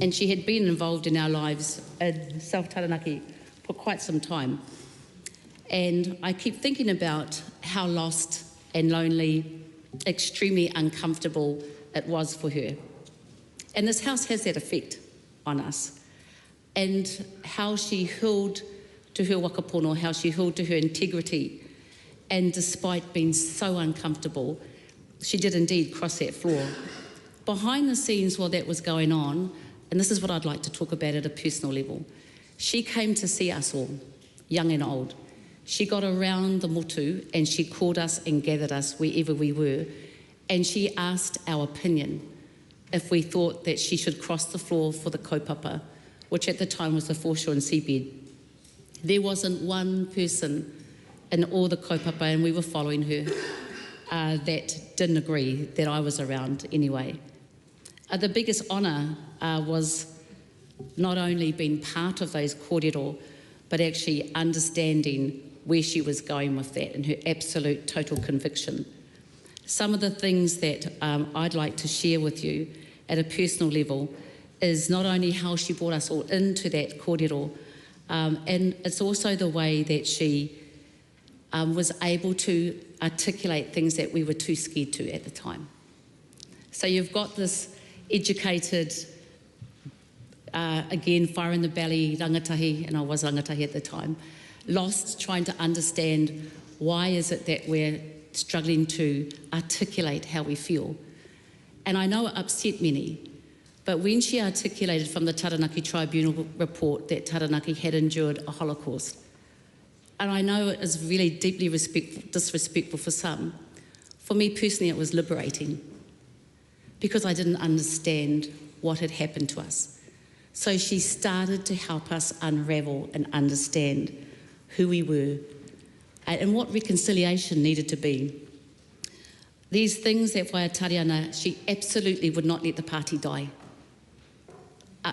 S8: and she had been involved in our lives in South Taranaki for quite some time. And I keep thinking about how lost and lonely, extremely uncomfortable it was for her. And this house has that effect on us. And how she held to her wakapono, how she held to her integrity. And despite being so uncomfortable, she did indeed cross that floor. Behind the scenes while that was going on, and this is what I'd like to talk about at a personal level, she came to see us all, young and old. She got around the motu and she called us and gathered us wherever we were, and she asked our opinion if we thought that she should cross the floor for the kaupapa, which at the time was the foreshore and seabed. There wasn't one person in all the kaupapa, and we were following her, that didn't agree that I was around anyway. The biggest honour was not only being part of those kōrero, but actually understanding where she was going with that and her absolute total conviction. Some of the things that I'd like to share with you at a personal level is not only how she brought us all into that kōrero, and it's also the way that she was able to articulate things that we were too scared to at the time. So you've got this educated, again, fire in the belly, rangatahi, and I was rangatahi at the time, lost trying to understand why is it that we're struggling to articulate how we feel. And I know it upset many, but when she articulated from the Taranaki Tribunal report that Taranaki had endured a Holocaust, and I know it is really deeply disrespectful for some, for me personally it was liberating, because I didn't understand what had happened to us. So she started to help us unravel and understand who we were and what reconciliation needed to be. These things that Aotearoa, she absolutely would not let the party die.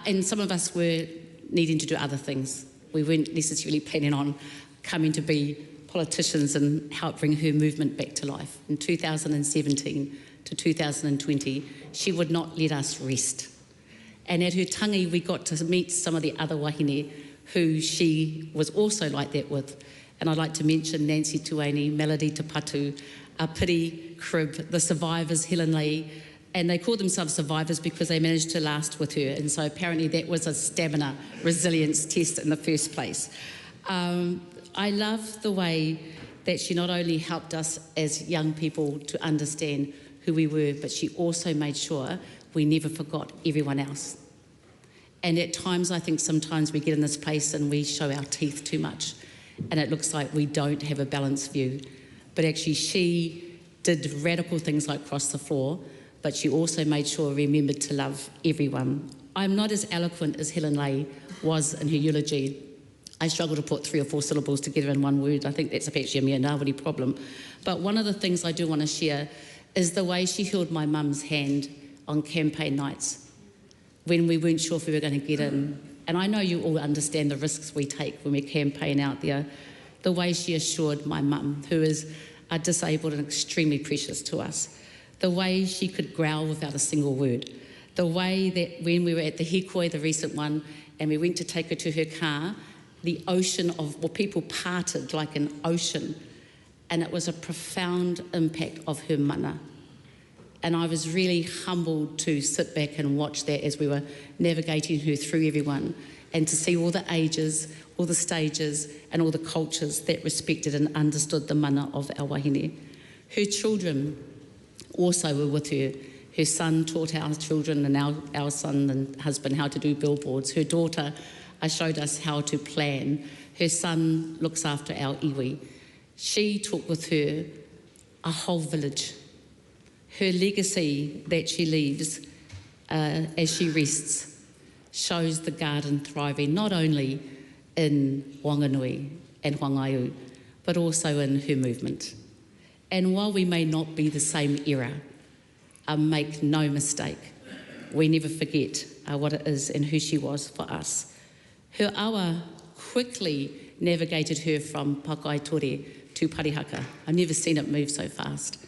S8: And some of us were needing to do other things. We weren't necessarily planning on coming to be politicians and help bring her movement back to life. In 2017 to 2020, she would not let us rest. And at her tangi, we got to meet some of the other wahine who she was also like that with. And I'd like to mention Nancy Tuaini, Melody Tapatu, Piri Crib, the survivors, Helen Lee, and they called themselves survivors because they managed to last with her. And so apparently that was a stamina resilience test in the first place. I love the way that she not only helped us as young people to understand who we were, but she also made sure we never forgot everyone else. And at times, I think sometimes we get in this place and we show our teeth too much, and it looks like we don't have a balanced view. But actually, she did radical things like cross the floor, but she also made sure we remembered to love everyone. I'm not as eloquent as Helen Lay was in her eulogy. I struggle to put 3 or 4 syllables together in one word. I think that's actually a mere Ngāwari problem. But one of the things I do want to share is the way she held my mum's hand on campaign nights when we weren't sure if we were going to get in. And I know you all understand the risks we take when we campaign out there. The way she assured my mum, who is disabled and extremely precious to us, the way she could growl without a single word, the way that when we were at the hikoi, the recent one, and we went to take her to her car, the ocean of, well, people parted like an ocean, and it was a profound impact of her mana. And I was really humbled to sit back and watch that as we were navigating her through everyone, and to see all the ages, all the stages, and all the cultures that respected and understood the mana of our wahine. Her children also were with her. Her son taught our children and our son and husband how to do billboards. Her daughter showed us how to plan. Her son looks after our iwi. She took with her a whole village. Her legacy that she leaves as she rests shows the garden thriving not only in Wanganui and Whangaiu, but also in her movement. And while we may not be the same era, make no mistake, we never forget what it is and who she was for us. Her awa quickly navigated her from Pakaitore to Parihaka. I've never seen it move so fast.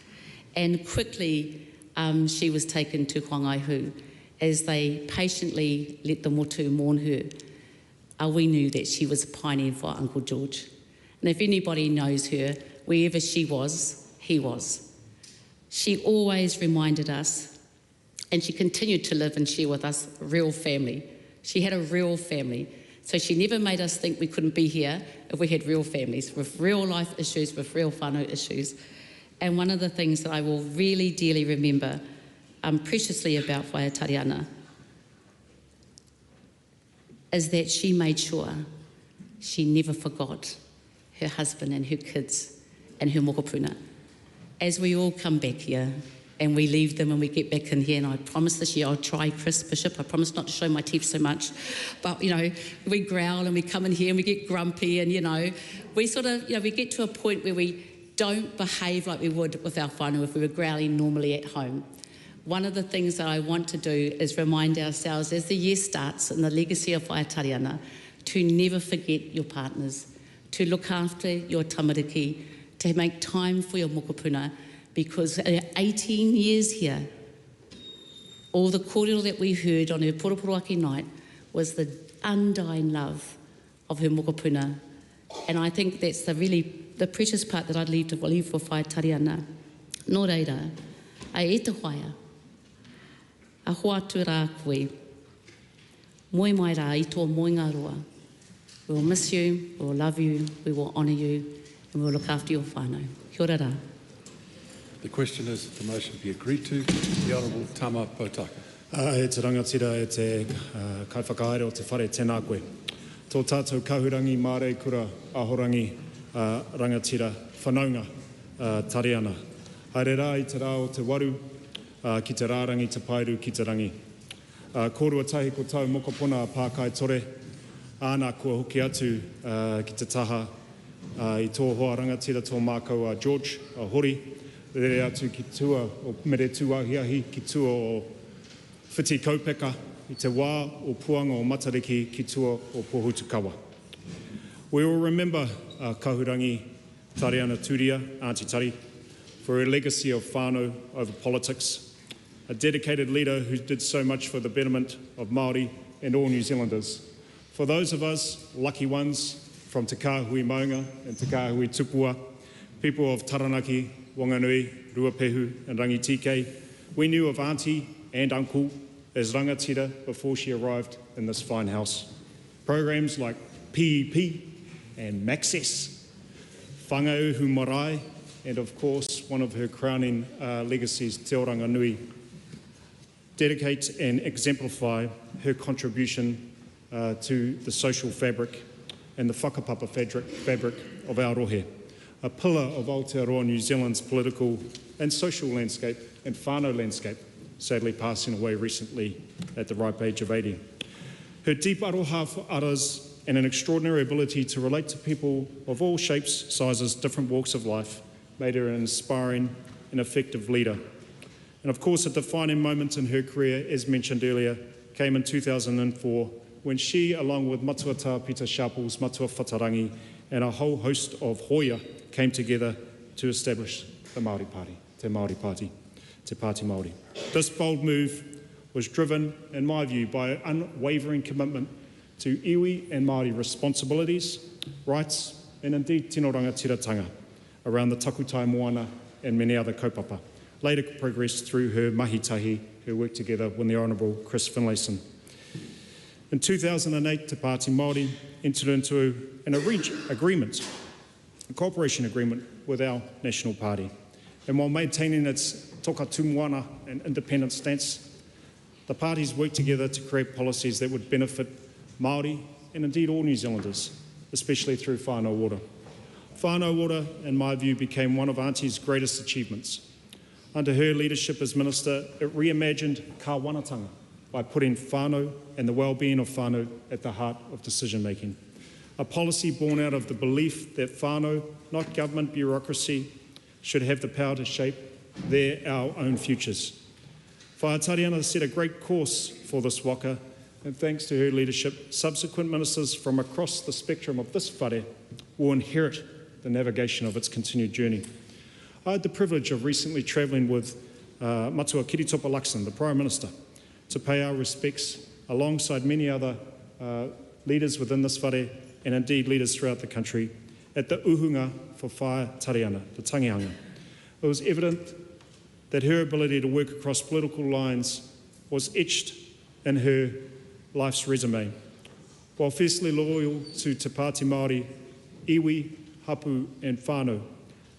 S8: And quickly she was taken to Whangaihu as they patiently let the motu mourn her. We knew that she was a pioneer for Uncle George. And if anybody knows her, wherever she was, he was. She always reminded us, and she continued to live and share with us, real family. She had a real family. So she never made us think we couldn't be here if we had real families, with real life issues, with real whānau issues. And one of the things that I will really dearly remember preciously about Whaiatariana is that she made sure she never forgot her husband and her kids and her mokopuna. As we all come back here and we leave them and we get back in here, and I promise this year I'll try, Chris Bishop, I promise not to show my teeth so much, but we growl and we come in here and we get grumpy, and we sort of, we get to a point where we don't behave like we would with our whānau if we were growling normally at home. One of the things that I want to do is remind ourselves as the year starts in the legacy of Whaiatariana to never forget your partners, to look after your tamariki, to make time for your mokopuna, because 18 years here, all the kōrero that we heard on her Poroporoaki night was the undying love of her mokopuna. And I think that's the precious part that I'd leave for Whaiatariana. Nō reira, ai e te whaia, a hoatu rā koe, moi mai rā i tō moinga roa. We will miss you, we will love you, we will honour you, and we will look after your whānau. Kia ora rā.
S1: The question is that the motion be agreed to. The Honourable Tama Potaka.
S13: E te rangatira e te kaiwhakaere o te whare tēnā koe. Tō tātou kahurangi mārei kura ahorangi rangatira whanaunga tariana. Haere rā i te rā o te waru ki te rārangi te pairu ki te rangi. Kōrua tahi ko tau mokopuna a Pākai Tore. Ānā kua hoki atu ki te taha i tō hoa rangatira tō mākau a George a Hori. Rere atu ki tua o mere tuahiahi ki tua o whiti kaupeka i te wā o puanga o Matariki ki tua o Pohutukawa. We will remember Kahurangi Tariana Turia, Auntie Tari, for her legacy of whānau over politics, a dedicated leader who did so much for the betterment of Māori and all New Zealanders. For those of us, lucky ones, from Te Kāhui Maunga and Te Kāhui Tupua, people of Taranaki, Wanganui, Ruapehu and Rangitike, we knew of Auntie and Uncle as rangatira before she arrived in this fine house. Programs like PEP and Maxess, Whangauhu Marae, and of course one of her crowning legacies, Te Oranga Nui. dedicate and exemplify her contribution to the social fabric and the whakapapa fabric of Aotearoa, a pillar of Aotearoa New Zealand's political and social landscape and whānau landscape, sadly passing away recently at the ripe age of 80. Her deep aroha for others and an extraordinary ability to relate to people of all shapes, sizes, different walks of life made her an inspiring and effective leader. And of course, a defining moment in her career, as mentioned earlier, came in 2004 when she, along with Matuata Peter Sharples, Matua Whatarangi, and a whole host of hoia came together to establish the Māori Party, Te Māori Party, Te Pāti Māori. This bold move was driven, in my view, by an unwavering commitment to iwi and Māori responsibilities, rights, and indeed tino rangatiratanga around the takutai moana and many other kaupapa. Later progressed through her mahitahi, her work together with the Honourable Chris Finlayson. In 2008, Te Pāti Māori entered into a cooperation agreement with our national party. And while maintaining its toka tumuana and independent stance, the parties worked together to create policies that would benefit Māori and indeed all New Zealanders, especially through whānau ora. Whānau ora, in my view, became one of Aunty's greatest achievements. Under her leadership as Minister, it reimagined kāwanatanga by putting whānau and the well-being of whānau at the heart of decision-making. A policy born out of the belief that whānau, not government bureaucracy, should have the power to shape our own futures. Whaatariana set a great course for this waka, and thanks to her leadership, subsequent ministers from across the spectrum of this whare will inherit the navigation of its continued journey. I had the privilege of recently travelling with Matua Kiritopa Luxon, the Prime Minister, to pay our respects alongside many other leaders within this whare and indeed leaders throughout the country at the Uhunga for Whaatariana, the Tangihanga. It was evident that her ability to work across political lines was etched in her life's resume. While fiercely loyal to Te Pāti Māori, iwi, hapu and whānau,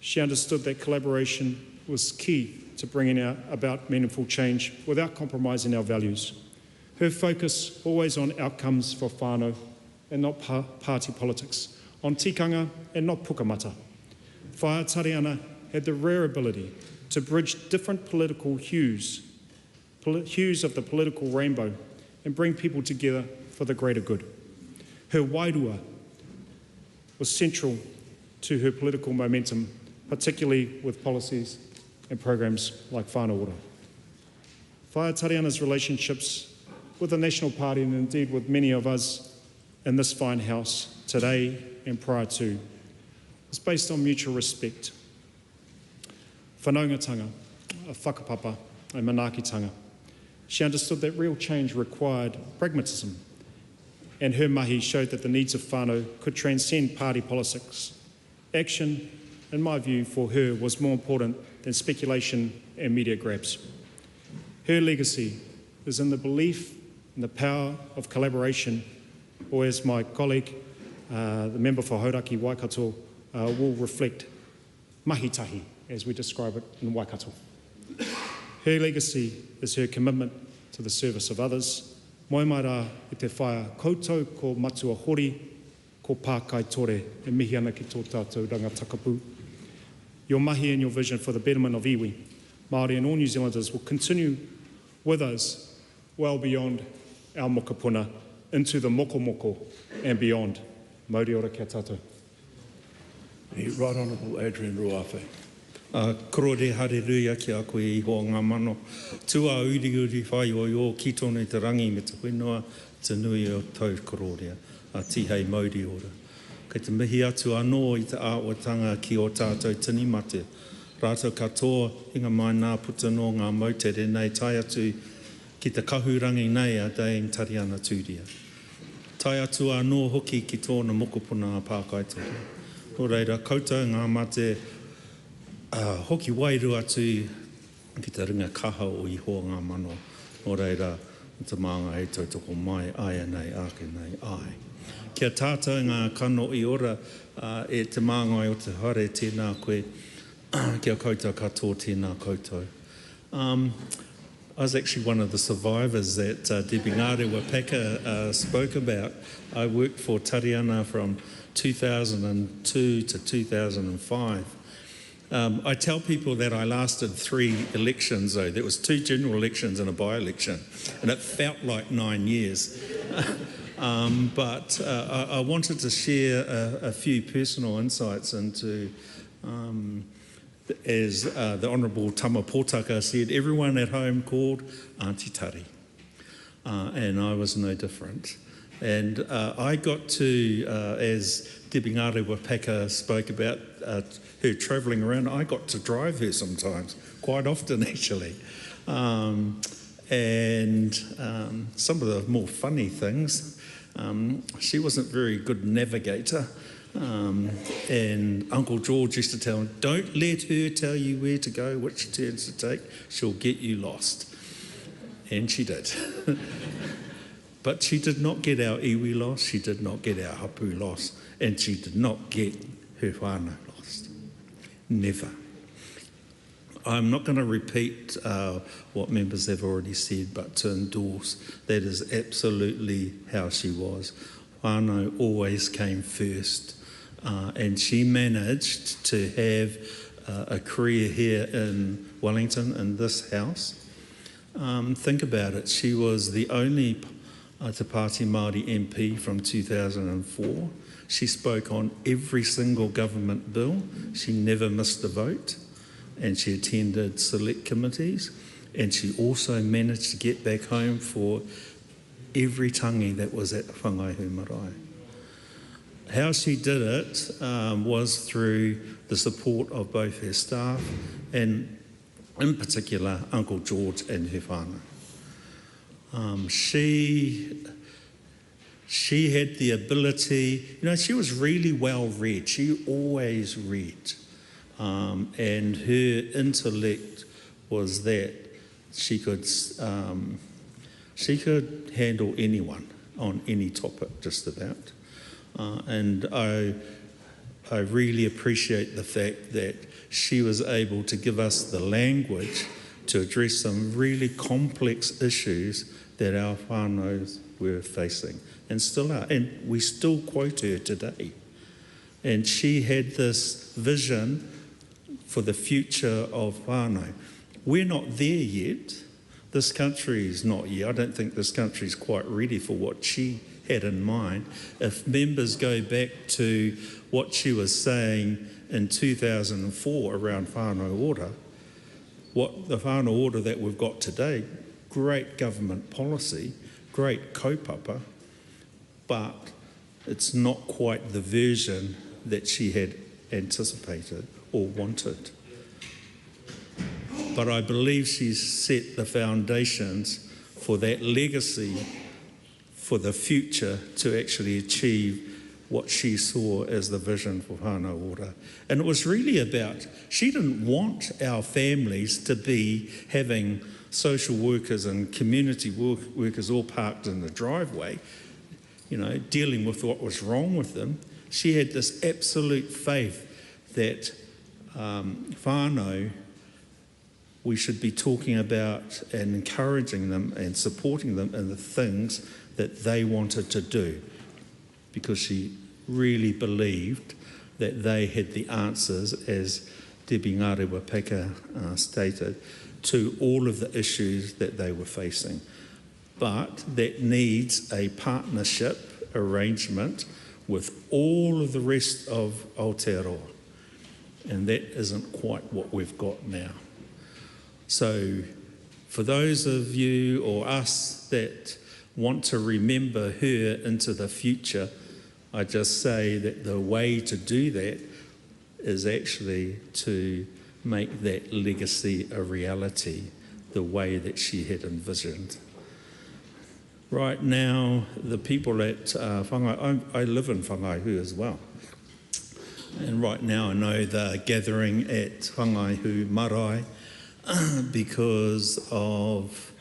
S13: she understood that collaboration was key to bringing about meaningful change without compromising our values. Her focus always on outcomes for whānau and not party politics, on tikanga and not pukamata. Whaatariana had the rare ability to bridge different political hues of the political rainbow and bring people together for the greater good. Her wairua was central to her political momentum, particularly with policies and programs like whānau ora. Whaatariana's relationships with the National Party and indeed with many of us in this fine house today and prior to is based on mutual respect. Whanaungatanga, a whakapapa, a manaakitanga. She understood that real change required pragmatism, and her mahi showed that the needs of whānau could transcend party politics. Action, in my view, for her was more important than speculation and media grabs. Her legacy is in the belief in the power of collaboration, or as my colleague, the member for Hauraki Waikato, will reflect, mahitahi, as we describe it in Waikato. Her legacy is her commitment to the service of others. Moe mai rā i te whaia koutou ko matua hori, ko pākai tore, e mihi ana ki tō tātou rangatakapu. Your mahi and your vision for the betterment of iwi, Māori and all New Zealanders will continue with us well beyond our mokopuna, into the moko and beyond. Mauri ora kia tātou.
S14: Right Honourable Adrian Ruafe. Korore hareruia ki a koe I hoa ngā mano. Tua uri whai o yo ki tōnei te rangi me te whenua, te nui o tau kororea, a tihei mauri ora. Kei te mihi atu anō I te āwatanga ki o tātou tini mate. Rātou katoa, hinga mai nā puta no ngā mautere nei tai atu ki te kahurangi nei a Dame Tariana Tūria. Tai atu anō hoki ki tōna mokopuna a pākaitora. Nō reira, koutou ngā mate hoki wairu atu ki te ringa kaha o I hoa ngā mano. Nō reira, te maanga e tautoko mai, ai nei, ake nei, ai. Kia tātou ngā kano I ora e te maanga o te hare tēnā koe, kia koutou katoa tēnā koutou. I was actually one of the survivors that Debbie Ngārewa Peka spoke about. I worked for Tariana from 2002 to 2005. I tell people that I lasted 3 elections, though. There was 2 general elections and a by-election, and it felt like 9 years. But I wanted to share a few personal insights into, as the Honourable Tama Pōtaka said, everyone at home called Auntie Tari, and I was no different. And I got to, as Debbie Ngārewa Peka spoke about her travelling around, I got to drive her sometimes, quite often actually. And some of the more funny things, she wasn't a very good navigator. And Uncle George used to tell him, don't let her tell you where to go, which turns to take, she'll get you lost. And she did. But she did not get our iwi lost, she did not get our hapu lost, and she did not get her whānau lost. Never. I'm not going to repeat what members have already said, but to endorse, that is absolutely how she was. Whānau always came first, and she managed to have a career here in Wellington, in this house. Think about it, she was the only Te Pāti Māori MP from 2004. She spoke on every single government bill. She never missed a vote, and she attended select committees, and she also managed to get back home for every tangi that was at Whangaihu Marae. How she did it was through the support of both her staff and, in particular, Uncle George and her whānau. She had the ability, she was really well read. She always read. And her intellect was that she could handle anyone on any topic, just about. And I really appreciate the fact that she was able to give us the language to address some really complex issues that our whānau were facing, and still are. And we still quote her today. And she had this vision for the future of whānau. We're not there yet. This country is not yet. I don't think this country is quite ready for what she had in mind. If members go back to what she was saying in 2004 around whānau order, what the whānau order that we've got today, great government policy, great kaupapa, but it's not quite the version that she had anticipated or wanted. But I believe she's set the foundations for that legacy for the future to actually achieve what she saw as the vision for whānau order. And it was really about, she didn't want our families to be having social workers and community workers all parked in the driveway, dealing with what was wrong with them. She had this absolute faith that whānau, we should be talking about and encouraging them and supporting them in the things that they wanted to do, because she really believed that they had the answers, as Debbie Ngārewa Peka stated, to all of the issues that they were facing. But that needs a partnership arrangement with all of the rest of Aotearoa. And that isn't quite what we've got now. So for those of you or us that want to remember her into the future, I just say that the way to do that is actually to make that legacy a reality the way that she had envisioned. Right now, the people at Whangai, I live in Whangaihu as well. And right now I know they're gathering at Whangaihu Marae because of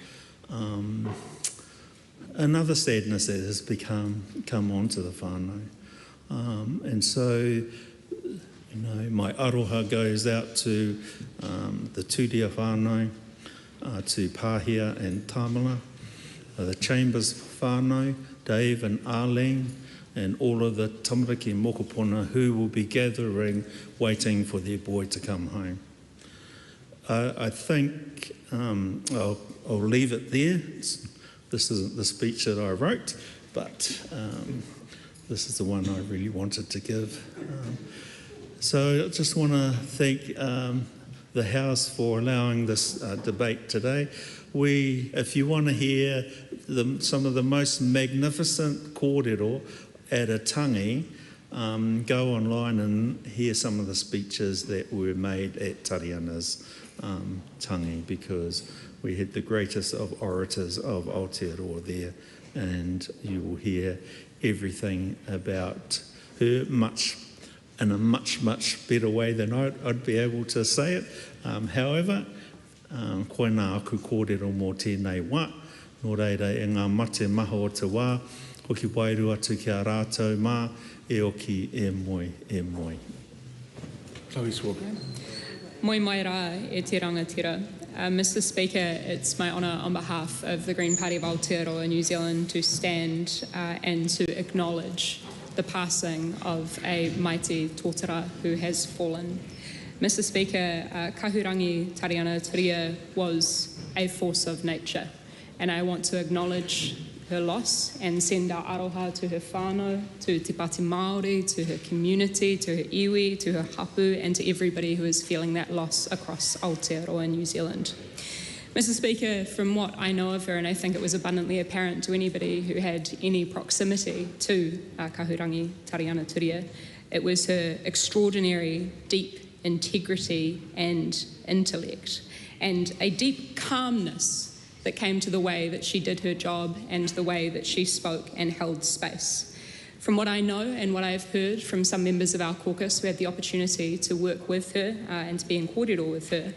S14: another sadness that has come onto the whānau. And so, my aroha goes out to the tūria whānau, to Pāhia and Tamala, the Chambers whānau, Dave and Arlene, and all of the tamariki and mokopuna who will be gathering, waiting for their boy to come home. I think I'll leave it there. This isn't the speech that I wrote, but this is the one I really wanted to give. So I just want to thank the House for allowing this debate today. If you want to hear some of the most magnificent kōrero at a tangi, go online and hear some of the speeches that were made at Tariana's tangi, because we had the greatest of orators of Aotearoa there, and you will hear everything about her in a much better way than I'd be able to say it. However, koe nā aku kōrero mō tēnei wā, nō reira e ngā mate maho o te wā, hoki wairu atu ki a rātou mā, e oki e moi, e moi.
S1: Chloe Swarbrick.
S11: Moi mai rā e te rangatira. Mr. Speaker, it's my honour on behalf of the Green Party of Aotearoa New Zealand to stand and to acknowledge the passing of a mighty tōtara who has fallen. Mr. Speaker, Kahurangi Tariana Turia was a force of nature, and I want to acknowledge her loss and send our aroha to her whānau, to Te Pāti Māori, to her community, to her iwi, to her hapu, and to everybody who is feeling that loss across Aotearoa, New Zealand. Mr. Speaker, from what I know of her, and I think it was abundantly apparent to anybody who had any proximity to Kahurangi Tariana Turia, it was her extraordinary, deep integrity and intellect, and a deep calmness that came to the way that she did her job and the way that she spoke and held space. From what I know and what I've heard from some members of our caucus who had the opportunity to work with her and to be in kōrero with her,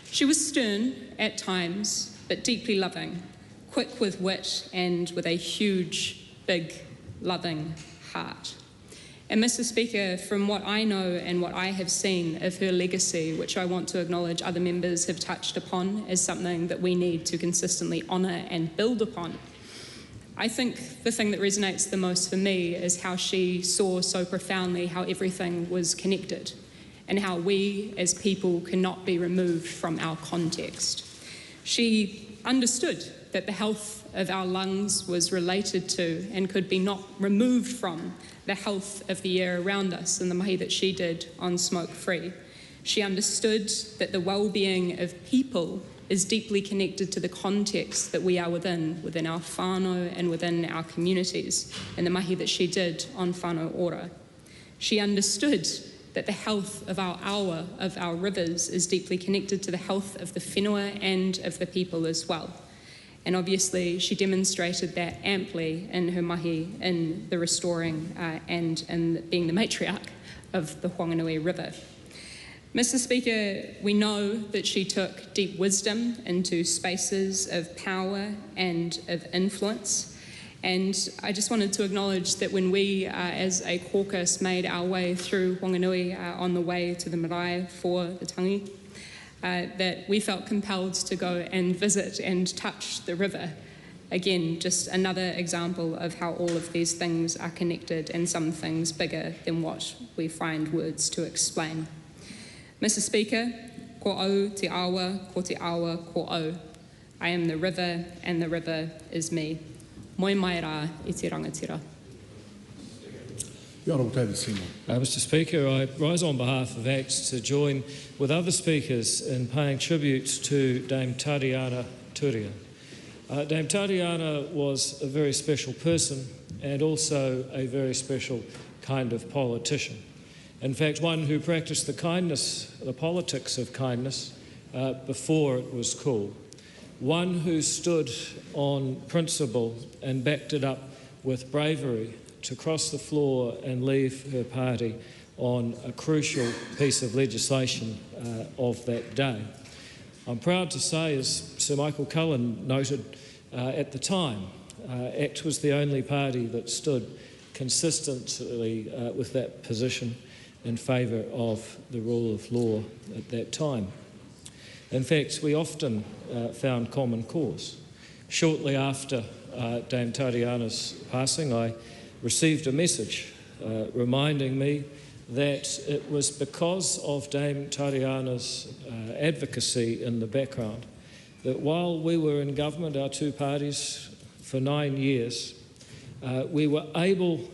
S11: she was stern at times, but deeply loving, quick with wit and with a huge, big, loving heart. And Mr. Speaker, from what I know and what I have seen of her legacy, which I want to acknowledge other members have touched upon as something that we need to consistently honour and build upon, I think the thing that resonates the most for me is how she saw so profoundly how everything was connected and how we as people cannot be removed from our context. She understood that the health of our lungs was related to and could be not removed from the health of the air around us in the mahi that she did on Smoke Free. She understood that the well-being of people is deeply connected to the context that we are within our whānau and within our communities, in the mahi that she did on Whānau Ora. She understood that the health of our rivers is deeply connected to the health of the whenua and of the people as well. And obviously she demonstrated that amply in her mahi in the restoring and in being the matriarch of the Whanganui River. Mr. Speaker, we know that she took deep wisdom into spaces of power and of influence. And I just wanted to acknowledge that when we, as a caucus, made our way through Whanganui on the way to the marae for the tangi, that we felt compelled to go and visit and touch the river. Again, just another example of how all of these things are connected and some things bigger than what we find words to explain. Mr. Speaker, ko au te awa, ko te awa, ko au. I am the river and the river is me. Moi mai rā I te rangatira.
S15: Mr. Speaker, I rise on behalf of ACT to join with other speakers in paying tribute to Dame Tariana Turia. Dame Tariana was a very special person and also a very special kind of politician. In fact, one who practiced the politics of kindness before it was cool. One who stood on principle and backed it up with bravery to cross the floor and leave her party on a crucial piece of legislation of that day. I'm proud to say, as Sir Michael Cullen noted at the time, ACT was the only party that stood consistently with that position in favour of the rule of law at that time. In fact, we often found common cause. Shortly after Dame Tariana's passing, I received a message reminding me that it was because of Dame Tariana's advocacy in the background that while we were in government, our two parties, for 9 years, we were able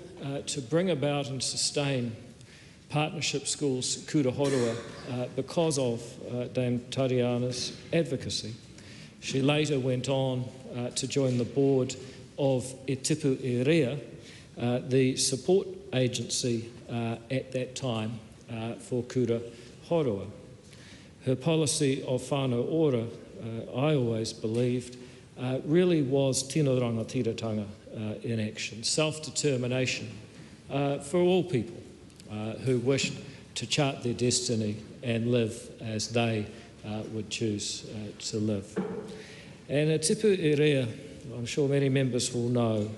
S15: to bring about and sustain partnership schools Kura Horua because of Dame Tariana's advocacy. She later went on to join the board of Aotearoa, the support agency at that time for Kura Horua. Her policy of whānau ora, I always believed, really was tino rangatiratanga in action, self-determination for all people who wished to chart their destiny and live as they would choose to live. And a tipu irea, I'm sure many members will know,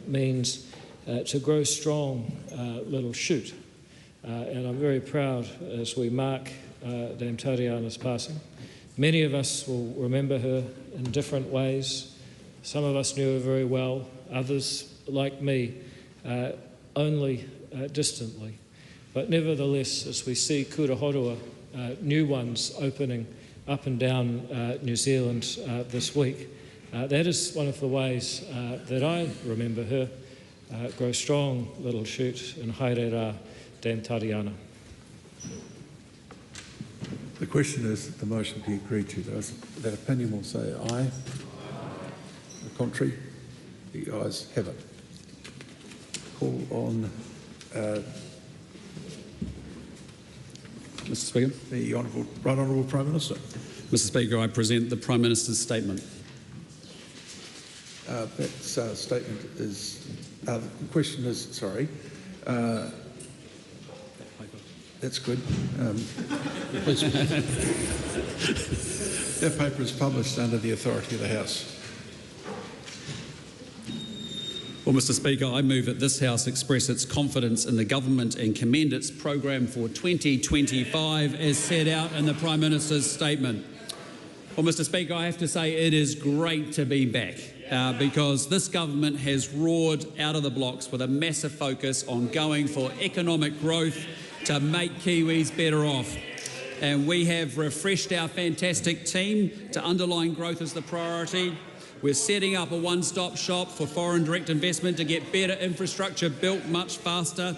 S15: means to grow strong little shoot. And I'm very proud as we mark Dame Tariana's passing. Many of us will remember her in different ways. Some of us knew her very well, others, like me, only distantly. But nevertheless, as we see Kura Horua, new ones opening up and down New Zealand this week, that is one of the ways that I remember her. Grow strong, little shoot, and haere rā, Dame Tariana.
S1: The question is that the motion be agreed to. Those that opinion will say aye. The contrary, the ayes have it. Call on
S2: Mr. Speaker.
S1: The Right Honourable Prime Minister.
S2: Mr. Speaker, I present the Prime Minister's statement.
S1: That statement is, the question is, sorry, that's good. That paper is published under the authority of the House.
S2: Well, Mr. Speaker, I move that this House express its confidence in the government and commend its programme for 2025 as set out in the Prime Minister's statement. Well, Mr. Speaker, I have to say it is great to be back because this government has roared out of the blocks with a massive focus on going for economic growth to make Kiwis better off. And we have refreshed our fantastic team to underline growth as the priority. We're setting up a one-stop shop for foreign direct investment to get better infrastructure built much faster.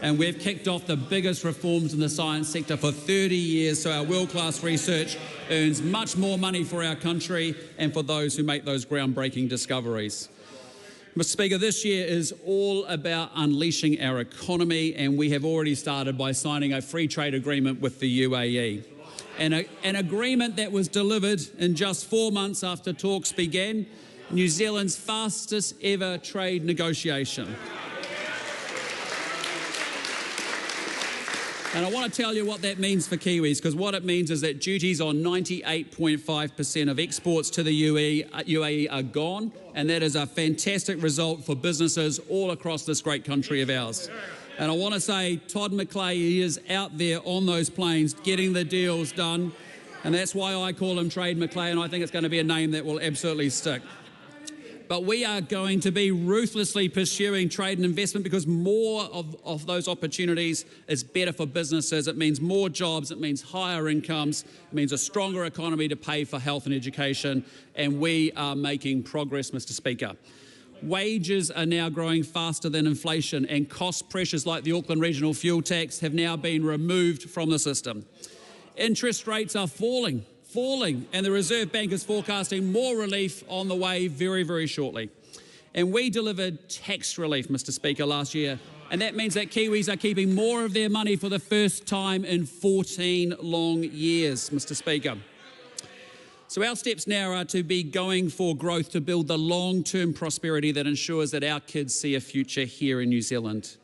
S2: And we've kicked off the biggest reforms in the science sector for 30 years, so our world-class research earns much more money for our country and for those who make those groundbreaking discoveries. Mr. Speaker, this year is all about unleashing our economy, and we have already started by signing a free trade agreement with the UAE. An agreement that was delivered in just 4 months after talks began, New Zealand's fastest ever trade negotiation. And I want to tell you what that means for Kiwis, because what it means is that duties on 98.5% of exports to the UAE are gone, and that is a fantastic result for businesses all across this great country of ours. And I want to say Todd McClay is out there on those planes getting the deals done, and that's why I call him Trade McClay, and I think it's going to be a name that will absolutely stick. But we are going to be ruthlessly pursuing trade and investment because more of those opportunities is better for businesses. It means more jobs, it means higher incomes, it means a stronger economy to pay for health and education, and we are making progress, Mr. Speaker. Wages are now growing faster than inflation, and cost pressures like the Auckland Regional Fuel Tax have now been removed from the system. Interest rates are falling, and the Reserve Bank is forecasting more relief on the way very, very shortly. And we delivered tax relief, Mr. Speaker, last year, and that means that Kiwis are keeping more of their money for the first time in 14 long years, Mr. Speaker. So our steps now are to be going for growth to build the long-term prosperity that ensures that our kids see a future here in New Zealand.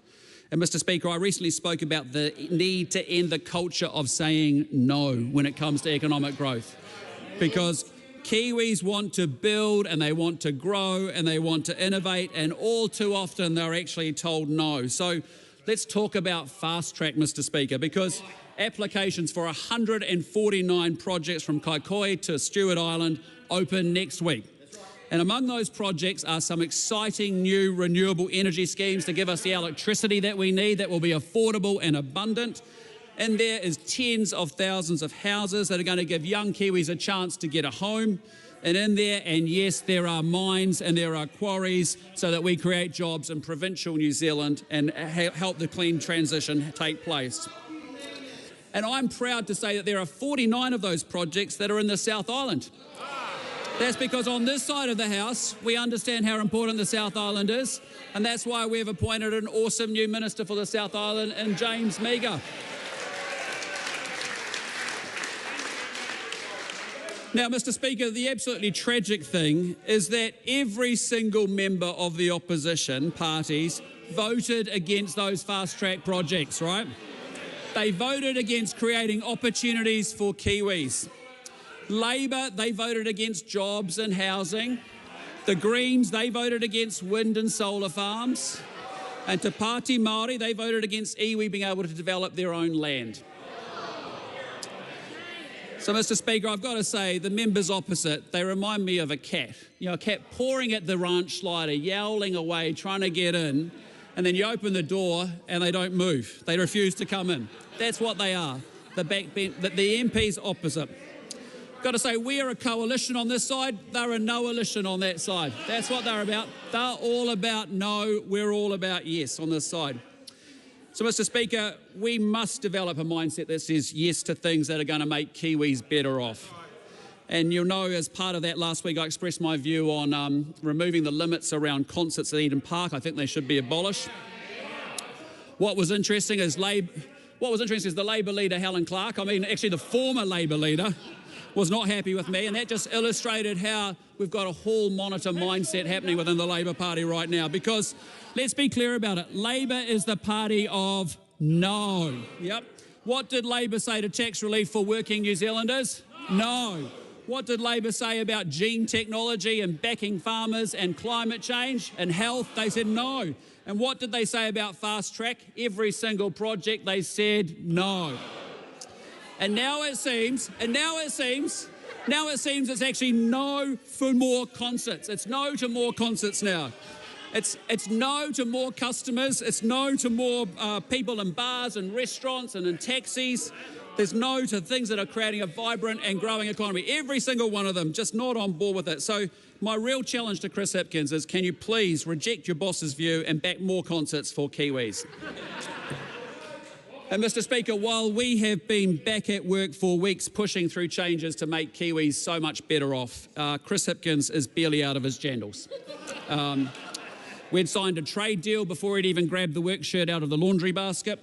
S2: And Mr. Speaker, I recently spoke about the need to end the culture of saying no when it comes to economic growth, because Kiwis want to build and they want to grow and they want to innovate, and all too often they're actually told no. So let's talk about fast track, Mr. Speaker, because applications for 149 projects from Kaikoai to Stewart Island open next week. And among those projects are some exciting new renewable energy schemes to give us the electricity that we need that will be affordable and abundant. And there is tens of thousands of houses that are going to give young Kiwis a chance to get a home. And in there, and yes, there are mines and there are quarries so that we create jobs in provincial New Zealand and help the clean transition take place. And I'm proud to say that there are 49 of those projects that are in the South Island. That's because on this side of the house, we understand how important the South Island is, and that's why we've appointed an awesome new Minister for the South Island in James Meagher. Now, Mr. Speaker, the absolutely tragic thing is that every single member of the opposition parties voted against those fast-track projects, right? They voted against creating opportunities for Kiwis. Labor, they voted against jobs and housing. The Greens, they voted against wind and solar farms. And Te Pāti Māori, they voted against iwi being able to develop their own land. So, Mr. Speaker, I've got to say, the members opposite, they remind me of a cat. You know, a cat pawing at the ranch slider, yowling away, trying to get in, and then you open the door and they don't move. They refuse to come in. That's what they are, the MPs opposite. Got to say, we are a coalition on this side, they're a no-alition on that side. That's what they're about. They're all about no, we're all about yes on this side. So, Mr. Speaker, we must develop a mindset that says yes to things that are going to make Kiwis better off. And you'll know, as part of that last week, I expressed my view on removing the limits around concerts at Eden Park. I think they should be abolished. What was interesting is the Labour leader, Helen Clark, actually the former Labour leader, was not happy with me, and that just illustrated how we've got a hall monitor mindset happening within the Labour Party right now, because let's be clear about it. Labour is the party of no. Yep. What did Labour say to tax relief for working New Zealanders? No. What did Labour say about gene technology and backing farmers and climate change and health? They said no. And what did they say about fast track? Every single project they said no. And now it seems it's actually no for more concerts. It's no to more concerts now. It's no to more customers. It's no to more people in bars and restaurants and in taxis. There's no to things that are creating a vibrant and growing economy. Every single one of them just not on board with it. So my real challenge to Chris Hipkins is, can you please reject your boss's view and back more concerts for Kiwis? And Mr. Speaker, while we have been back at work for weeks pushing through changes to make Kiwis so much better off, Chris Hipkins is barely out of his jandals. We'd signed a trade deal before he'd even grabbed the work shirt out of the laundry basket.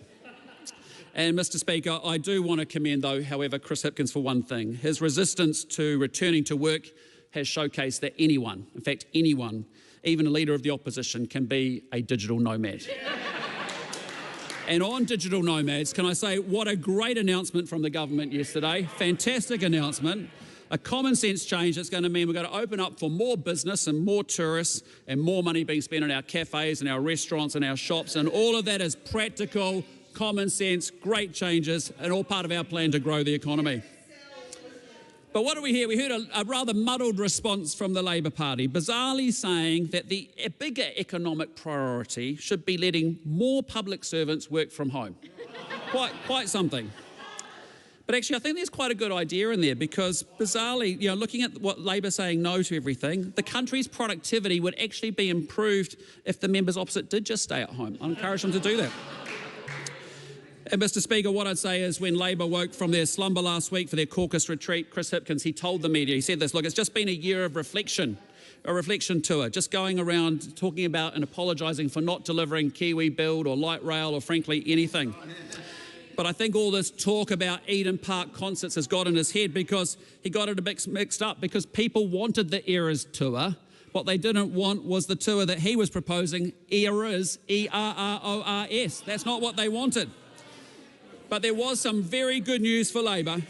S2: And Mr. Speaker, I do want to commend, though, however, Chris Hipkins for one thing. His resistance to returning to work has showcased that anyone, in fact anyone, even a leader of the opposition, can be a digital nomad. And on digital nomads, can I say what a great announcement from the government yesterday. Fantastic announcement. A common sense change that's going to mean we're going to open up for more business and more tourists and more money being spent on our cafes and our restaurants and our shops, and all of that is practical, common sense, great changes, and all part of our plan to grow the economy. But what do we hear? We heard a rather muddled response from the Labour Party, bizarrely saying that the bigger economic priority should be letting more public servants work from home. Quite something. But actually, I think there's quite a good idea in there, because bizarrely, looking at what Labour's saying no to everything, the country's productivity would actually be improved if the members opposite did just stay at home. I encourage them to do that. And Mr. Speaker, what I'd say is, when Labour woke from their slumber last week for their caucus retreat, Chris Hipkins, he told the media, he said this, look, it's just been a year of reflection, a reflection tour, just going around talking about and apologising for not delivering Kiwi Build or light rail or frankly anything. But I think all this talk about Eden Park concerts has got in his head, because he got it a bit mixed up, because people wanted the Eras tour. What they didn't want was the tour that he was proposing, Eras, E-R-R-O-R-S. That's not what they wanted. But there was some very good news for Labour.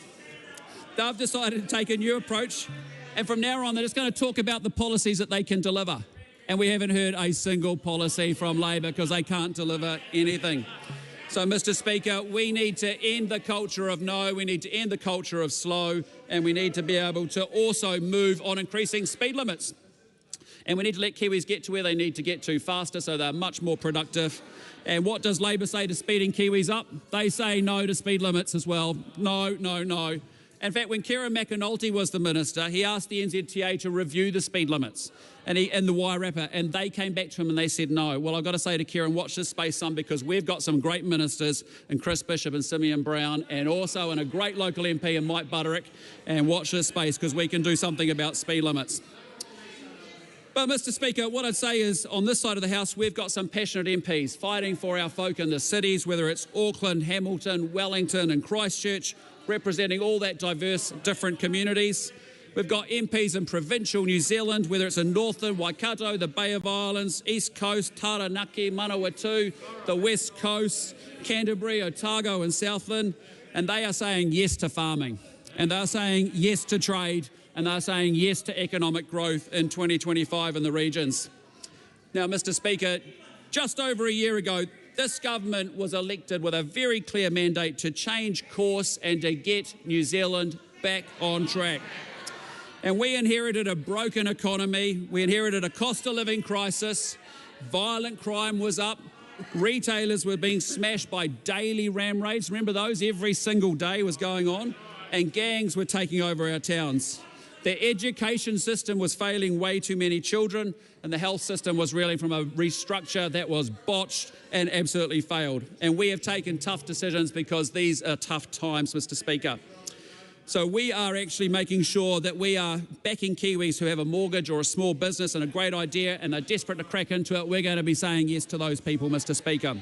S2: They've decided to take a new approach, and from now on they're just going to talk about the policies that they can deliver. And we haven't heard a single policy from Labour, because they can't deliver anything. So, Mr. Speaker, we need to end the culture of no, we need to end the culture of slow, and we need to be able to also move on increasing speed limits. And we need to let Kiwis get to where they need to get to faster so they're much more productive. And what does Labor say to speeding Kiwis up? They say no to speed limits as well. No, no, no. In fact, when Kieran McAnulty was the minister, he asked the NZTA to review the speed limits in the Wairarapa, and they came back to him and they said no. Well, I've got to say to Kieran, watch this space, son, because we've got some great ministers in Chris Bishop and Simeon Brown, and also in a great local MP in Mike Butterick, and watch this space because we can do something about speed limits. But, Mr. Speaker, what I'd say is, on this side of the House, we've got some passionate MPs fighting for our folk in the cities, whether it's Auckland, Hamilton, Wellington and Christchurch, representing all that diverse, different communities. We've got MPs in provincial New Zealand, whether it's in Northern, Waikato, the Bay of Islands, East Coast, Taranaki, Manawatu, the West Coast, Canterbury, Otago and Southland, and they are saying yes to farming, and they're saying yes to trade, and they're saying yes to economic growth in 2025 in the regions. Now, Mr. Speaker, just over a year ago, this government was elected with a very clear mandate to change course and to get New Zealand back on track. And we inherited a broken economy, we inherited a cost of living crisis, violent crime was up, retailers were being smashed by daily ram raids, remember those? Every single day was going on, and gangs were taking over our towns. The education system was failing way too many children, and the health system was reeling from a restructure that was botched and absolutely failed. And we have taken tough decisions because these are tough times, Mr. Speaker. So we are actually making sure that we are backing Kiwis who have a mortgage or a small business and a great idea and they're desperate to crack into it. We're going to be saying yes to those people, Mr. Speaker.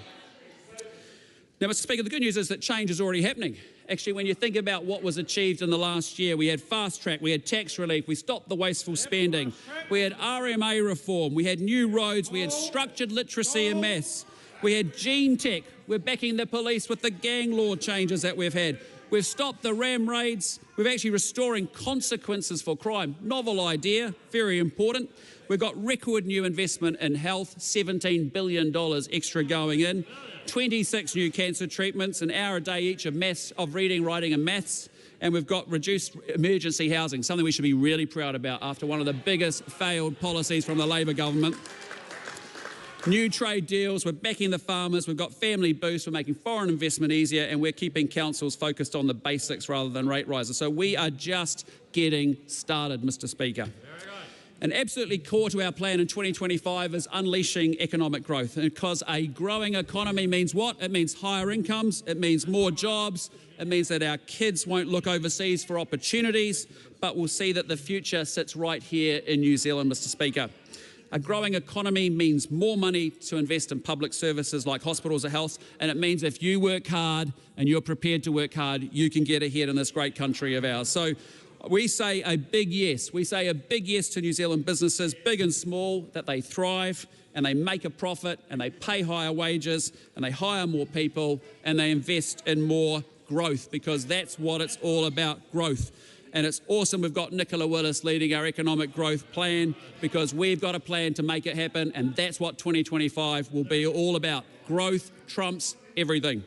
S2: Now, Mr. Speaker, the good news is that change is already happening. Actually, when you think about what was achieved in the last year, we had fast track, we had tax relief, we stopped the wasteful spending, we had RMA reform, we had new roads, we had structured literacy and maths, we had gene tech, we're backing the police with the gang law changes that we've had. We've stopped the ram raids. We're actually restoring consequences for crime. Novel idea, very important. We've got record new investment in health, $17 billion extra going in, 26 new cancer treatments, an hour a day each of reading, writing and maths, and we've got reduced emergency housing, something we should be really proud about after one of the biggest failed policies from the Labor government. New trade deals, we're backing the farmers, we've got family boosts, we're making foreign investment easier, and we're keeping councils focused on the basics rather than rate rises. So we are just getting started, Mr. Speaker. And absolutely core to our plan in 2025 is unleashing economic growth, because a growing economy means what? It means higher incomes, it means more jobs, it means that our kids won't look overseas for opportunities, but we'll see that the future sits right here in New Zealand, Mr. Speaker. A growing economy means more money to invest in public services like hospitals or health, and it means if you work hard and you're prepared to work hard, you can get ahead in this great country of ours. So we say a big yes. We say a big yes to New Zealand businesses, big and small, that they thrive and they make a profit and they pay higher wages and they hire more people and they invest in more growth, because that's what it's all about, growth. And it's awesome we've got Nicola Willis leading our economic growth plan, because we've got a plan to make it happen, and that's what 2025 will be all about. Growth trumps everything.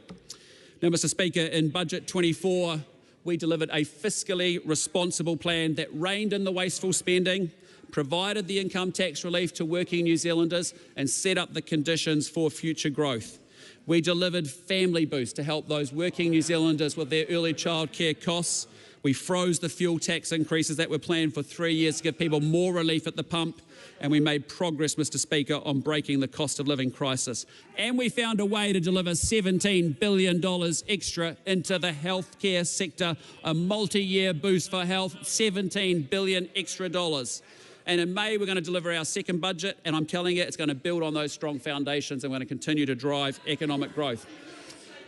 S2: Now, Mr. Speaker, in Budget 24, we delivered a fiscally responsible plan that reined in the wasteful spending, provided the income tax relief to working New Zealanders, and set up the conditions for future growth. We delivered family boost to help those working New Zealanders with their early childcare costs. We froze the fuel tax increases that were planned for 3 years to give people more relief at the pump, and we made progress, Mr. Speaker, on breaking the cost of living crisis. And we found a way to deliver $17 billion extra into the healthcare sector, a multi-year boost for health, $17 billion extra dollars. And in May, we're going to deliver our second budget, and I'm telling you, it's going to build on those strong foundations, and we're going to continue to drive economic growth.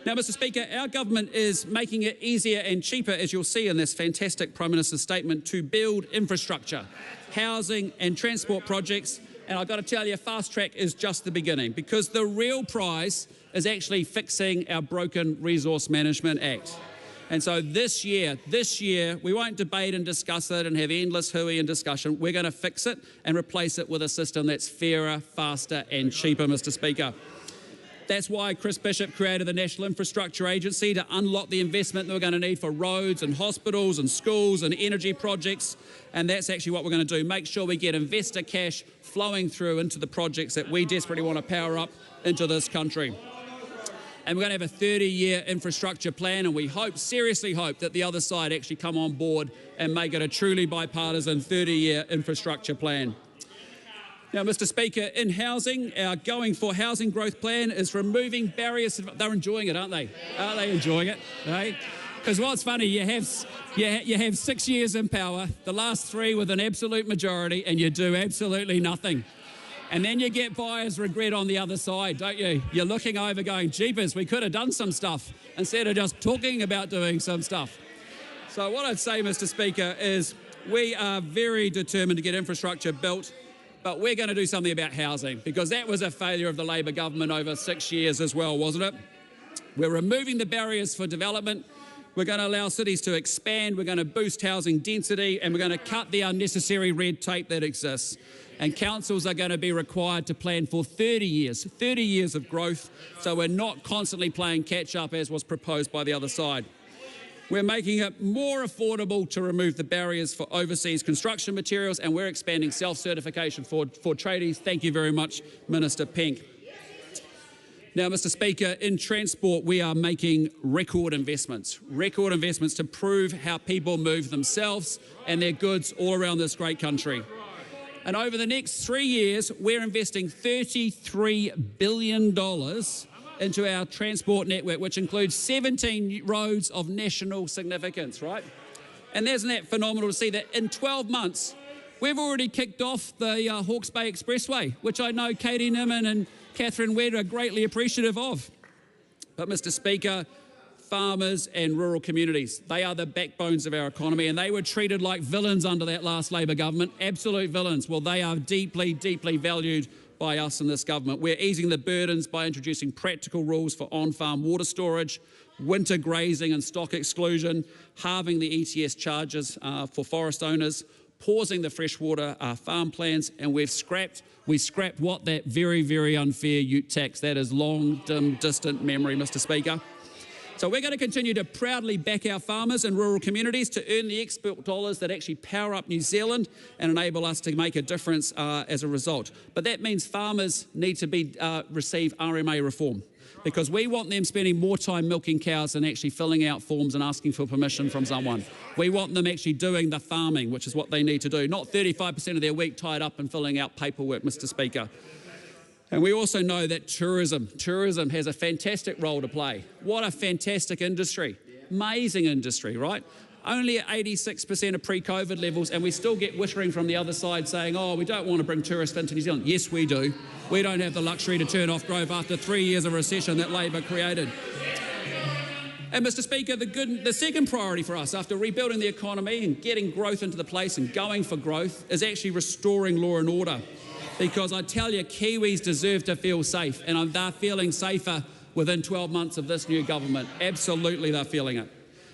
S2: Now, Mr. Speaker, our government is making it easier and cheaper, as you'll see in this fantastic Prime Minister's statement, to build infrastructure, housing and transport projects. And I've got to tell you, Fast Track is just the beginning, because the real prize is actually fixing our broken Resource Management Act. And so this year, we won't debate and discuss it and have endless hooey and discussion. We're going to fix it and replace it with a system that's fairer, faster and cheaper, Mr. Speaker. That's why Chris Bishop created the National Infrastructure Agency to unlock the investment that we're going to need for roads and hospitals and schools and energy projects. And that's actually what we're going to do, make sure we get investor cash flowing through into the projects that we desperately want to power up into this country. And we're going to have a 30-year infrastructure plan, and we hope, seriously hope, that the other side actually come on board and make it a truly bipartisan 30-year infrastructure plan. Now, Mr. Speaker, in housing, our Going for Housing Growth Plan is removing barriers. They're enjoying it, aren't they? Aren't they enjoying it? Because what's funny, you have 6 years in power, the last 3 with an absolute majority, and you do absolutely nothing. And then you get buyer's regret on the other side, don't you? You're looking over going, jeepers, we could have done some stuff, instead of just talking about doing some stuff. So what I'd say, Mr. Speaker, is we are very determined to get infrastructure built, but we're going to do something about housing, because that was a failure of the Labor government over 6 years as well, wasn't it? We're removing the barriers for development. We're going to allow cities to expand. We're going to boost housing density, and we're going to cut the unnecessary red tape that exists. And councils are going to be required to plan for 30 years of growth, so we're not constantly playing catch up as was proposed by the other side. We're making it more affordable to remove the barriers for overseas construction materials, and we're expanding self-certification for tradies. Thank you very much, Minister Penk. Now, Mr. Speaker, in transport, we are making record investments to prove how people move themselves and their goods all around this great country. And over the next 3 years, we're investing $33 billion into our transport network, which includes 17 roads of national significance, right? And isn't that phenomenal to see that in 12 months, we've already kicked off the Hawke's Bay Expressway, which I know Katie Nimmin and Catherine Wedd are greatly appreciative of. But, Mr. Speaker, farmers and rural communities, they are the backbones of our economy, and they were treated like villains under that last Labor government, absolute villains. Well, they are deeply, deeply valued by us in this government. We're easing the burdens by introducing practical rules for on-farm water storage, winter grazing and stock exclusion, halving the ETS charges for forest owners, pausing the freshwater farm plans, and we scrapped what? That very, very unfair ute tax. That is long, dim, distant memory, Mr. Speaker. So we're going to continue to proudly back our farmers and rural communities to earn the export dollars that actually power up New Zealand and enable us to make a difference as a result. But that means farmers need to receive RMA reform, because we want them spending more time milking cows than actually filling out forms and asking for permission from someone. We want them actually doing the farming, which is what they need to do, not 35% of their week tied up in filling out paperwork, Mr. Speaker. And we also know that tourism has a fantastic role to play. What a fantastic industry. Amazing industry, right? Only at 86% of pre-COVID levels, and we still get whittering from the other side saying, oh, we don't want to bring tourists into New Zealand. Yes, we do. We don't have the luxury to turn off growth after 3 years of recession that Labor created. And, Mr. Speaker, the second priority for us after rebuilding the economy and getting growth into the place and going for growth is actually restoring law and order. Because I tell you, Kiwis deserve to feel safe, and they're feeling safer within 12 months of this new government. Absolutely, they're feeling it.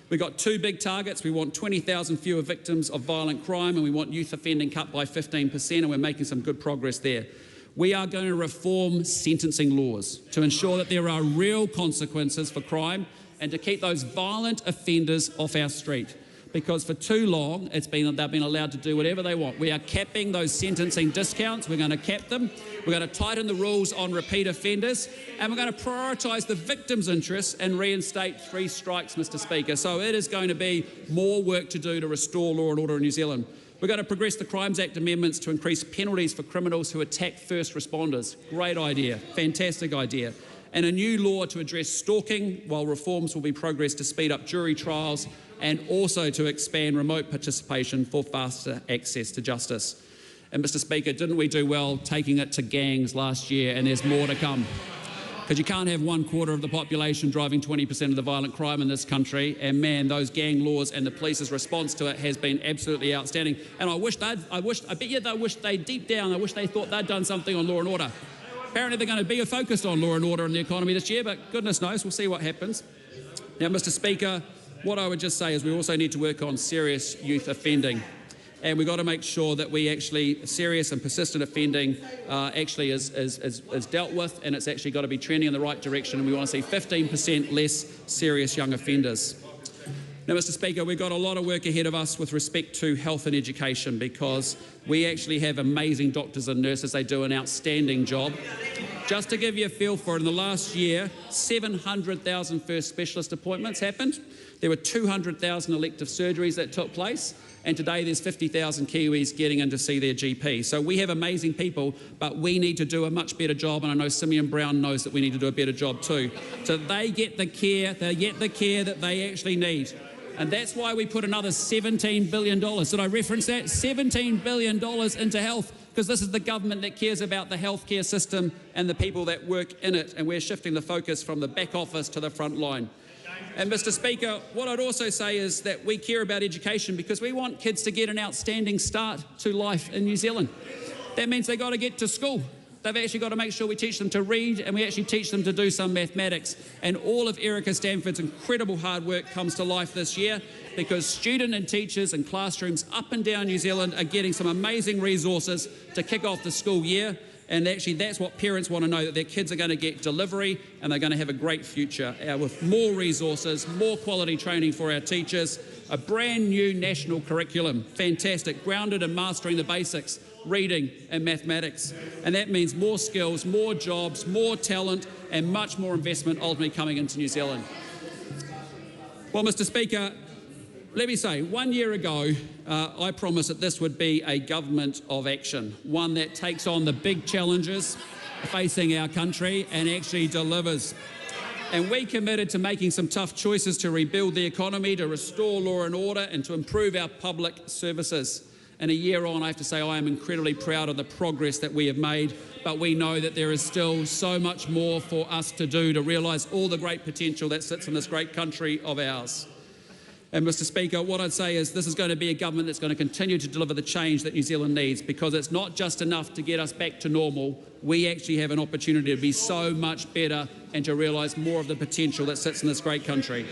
S2: We've got 2 big targets. We want 20,000 fewer victims of violent crime, and we want youth offending cut by 15%, and we're making some good progress there. We are going to reform sentencing laws to ensure that there are real consequences for crime and to keep those violent offenders off our street. Because for too long, they've been allowed to do whatever they want. We are capping those sentencing discounts. We're going to cap them. We're going to tighten the rules on repeat offenders. And we're going to prioritise the victim's interests and reinstate 3 strikes, Mr. Speaker. So it is going to be more work to do to restore law and order in New Zealand. We're going to progress the Crimes Act amendments to increase penalties for criminals who attack first responders. Great idea. Fantastic idea. And a new law to address stalking, while reforms will be progressed to speed up jury trials and also to expand remote participation for faster access to justice. And, Mr. Speaker, didn't we do well taking it to gangs last year, and there's more to come? Because you can't have 1/4 of the population driving 20% of the violent crime in this country, and man, those gang laws and the police's response to it has been absolutely outstanding. And I bet you they wish deep down, I wish they thought they'd done something on law and order. Apparently they're going to be focused on law and order in the economy this year, but goodness knows, we'll see what happens. Now, Mr. Speaker, what I would just say is we also need to work on serious youth offending. and we've got to make sure that we actually, serious and persistent offending actually is dealt with, and it's actually got to be trending in the right direction, and we want to see 15% less serious young offenders. Now, Mr. Speaker, we've got a lot of work ahead of us with respect to health and education, because we actually have amazing doctors and nurses. They do an outstanding job. Just to give you a feel for it, in the last year, 700,000 first specialist appointments happened. There were 200,000 elective surgeries that took place, and today there's 50,000 Kiwis getting in to see their GP. So we have amazing people, but we need to do a much better job, and I know Simeon Brown knows that we need to do a better job too. So they get the care that they actually need. And that's why we put another $17 billion. Did I reference that? $17 billion into health, because this is the government that cares about the healthcare system and the people that work in it, and we're shifting the focus from the back office to the front line. And Mr. Speaker, what I'd also say is that we care about education because we want kids to get an outstanding start to life in New Zealand. That means they've got to get to school. They've actually got to make sure we teach them to read, and we actually teach them to do some mathematics. And all of Erica Stanford's incredible hard work comes to life this year, because students and teachers and classrooms up and down New Zealand are getting some amazing resources to kick off the school year. And actually that's what parents want to know, that their kids are going to get delivery and they're going to have a great future with more resources, more quality training for our teachers, a brand new national curriculum, fantastic, grounded in mastering the basics, reading and mathematics. And that means more skills, more jobs, more talent, and much more investment ultimately coming into New Zealand. Well, Mr. Speaker, let me say, 1 year ago, I promised that this would be a government of action, one that takes on the big challenges facing our country and actually delivers. And we committed to making some tough choices to rebuild the economy, to restore law and order, and to improve our public services. And a year on, I have to say I am incredibly proud of the progress that we have made, but we know that there is still so much more for us to do to realise all the great potential that sits in this great country of ours. And Mr. Speaker, what I'd say is this is going to be a government that's going to continue to deliver the change that New Zealand needs, because it's not just enough to get us back to normal. We actually have an opportunity to be so much better and to realise more of the potential that sits in this great country.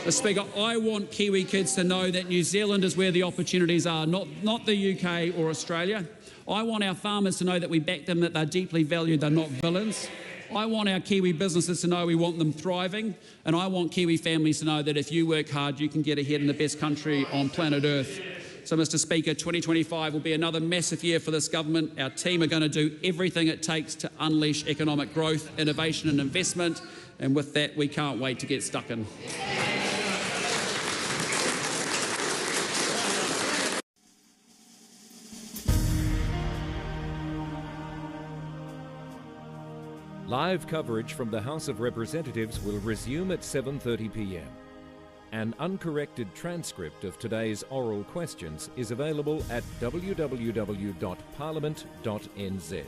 S2: Mr. Speaker, I want Kiwi kids to know that New Zealand is where the opportunities are, not the UK or Australia. I want our farmers to know that we back them, that they're deeply valued, they're not villains. I want our Kiwi businesses to know we want them thriving, and I want Kiwi families to know that if you work hard, you can get ahead in the best country on planet Earth. So, Mr. Speaker, 2025 will be another massive year for this government. Our team are going to do everything it takes to unleash economic growth, innovation and investment, and with that, we can't wait to get stuck in.
S23: Live coverage from the House of Representatives will resume at 7:30 p.m. An uncorrected transcript of today's oral questions is available at www.parliament.nz.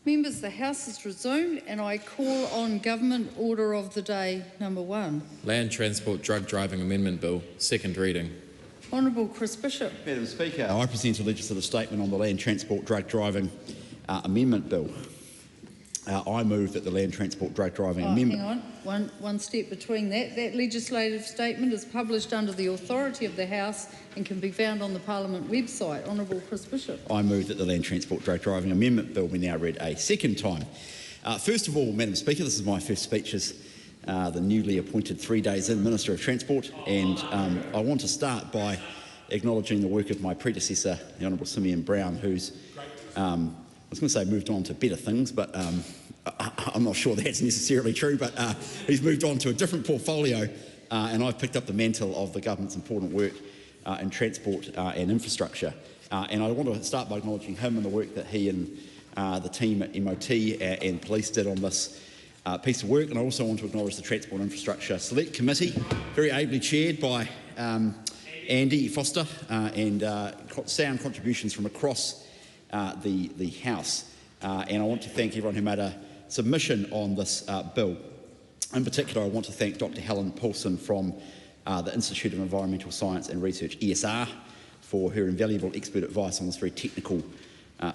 S16: Members, the House is resumed and I call on Government Order of the Day number 1.
S17: Land Transport Drug Driving Amendment Bill, second reading.
S16: Honourable Chris Bishop.
S18: Madam Speaker, I present a legislative statement on the Land Transport Drug Driving Amendment Bill. I move that the Land Transport Drug Driving Amendment...
S16: Hang on, one step between that. That legislative statement is published under the authority of the House and can be found on the Parliament website. Honourable Chris Bishop.
S18: I move that the Land Transport Drug Driving Amendment Bill be now read a second time. First of all, Madam Speaker, this is my first speech as the newly appointed 3 days in Minister of Transport, and I want to start by acknowledging the work of my predecessor, the Honourable Simeon Brown, who's, I was going to say moved on to better things, but I'm not sure that's necessarily true, but he's moved on to a different portfolio, and I've picked up the mantle of the government's important work in transport and infrastructure. And I want to start by acknowledging him and the work that he and the team at MOT and police did on this piece of work. And I also want to acknowledge the Transport Infrastructure Select Committee, very ably chaired by Andy Foster, and sound contributions from across the House. And I want to thank everyone who made a submission on this bill. In particular, I want to thank Dr. Helen Poulsen from the Institute of Environmental Science and Research, ESR, for her invaluable expert advice on this very technical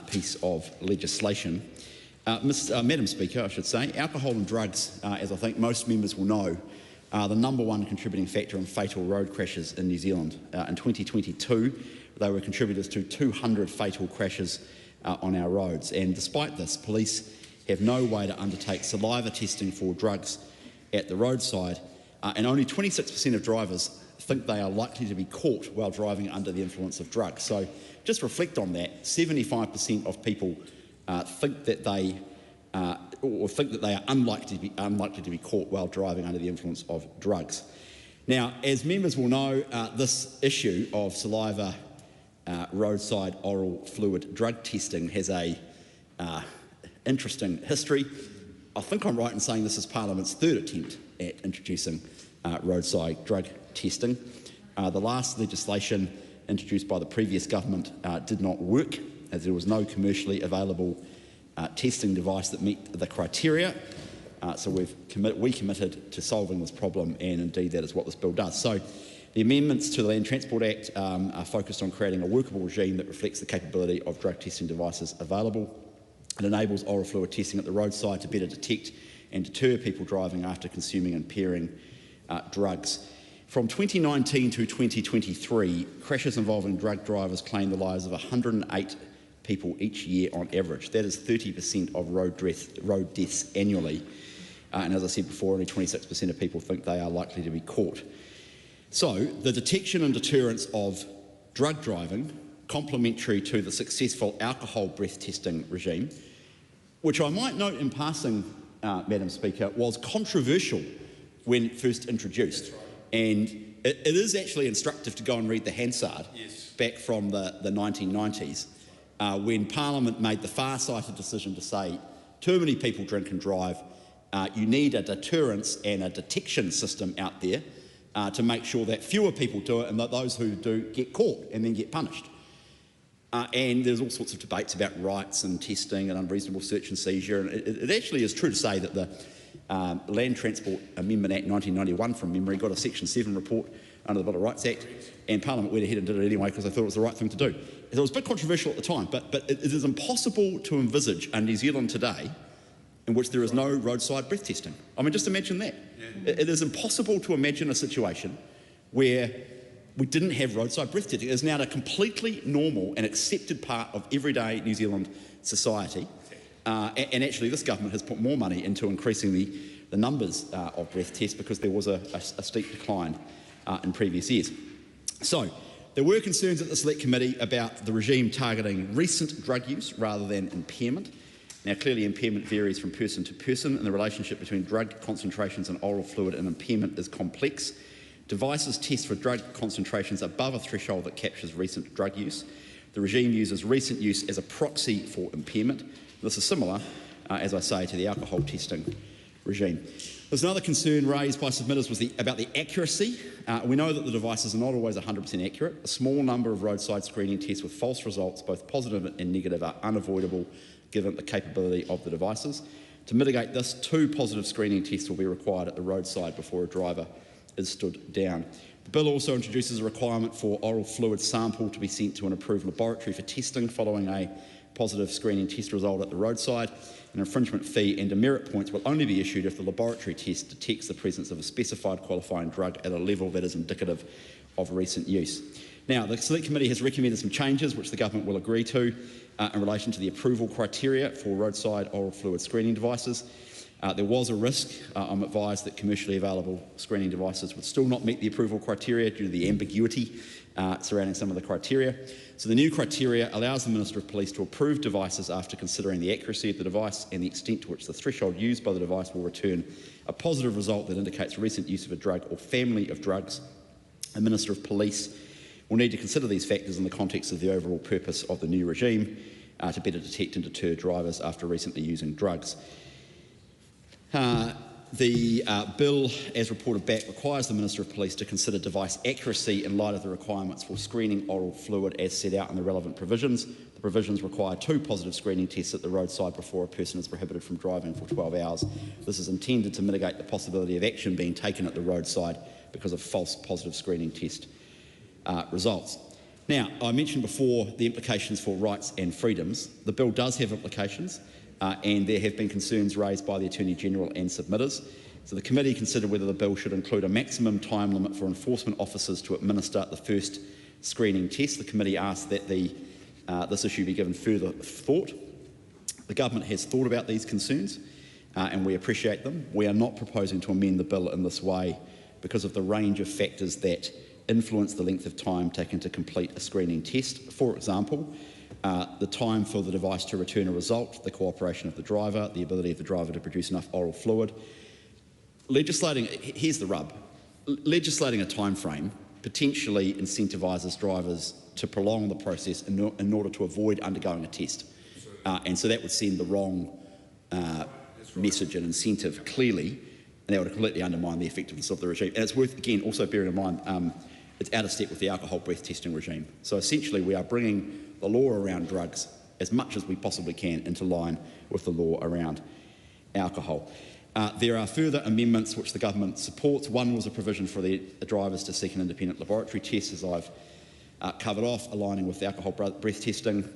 S18: piece of legislation. Madam Speaker, I should say, alcohol and drugs, as I think most members will know, are the #1 contributing factor in fatal road crashes in New Zealand. In 2022, they were contributors to 200 fatal crashes on our roads. And despite this, police have no way to undertake saliva testing for drugs at the roadside, and only 26% of drivers think they are likely to be caught while driving under the influence of drugs. So just reflect on that. 75% of people think that they are unlikely to be caught while driving under the influence of drugs. Now, as members will know, this issue of saliva roadside oral fluid drug testing has a interesting history. I think I'm right in saying this is Parliament's third attempt at introducing roadside drug testing. The last legislation introduced by the previous government did not work, as there was no commercially available testing device that met the criteria. So we committed to solving this problem, and indeed that is what this bill does. So the amendments to the Land Transport Act are focused on creating a workable regime that reflects the capability of drug testing devices available. It enables oral fluid testing at the roadside to better detect and deter people driving after consuming impairing drugs. From 2019 to 2023, crashes involving drug drivers claimed the lives of 108 people each year on average. That is 30% of road deaths annually. And as I said before, only 26% of people think they are likely to be caught. So the detection and deterrence of drug driving, complementary to the successful alcohol breath testing regime, which I might note in passing, Madam Speaker, was controversial when first introduced. And it is actually instructive to go and read the Hansard back from the 1990s, when Parliament made the far-sighted decision to say too many people drink and drive, you need a deterrence and a detection system out there to make sure that fewer people do it and that those who do get caught and then get punished. And there's all sorts of debates about rights and testing and unreasonable search and seizure. And it actually is true to say that the Land Transport Amendment Act 1991, from memory, got a Section 7 report under the Bill of Rights Act, and Parliament went ahead and did it anyway because they thought it was the right thing to do. It was a bit controversial at the time, but it is impossible to envisage a New Zealand today in which there is no roadside breath testing. I mean, just imagine that. Yeah. It is impossible to imagine a situation where we didn't have roadside breath testing. It is now a completely normal and accepted part of everyday New Zealand society. And actually, this government has put more money into increasing the numbers of breath tests because there was a steep decline in previous years. So there were concerns at the Select Committee about the regime targeting recent drug use rather than impairment. Now, clearly impairment varies from person to person, and the relationship between drug concentrations and oral fluid and impairment is complex. Devices test for drug concentrations above a threshold that captures recent drug use. The regime uses recent use as a proxy for impairment. This is similar, as I say, to the alcohol testing regime. There's another concern raised by submitters about the accuracy. We know that the devices are not always 100% accurate. A small number of roadside screening tests with false results, both positive and negative, are unavoidable given the capability of the devices. To mitigate this, 2 positive screening tests will be required at the roadside before a driver is stood down. The bill also introduces a requirement for oral fluid sample to be sent to an approved laboratory for testing following a positive screening test result at the roadside. An infringement fee and demerit points will only be issued if the laboratory test detects the presence of a specified qualifying drug at a level that is indicative of recent use. Now, the Select Committee has recommended some changes which the Government will agree to in relation to the approval criteria for roadside oral fluid screening devices. There was a risk, I'm advised, that commercially available screening devices would still not meet the approval criteria due to the ambiguity surrounding some of the criteria. So the new criteria allows the Minister of Police to approve devices after considering the accuracy of the device and the extent to which the threshold used by the device will return a positive result that indicates recent use of a drug or family of drugs. The Minister of Police will need to consider these factors in the context of the overall purpose of the new regime to better detect and deter drivers after recently using drugs. The bill, as reported back, requires the Minister of Police to consider device accuracy in light of the requirements for screening oral fluid as set out in the relevant provisions. The provisions require 2 positive screening tests at the roadside before a person is prohibited from driving for 12 hours. This is intended to mitigate the possibility of action being taken at the roadside because of false positive screening test results. Now, I mentioned before the implications for rights and freedoms. The bill does have implications. And there have been concerns raised by the Attorney-General and submitters. So the committee considered whether the bill should include a maximum time limit for enforcement officers to administer the first screening test. The committee asked that this issue be given further thought. The government has thought about these concerns and we appreciate them. We are not proposing to amend the bill in this way because of the range of factors that influence the length of time taken to complete a screening test. For example, the time for the device to return a result, the cooperation of the driver, the ability of the driver to produce enough oral fluid. Here's the rub. Legislating a time frame potentially incentivises drivers to prolong the process in order to avoid undergoing a test. And so that would send the wrong message and incentive clearly, and that would completely undermine the effectiveness of the regime. And it's worth, again, also bearing in mind it's out of step with the alcohol breath testing regime. So essentially we are bringing the law around drugs as much as we possibly can into line with the law around alcohol. There are further amendments which the government supports. One was a provision for the drivers to seek an independent laboratory test, as I've covered off, aligning with the alcohol breath testing.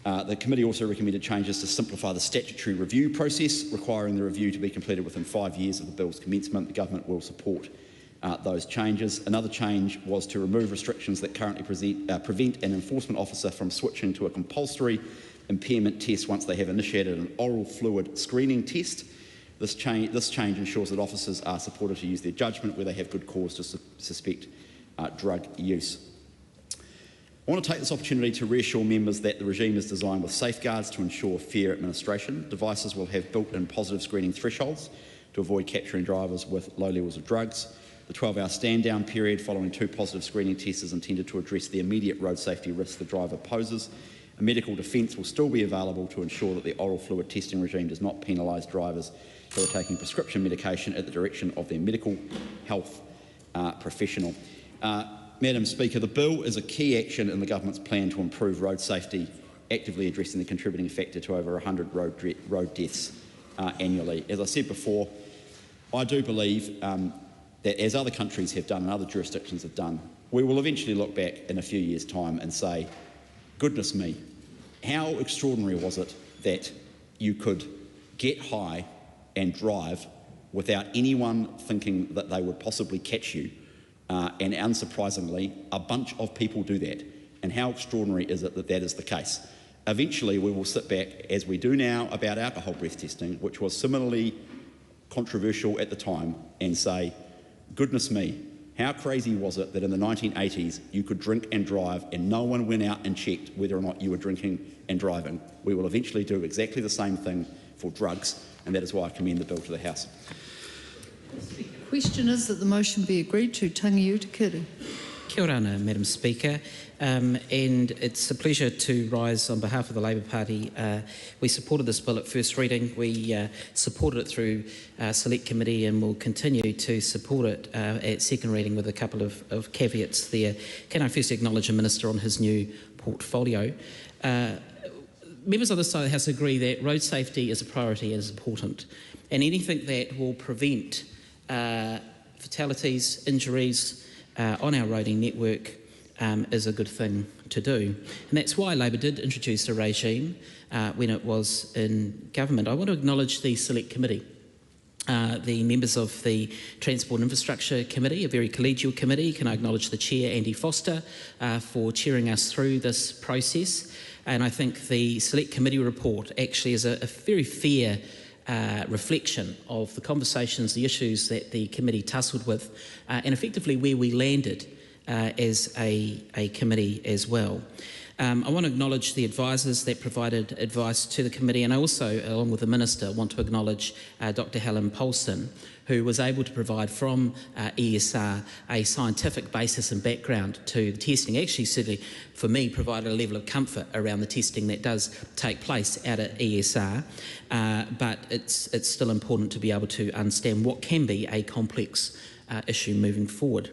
S18: The committee also recommended changes to simplify the statutory review process, requiring the review to be completed within 5 years of the bill's commencement. The government will support those changes. Another change was to remove restrictions that currently prevent an enforcement officer from switching to a compulsory impairment test once they have initiated an oral fluid screening test. This change ensures that officers are supported to use their judgment where they have good cause to suspect drug use. I want to take this opportunity to reassure members that the regime is designed with safeguards to ensure fair administration. Devices will have built-in positive screening thresholds to avoid capturing drivers with low levels of drugs. The 12-hour stand-down period following 2 positive screening tests is intended to address the immediate road safety risks the driver poses. A medical defence will still be available to ensure that the oral fluid testing regime does not penalise drivers who are taking prescription medication at the direction of their medical health professional. Madam Speaker, the bill is a key action in the government's plan to improve road safety, actively addressing the contributing factor to over 100 road deaths annually. As I said before, I do believe that, as other countries have done and other jurisdictions have done, we will eventually look back in a few years' time and say, goodness me, how extraordinary was it that you could get high and drive without anyone thinking that they would possibly catch you, and unsurprisingly, a bunch of people do that. And how extraordinary is it that that is the case? Eventually, we will sit back, as we do now about alcohol breath testing, which was similarly controversial at the time, and say, goodness me, how crazy was it that in the 1980s you could drink and drive and no one went out and checked whether or not you were drinking and driving? We will eventually do exactly the same thing for drugs, and that is why I commend the bill to the House.
S16: The question is that the motion be agreed to. Tangi Utikuru.
S7: Kia ora, Madam Speaker, and it's a pleasure to rise on behalf of the Labour Party. We supported this bill at first reading. We supported it through Select Committee and will continue to support it at second reading with a couple of caveats there. Can I first acknowledge the Minister on his new portfolio? members on this side of the House agree that road safety is a priority and is important, and anything that will prevent fatalities, injuries on our roading network is a good thing to do. And that's why Labor did introduce a regime when it was in government. I want to acknowledge the Select Committee. The members of the Transport and Infrastructure Committee, a very collegial committee. Can I acknowledge the Chair, Andy Foster, for chairing us through this process. And I think the Select Committee report actually is a very fair reflection of the conversations, the issues that the committee tussled with, and effectively where we landed as a committee as well. I want to acknowledge the advisors that provided advice to the committee, and I also, along with the Minister, want to acknowledge Dr Helen Polson, who was able to provide from ESR a scientific basis and background to the testing. Actually, certainly for me, provided a level of comfort around the testing that does take place out at ESR, but it's still important to be able to understand what can be a complex issue moving forward.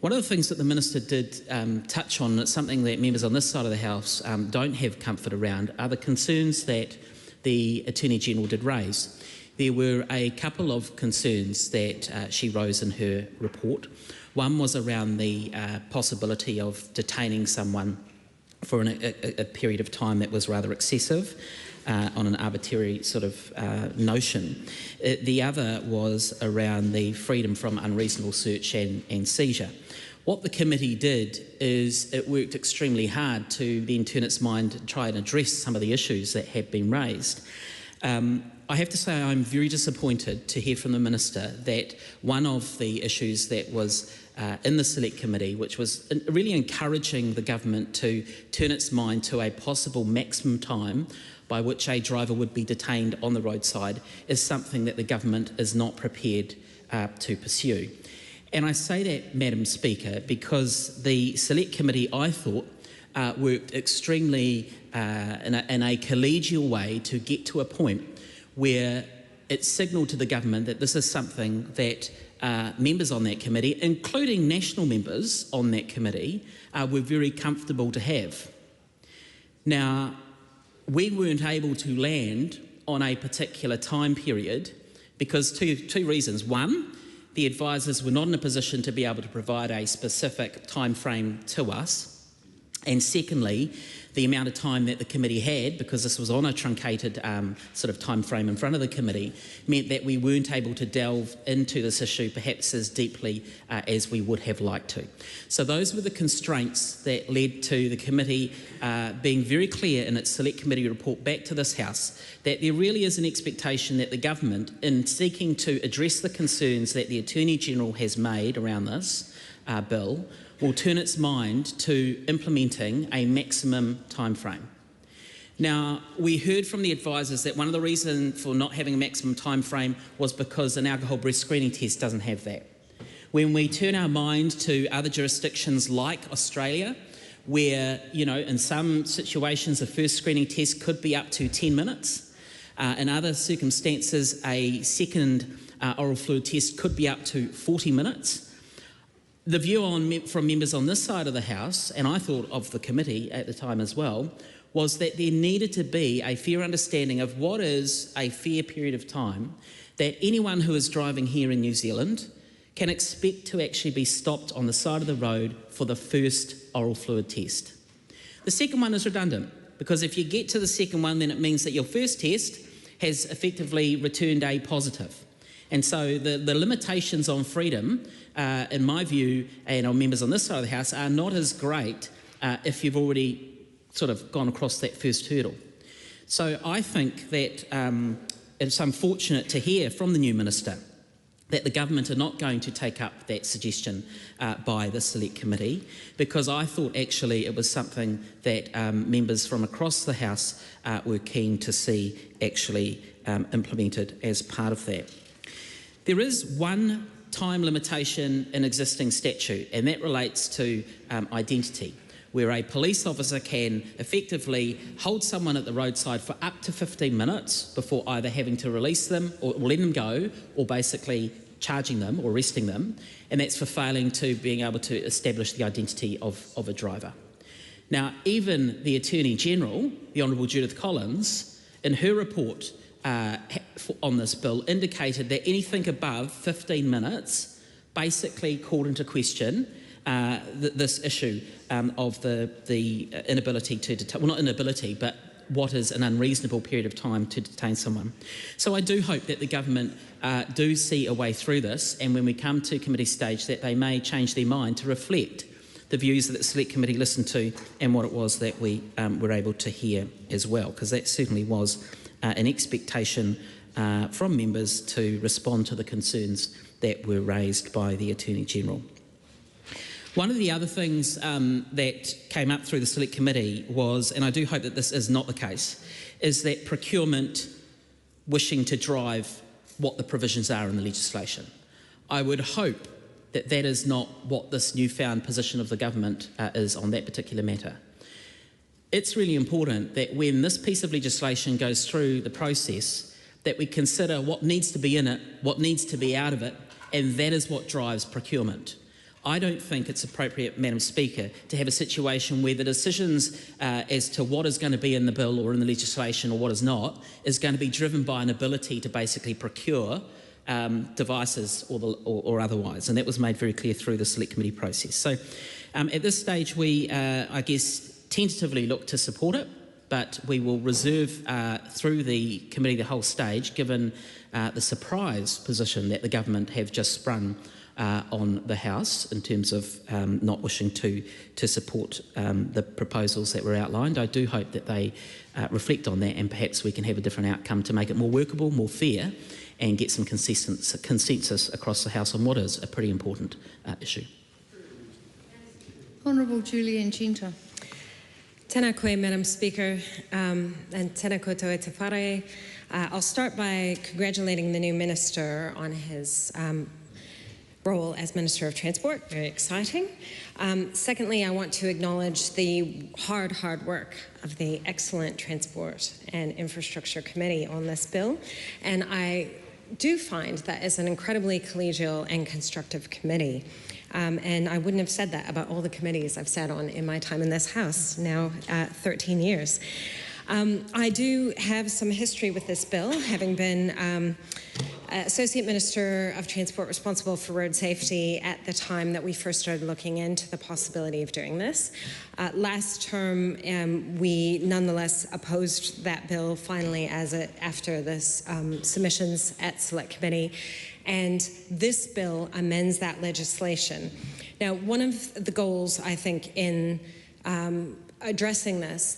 S7: One of the things that the Minister did touch on, and it's something that members on this side of the House don't have comfort around, are the concerns that the Attorney-General did raise. There were a couple of concerns that she rose in her report. One was around the possibility of detaining someone for a period of time that was rather excessive on an arbitrary sort of notion. The other was around the freedom from unreasonable search and seizure. What the committee did is it worked extremely hard to then turn its mind and try and address some of the issues that have been raised. I have to say I'm very disappointed to hear from the Minister that one of the issues that was in the Select Committee, which was really encouraging the government to turn its mind to a possible maximum time by which a driver would be detained on the roadside, is something that the government is not prepared to pursue. And I say that, Madam Speaker, because the Select Committee, I thought, worked extremely in a collegial way to get to a point where it signalled to the government that this is something that members on that committee, including national members on that committee, were very comfortable to have. Now, we weren't able to land on a particular time period because two reasons. One, the advisors were not in a position to be able to provide a specific time frame to us. And secondly, the amount of time that the committee had, because this was on a truncated sort of time frame in front of the committee, meant that we weren't able to delve into this issue perhaps as deeply as we would have liked to. So those were the constraints that led to the committee being very clear in its Select Committee report back to this House that there really is an expectation that the government, in seeking to address the concerns that the Attorney-General has made around this bill, will turn its mind to implementing a maximum time frame. Now, we heard from the advisors that one of the reasons for not having a maximum time frame was because an alcohol breath screening test doesn't have that. When we turn our mind to other jurisdictions like Australia, where, you know, in some situations a first screening test could be up to 10 minutes, in other circumstances a second oral fluid test could be up to 40 minutes, the view from members on this side of the House, and I thought of the committee at the time as well, was that there needed to be a fair understanding of what is a fair period of time that anyone who is driving here in New Zealand can expect to actually be stopped on the side of the road for the first oral fluid test. The second one is redundant, because if you get to the second one, then it means that your first test has effectively returned a positive. And so the limitations on freedom, in my view, and on members on this side of the House, are not as great if you've already sort of gone across that first hurdle. So I think that it's unfortunate to hear from the new Minister that the government are not going to take up that suggestion by the Select Committee, because I thought actually it was something that members from across the House were keen to see actually implemented as part of that. There is one time limitation in existing statute, and that relates to identity, where a police officer can effectively hold someone at the roadside for up to 15 minutes before either having to release them or letting them go, or basically charging them or arresting them, and that's for failing to being able to establish the identity of a driver. Now, even the Attorney-General, the Honourable Judith Collins, in her report on this bill indicated that anything above 15 minutes basically called into question this issue of the inability to detain, well, not inability, but what is an unreasonable period of time to detain someone. So I do hope that the government do see a way through this, and when we come to committee stage that they may change their mind to reflect the views that the Select Committee listened to and what it was that we were able to hear as well, because that certainly was an expectation from members to respond to the concerns that were raised by the Attorney-General. One of the other things that came up through the Select Committee was, and I do hope that this is not the case, is that procurement wishing to drive what the provisions are in the legislation. I would hope that that is not what this newfound position of the government is on that particular matter. It's really important that when this piece of legislation goes through the process, that we consider what needs to be in it, what needs to be out of it, and that is what drives procurement. I don't think it's appropriate, Madam Speaker, to have a situation where the decisions as to what is going to be in the bill or in the legislation or what is not is going to be driven by an ability to basically procure devices or otherwise, and that was made very clear through the Select Committee process. So at this stage we, I guess, tentatively look to support it, but we will reserve through the committee the whole stage, given the surprise position that the government have just sprung on the House in terms of not wishing to support the proposals that were outlined. I do hope that they reflect on that, and perhaps we can have a different outcome to make it more workable, more fair, and get some consensus across the House on what is a pretty important issue.
S16: Honourable Julianne Genter.
S9: Tēnā koe, Madam Speaker, and tēnā koutou te whare. I'll start by congratulating the new Minister on his role as Minister of Transport. Very exciting. Secondly, I want to acknowledge the hard work of the excellent Transport and Infrastructure Committee on this bill, and I do find that is an incredibly collegial and constructive committee. And I wouldn't have said that about all the committees I've sat on in my time in this House, now 13 years. I do have some history with this bill, having been Associate Minister of Transport responsible for road safety at the time that we first started looking into the possibility of doing this. Last term, we nonetheless opposed that bill finally after this submissions at Select Committee, and this bill amends that legislation. Now, one of the goals, I think, in addressing this,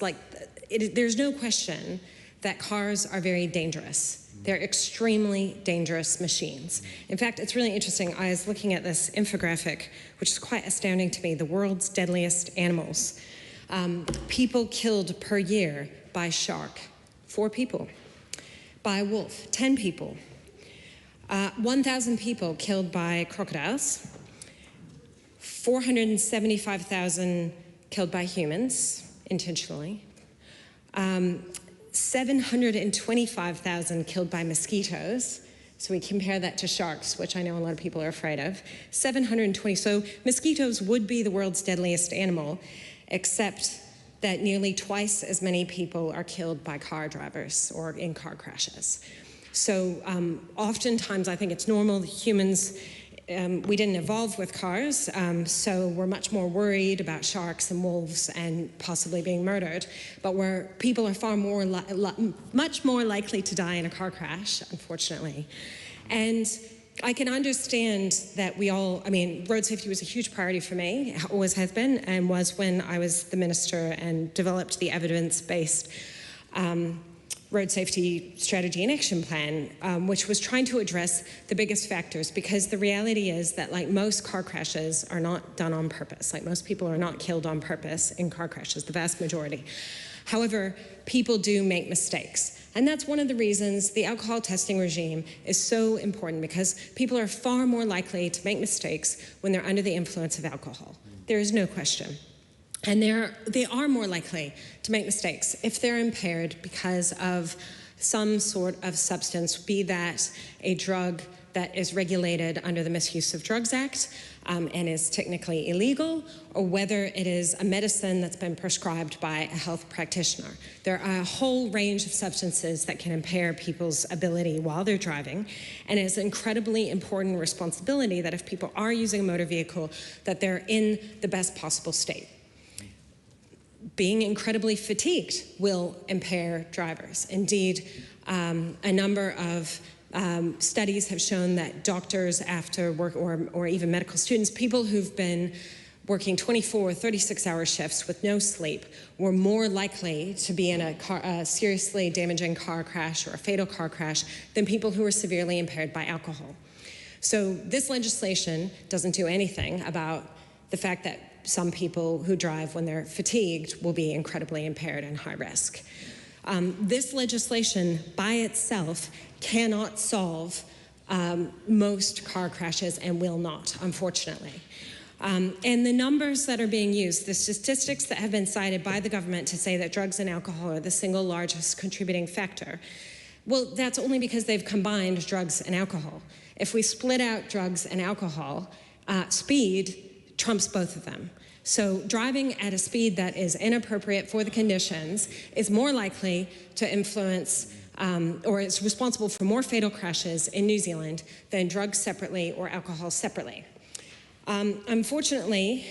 S9: there's no question that cars are very dangerous. They're extremely dangerous machines. In fact, it's really interesting. I was looking at this infographic, which is quite astounding to me, the world's deadliest animals. People killed per year by shark, 4 people. By wolf, 10 people. 1,000 people killed by crocodiles. 475,000 killed by humans, intentionally. 725,000 killed by mosquitoes. So we compare that to sharks, which I know a lot of people are afraid of. 720, so mosquitoes would be the world's deadliest animal, except that nearly twice as many people are killed by car drivers or in car crashes. So oftentimes I think it's normal that humans, we didn't evolve with cars, so we're much more worried about sharks and wolves and possibly being murdered, but people are far more, much more likely to die in a car crash, unfortunately. And I can understand that road safety was a huge priority for me, always has been, and was when I was the minister and developed the evidence-based road safety strategy and action plan, which was trying to address the biggest factors, because the reality is that most car crashes are not done on purpose. Most people are not killed on purpose in car crashes, the vast majority. However, people do make mistakes. And that's one of the reasons the alcohol testing regime is so important, because people are far more likely to make mistakes when they're under the influence of alcohol. There is no question. And they are more likely to make mistakes if they're impaired because of some sort of substance, be that a drug, that is regulated under the Misuse of Drugs Act and is technically illegal, or whether it is a medicine that's been prescribed by a health practitioner. There are a whole range of substances that can impair people's ability while they're driving, and it's an incredibly important responsibility that if people are using a motor vehicle, that they're in the best possible state. Being incredibly fatigued will impair drivers. Indeed, a number of studies have shown that doctors after work, or even medical students, people who've been working 24 or 36-hour shifts with no sleep, were more likely to be in a seriously damaging car crash or a fatal car crash than people who are severely impaired by alcohol. So this legislation doesn't do anything about the fact that some people who drive when they're fatigued will be incredibly impaired and high risk. This legislation by itself cannot solve most car crashes and will not, unfortunately. And the numbers that are being used, the statistics that have been cited by the government to say that drugs and alcohol are the single largest contributing factor, well, that's only because they've combined drugs and alcohol. If we split out drugs and alcohol, speed trumps both of them. So driving at a speed that is inappropriate for the conditions is more likely to influence or is responsible for more fatal crashes in New Zealand than drugs separately or alcohol separately. Unfortunately,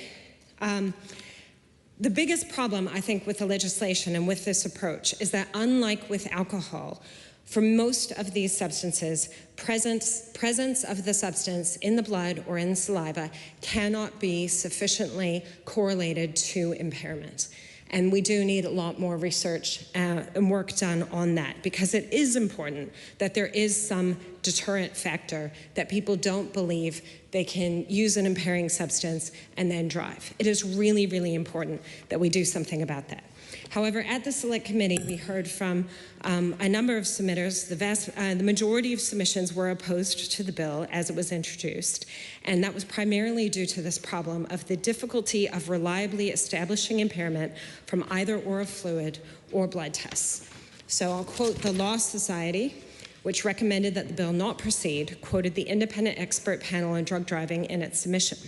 S9: the biggest problem, I think, with the legislation and with this approach is that unlike with alcohol, for most of these substances, presence of the substance in the blood or in saliva cannot be sufficiently correlated to impairment. And we do need a lot more research and work done on that, because it is important that there is some deterrent factor that people don't believe they can use an impairing substance and then drive. It is really, really important that we do something about that. However, at the Select Committee, we heard from a number of submitters. The majority of submissions were opposed to the bill as it was introduced, and that was primarily due to this problem of the difficulty of reliably establishing impairment from either oral fluid or blood tests. So I'll quote the Law Society, which recommended that the bill not proceed, quoted the Independent Expert Panel on Drug Driving in its submission.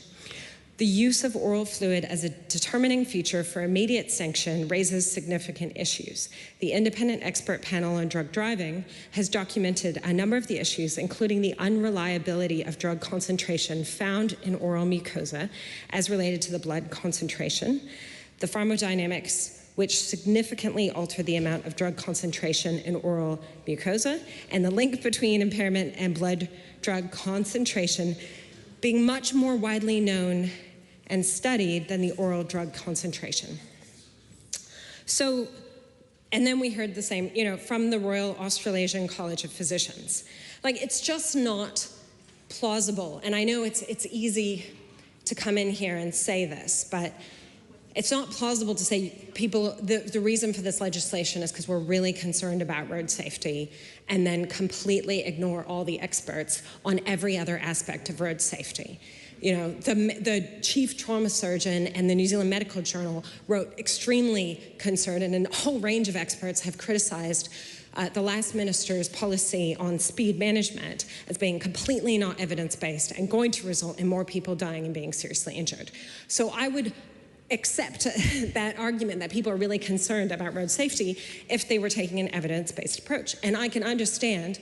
S9: The use of oral fluid as a determining feature for immediate sanction raises significant issues. The Independent Expert Panel on Drug Driving has documented a number of the issues, including the unreliability of drug concentration found in oral mucosa as related to the blood concentration, the pharmacodynamics which significantly alter the amount of drug concentration in oral mucosa, and the link between impairment and blood drug concentration being much more widely known and studied than the oral drug concentration. So, and then we heard the same, from the Royal Australasian College of Physicians. Like, it's just not plausible, and I know it's easy to come in here and say this, but it's not plausible to say the reason for this legislation is because we're really concerned about road safety, and then completely ignore all the experts on every other aspect of road safety. The chief trauma surgeon and the New Zealand Medical Journal wrote extremely concerned, and a whole range of experts have criticized the last minister's policy on speed management as being completely not evidence-based and going to result in more people dying and being seriously injured. So I would accept that argument that people are really concerned about road safety if they were taking an evidence-based approach. And I can understand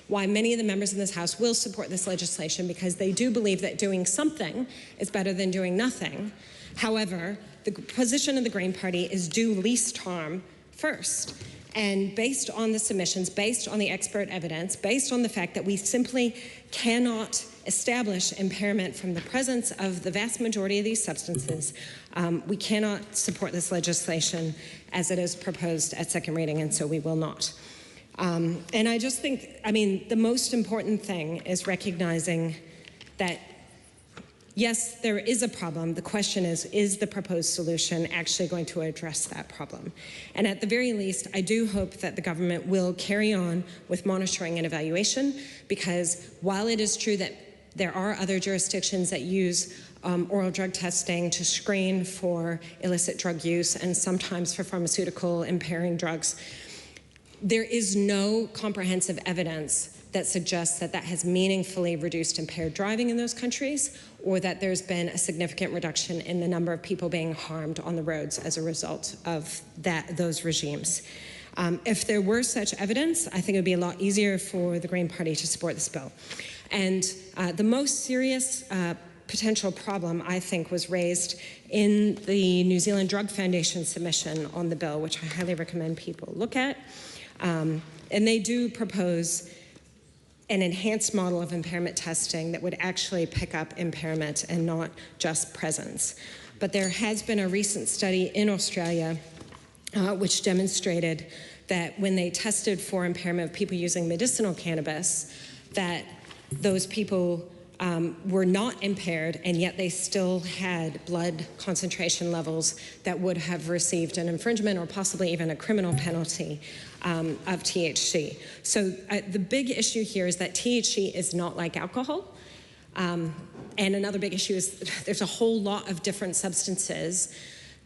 S9: why many of the members in this House will support this legislation, because they do believe that doing something is better than doing nothing. However, the position of the Green Party is do least harm first. And based on the submissions, based on the expert evidence, based on the fact that we simply cannot establish impairment from the presence of the vast majority of these substances, we cannot support this legislation as it is proposed at second reading, and so we will not. And I just think, the most important thing is recognizing that, yes, there is a problem. The question is the proposed solution actually going to address that problem? And at the very least, I do hope that the government will carry on with monitoring and evaluation, because while it is true that there are other jurisdictions that use oral drug testing to screen for illicit drug use and sometimes for pharmaceutical impairing drugs, there is no comprehensive evidence that suggests that that has meaningfully reduced impaired driving in those countries, or that there's been a significant reduction in the number of people being harmed on the roads as a result of those regimes. If there were such evidence, I think it would be a lot easier for the Green Party to support this bill. And the most serious potential problem, I think, was raised in the New Zealand Drug Foundation submission on the bill, which I highly recommend people look at. And they do propose an enhanced model of impairment testing that would actually pick up impairment and not just presence. But there has been a recent study in Australia which demonstrated that when they tested for impairment of people using medicinal cannabis, that those people were not impaired, and yet they still had blood concentration levels that would have received an infringement or possibly even a criminal penalty of THC. So the big issue here is that THC is not like alcohol. And another big issue is there's a whole lot of different substances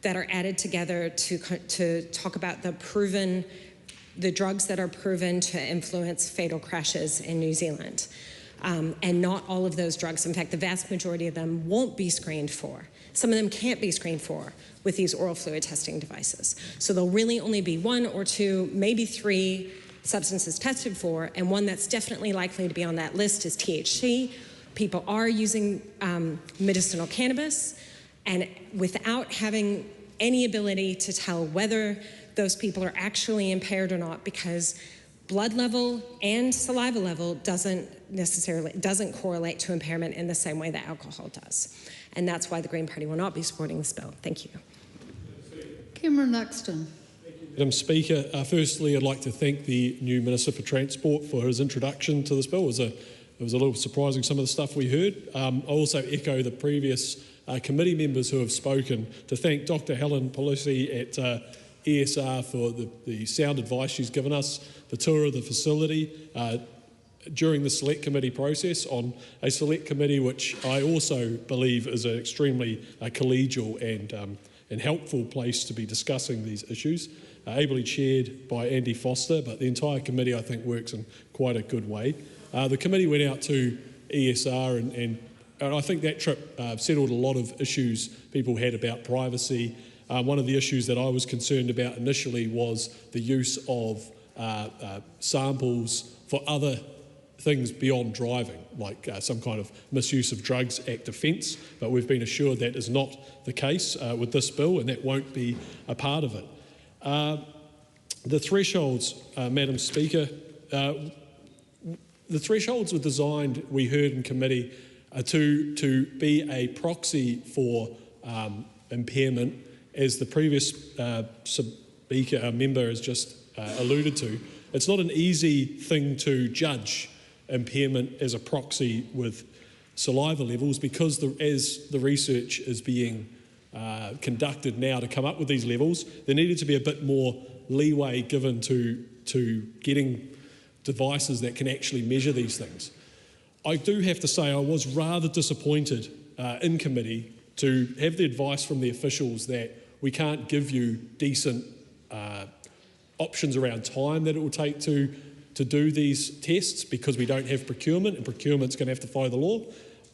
S9: that are added together to talk about the drugs that are proven to influence fatal crashes in New Zealand. And not all of those drugs, in fact, the vast majority of them won't be screened for. Some of them can't be screened for with these oral fluid testing devices. So there'll really only be 1 or 2, maybe 3 substances tested for, and one that's definitely likely to be on that list is THC. People are using medicinal cannabis, and without having any ability to tell whether those people are actually impaired or not, because blood level and saliva level doesn't correlate to impairment in the same way that alcohol does. And that's why the Green Party will not be supporting this bill. Thank you.
S16: Cameron Luxton.
S10: Madam Speaker, firstly I'd like to thank the new Minister for Transport for his introduction to this bill. It was a little surprising, some of the stuff we heard. I also echo the previous committee members who have spoken to thank Dr. Helen Pelosi at ESR for the sound advice she's given us, the tour of the facility during the select committee process, on a select committee which I also believe is an extremely collegial and helpful place to be discussing these issues, ably chaired by Andy Foster, but the entire committee I think works in quite a good way. The committee went out to ESR and I think that trip settled a lot of issues people had about privacy. One of the issues that I was concerned about initially was the use of samples for other things beyond driving, like some kind of Misuse of Drugs Act offence, but we've been assured that is not the case with this bill, and that won't be a part of it. The thresholds, Madam Speaker, the thresholds were designed, we heard in committee, to be a proxy for impairment, as the previous speaker, member has just alluded to. It's not an easy thing to judge impairment as a proxy with saliva levels, because as the research is being conducted now to come up with these levels, there needed to be a bit more leeway given to getting devices that can actually measure these things. I do have to say I was rather disappointed in committee to have the advice from the officials that we can't give you decent options around time that it will take to do these tests because we don't have procurement, and procurement's going to have to follow the law.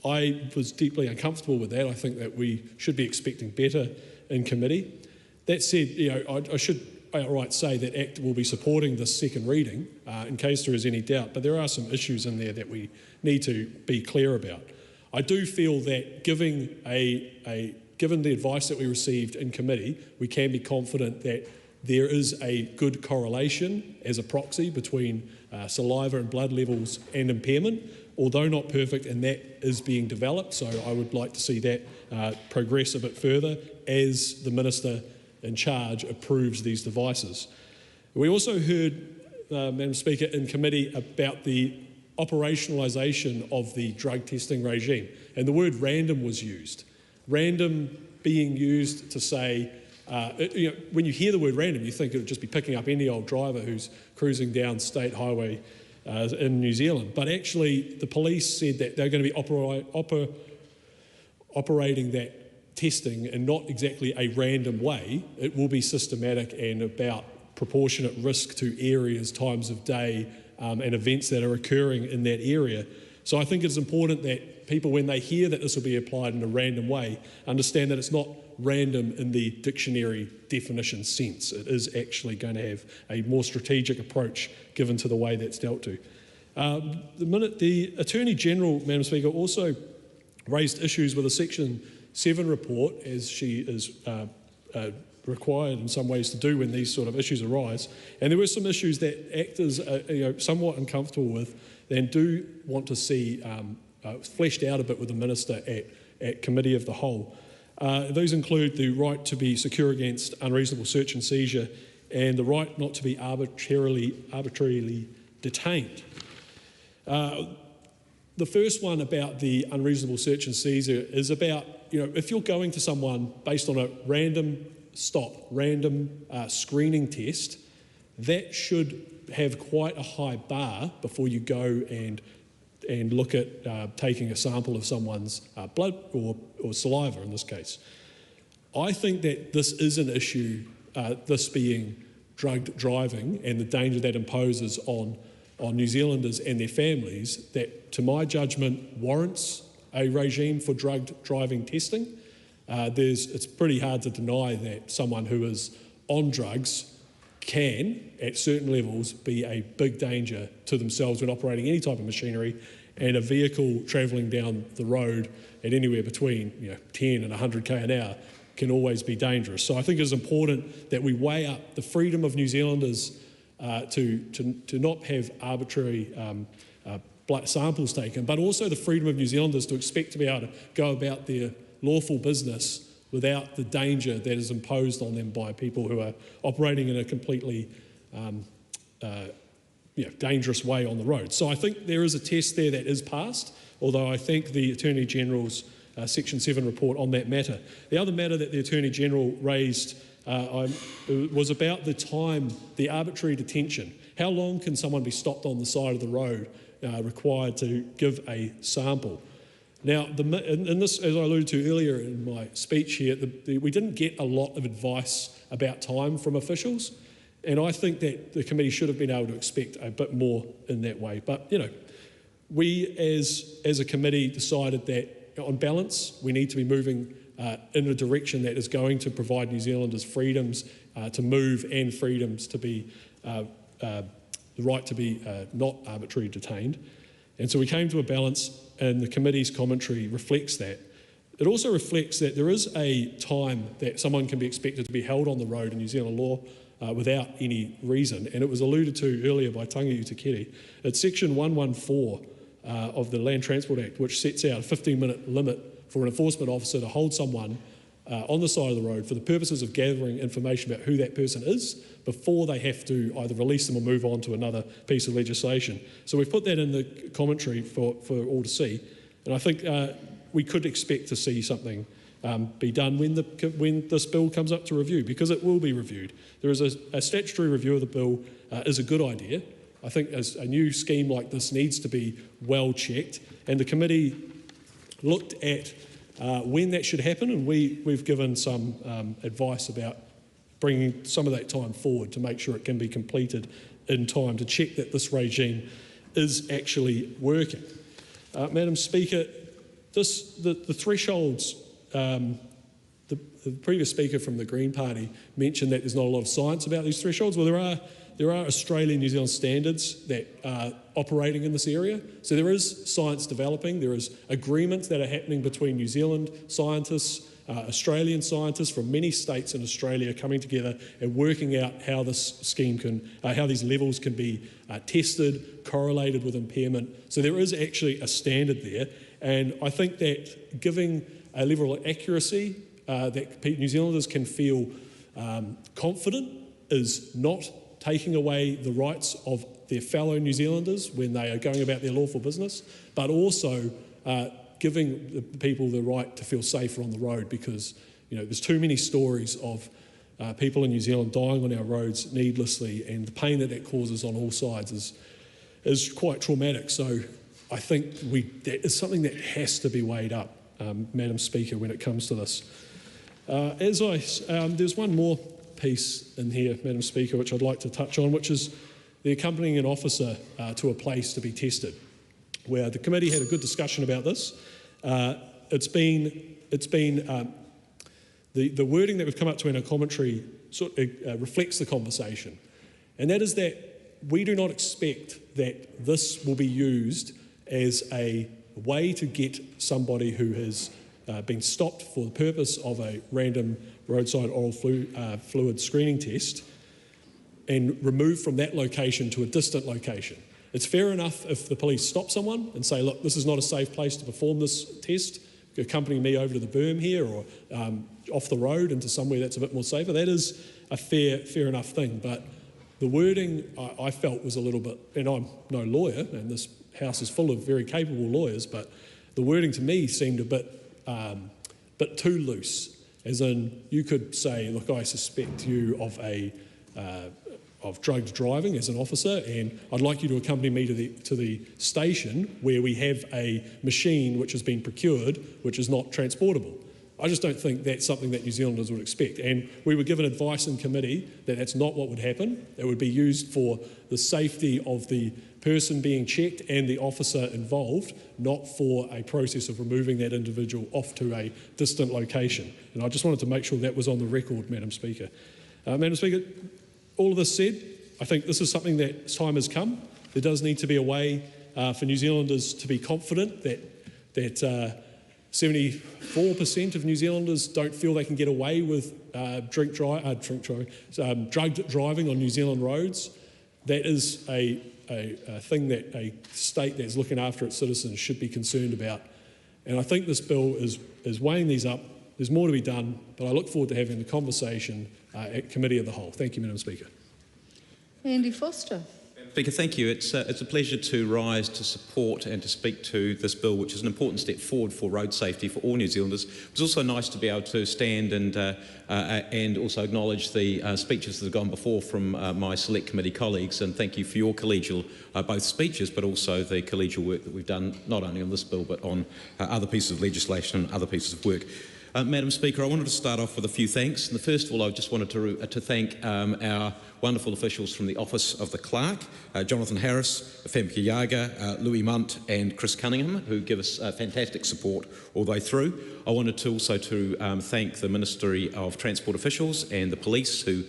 S10: I was deeply uncomfortable with that. I think that we should be expecting better in committee. That said, I should outright say that ACT will be supporting this second reading in case there is any doubt, but there are some issues in there that we need to be clear about. I do feel that given the advice that we received in committee, we can be confident that there is a good correlation as a proxy between saliva and blood levels and impairment, although not perfect, and that is being developed. So I would like to see that progress a bit further as the Minister in charge approves these devices. We also heard, Madam Speaker, in committee about the operationalisation of the drug testing regime, and the word random was used. Random being used to say, when you hear the word random, you think it would just be picking up any old driver who's cruising down state highway in New Zealand. But actually, the police said that they're going to be operating that testing in not exactly a random way. It will be systematic and about proportionate risk to areas, times of day, and events that are occurring in that area. So I think it's important that people, when they hear that this will be applied in a random way, understand that it's not random in the dictionary definition sense. It is actually going to have a more strategic approach given to the way that's dealt to. The Attorney General, Madam Speaker, also raised issues with a Section 7 report, as she is required in some ways to do when these sort of issues arise. And there were some issues that actors are somewhat uncomfortable with and do want to see fleshed out a bit with the Minister at Committee of the Whole. Those include the right to be secure against unreasonable search and seizure and the right not to be arbitrarily detained. The first one about the unreasonable search and seizure is about, if you're going to someone based on a random screening test, that should have quite a high bar before you go and look at taking a sample of someone's blood or saliva in this case. I think that this is an issue, this being drugged driving and the danger that imposes on New Zealanders and their families, that to my judgment warrants a regime for drugged driving testing. It's pretty hard to deny that someone who is on drugs can, at certain levels, be a big danger to themselves when operating any type of machinery, and a vehicle travelling down the road at anywhere between 10 and 100k an hour can always be dangerous. So I think it's important that we weigh up the freedom of New Zealanders to not have arbitrary blood samples taken, but also the freedom of New Zealanders to expect to be able to go about their lawful business without the danger that is imposed on them by people who are operating in a completely dangerous way on the road. So I think there is a test there that is passed, although I think the Attorney General's Section 7 report on that matter. The other matter that the Attorney General raised was about the arbitrary detention. How long can someone be stopped on the side of the road required to give a sample? Now, in this, as I alluded to earlier in my speech here, we didn't get a lot of advice about time from officials, and I think that the committee should have been able to expect a bit more in that way. But, we as a committee decided that, on balance, we need to be moving in a direction that is going to provide New Zealanders freedoms to move and freedoms to be, the right to be not arbitrarily detained. And so we came to a balance, and the committee's commentary reflects that. It also reflects that there is a time that someone can be expected to be held on the road in New Zealand law without any reason, and it was alluded to earlier by Tangi Utakere. It's Section 114 of the Land Transport Act, which sets out a 15-minute limit for an enforcement officer to hold someone on the side of the road for the purposes of gathering information about who that person is before they have to either release them or move on to another piece of legislation. So we've put that in the commentary for all to see, and I think we could expect to see something be done when this bill comes up to review, because it will be reviewed. There is a statutory review of the bill is a good idea. I think a new scheme like this needs to be well checked, and the committee looked at when that should happen, and we've given some advice about bringing some of that time forward to make sure it can be completed in time to check that this regime is actually working. Madam Speaker, the thresholds, the previous speaker from the Green Party mentioned that there's not a lot of science about these thresholds. Well, there are Australian New Zealand standards that are operating in this area. So there is science developing. There is agreements that are happening between New Zealand scientists, Australian scientists from many states in Australia coming together and working out how this scheme how these levels can be tested, correlated with impairment. So there is actually a standard there. And I think that giving a level of accuracy that New Zealanders can feel confident is not taking away the rights of their fellow New Zealanders when they are going about their lawful business, but also giving the people the right to feel safer on the road, because there's too many stories of people in New Zealand dying on our roads needlessly, and the pain that causes on all sides is quite traumatic. So I think that is something that has to be weighed up, Madam Speaker, when it comes to this. There's one more piece in here, Madam Speaker, which I'd like to touch on, which is they're accompanying an officer to a place to be tested, where the committee had a good discussion about this. The wording that we've come up to in our commentary sort of, reflects the conversation, and that is that we do not expect that this will be used as a way to get somebody who has been stopped for the purpose of a random roadside oral fluid screening test and removed from that location to a distant location. It's fair enough if the police stop someone and say, look, this is not a safe place to perform this test, accompany me over to the berm here or off the road into somewhere that's a bit more safer. That is a fair enough thing, but the wording I felt was a little bit, and I'm no lawyer, and this house is full of very capable lawyers, but the wording to me seemed a bit too loose, as in you could say, look, I suspect you of drugged driving as an officer, and I'd like you to accompany me to the station where we have a machine which has been procured, which is not transportable. I just don't think that's something that New Zealanders would expect. And we were given advice in committee that that's not what would happen. It would be used for the safety of the person being checked and the officer involved, not for a process of removing that individual off to a distant location. And I just wanted to make sure that was on the record, Madam Speaker. Madam Speaker, all of this said, I think this is something that time has come. There does need to be a way for New Zealanders to be confident that 74% of New Zealanders don't feel they can get away with drugged driving on New Zealand roads. That is a thing that a state that's looking after its citizens should be concerned about. And I think this bill is weighing these up. There's more to be done, but I look forward to having the conversation at Committee of the Whole. Thank you, Madam Speaker.
S16: Andy Foster.
S20: Speaker, thank you. It's a pleasure to rise to support and to speak to this bill, which is an important step forward for road safety for all New Zealanders. It's also nice to be able to stand and also acknowledge the speeches that have gone before from my Select Committee colleagues, and thank you for your collegial both speeches but also the collegial work that we've done not only on this bill but on other pieces of legislation and other pieces of work. Madam Speaker, I wanted to start off with a few thanks. And first of all, I just wanted to thank our wonderful officials from the Office of the Clerk, Jonathan Harris, Femke Yaga, Louis Munt and Chris Cunningham, who give us fantastic support all the way through. I wanted to also thank the Ministry of Transport officials and the police who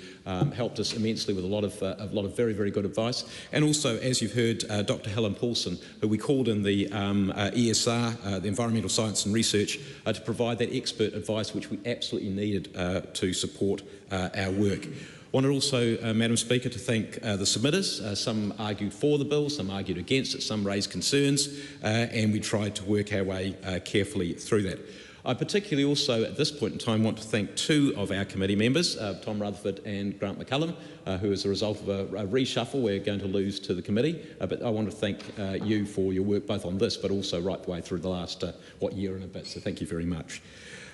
S20: helped us immensely with a lot of very, very good advice. And also, as you've heard, Dr. Helen Paulson, who we called in the ESR, the Environmental Science and Research, to provide that expert advice which we absolutely needed to support our work. I wanted also, Madam Speaker, to thank the submitters. Some argued for the bill, some argued against it, some raised concerns, and we tried to work our way carefully through that. I particularly also, at this point in time, want to thank two of our committee members, Tom Rutherford and Grant McCullum, who, as a result of a reshuffle, we're going to lose to the committee. But I want to thank you for your work both on this, but also right the way through the last, year and a bit. So thank you very much.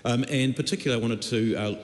S20: And particularly, I wanted to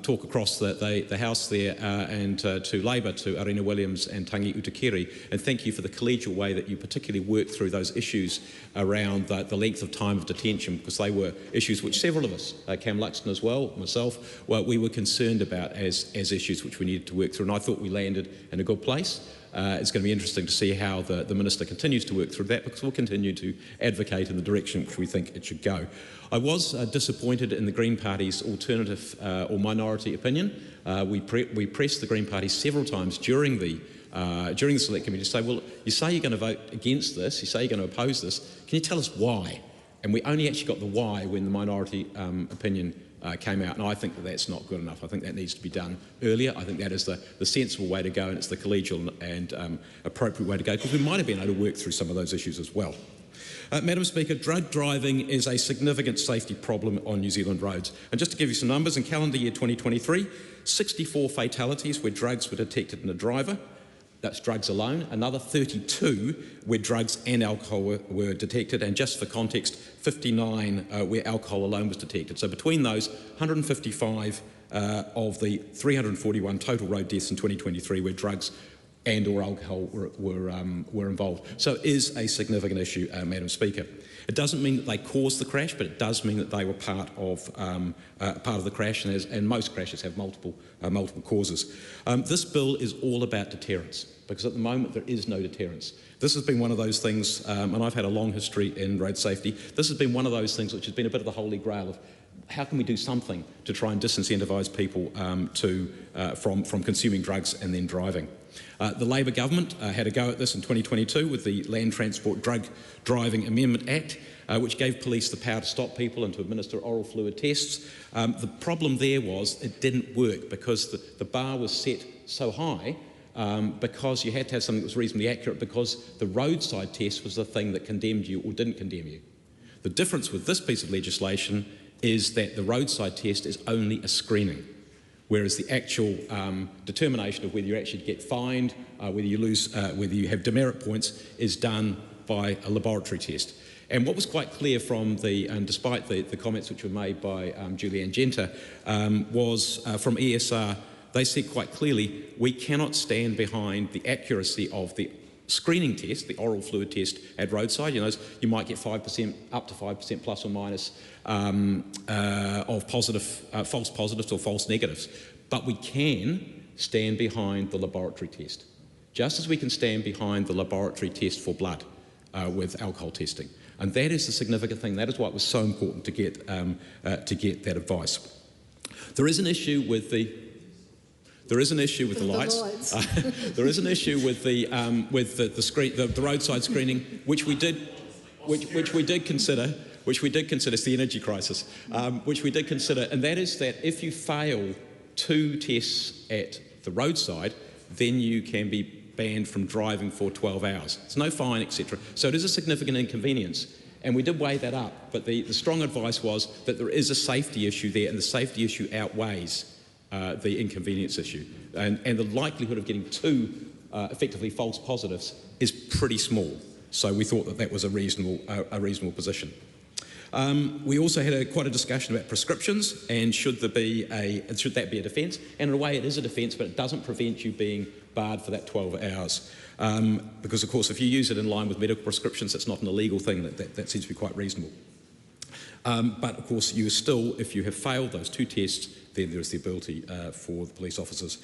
S20: talk across the House there and to Labour, to Arena Williams and Tangi Utakiri, and thank you for the collegial way that you particularly worked through those issues around the length of time of detention, because they were issues which several of us, Cam Luxton as well, myself, we were concerned about as issues which we needed to work through, and I thought we landed in a good place. It's going to be interesting to see how the Minister continues to work through that, because we'll continue to advocate in the direction which we think it should go. I was disappointed in the Green Party's alternative or minority opinion. We pressed the Green Party several times during the Select Committee to say, well, you say you're going to vote against this, you say you're going to oppose this, can you tell us why? And we only actually got the why when the minority opinion came out, and I think that's not good enough. I think that needs to be done earlier. I think that is the sensible way to go, and it's the collegial and appropriate way to go, because we might have been able to work through some of those issues as well. Madam Speaker, drug driving is a significant safety problem on New Zealand roads. And just to give you some numbers, in calendar year 2023, 64 fatalities where drugs were detected in a driver. That's drugs alone. Another 32 where drugs and alcohol were detected, and just for context, 59 where alcohol alone was detected. So between those, 155 of the 341 total road deaths in 2023 where drugs
S19: and or alcohol were involved. So it is a significant issue, Madam Speaker. It doesn't mean that they caused the crash, but it does mean that they were part of the crash, and most crashes have multiple causes. This bill is all about deterrence, because at the moment there is no deterrence. This has been one of those things, and I've had a long history in road safety, this has been one of those things which has been a bit of the holy grail of how can we do something to try and disincentivise people from consuming drugs and then driving. The Labor government had a go at this in 2022 with the Land Transport Drug Driving Amendment Act, which gave police the power to stop people and to administer oral fluid tests. The problem there was it didn't work because the bar was set so high because you had to have something that was reasonably accurate, because the roadside test was the thing that condemned you or didn't condemn you. The difference with this piece of legislation is that the roadside test is only a screening, whereas the actual determination of whether you actually get fined, whether you lose, whether you have demerit points, is done by a laboratory test. And what was quite clear from despite the comments which were made by Julianne Genter, was from ESR, they said quite clearly, we cannot stand behind the accuracy of the screening test, the oral fluid test at roadside. You know, you might get 5%, up to 5% plus or minus of false positives or false negatives. But we can stand behind the laboratory test, just as we can stand behind the laboratory test for blood with alcohol testing. And that is the significant thing. That is why it was so important to get that advice. There is an issue with the lights. There is an issue with the roadside screening, which we did consider. It's the energy crisis, which we did consider, and that is that if you fail 2 tests at the roadside, then you can be banned from driving for 12 hours. It's no fine, etc. So it is a significant inconvenience, and we did weigh that up. But the strong advice was that there is a safety issue there, and the safety issue outweighs the inconvenience issue, and the likelihood of getting 2 effectively false positives is pretty small. So we thought that was a reasonable position. We also had quite a discussion about prescriptions and should that be a defence? And in a way it is a defence, but it doesn't prevent you being barred for that 12 hours. Because of course if you use it in line with medical prescriptions, it's not an illegal thing. That seems to be quite reasonable. But of course you still, if you have failed those 2 tests, then there is the ability for the police officers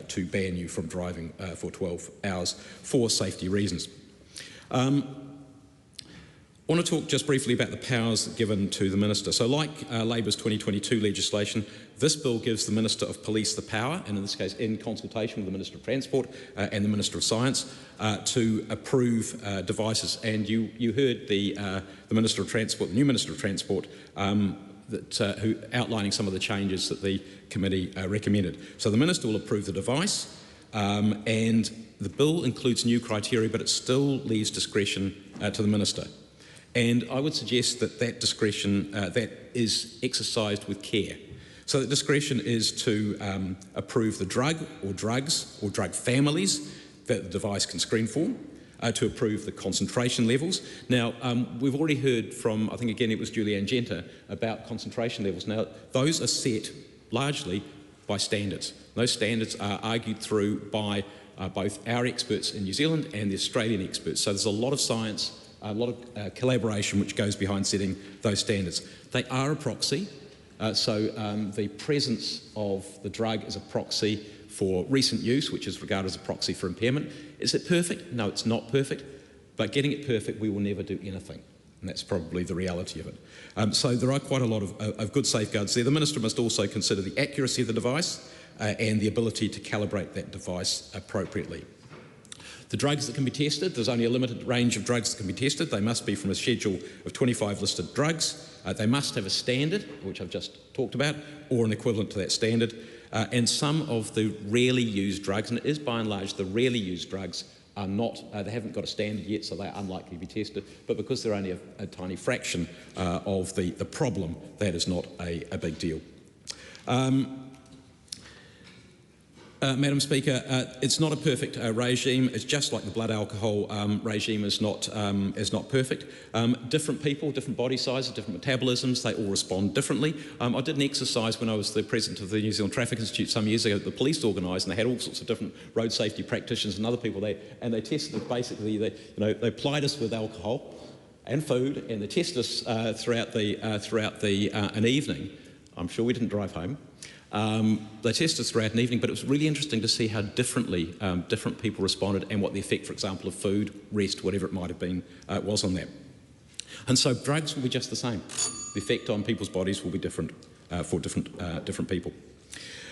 S19: to ban you from driving for 12 hours for safety reasons. I want to talk just briefly about the powers given to the Minister. So like Labor's 2022 legislation, this bill gives the Minister of Police the power, and in this case in consultation with the Minister of Transport and the Minister of Science, to approve devices. And you heard the Minister of Transport, the new Minister of Transport, who outlining some of the changes that the committee recommended. So the Minister will approve the device, and the bill includes new criteria, but it still leaves discretion to the Minister. And I would suggest that discretion that is exercised with care. So the discretion is to approve the drug or drugs or drug families that the device can screen for, to approve the concentration levels. Now, we've already heard from, I think again it was Julianne Genter, about concentration levels. Now, those are set largely by standards. Those standards are argued through by both our experts in New Zealand and the Australian experts. So there's a lot of science, a lot of collaboration which goes behind setting those standards. They are a proxy, so the presence of the drug is a proxy for recent use, which is regarded as a proxy for impairment. Is it perfect? No, it's not perfect, but getting it perfect, we will never do anything, and that's probably the reality of it. So there are quite a lot of good safeguards there. The Minister must also consider the accuracy of the device and the ability to calibrate that device appropriately. The drugs that can be tested, there's only a limited range of drugs that can be tested. They must be from a schedule of 25 listed drugs. They must have a standard, which I've just talked about, or an equivalent to that standard. And some of the rarely used drugs, and it is by and large the rarely used drugs, are not, they haven't got a standard yet, so they're unlikely to be tested. But because they're only a tiny fraction of the problem, that is not a big deal. Madam Speaker, it's not a perfect regime. It's just like the blood alcohol regime is not perfect. Different people, different body sizes, different metabolisms, they all respond differently. I did an exercise when I was the president of the New Zealand Traffic Institute some years ago that the police organised, and they had all sorts of different road safety practitioners and other people there, and they tested basically, they plied us with alcohol and food, and they tested us throughout an evening. I'm sure we didn't drive home. They tested us throughout an evening, but it was really interesting to see how differently different people responded and what the effect, for example, of food, rest, whatever it might have been, was on that. And so drugs will be just the same. The effect on people's bodies will be different for different people.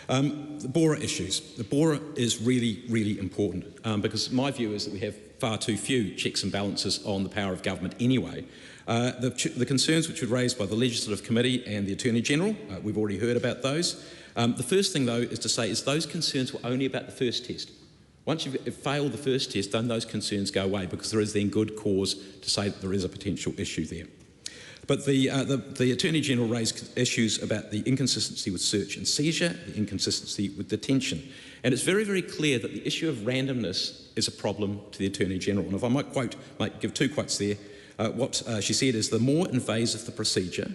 S19: The BORA issues. The BORA is really, really important because my view is that we have far too few checks and balances on the power of government anyway. The concerns which were raised by the Legislative Committee and the Attorney-General, we've already heard about those. The first thing, though, is to say is those concerns were only about the first test. Once you've failed the first test, then those concerns go away because there is then good cause to say that there is a potential issue there. But the Attorney-General raised issues about the inconsistency with search and seizure, the inconsistency with detention. And it's very, very clear that the issue of randomness is a problem to the Attorney-General. And if I might give two quotes there, what she said is, the more invasive the procedure,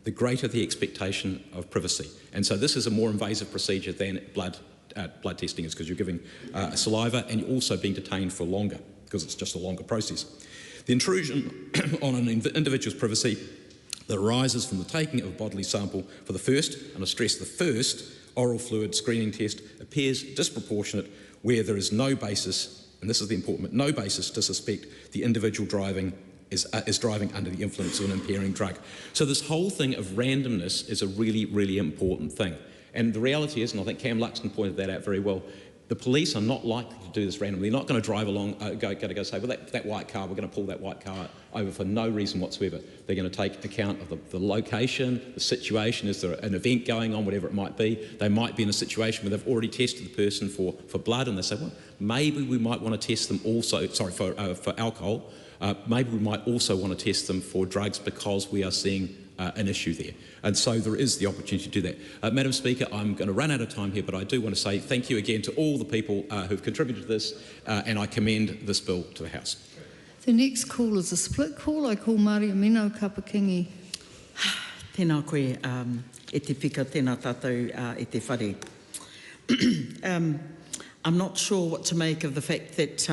S19: the greater the expectation of privacy. And so this is a more invasive procedure than blood testing is, because you're giving saliva and you're also being detained for longer because it's just a longer process. The intrusion on an individual's privacy that arises from the taking of a bodily sample for the first, and I stress the first, oral fluid screening test appears disproportionate where there is no basis, and this is the important, no basis to suspect the individual is driving under the influence of an impairing drug. So this whole thing of randomness is a really, really important thing. And the reality is, and I think Cam Luxton pointed that out very well, the police are not likely to do this randomly. They're not going to drive along, go say, well, that white car, we're going to pull that white car over for no reason whatsoever. They're going to take account of the location, the situation, is there an event going on, whatever it might be. They might be in a situation where they've already tested the person for blood, and they say, well, maybe we might want to test them also, for alcohol. Maybe we might also want to test them for drugs because we are seeing an issue there. And so there is the opportunity to do that. Madam Speaker, I'm going to run out of time here, but I do want to say thank you again to all the people who've contributed to this, and I commend this bill to the House.
S16: The next call is a split call. I call Maria Mino Kapakingi.
S3: Tēnā koe, e te pika, tēnā tātou e te whare. I'm not sure what to make of the fact that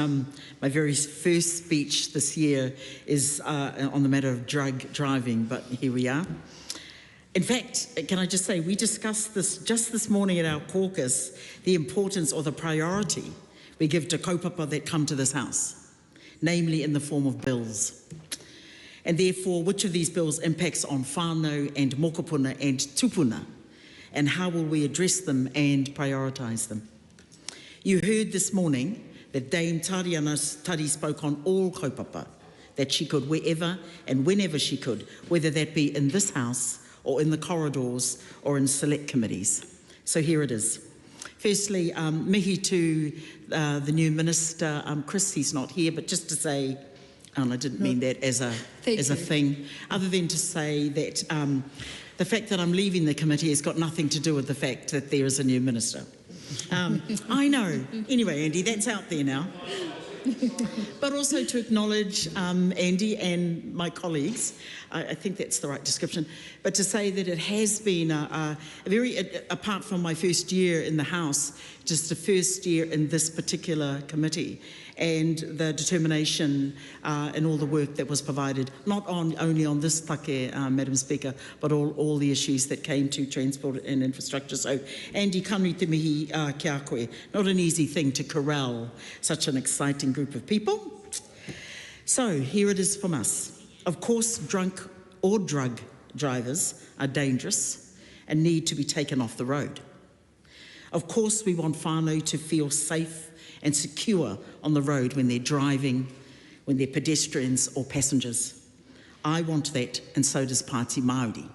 S3: my very first speech this year is on the matter of drug driving, but here we are. In fact, can I just say, we discussed this just this morning at our caucus, the importance or the priority we give to kaupapa that come to this House, namely in the form of bills. And therefore, which of these bills impacts on whānau and mokopuna and tupuna, and how will we address them and prioritise them? You heard this morning that Dame Tariana Tari spoke on all kaupapa, that she could wherever and whenever she could, whether that be in this House or in the corridors or in select committees. So here it is. Firstly, mihi to the new minister, Chris, he's not here, but just to say, and I didn't mean that as a thing, other than to say that the fact that I'm leaving the committee has got nothing to do with the fact that there is a new minister. I know. Anyway, Andy, that's out there now. But also to acknowledge Andy and my colleagues, I think that's the right description, but to say that it has been a very, apart from my first year in the House, just the first year in this particular committee, and the determination and all the work that was provided, not only on this take, Madam Speaker, but all the issues that came to transport and infrastructure. So, Andy, kanui te mihi kia koe. Not an easy thing to corral such an exciting group of people. So, here it is from us. Of course, drunk or drug drivers are dangerous and need to be taken off the road. Of course, we want whānau to feel safe and secure on the road when they're driving, when they're pedestrians or passengers. I want that, and so does Pāti Māori.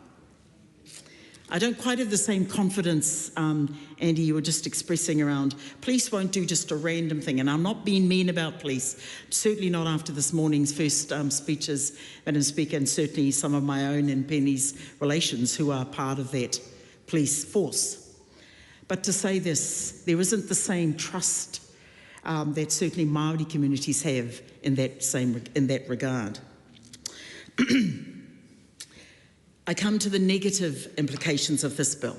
S3: I don't quite have the same confidence, Andy, you were just expressing around police won't do just a random thing, and I'm not being mean about police, certainly not after this morning's first speeches, Madam Speaker, and certainly some of my own and Penny's relations who are part of that police force. But to say this, there isn't the same trust that certainly Māori communities have in that regard. I come to the negative implications of this bill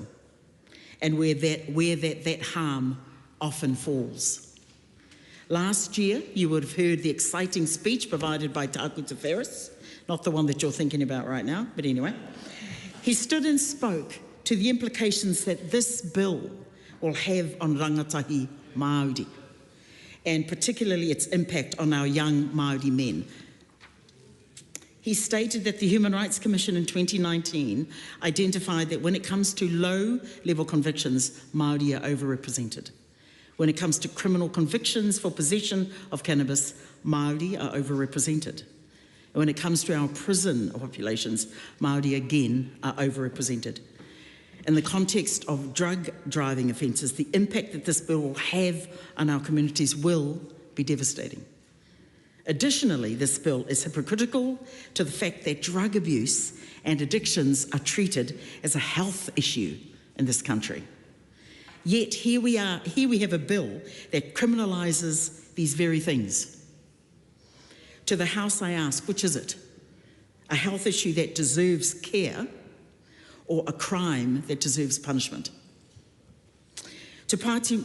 S3: and where that harm often falls. Last year, you would have heard the exciting speech provided by Tākuta Ferris, not the one that you're thinking about right now, but anyway. He stood and spoke to the implications that this bill will have on rangatahi Māori, and particularly its impact on our young Māori men. He stated that the Human Rights Commission in 2019 identified that when it comes to low-level convictions, Māori are overrepresented. When it comes to criminal convictions for possession of cannabis, Māori are overrepresented. And when it comes to our prison populations, Māori again are overrepresented. In the context of drug driving offences, the impact that this bill will have on our communities will be devastating. Additionally, this bill is hypocritical to the fact that drug abuse and addictions are treated as a health issue in this country. Yet here we have a bill that criminalises these very things. To the House I ask, which is it? A health issue that deserves care or a crime that deserves punishment? Party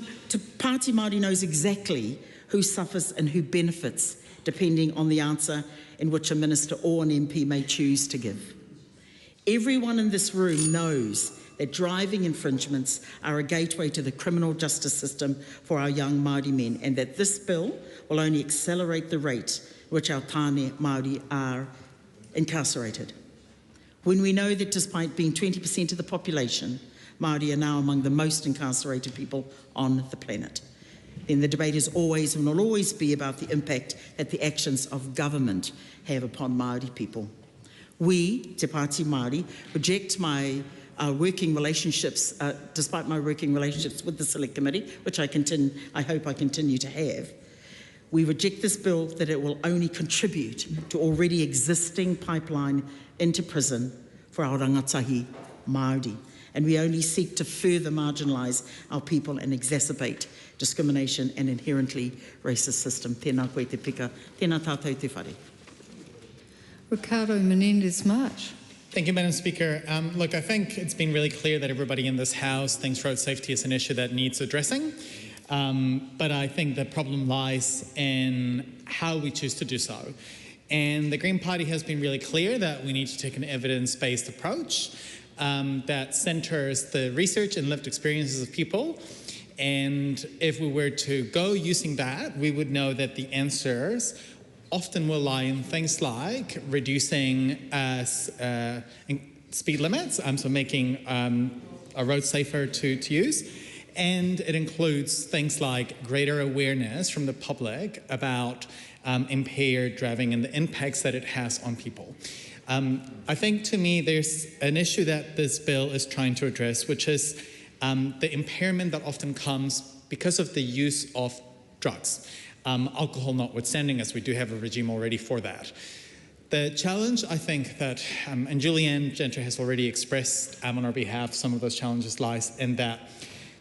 S3: Māori knows exactly who suffers and who benefits depending on the answer in which a minister or an MP may choose to give. Everyone in this room knows that driving infringements are a gateway to the criminal justice system for our young Māori men, and that this bill will only accelerate the rate which our tāne Māori are incarcerated. When we know that despite being 20% of the population, Māori are now among the most incarcerated people on the planet, then the debate is always and will always be about the impact that the actions of government have upon Māori people. We, Te Pāti Māori, reject my working relationships, despite my working relationships with the Select Committee, which I hope I continue to have. We reject this bill that it will only contribute to already existing pipeline into prison for our rangatahi Māori. And we only seek to further marginalise our people and exacerbate discrimination and inherently racist system. Tēnā koe te pika, tēnā tātou te whare.
S16: Ricardo Menendez-March.
S4: Thank you, Madam Speaker. Look, I think it's been really clear that everybody in this House thinks road safety is an issue that needs addressing. But I think the problem lies in how we choose to do so. And the Green Party has been really clear that we need to take an evidence-based approach that centres the research and lived experiences of people. And if we were to go using that, we would know that the answers often will lie in things like reducing speed limits, so making a road safer to use. And it includes things like greater awareness from the public about impaired driving and the impacts that it has on people. I think, to me, there's an issue that this bill is trying to address, which is the impairment that often comes because of the use of drugs. Alcohol notwithstanding, as we do have a regime already for that. The challenge, I think, that, and Julianne Genter has already expressed on our behalf some of those challenges, lies in that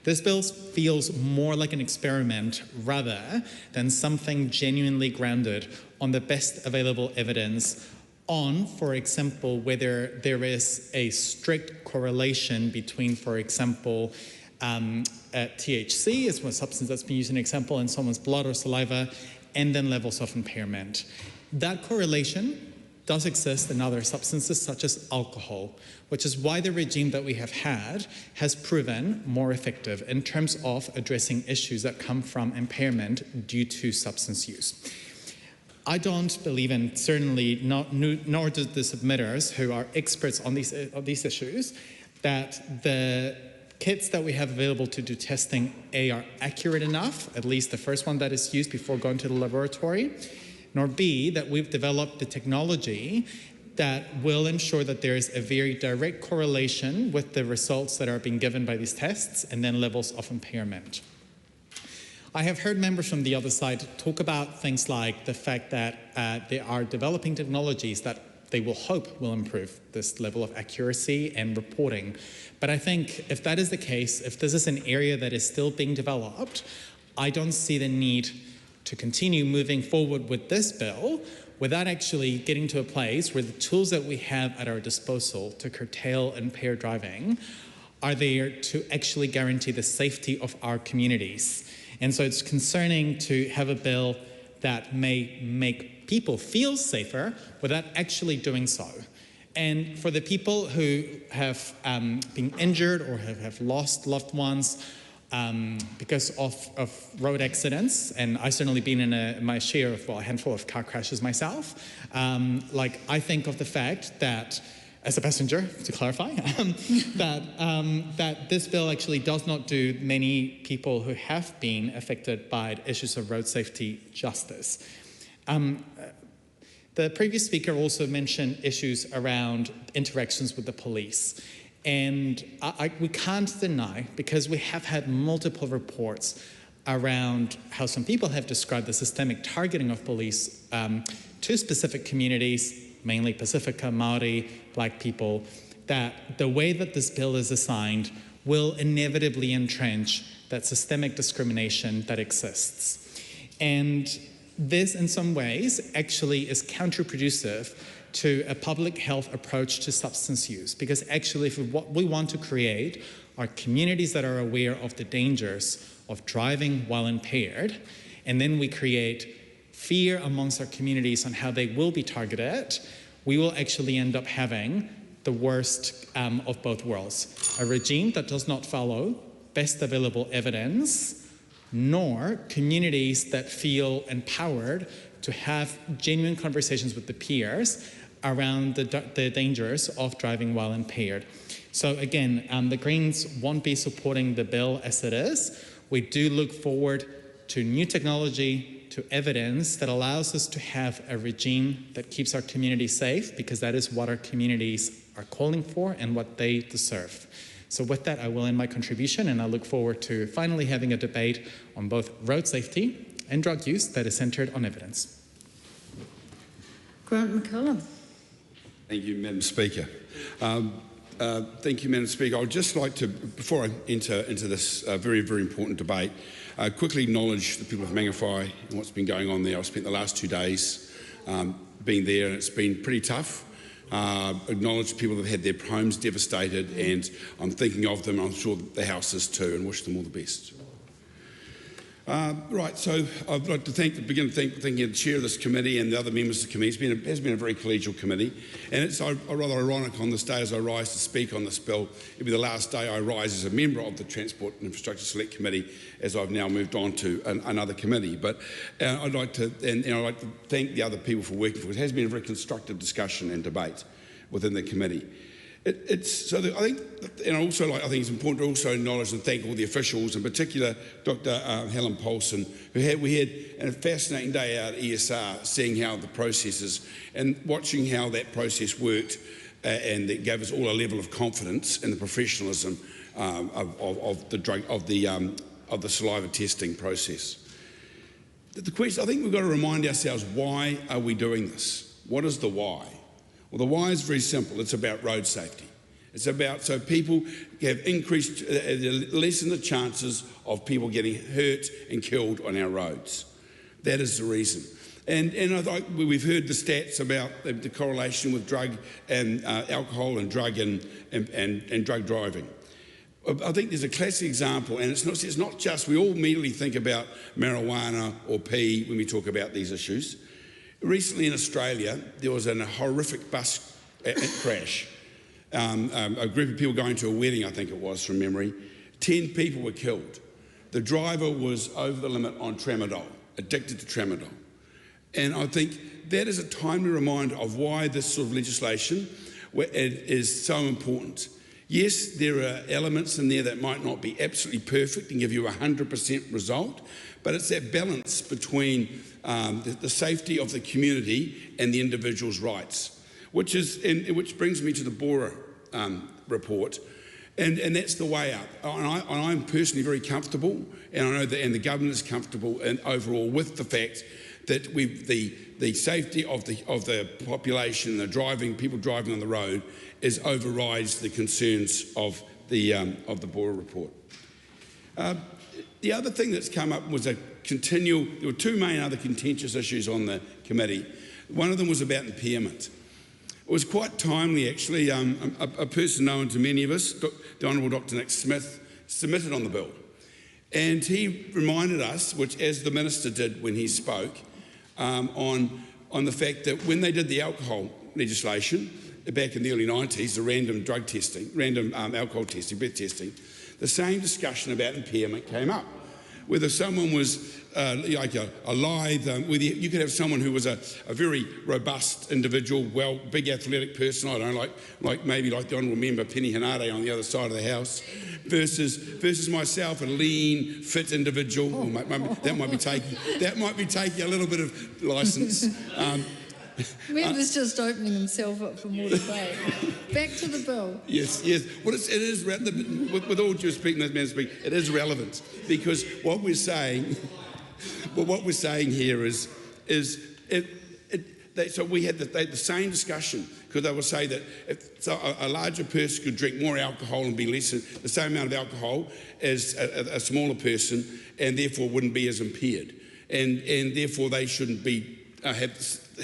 S4: this bill feels more like an experiment rather than something genuinely grounded on the best available evidence on, for example, whether there is a strict correlation between, for example, THC is one substance that's been used as an example in someone's blood or saliva, and then levels of impairment. That correlation does exist in other substances such as alcohol, which is why the regime that we have had has proven more effective in terms of addressing issues that come from impairment due to substance use. I don't believe, and certainly nor do the submitters, who are experts on these issues, that the kits that we have available to do testing, A, are accurate enough, at least the first one that is used before going to the laboratory, nor B, that we've developed the technology that will ensure that there is a very direct correlation with the results that are being given by these tests and then levels of impairment. I have heard members from the other side talk about things like the fact that they are developing technologies that they will hope will improve this level of accuracy and reporting. But I think if that is the case, if this is an area that is still being developed, I don't see the need to continue moving forward with this bill without actually getting to a place where the tools that we have at our disposal to curtail impaired driving are there to actually guarantee the safety of our communities. And so it's concerning to have a bill that may make people feel safer without actually doing so. And for the people who have been injured or have lost loved ones because of road accidents, and I've certainly been in my share of, well, a handful of car crashes myself, I think of the fact that, as a passenger, to clarify, that this bill actually does not do many people who have been affected by issues of road safety justice. The previous speaker also mentioned issues around interactions with the police. And we can't deny, because we have had multiple reports around how some people have described the systemic targeting of police to specific communities, mainly Pacifica, Māori, Black people, that the way that this bill is assigned will inevitably entrench that systemic discrimination that exists. And this, in some ways, actually is counterproductive to a public health approach to substance use, because actually if what we want to create are communities that are aware of the dangers of driving while impaired, and then we create fear amongst our communities on how they will be targeted, we will actually end up having the worst of both worlds. A regime that does not follow best available evidence, nor communities that feel empowered to have genuine conversations with the peers around the dangers of driving while impaired. So again, the Greens won't be supporting the bill as it is. We do look forward to new technology, to evidence that allows us to have a regime that keeps our community safe, because that is what our communities are calling for and what they deserve. So with that, I will end my contribution, and I look forward to finally having a debate on both road safety and drug use that is centred on evidence.
S16: Grant McCullum.
S5: Thank you, Madam Speaker. Thank you, Madam Speaker. I would just like to, before I enter into this very, very important debate, quickly acknowledge the people of Mangawhai and what's been going on there. I've spent the last 2 days being there, and it's been pretty tough. Acknowledge people that have had their homes devastated, and I'm thinking of them. I'm sure the House is too, and wish them all the best. Right, so I'd like to begin thanking the chair of this committee and the other members of the committee. It has been a very collegial committee, and it's rather ironic on this day as I rise to speak on this bill. It'll be the last day I rise as a member of the Transport and Infrastructure Select Committee, as I've now moved on to another committee. But I'd like to thank the other people for working for it. It has been a very constructive discussion and debate within the committee. I think it's important to also acknowledge and thank all the officials, in particular Dr. Helen Paulson, we had a fascinating day out at ESR, seeing how the processes and watching how that process worked, and it gave us all a level of confidence in the professionalism of the saliva testing process. The question, I think we've got to remind ourselves, why are we doing this? What is the why? Well, the why is very simple. It's about road safety. It's about so people have increased, lessen the chances of people getting hurt and killed on our roads. That is the reason. And we've heard the stats about the correlation with drug and alcohol and drug and drug driving. I think there's a classic example, and it's not just, we all immediately think about marijuana or pee when we talk about these issues. Recently in Australia, there was a horrific bus crash. A group of people going to a wedding, I think it was from memory. 10 people were killed. The driver was over the limit on tramadol, addicted to tramadol. And I think that is a timely reminder of why this sort of legislation is so important. Yes, there are elements in there that might not be absolutely perfect and give you a 100% result, but it's that balance between the safety of the community and the individual's rights, which brings me to the Bora report, and that's the way up. And I'm personally very comfortable, and I know that, and the government is comfortable and overall with the fact that the safety of the population, people driving on the road, overrides the concerns of the Boyle report. The other thing that's come up was there were two main other contentious issues on the committee. One of them was about impairment. It was quite timely, actually. A person known to many of us, the Honourable Dr Nick Smith, submitted on the bill. And he reminded us, which as the Minister did when he spoke, on the fact that when they did the alcohol legislation back in the early 90s, the random drug testing, random alcohol testing, breath testing, the same discussion about impairment came up. Whether someone was like a lithe, whether you could have someone who was a very robust individual, big athletic person, I don't know, like maybe like the Honourable Member Penny Hanare on the other side of the House, versus myself, a lean, fit individual. That might be taking a little bit of licence.
S16: Member's just opening himself up for more debate. Back to the bill.
S5: Yes. Well, it is with all due respect, it is relevant because what we're saying, here is so we had the same discussion because they will say that if a larger person could drink more alcohol and be less the same amount of alcohol as a smaller person, and therefore wouldn't be as impaired, and therefore they shouldn't be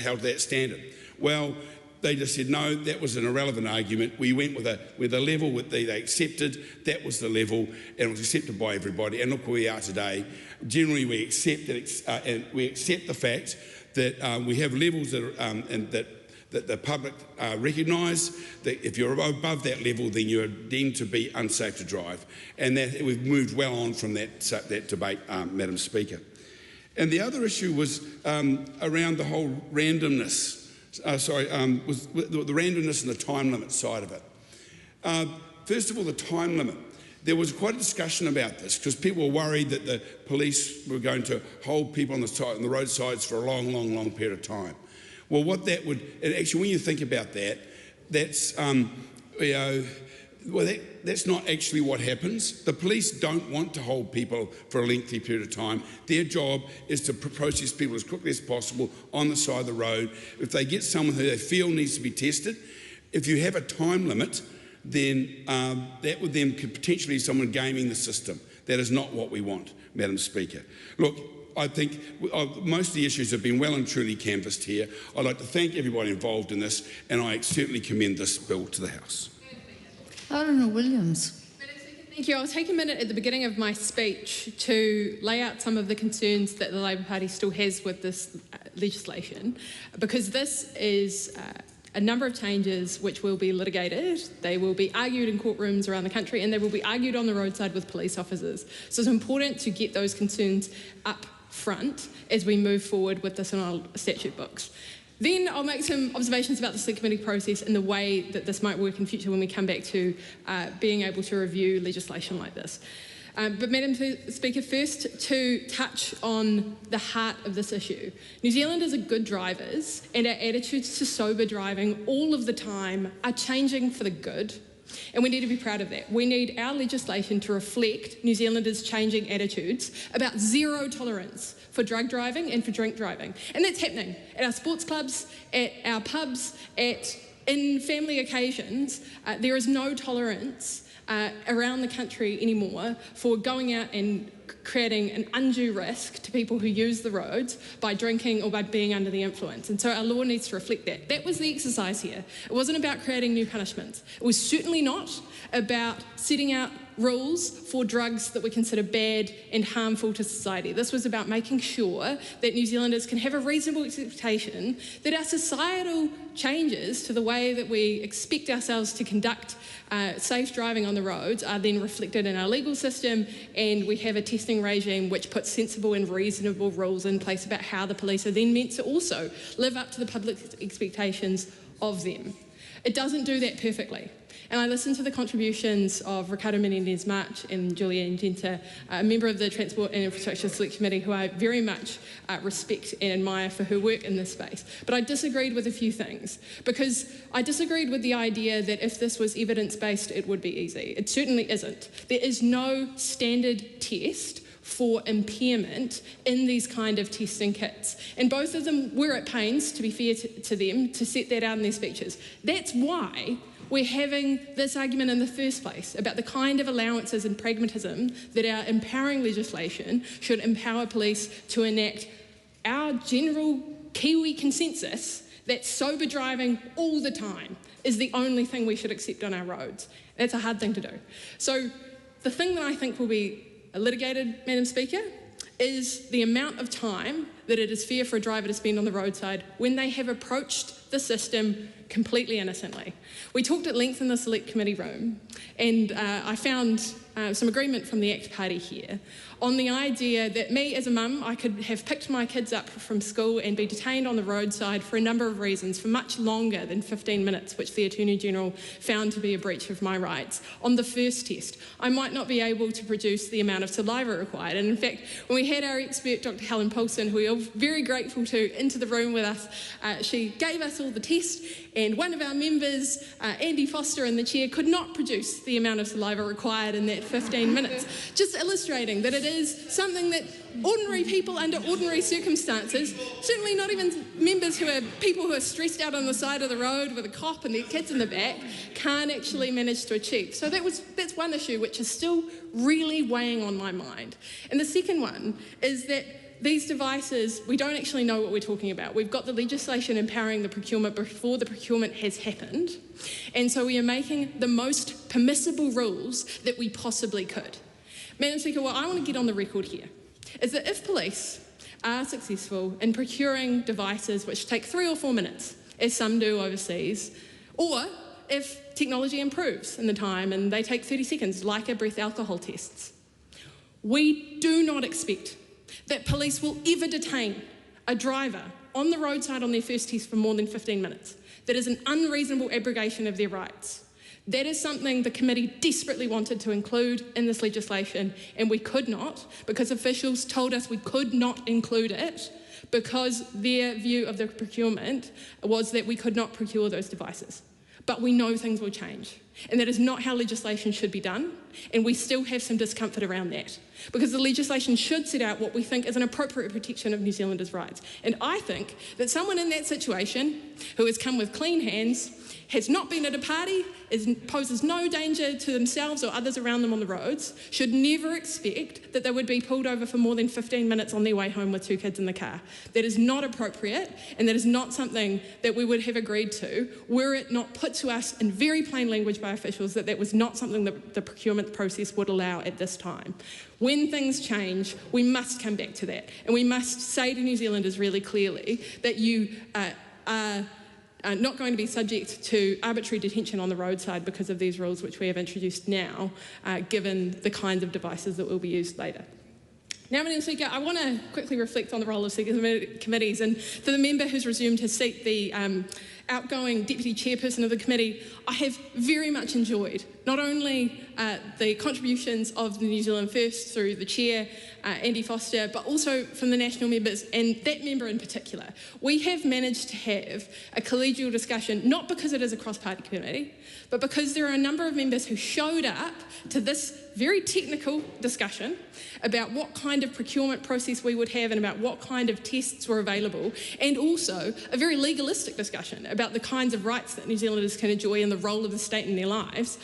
S5: held that standard. Well, they just said no, that was an irrelevant argument. We went with a level they accepted. That was the level, and it was accepted by everybody. And look where we are today. Generally, we accept and we accept the fact that we have levels that the public recognise that if you're above that level, then you're deemed to be unsafe to drive, and that we've moved well on from that debate, Madam Speaker. And the other issue was around the whole randomness. Was the randomness and the time limit side of it. First of all, the time limit. There was quite a discussion about this because people were worried that the police were going to hold people on the roadsides for a long, long, long period of time. Well, what that would, and actually, when you think about that, that's that's not actually what happens. The police don't want to hold people for a lengthy period of time. Their job is to process people as quickly as possible on the side of the road. If they get someone who they feel needs to be tested, if you have a time limit, then that would then could potentially be someone gaming the system. That is not what we want, Madam Speaker. Look, I think most of the issues have been well and truly canvassed here. I'd like to thank everybody involved in this, and I certainly commend this bill to the House.
S16: Aotearoa Williams.
S11: Thank you. I'll take a minute at the beginning of my speech to lay out some of the concerns that the Labour Party still has with this legislation, because this is a number of changes which will be litigated. They will be argued in courtrooms around the country, and they will be argued on the roadside with police officers. So it's important to get those concerns up front as we move forward with this in our statute books. Then I'll make some observations about the select committee process and the way that this might work in future when we come back to being able to review legislation like this. But Madam Speaker, first to touch on the heart of this issue. New Zealanders are good drivers, and our attitudes to sober driving all of the time are changing for the good. And we need to be proud of that. We need our legislation to reflect New Zealanders' changing attitudes about zero tolerance for drug driving and for drink driving. And that's happening at our sports clubs, at our pubs, in family occasions. There is no tolerance around the country anymore for going out and creating an undue risk to people who use the roads by drinking or by being under the influence. And so our law needs to reflect that. That was the exercise here. It wasn't about creating new punishments. It was certainly not about setting out rules for drugs that we consider bad and harmful to society. This was about making sure that New Zealanders can have a reasonable expectation that our societal changes to the way that we expect ourselves to conduct safe driving on the roads are then reflected in our legal system, and we have a testing regime which puts sensible and reasonable rules in place about how the police are then meant to also live up to the public's expectations of them. It doesn't do that perfectly. And I listened to the contributions of Ricardo Menendez-March and Julianne Genter, a member of the Transport and Infrastructure Select Committee, who I very much respect and admire for her work in this space. But I disagreed with a few things, because I disagreed with the idea that if this was evidence-based, it would be easy. It certainly isn't. There is no standard test
S6: for impairment in these kind of testing kits. And both of them were at pains, to be fair to them, to set that out in their speeches. That's why we're having this argument in the first place about the kind of allowances and pragmatism that our empowering legislation should empower police to enact our general Kiwi consensus that sober driving all the time is the only thing we should accept on our roads. That's a hard thing to do. So the thing that I think will be litigated, Madam Speaker, is the amount of time that it is fair for a driver to spend on the roadside when they have approached the system completely innocently. We talked at length in the Select Committee room, and I found some agreement from the ACT Party here on the idea that me as a mum, I could have picked my kids up from school and be detained on the roadside for a number of reasons for much longer than 15 minutes, which the Attorney General found to be a breach of my rights. On the first test, I might not be able to produce the amount of saliva required. And in fact, when we had our expert, Dr. Helen Poulsen, who we are very grateful to, into the room with us, she gave us all the tests, and one of our members, Andy Foster in the chair, could not produce the amount of saliva required in that 15 minutes, just illustrating that it is something that ordinary people under ordinary circumstances, certainly not even members who are people who are stressed out on the side of the road with a cop and their kids in the back, can't actually manage to achieve. So that's one issue which is still really weighing on my mind. And the second one is that these devices, we don't actually know what we're talking about. We've got the legislation empowering the procurement before the procurement has happened. And so we are making the most permissible rules that we possibly could. Madam Speaker, what I want to get on the record here is that if police are successful in procuring devices which take 3 or 4 minutes, as some do overseas, or if technology improves in the time and they take 30 seconds, like our breath alcohol tests, we do not expect that police will ever detain a driver on the roadside on their first test for more than 15 minutes. That is an unreasonable abrogation of their rights. That is something the committee desperately wanted to include in this legislation, and we could not, because officials told us we could not include it because their view of the procurement was that we could not procure those devices. But we know things will change, and that is not how legislation should be done, and we still have some discomfort around that, because the legislation should set out what we think is an appropriate protection of New Zealanders' rights. And I think that someone in that situation who has come with clean hands, has not been at a party, poses no danger to themselves or others around them on the roads, should never expect that they would be pulled over for more than 15 minutes on their way home with 2 kids in the car. That is not appropriate, and that is not something that we would have agreed to were it not put to us in very plain language by officials that that was not something that the procurement process would allow at this time. When things change, we must come back to that, and we must say to New Zealanders really clearly that you are not going to be subject to arbitrary detention on the roadside because of these rules which we have introduced now, given the kinds of devices that will be used later. Now, Madam Speaker, I want to quickly reflect on the role of committees, and for the member who's resumed his seat, the outgoing Deputy Chairperson of the committee, I have very much enjoyed not only the contributions of the New Zealand First through the Chair, Andy Foster, but also from the national members, and that member in particular. We have managed to have a collegial discussion, not because it is a cross-party committee, but because there are a number of members who showed up to this very technical discussion about what kind of procurement process we would have and about what kind of tests were available, and also a very legalistic discussion about the kinds of rights that New Zealanders can enjoy and the role of the state in their lives,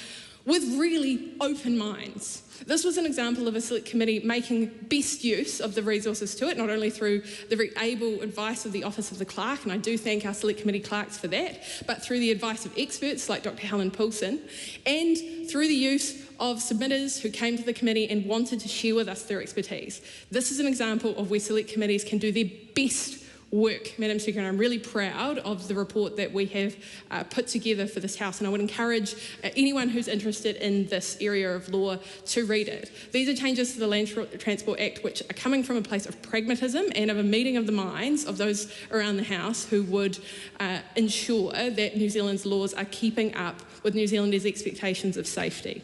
S6: with really open minds. This was an example of a select committee making best use of the resources to it, not only through the very able advice of the Office of the Clerk, and I do thank our select committee clerks for that, but through the advice of experts like Dr. Helen Poulsen, and through the use of submitters who came to the committee and wanted to share with us their expertise. This is an example of where select committees can do their best work, Madam Speaker, and I'm really proud of the report that we have put together for this House, and I would encourage anyone who's interested in this area of law to read it. These are changes to the Land Transport Act which are coming from a place of pragmatism and of a meeting of the minds of those around the House who would ensure that New Zealand's laws are keeping up with New Zealanders' expectations of safety.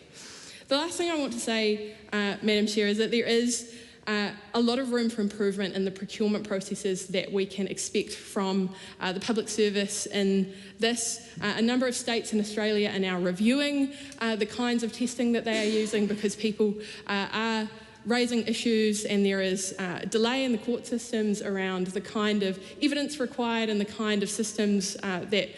S6: The last thing I want to say, Madam Chair, is that there is a lot of room for improvement in the procurement processes that we can expect from the public service in this. A number of states in Australia are now reviewing the kinds of testing that they are using because people are raising issues, and there is delay in the court systems around the kind of evidence required and the kind of systems that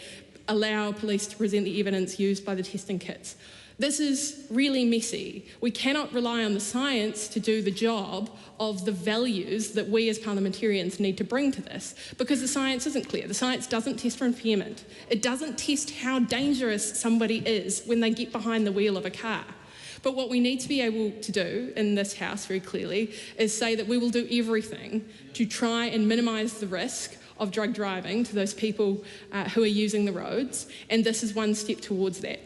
S6: allow police to present the evidence used by the testing kits. This is really messy. We cannot rely on the science to do the job of the values that we as parliamentarians need to bring to this, because the science isn't clear. The science doesn't test for impairment. It doesn't test how dangerous somebody is when they get behind the wheel of a car. But what we need to be able to do in this House very clearly is say that we will do everything to try and minimise the risk of drug driving to those people who are using the roads, and this is one step towards that.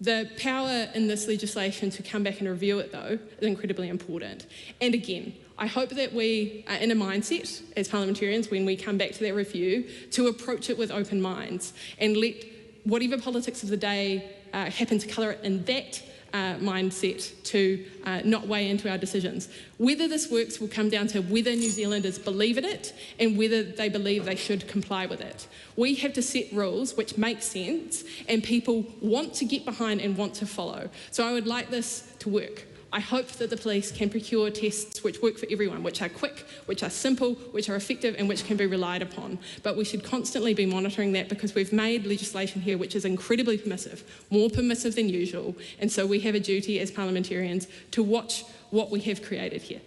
S6: The power in this legislation to come back and review it, though, is incredibly important. And again, I hope that we are in a mindset as parliamentarians when we come back to that review to approach it with open minds and let whatever politics of the day happen to colour it in that mindset to not weigh into our decisions. Whether this works will come down to whether New Zealanders believe in it and whether they believe they should comply with it. We have to set rules which make sense and people want to get behind and want to follow. So I would like this to work. I hope that the police can procure tests which work for everyone, which are quick, which are simple, which are effective and which can be relied upon. But we should constantly be monitoring that because we've made legislation here which is incredibly permissive, more permissive than usual, and so we have a duty as parliamentarians to watch what we have created here.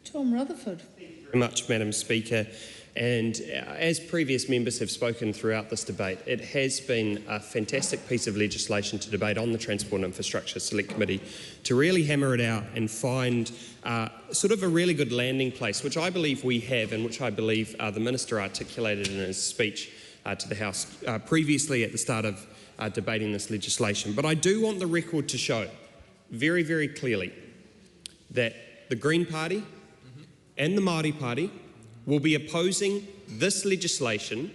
S16: Tom Rutherford.
S12: Thank you very much, Madam Speaker. And as previous members have spoken throughout this debate, it has been a fantastic piece of legislation to debate on the Transport and Infrastructure Select Committee to really hammer it out and find sort of a really good landing place, which I believe we have and which I believe the Minister articulated in his speech to the House previously at the start of debating this legislation. But I do want the record to show very, very clearly that the Green Party and the Māori Party will be opposing this legislation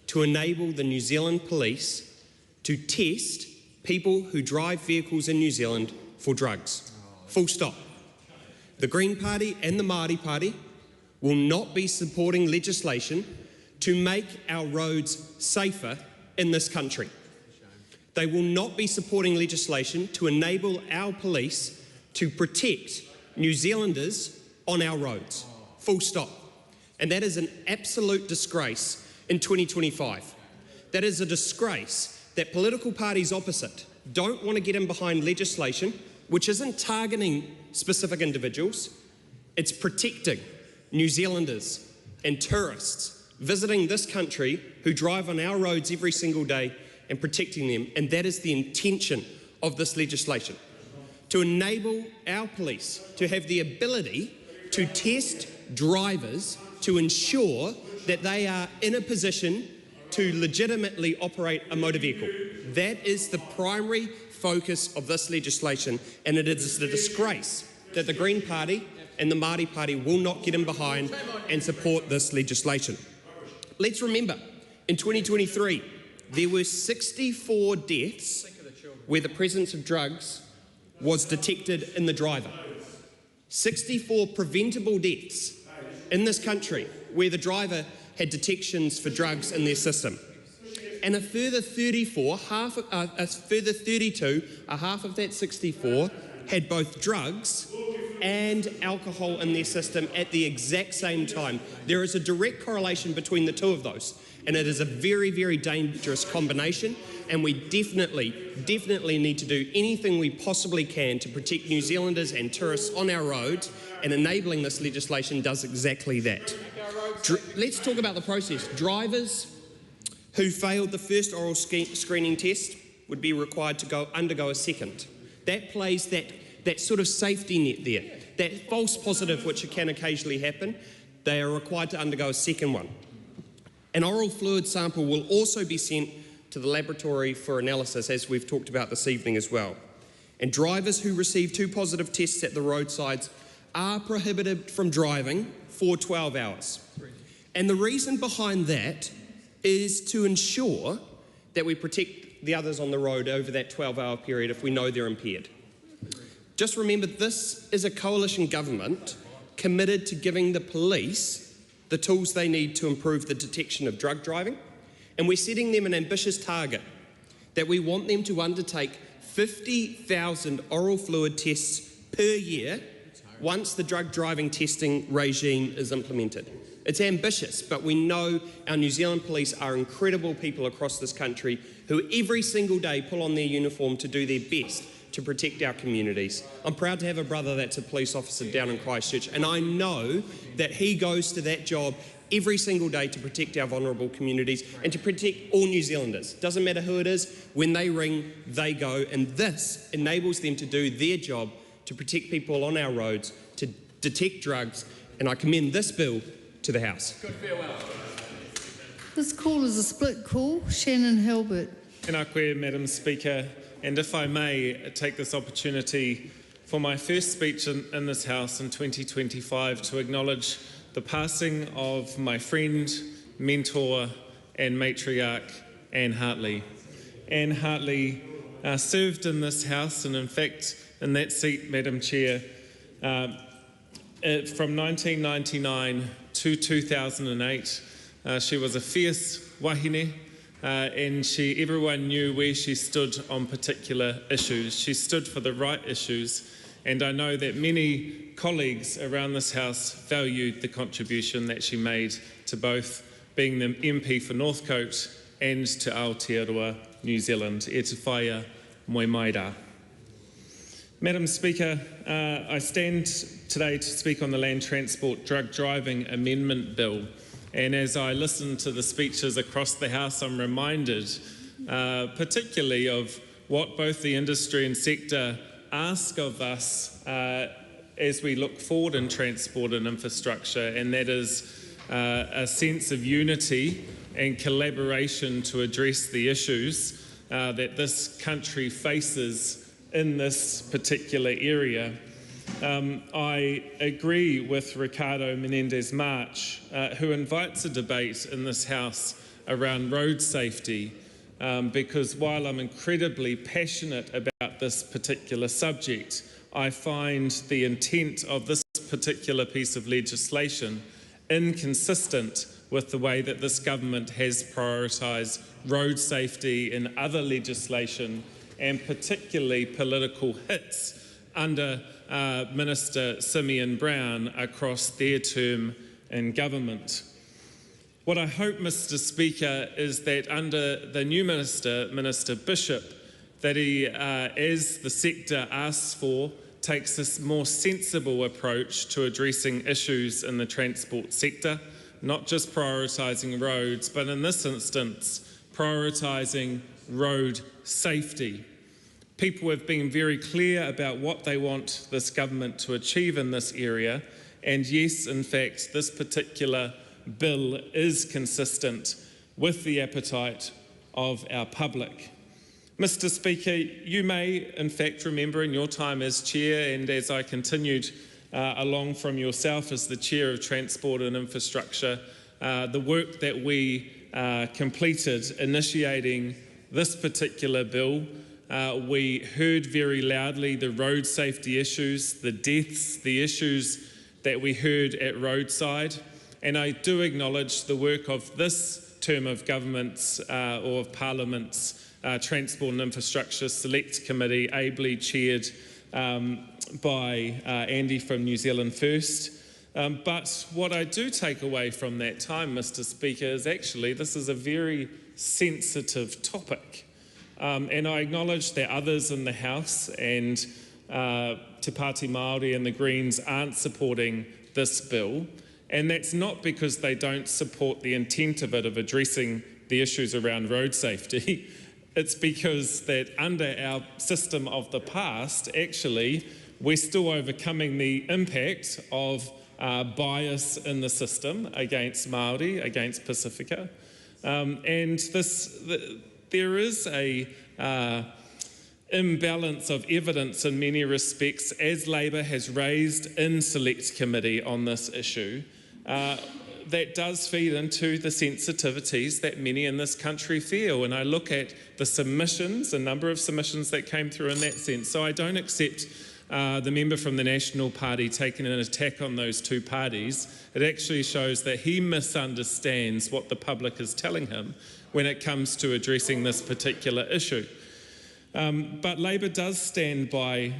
S12: to enable the New Zealand Police to test people who drive vehicles in New Zealand for drugs. Full stop. The Green Party and the Māori Party will not be supporting legislation to make our roads safer in this country. They will not be supporting legislation to enable our police to protect New Zealanders on our roads. Full stop. And that is an absolute disgrace in 2025. That is a disgrace that political parties opposite don't want to get in behind legislation which isn't targeting specific individuals, it's protecting New Zealanders and tourists visiting this country who drive on our roads every single day and protecting them, and that is the intention of this legislation. To enable our police to have the ability to test drivers to ensure that they are in a position to legitimately operate a motor vehicle. That is the primary focus of this legislation, and it is a disgrace that the Green Party and the Māori Party will not get in behind and support this legislation. Let's remember, in 2023, there were 64 deaths where the presence of drugs was detected in the driver. 64 preventable deaths in this country where the driver had detections for drugs in their system. And a further 32, half of that 64, had both drugs and alcohol in their system at the exact same time. There is a direct correlation between the two of those, and it is a very, very dangerous combination, and we definitely need to do anything we possibly can to protect New Zealanders and tourists on our roads, and enabling this legislation does exactly that. Let's talk about the process. Drivers who failed the first oral screening test would be required to undergo a second. That plays that sort of safety net there, that false positive which can occasionally happen. They are required to undergo a second one. An oral fluid sample will also be sent to the laboratory for analysis, as we've talked about this evening as well. And drivers who receive 2 positive tests at the roadsides are prohibited from driving for 12 hours. And the reason behind that is to ensure that we protect the others on the road over that 12-hour period if we know they're impaired. Just remember, this is a coalition government committed to giving the police the tools they need to improve the detection of drug driving, and we're setting them an ambitious target that we want them to undertake 50,000 oral fluid tests per year once the drug driving testing regime is implemented. It's ambitious, but we know our New Zealand police are incredible people across this country who every single day pull on their uniform to do their best to protect our communities. I'm proud to have a brother that's a police officer down in Christchurch, and I know that he goes to that job every single day to protect our vulnerable communities and to protect all New Zealanders. Doesn't matter who it is, when they ring, they go, and this enables them to do their job to protect people on our roads, to detect drugs, and I commend this bill to the House.
S2: Good farewell.
S16: This call is a split call. Shannon Halbert.
S8: Tēnā koe, Madam Speaker, and if I may take this opportunity for my first speech in this House in 2025 to acknowledge the passing of my friend, mentor and matriarch, Anne Hartley. Anne Hartley served in this House, and in fact in that seat, Madam Chair, from 1999 to 2008. She was a fierce wahine, and everyone knew where she stood on particular issues. She stood for the right issues, and I know that many colleagues around this House valued the contribution that she made to both being the MP for Northcote and to Aotearoa, New Zealand. E te whaia moi mai rā. Madam Speaker, I stand today to speak on the Land Transport Drug Driving Amendment Bill. And as I listen to the speeches across the House, I'm reminded particularly of what both the industry and sector ask of us as we look forward in transport and infrastructure, and that is a sense of unity and collaboration to address the issues that this country faces in this particular area. I agree with Ricardo Menendez-March, who invites a debate in this House around road safety, because while I'm incredibly passionate about this particular subject, I find the intent of this particular piece of legislation inconsistent with the way that this government has prioritised road safety in other legislation, and particularly political hits under Minister Simeon Brown across their term in government. What I hope, Mr. Speaker, is that under the new Minister, Minister Bishop, that he, as the sector asks for, takes this more sensible approach to addressing issues in the transport sector, not just prioritising roads, but in this instance, prioritising road safety. People have been very clear about what they want this government to achieve in this area, and yes, in fact, this particular bill is consistent with the appetite of our public. Mr. Speaker, you may in fact remember in your time as Chair, and as I continued along from yourself as the Chair of Transport and Infrastructure, the work that we completed initiating this particular bill. We heard very loudly the road safety issues, the deaths, the issues that we heard at roadside, and I do acknowledge the work of this term of government's or of Parliament's Transport and Infrastructure Select Committee, ably chaired by Andy from New Zealand First. But what I do take away from that time, Mr. Speaker, is actually this is a very sensitive topic. And I acknowledge that others in the House and Te Pāti Māori and the Greens aren't supporting this bill. And that's not because they don't support the intent of it, of addressing the issues around road safety. It's because that under our system of the past, actually, we're still overcoming the impact of bias in the system against Māori, against Pacifica. There is a imbalance of evidence in many respects, as Labour has raised in Select Committee on this issue, that does feed into the sensitivities that many in this country feel. And I look at the submissions, a number of submissions that came through in that sense. So I don't accept the member from the National Party taking an attack on those two parties. It actually shows that he misunderstands what the public is telling him when it comes to addressing this particular issue. But Labor does stand by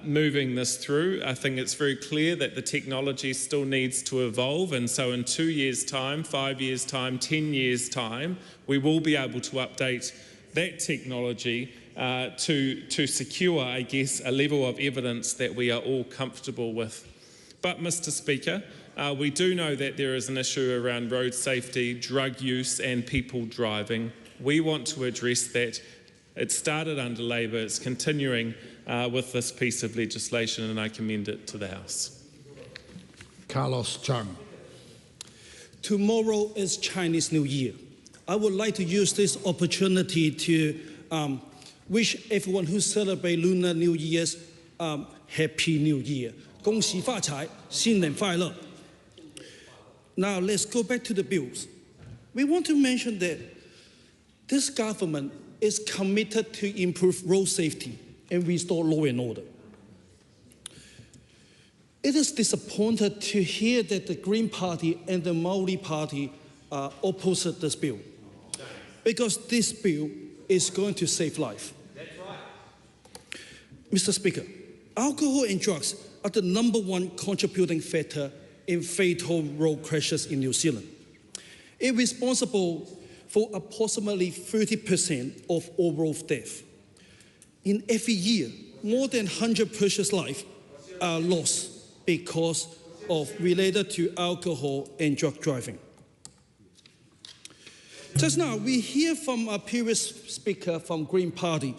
S8: moving this through. I think it's very clear that the technology still needs to evolve, and so in 2 years' time, 5 years' time, 10 years' time, we will be able to update that technology to secure, I guess, a level of evidence that we are all comfortable with. But, Mr. Speaker, we do know that there is an issue around road safety, drug use and people driving. We want to address that. It started under Labor, it's continuing with this piece of legislation, and I commend it to the House.
S13: Carlos Chung.
S21: Tomorrow is Chinese New Year. I would like to use this opportunity to wish everyone who celebrates Lunar New Year's Happy New Year. 恭喜发财，新年快乐. Now let's go back to the bills. We want to mention that this government is committed to improve road safety and restore law and order. It is disappointed to hear that the Green Party and the Maori Party opposed this bill, because this bill is going to save life. That's right. Mr. Speaker, alcohol and drugs are the #1 contributing factor in fatal road crashes in New Zealand. It's responsible for approximately 30% of all road deaths. In every year, more than 100 precious lives are lost because of related to alcohol and drug driving. Just now, we hear from a previous speaker from Green Party.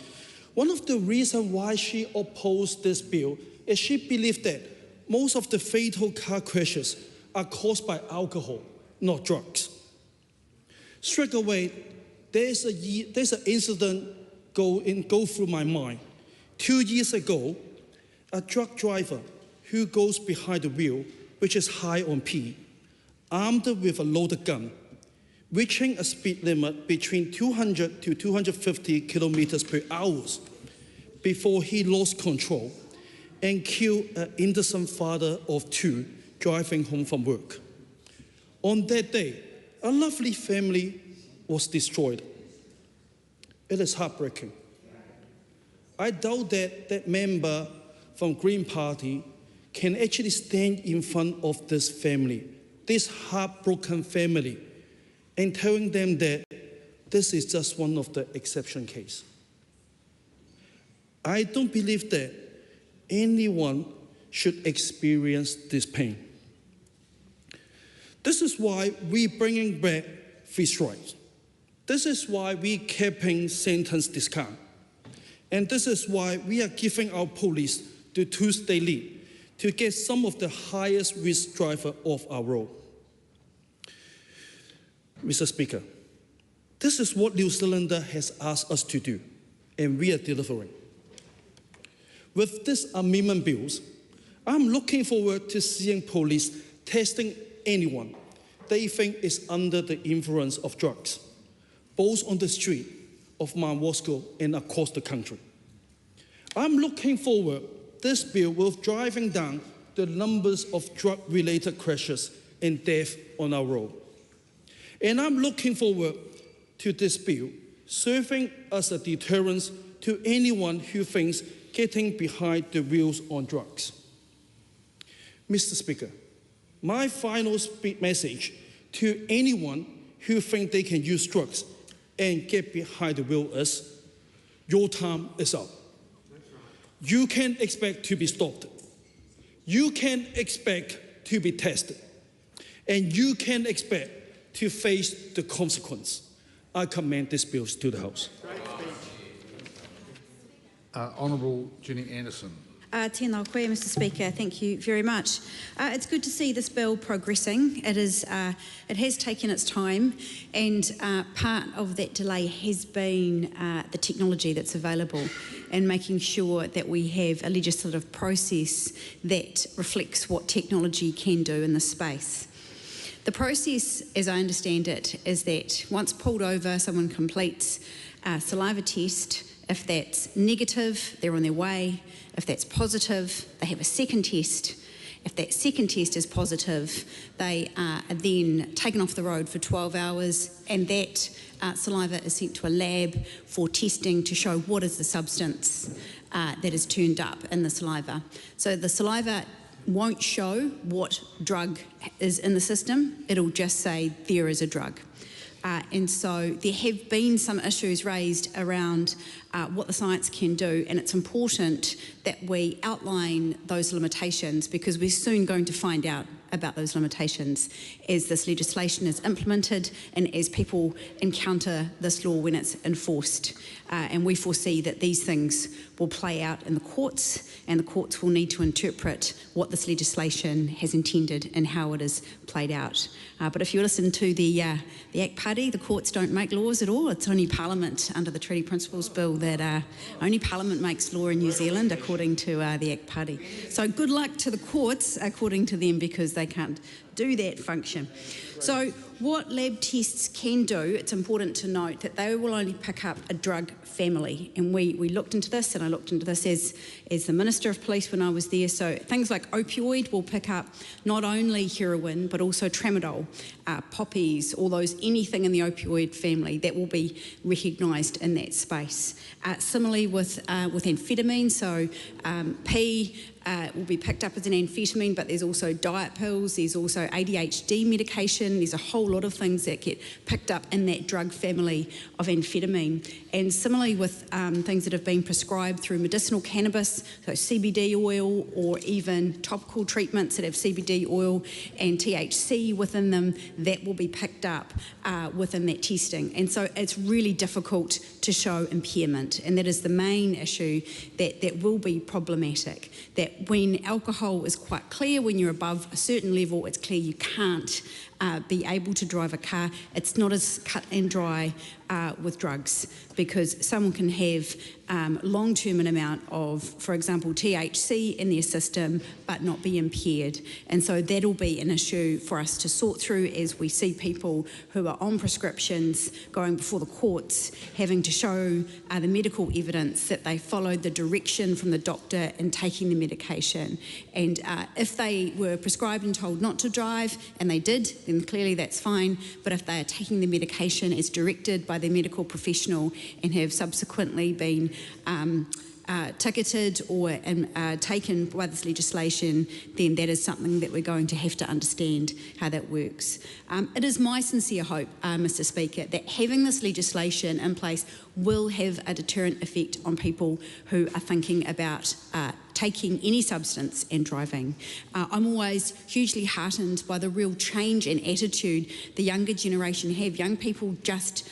S21: One of the reasons why she opposed this bill is she believed that most of the fatal car crashes are caused by alcohol, not drugs. Straight away, there's an incident go through my mind. 2 years ago, a truck driver who goes behind the wheel, which is high on P, armed with a loaded gun, reaching a speed limit between 200 to 250 kilometers per hour before he lost control and killed an innocent father of 2 driving home from work. On that day, a lovely family was destroyed. It is heartbreaking. I doubt that that member from Green Party can actually stand in front of this family, this heartbroken family, and telling them that this is just one of the exception cases. I don't believe that anyone should experience this pain. This is why we're bringing back free strikes. This is why we're capping sentence discount. And this is why we are giving our police the Tuesday lead to get some of the highest risk drivers off our road. Mr. Speaker, this is what New Zealander has asked us to do, and we are delivering. With these amendment bills, I'm looking forward to seeing police testing anyone they think is under the influence of drugs, both on the street of Mount Wasco and across the country. I'm looking forward this bill will driving down the numbers of drug-related crashes and deaths on our road. And I'm looking forward to this bill serving as a deterrent to anyone who thinks getting behind the wheels on drugs. Mr. Speaker, my final message to anyone who thinks they can use drugs and get behind the wheel is, your time is up. You can't expect to be stopped. You can't expect to be tested. And you can't expect to face the consequence. I commend this bill to the House.
S13: Honourable Jenny Anderson.
S22: Tēnā koe, Mr. Speaker. Thank you very much. It's good to see this bill progressing. It has taken its time, and part of that delay has been the technology that's available and making sure that we have a legislative process that reflects what technology can do in this space. The process, as I understand it, is that once pulled over, someone completes a saliva test. If that's negative, they're on their way. If that's positive, they have a second test. If that second test is positive, they are then taken off the road for 12 hours, and that saliva is sent to a lab for testing to show what is the substance that is turned up in the saliva. So the saliva won't show what drug is in the system, it'll just say there is a drug. And so there have been some issues raised around what the science can do, and it's important that we outline those limitations, because we're soon going to find out about those limitations as this legislation is implemented and as people encounter this law when it's enforced. And we foresee that these things will play out in the courts, and the courts will need to interpret what this legislation has intended and how it is played out. But if you listen to the ACT Party, the courts don't make laws at all. It's only Parliament under the Treaty Principles Bill that only Parliament makes law in New Zealand, according to the ACT Party. So good luck to the courts, according to them, because they can't do that function. So what lab tests can do, it's important to note that they will only pick up a drug family. And we looked into this, and I looked into this as the Minister of Police when I was there. So things like opioid will pick up not only heroin, but also tramadol, poppies, all those, anything in the opioid family that will be recognised in that space. Similarly with amphetamine, so P will be picked up as an amphetamine, but there's also diet pills, there's also ADHD medication, there's a whole lot of things that get picked up in that drug family of amphetamine. And similarly with things that have been prescribed through medicinal cannabis, so CBD oil, or even topical treatments that have CBD oil and THC within them, that will be picked up within that testing. And so it's really difficult to show impairment, and that is the main issue that will be problematic. That when alcohol is quite clear, when you're above a certain level, it's clear you can't be able to drive a car. It's not as cut and dry with drugs, because someone can have long-term an amount of, for example, THC in their system, but not be impaired. And so that'll be an issue for us to sort through as we see people who are on prescriptions going before the courts, having to show the medical evidence that they followed the direction from the doctor in taking the medication. And if they were prescribed and told not to drive, and they did, then clearly that's fine. But if they are taking the medication as directed by their medical professional and have subsequently been ticketed or taken by this legislation, then that is something that we're going to have to understand how that works. It is my sincere hope, Mr. Speaker, that having this legislation in place will have a deterrent effect on people who are thinking about taking any substance and driving. I'm always hugely heartened by the real change in attitude the younger generation have. Young people just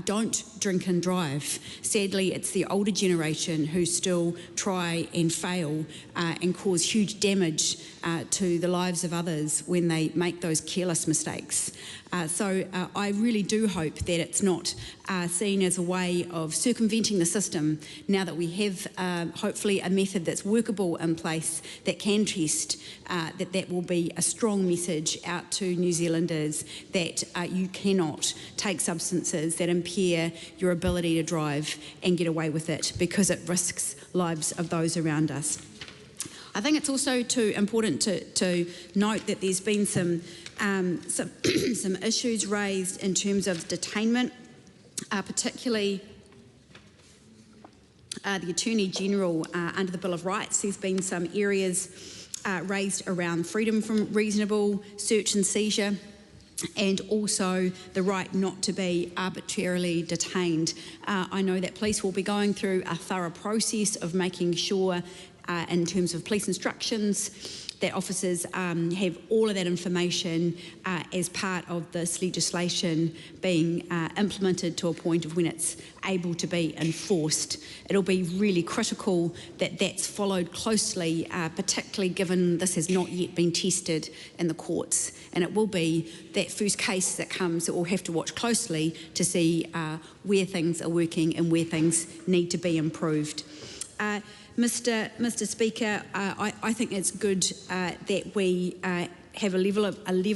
S22: don't drink and drive. Sadly, it's the older generation who still try and fail and cause huge damage to the lives of others when they make those careless mistakes. So I really do hope that it's not seen as a way of circumventing the system, now that we have hopefully a method that's workable in place that can test, that will be a strong message out to New Zealanders that you cannot take substances that impair your ability to drive and get away with it, because it risks lives of those around us. I think it's also important to note that there's been some issues raised in terms of detainment, particularly the Attorney General under the Bill of Rights. There's been some areas raised around freedom from reasonable search and seizure, and also the right not to be arbitrarily detained. I know that police will be going through a thorough process of making sure, in terms of police instructions, that officers have all of that information as part of this legislation being implemented to a point of when it's able to be enforced. It'll be really critical that that's followed closely, particularly given this has not yet been tested in the courts. And it will be that first case that comes that we'll have to watch closely to see where things are working and where things need to be improved. Mr. Speaker, I think it's good that we have a level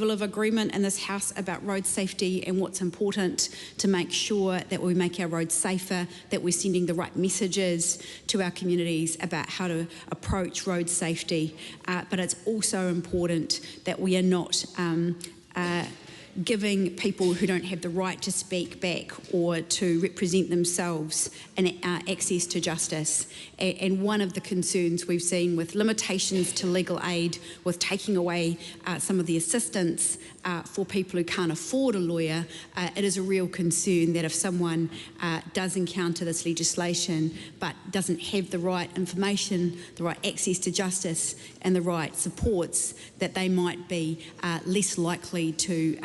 S22: of agreement in this House about road safety and what's important to make sure that we make our roads safer, that we're sending the right messages to our communities about how to approach road safety. But it's also important that we are not giving people who don't have the right to speak back or to represent themselves access to justice. And one of the concerns we've seen with limitations to legal aid, with taking away some of the assistance for people who can't afford a lawyer, it is a real concern that if someone does encounter this legislation but doesn't have the right information, the right access to justice and the right supports, that they might be less likely to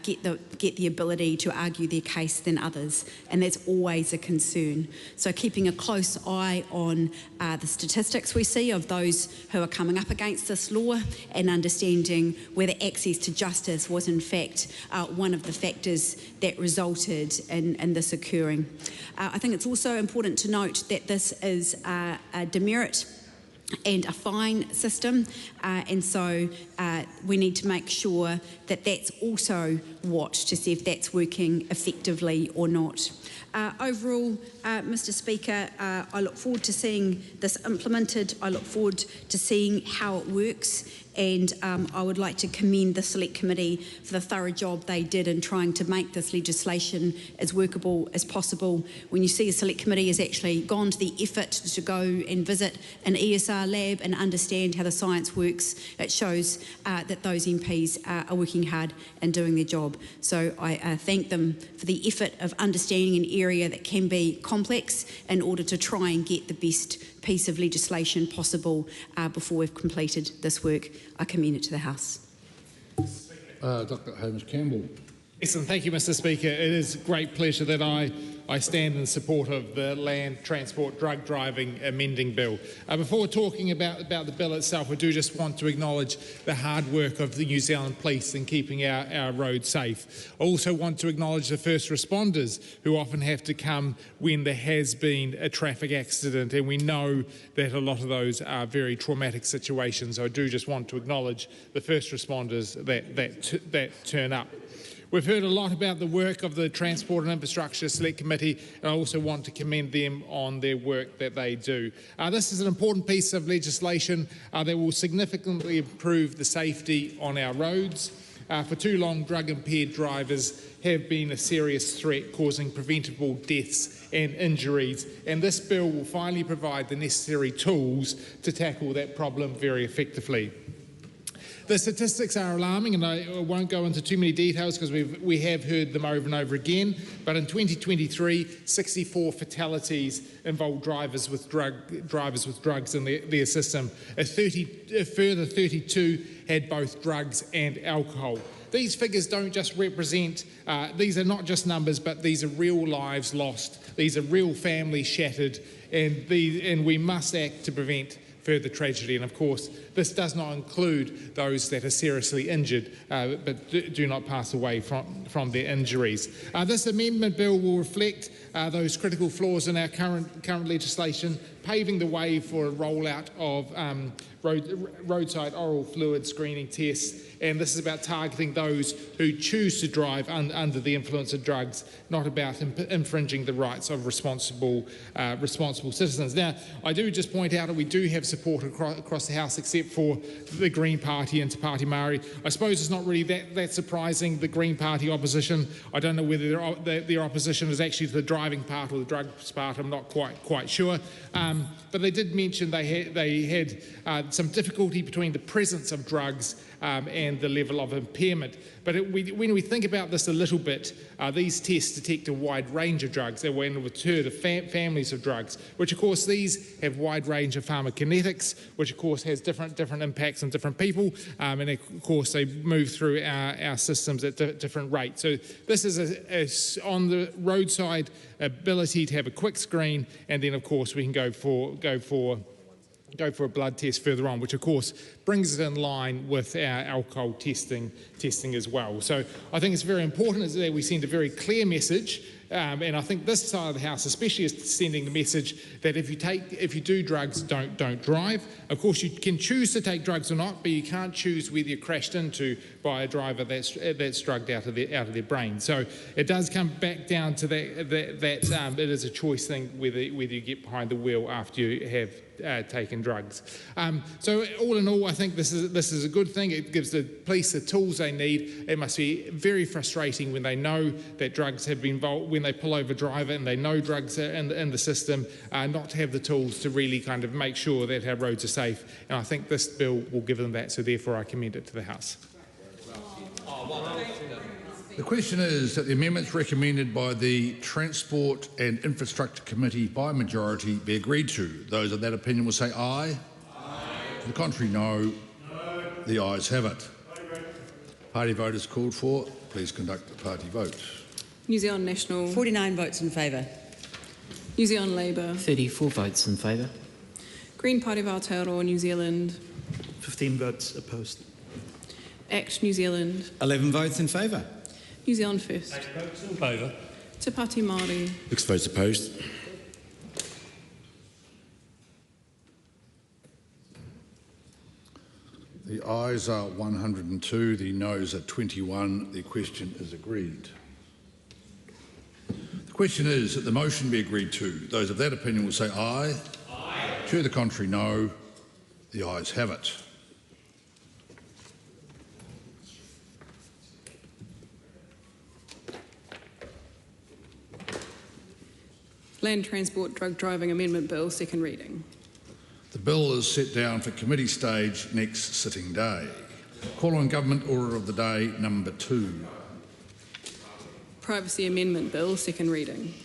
S22: get the ability to argue their case than others, and that's always a concern. So keeping a close eye on the statistics we see of those who are coming up against this law and understanding whether access to justice was in fact one of the factors that resulted in this occurring. I think it's also important to note that this is a demerit and a fine system, and so we need to make sure that that's also watched to see if that's working effectively or not. Overall, Mr. Speaker, I look forward to seeing this implemented. I look forward to seeing how it works, and I would like to commend the Select Committee for the thorough job they did in trying to make this legislation as workable as possible. When you see a Select Committee has actually gone to the effort to go and visit an ESR lab and understand how the science works, it shows that those MPs are working hard and doing their job. So I thank them for the effort of understanding an area that can be complex in order to try and get the best piece of legislation possible before we've completed this work. I commend it to the House.
S13: Dr. Holmes Campbell.
S1: Yes, and thank you, Mr. Speaker. It is a great pleasure that I stand in support of the Land Transport Drug Driving Amending Bill. Before talking about the bill itself, I do just want to acknowledge the hard work of the New Zealand Police in keeping our roads safe. I also want to acknowledge the first responders who often have to come when there has been a traffic accident, and we know that a lot of those are very traumatic situations. So I do just want to acknowledge the first responders that turn up. We've heard a lot about the work of the Transport and Infrastructure Select Committee, and I also want to commend them on their work that they do. This is an important piece of legislation that will significantly improve the safety on our roads. For too long, drug-impaired drivers have been a serious threat, causing preventable deaths and injuries, and this bill will finally provide the necessary tools to tackle that problem very effectively. The statistics are alarming, and I won't go into too many details because we have heard them over and over again, but in 2023, 64 fatalities involved drivers with drugs in their system. A further 32 had both drugs and alcohol. These figures don't just represent, these are not just numbers, but these are real lives lost. These are real families shattered, and we must act to prevent further tragedy. And of course, this does not include those that are seriously injured but do not pass away from their injuries. This amendment bill will reflect those critical flaws in our current legislation, paving the way for a rollout of roadside oral fluid screening tests. And this is about targeting those who choose to drive under the influence of drugs, not about infringing the rights of responsible citizens. Now, I do just point out that we do have support across the House, except for the Green Party and Te Pāti Māori. I suppose it's not really that surprising, the Green Party opposition. I don't know whether their opposition is actually to the driving part or the drugs part. I'm not quite sure. But they did mention they had some difficulty between the presence of drugs and the level of impairment. But when we think about this a little bit, these tests detect a wide range of drugs. They will deter the families of drugs, which of course these have wide range of pharmacokinetics, which of course has different impacts on different people, and of course they move through our systems at different rates. So this is on the roadside ability to have a quick screen, and then of course we can go for go for a blood test further on, which of course brings it in line with our alcohol testing as well. So I think it's very important that we send a very clear message, and I think this side of the House especially is sending the message that if you do drugs, don't drive. Of course, you can choose to take drugs or not, but you can't choose whether you're crashed into by a driver that's drugged out of their brain. So it does come back down to that it is a choice thing whether you get behind the wheel after you have taken drugs. So all in all, I think this is a good thing. It gives the police the tools they need. It must be very frustrating when they know that drugs have been involved, when they pull over a driver and they know drugs are in the system, not to have the tools to really kind of make sure that our roads are safe. And I think this bill will give them that, so therefore I commend it to the House.
S13: The question is that the amendments recommended by the Transport and Infrastructure Committee by majority be agreed to. Those of that opinion will say aye. Aye. To the contrary, no. No. The ayes have it. Party vote is called for. Please conduct the party vote.
S14: New Zealand National.
S3: 49 votes in favour.
S14: New Zealand Labour.
S7: 34 votes in favour.
S14: Green Party of Aotearoa, New Zealand.
S21: 15 votes opposed.
S14: ACT New Zealand.
S15: 11 votes in favour.
S14: New Zealand First.
S21: 8 votes in favour.
S14: Te Pāti Māori.
S15: 6 votes opposed.
S13: The ayes are 102, the noes are 21. The question is agreed. The question is that the motion be agreed to. Those of that opinion will say aye. Aye. To the contrary, no. The ayes have it.
S14: Land Transport Drug Driving Amendment Bill, second reading.
S13: The bill is set down for committee stage next sitting day. Call on Government Order of the Day number 2.
S14: Privacy Amendment Bill, second reading.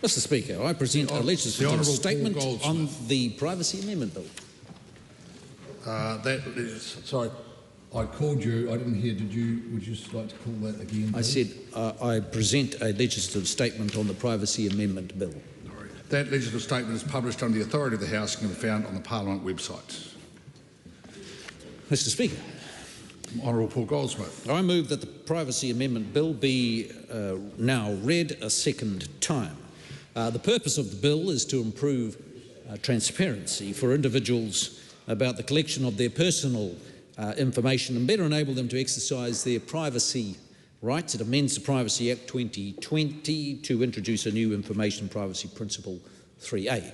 S23: Mr Speaker, I present a legislative statement on the Privacy Amendment Bill.
S13: Sorry, I called you. I didn't hear. Would you like to call that again?
S23: I said I present a legislative statement on the Privacy Amendment Bill.
S13: Sorry. That legislative statement is published under the authority of the House and can be found on the Parliament website.
S23: Mr Speaker.
S13: Honourable Paul Goldsmith.
S23: I move that the Privacy Amendment Bill be now read a second time. The purpose of the bill is to improve transparency for individuals about the collection of their personal information and better enable them to exercise their privacy rights. It amends the Privacy Act 2020 to introduce a new Information Privacy Principle 3A.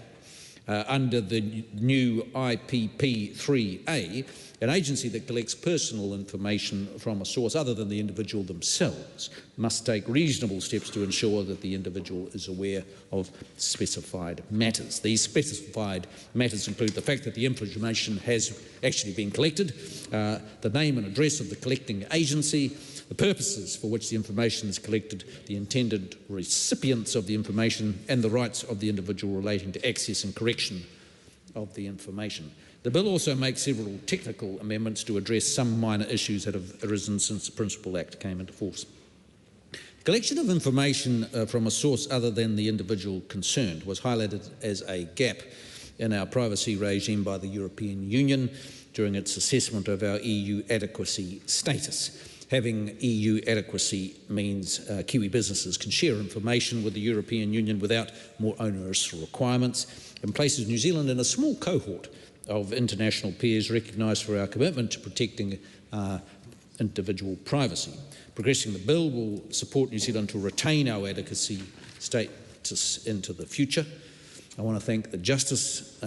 S23: Under the new IPP 3A, an agency that collects personal information from a source other than the individual themselves must take reasonable steps to ensure that the individual is aware of specified matters. These specified matters include the fact that the information has actually been collected, the name and address of the collecting agency, the purposes for which the information is collected, the intended recipients of the information, and the rights of the individual relating to access and correction of the information. The bill also makes several technical amendments to address some minor issues that have arisen since the Principal Act came into force. Collection of information from a source other than the individual concerned was highlighted as a gap in our privacy regime by the European Union during its assessment of our EU adequacy status. Having EU adequacy means Kiwi businesses can share information with the European Union without more onerous requirements and places New Zealand in a small cohort of international peers recognised for our commitment to protecting individual privacy. Progressing the bill will support New Zealand to retain our adequacy status into the future. I want to thank the Justice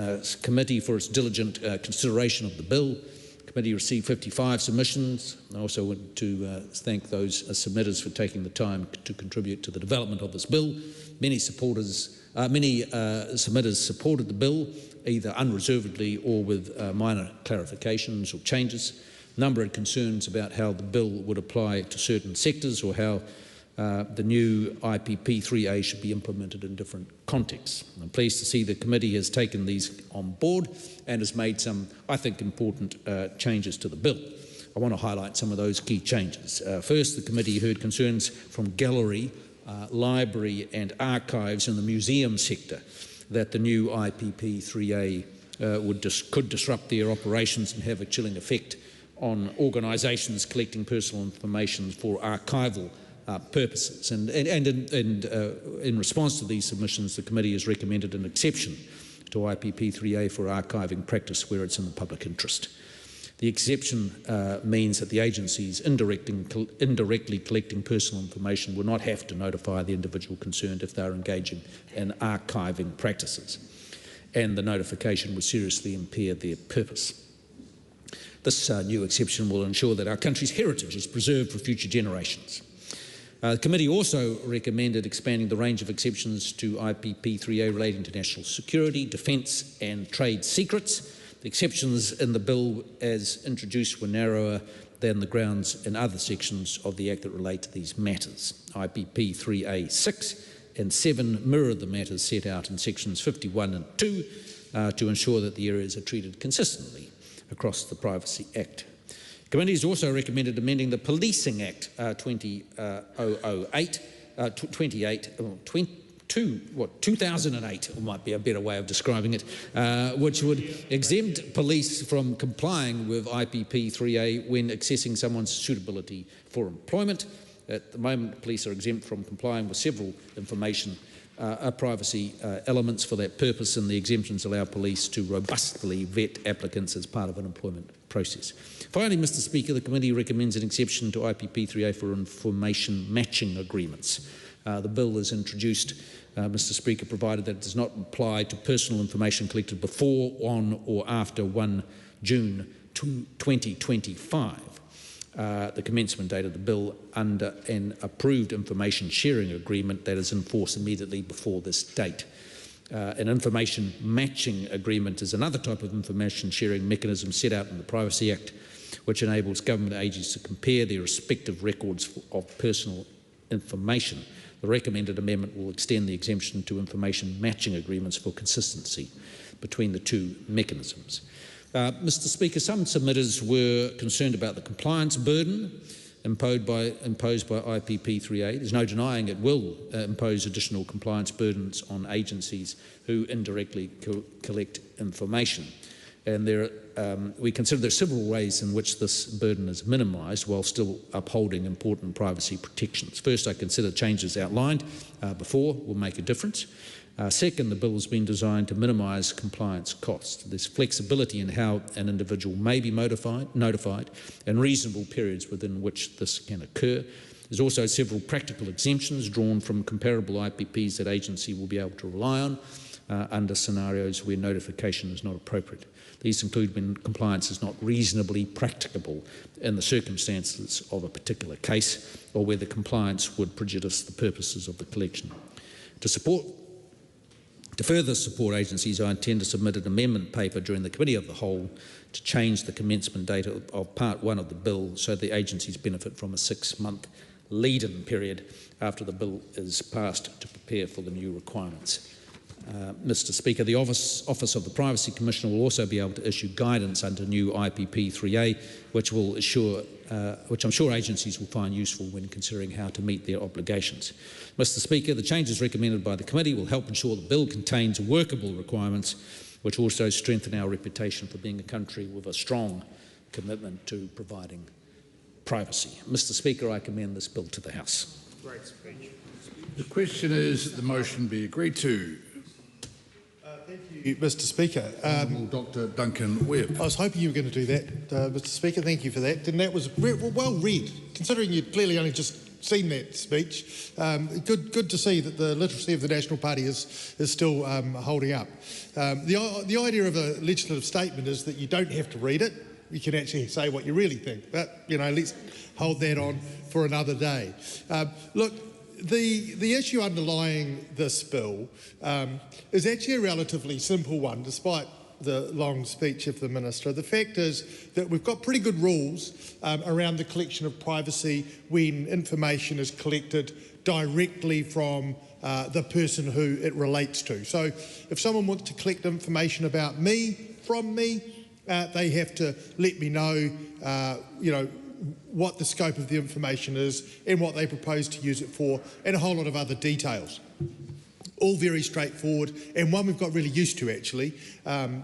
S23: Committee for its diligent consideration of the bill. The committee received 55 submissions. I also want to thank those submitters for taking the time to contribute to the development of this bill. Many submitters supported the bill, either unreservedly or with minor clarifications or changes. A number had concerns about how the bill would apply to certain sectors or how the new IPP 3A should be implemented in different contexts. I'm pleased to see the committee has taken these on board and has made some, I think, important changes to the bill. I want to highlight some of those key changes. First, the committee heard concerns from gallery, library and archives in the museum sector that the new IPP3A could disrupt their operations and have a chilling effect on organisations collecting personal information for archival purposes. And in response to these submissions, the committee has recommended an exception to IPP3A for archiving practice where it's in the public interest. The exception means that the agencies indirectly collecting personal information will not have to notify the individual concerned if they are engaging in archiving practices, and the notification would seriously impair their purpose. This new exception will ensure that our country's heritage is preserved for future generations. The committee also recommended expanding the range of exceptions to IPP3A relating to national security, defence and trade secrets. The exceptions in the bill as introduced were narrower than the grounds in other sections of the Act that relate to these matters. IPP 3A 6 and 7 mirror the matters set out in sections 51 and 2 to ensure that the areas are treated consistently across the Privacy Act. The committee has also recommended amending the Policing Act 2008, might be a better way of describing it, which would exempt police from complying with IPP3A when assessing someone's suitability for employment. At the moment, police are exempt from complying with several information privacy elements for that purpose, and the exemptions allow police to robustly vet applicants as part of an employment process. Finally, Mr. Speaker, the committee recommends an exception to IPP3A for information matching agreements. The bill is introduced, Mr. Speaker, provided that it does not apply to personal information collected before, on or after 1 June 2025. The commencement date of the bill under an approved information sharing agreement that is in force immediately before this date. An information matching agreement is another type of information sharing mechanism set out in the Privacy Act, which enables government agencies to compare their respective records of personal information. The recommended amendment will extend the exemption to information matching agreements for consistency between the two mechanisms. Mr. Speaker, some submitters were concerned about the compliance burden imposed by IPP3A. There's no denying it will impose additional compliance burdens on agencies who indirectly collect information. And we consider there are several ways in which this burden is minimised while still upholding important privacy protections. First, I consider changes outlined before will make a difference. Second, the bill has been designed to minimise compliance costs. There's flexibility in how an individual may be notified and reasonable periods within which this can occur. There's also several practical exemptions drawn from comparable IPPs that agency will be able to rely on under scenarios where notification is not appropriate. These include when compliance is not reasonably practicable in the circumstances of a particular case or where the compliance would prejudice the purposes of the collection. To further support agencies, I intend to submit an amendment paper during the Committee of the Whole to change the commencement date of Part 1 of the bill so the agencies benefit from a 6-month lead-in period after the bill is passed to prepare for the new requirements. Mr. Speaker, the Office of the Privacy Commissioner will also be able to issue guidance under new IPP3A, which I'm sure agencies will find useful when considering how to meet their obligations. Mr. Speaker, the changes recommended by the committee will help ensure the bill contains workable requirements, which also strengthen our reputation for being a country with a strong commitment to providing privacy. Mr. Speaker, I commend this bill to the House.
S13: Great speech. The question is that the motion be agreed to.
S9: Thank you, Mr. Speaker.
S13: Dr. Duncan Webb.
S9: I was hoping you were going to do that, Mr. Speaker. Thank you for that. And that was well read, considering you'd clearly only just seen that speech. Good to see that the literacy of the National Party is still holding up. The idea of a legislative statement is that you don't have to read it. You can actually say what you really think. But, let's hold that on for another day. Look, the issue underlying this bill is actually a relatively simple one, despite the long speech of the Minister. The fact is that we've got pretty good rules around the collection of privacy when information is collected directly from the person who it relates to. So if someone wants to collect information about me, from me, they have to let me know, what the scope of the information is and what they propose to use it for, and a whole lot of other details. all very straightforward, and one we've got really used to actually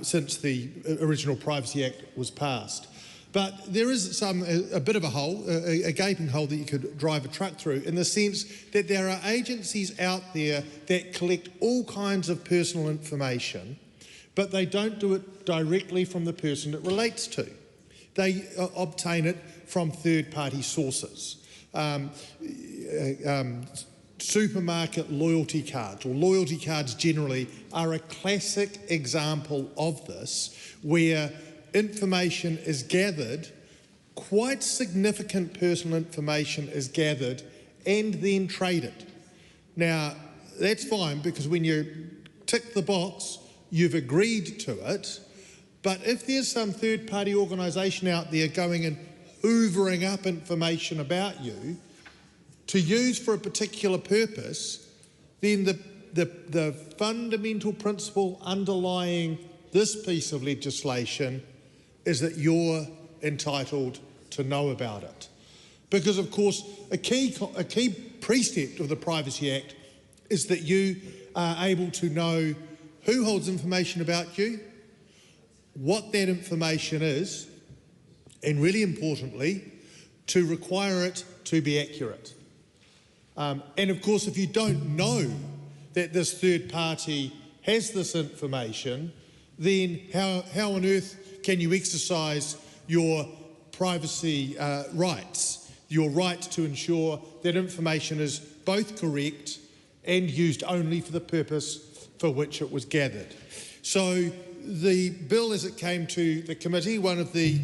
S9: since the original Privacy Act was passed. But there is a bit of a hole, a gaping hole that you could drive a truck through, in the sense that there are agencies out there that collect all kinds of personal information, but they don't do it directly from the person it relates to. They obtain it from third-party sources. Supermarket loyalty cards, or loyalty cards generally, are a classic example of this, where information is gathered, quite significant personal information is gathered, and then traded. Now, that's fine, because when you tick the box, you've agreed to it, but if there's some third-party organisation out there going and hoovering up information about you to use for a particular purpose, then the fundamental principle underlying this piece of legislation is that you're entitled to know about it. Because, of course, a key precept of the Privacy Act is that you are able to know who holds information about you, what that information is, and really importantly, to require it to be accurate. And of course, if you don't know that this third party has this information, then how on earth can you exercise your privacy rights, your right to ensure that information is both correct and used only for the purpose for which it was gathered? So the bill, as it came to the committee, one of the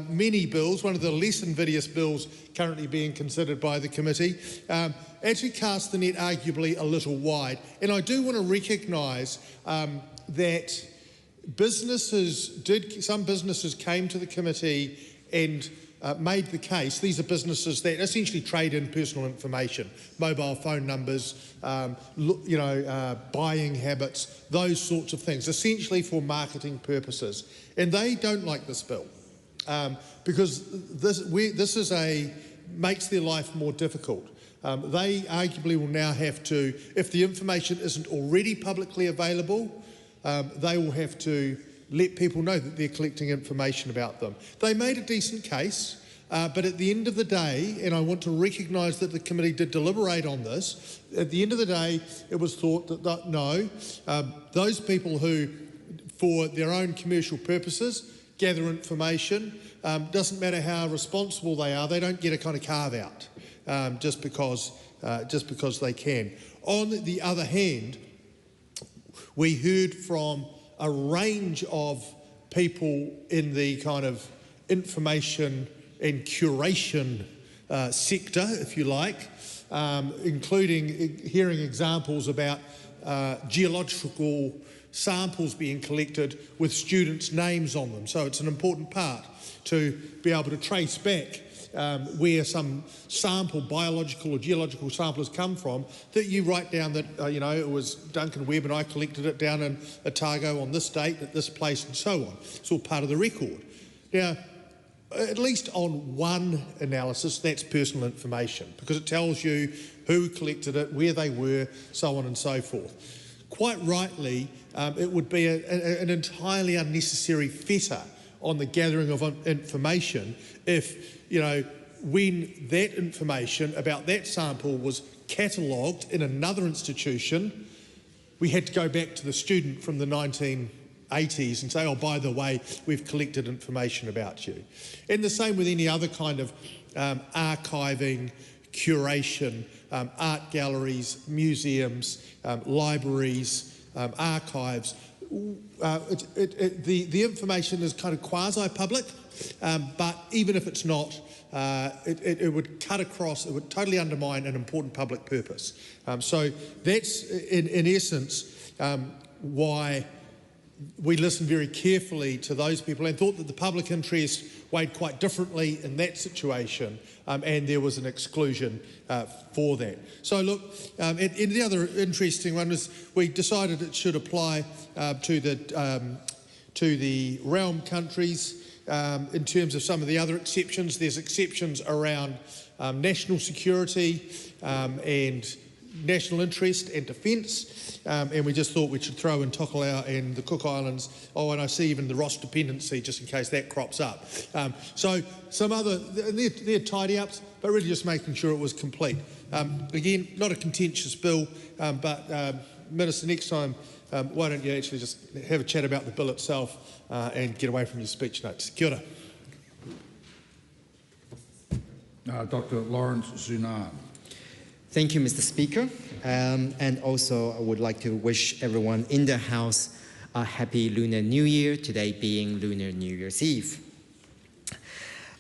S9: many bills, one of the less invidious bills currently being considered by the committee, actually cast the net arguably a little wide. And I do want to recognise that some businesses came to the committee and made the case. These are businesses that essentially trade in personal information, mobile phone numbers, buying habits, those sorts of things, essentially for marketing purposes. And they don't like this bill because this makes their life more difficult. They arguably will now have to, if the information isn't already publicly available, they will have to let people know that they're collecting information about them. They made a decent case, but at the end of the day, and I want to recognise that the committee did deliberate on this, at the end of the day, it was thought that no, those people who, for their own commercial purposes, gather information, doesn't matter how responsible they are, they don't get a kind of carve out just because they can. On the other hand, we heard from a range of people in the kind of information and curation sector, if you like, including hearing examples about geological samples being collected with students' names on them. So it's an important part to be able to trace back where some sample, biological or geological sample has come from, that you write down that, it was Duncan Webb and I collected it down in Otago on this date at this place and so on. It's all part of the record. Now, at least on one analysis, that's personal information because it tells you who collected it, where they were, so on and so forth. Quite rightly, it would be an entirely unnecessary fetter on the gathering of information if, when that information about that sample was catalogued in another institution, we had to go back to the student from the 1980s and say, oh, by the way, we've collected information about you. And the same with any other kind of archiving, curation, art galleries, museums, libraries, archives. The information is kind of quasi-public, but even if it's not, it would cut across, it would totally undermine an important public purpose. So that's, in essence, why we listened very carefully to those people and thought that the public interest weighed quite differently in that situation, and there was an exclusion for that. So look, and the other interesting one was we decided it should apply to the realm countries in terms of some of the other exceptions. There's exceptions around national security and national interest and defence, and we just thought we should throw in Tokelau and the Cook Islands. Oh, and I see even the Ross dependency, just in case that crops up. So some other, they're tidy-ups, but really just making sure it was complete. Again, not a contentious bill, but Minister, next time, why don't you actually just have a chat about the bill itself and get away from your speech notes. Kia ora.
S13: Dr. Lawrence Zunan.
S10: Thank you, Mr. Speaker. And also, I would like to wish everyone in the House a happy Lunar New Year, today being Lunar New Year's Eve.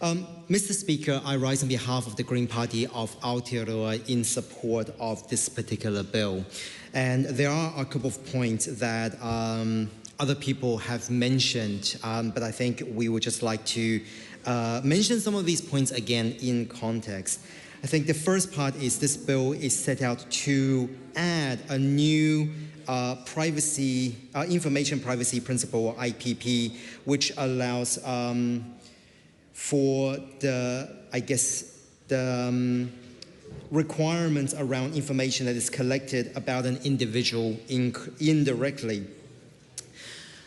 S10: Mr. Speaker, I rise on behalf of the Green Party of Aotearoa in support of this particular bill. And there are a couple of points that other people have mentioned, but I think we would just like to mention some of these points again in context. I think the first part is this bill is set out to add a new information privacy principle, or IPP, which allows for the, requirements around information that is collected about an individual indirectly.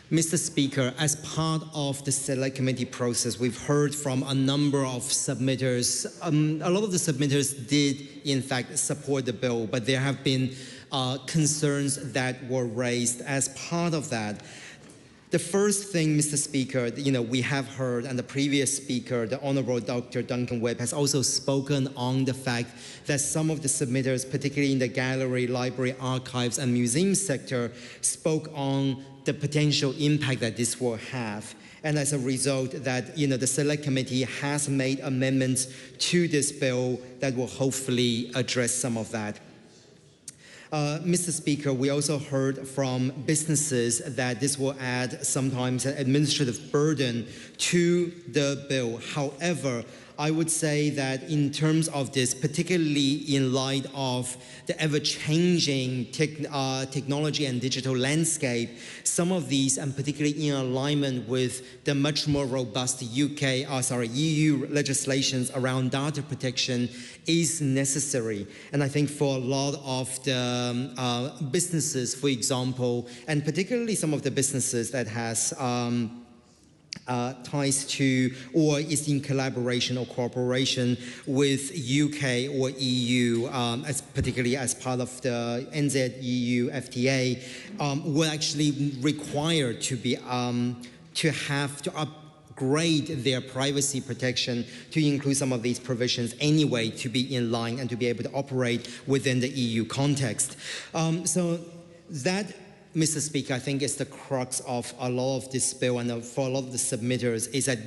S10: Mr. Speaker, as part of the Select Committee process, we've heard from a number of submitters. A lot of the submitters did, in fact, support the bill, but there have been concerns that were raised as part of that. The first thing, Mr. Speaker, we have heard, and the previous speaker, the Honourable Dr. Duncan Webb, has also spoken on the fact that some of the submitters, particularly in the gallery, library, archives, and museum sector, spoke on the potential impact that this will have. And as a result, that the Select Committee has made amendments to this bill that will hopefully address some of that. Mr. Speaker, we also heard from businesses that this will add sometimes an administrative burden to the bill. However, I would say that in terms of this, particularly in light of the ever-changing technology and digital landscape, some of these, and particularly in alignment with the much more robust EU legislations around data protection, is necessary. And I think for a lot of the businesses, for example, and particularly some of the businesses that has ties to or is in collaboration or cooperation with UK or EU, particularly as part of the NZ-EU FTA, will actually require to be to upgrade their privacy protection to include some of these provisions anyway, to be in line and to be able to operate within the EU context. So that, Mr. Speaker, I think is the crux of a lot of this bill, and for a lot of the submitters, is that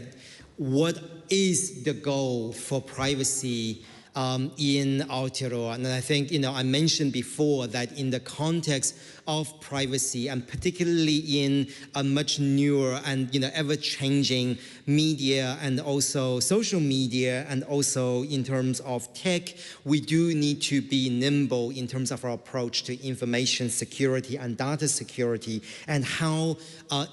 S10: what is the goal for privacy in Aotearoa? And I think, I mentioned before that in the context of privacy, and particularly in a much newer and ever-changing media, and also social media, and also in terms of tech, we do need to be nimble in terms of our approach to information security and data security, and how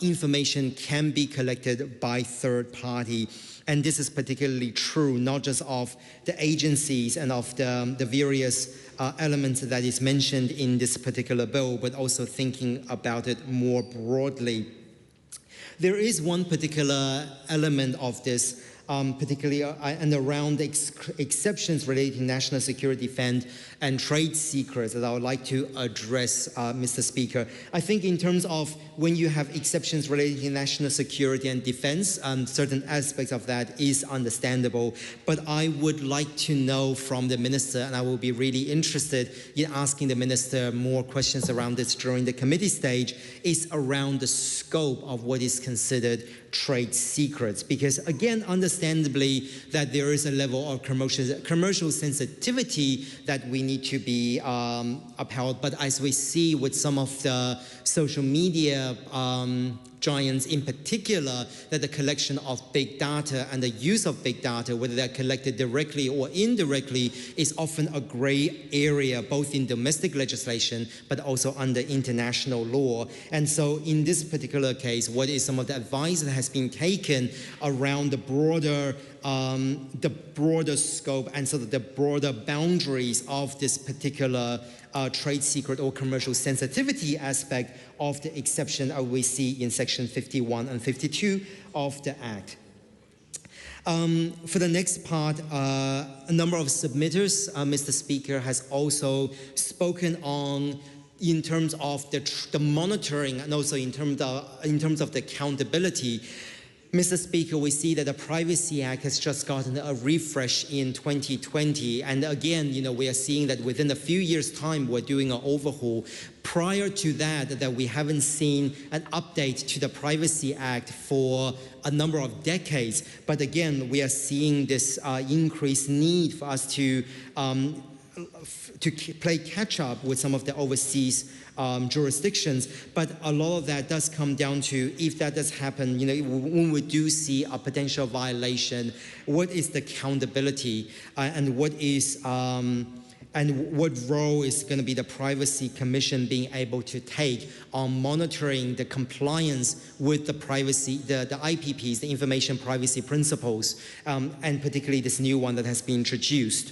S10: information can be collected by third party. And this is particularly true, not just of the agencies and of the various elements that is mentioned in this particular bill, but also thinking about it more broadly. There is one particular element of this, particularly and around exceptions related to national security, defense, and trade secrets that I would like to address, Mr. Speaker. I think in terms of when you have exceptions related to national security and defense, certain aspects of that is understandable. But I would like to know from the Minister, and I will be really interested in asking the Minister more questions around this during the committee stage, is around the scope of what is considered trade secrets. Because again, understandably, that there is a level of commercial sensitivity that we need to be upheld. But as we see with some of the social media giants in particular, that the collection of big data and the use of big data, whether they're collected directly or indirectly, is often a gray area, both in domestic legislation, but also under international law. And so in this particular case, what is some of the advice that has been taken around the broader scope and sort of the broader boundaries of this particular trade secret or commercial sensitivity aspect of the exception we see in Section 51 and 52 of the Act. For the next part, a number of submitters, Mr. Speaker, has also spoken on in terms of the monitoring and also in terms of the accountability. Mr. Speaker, we see that the Privacy Act has just gotten a refresh in 2020. And again, we are seeing that within a few years' time, we're doing an overhaul. Prior to that we haven't seen an update to the Privacy Act for a number of decades. But again, we are seeing this increased need for us to play catch-up with some of the overseas jurisdictions, but a lot of that does come down to, if that does happen, when we do see a potential violation, what is the accountability and what role is going to be the Privacy Commission being able to take on monitoring the compliance with the IPPs, the Information Privacy Principles, and particularly this new one that has been introduced.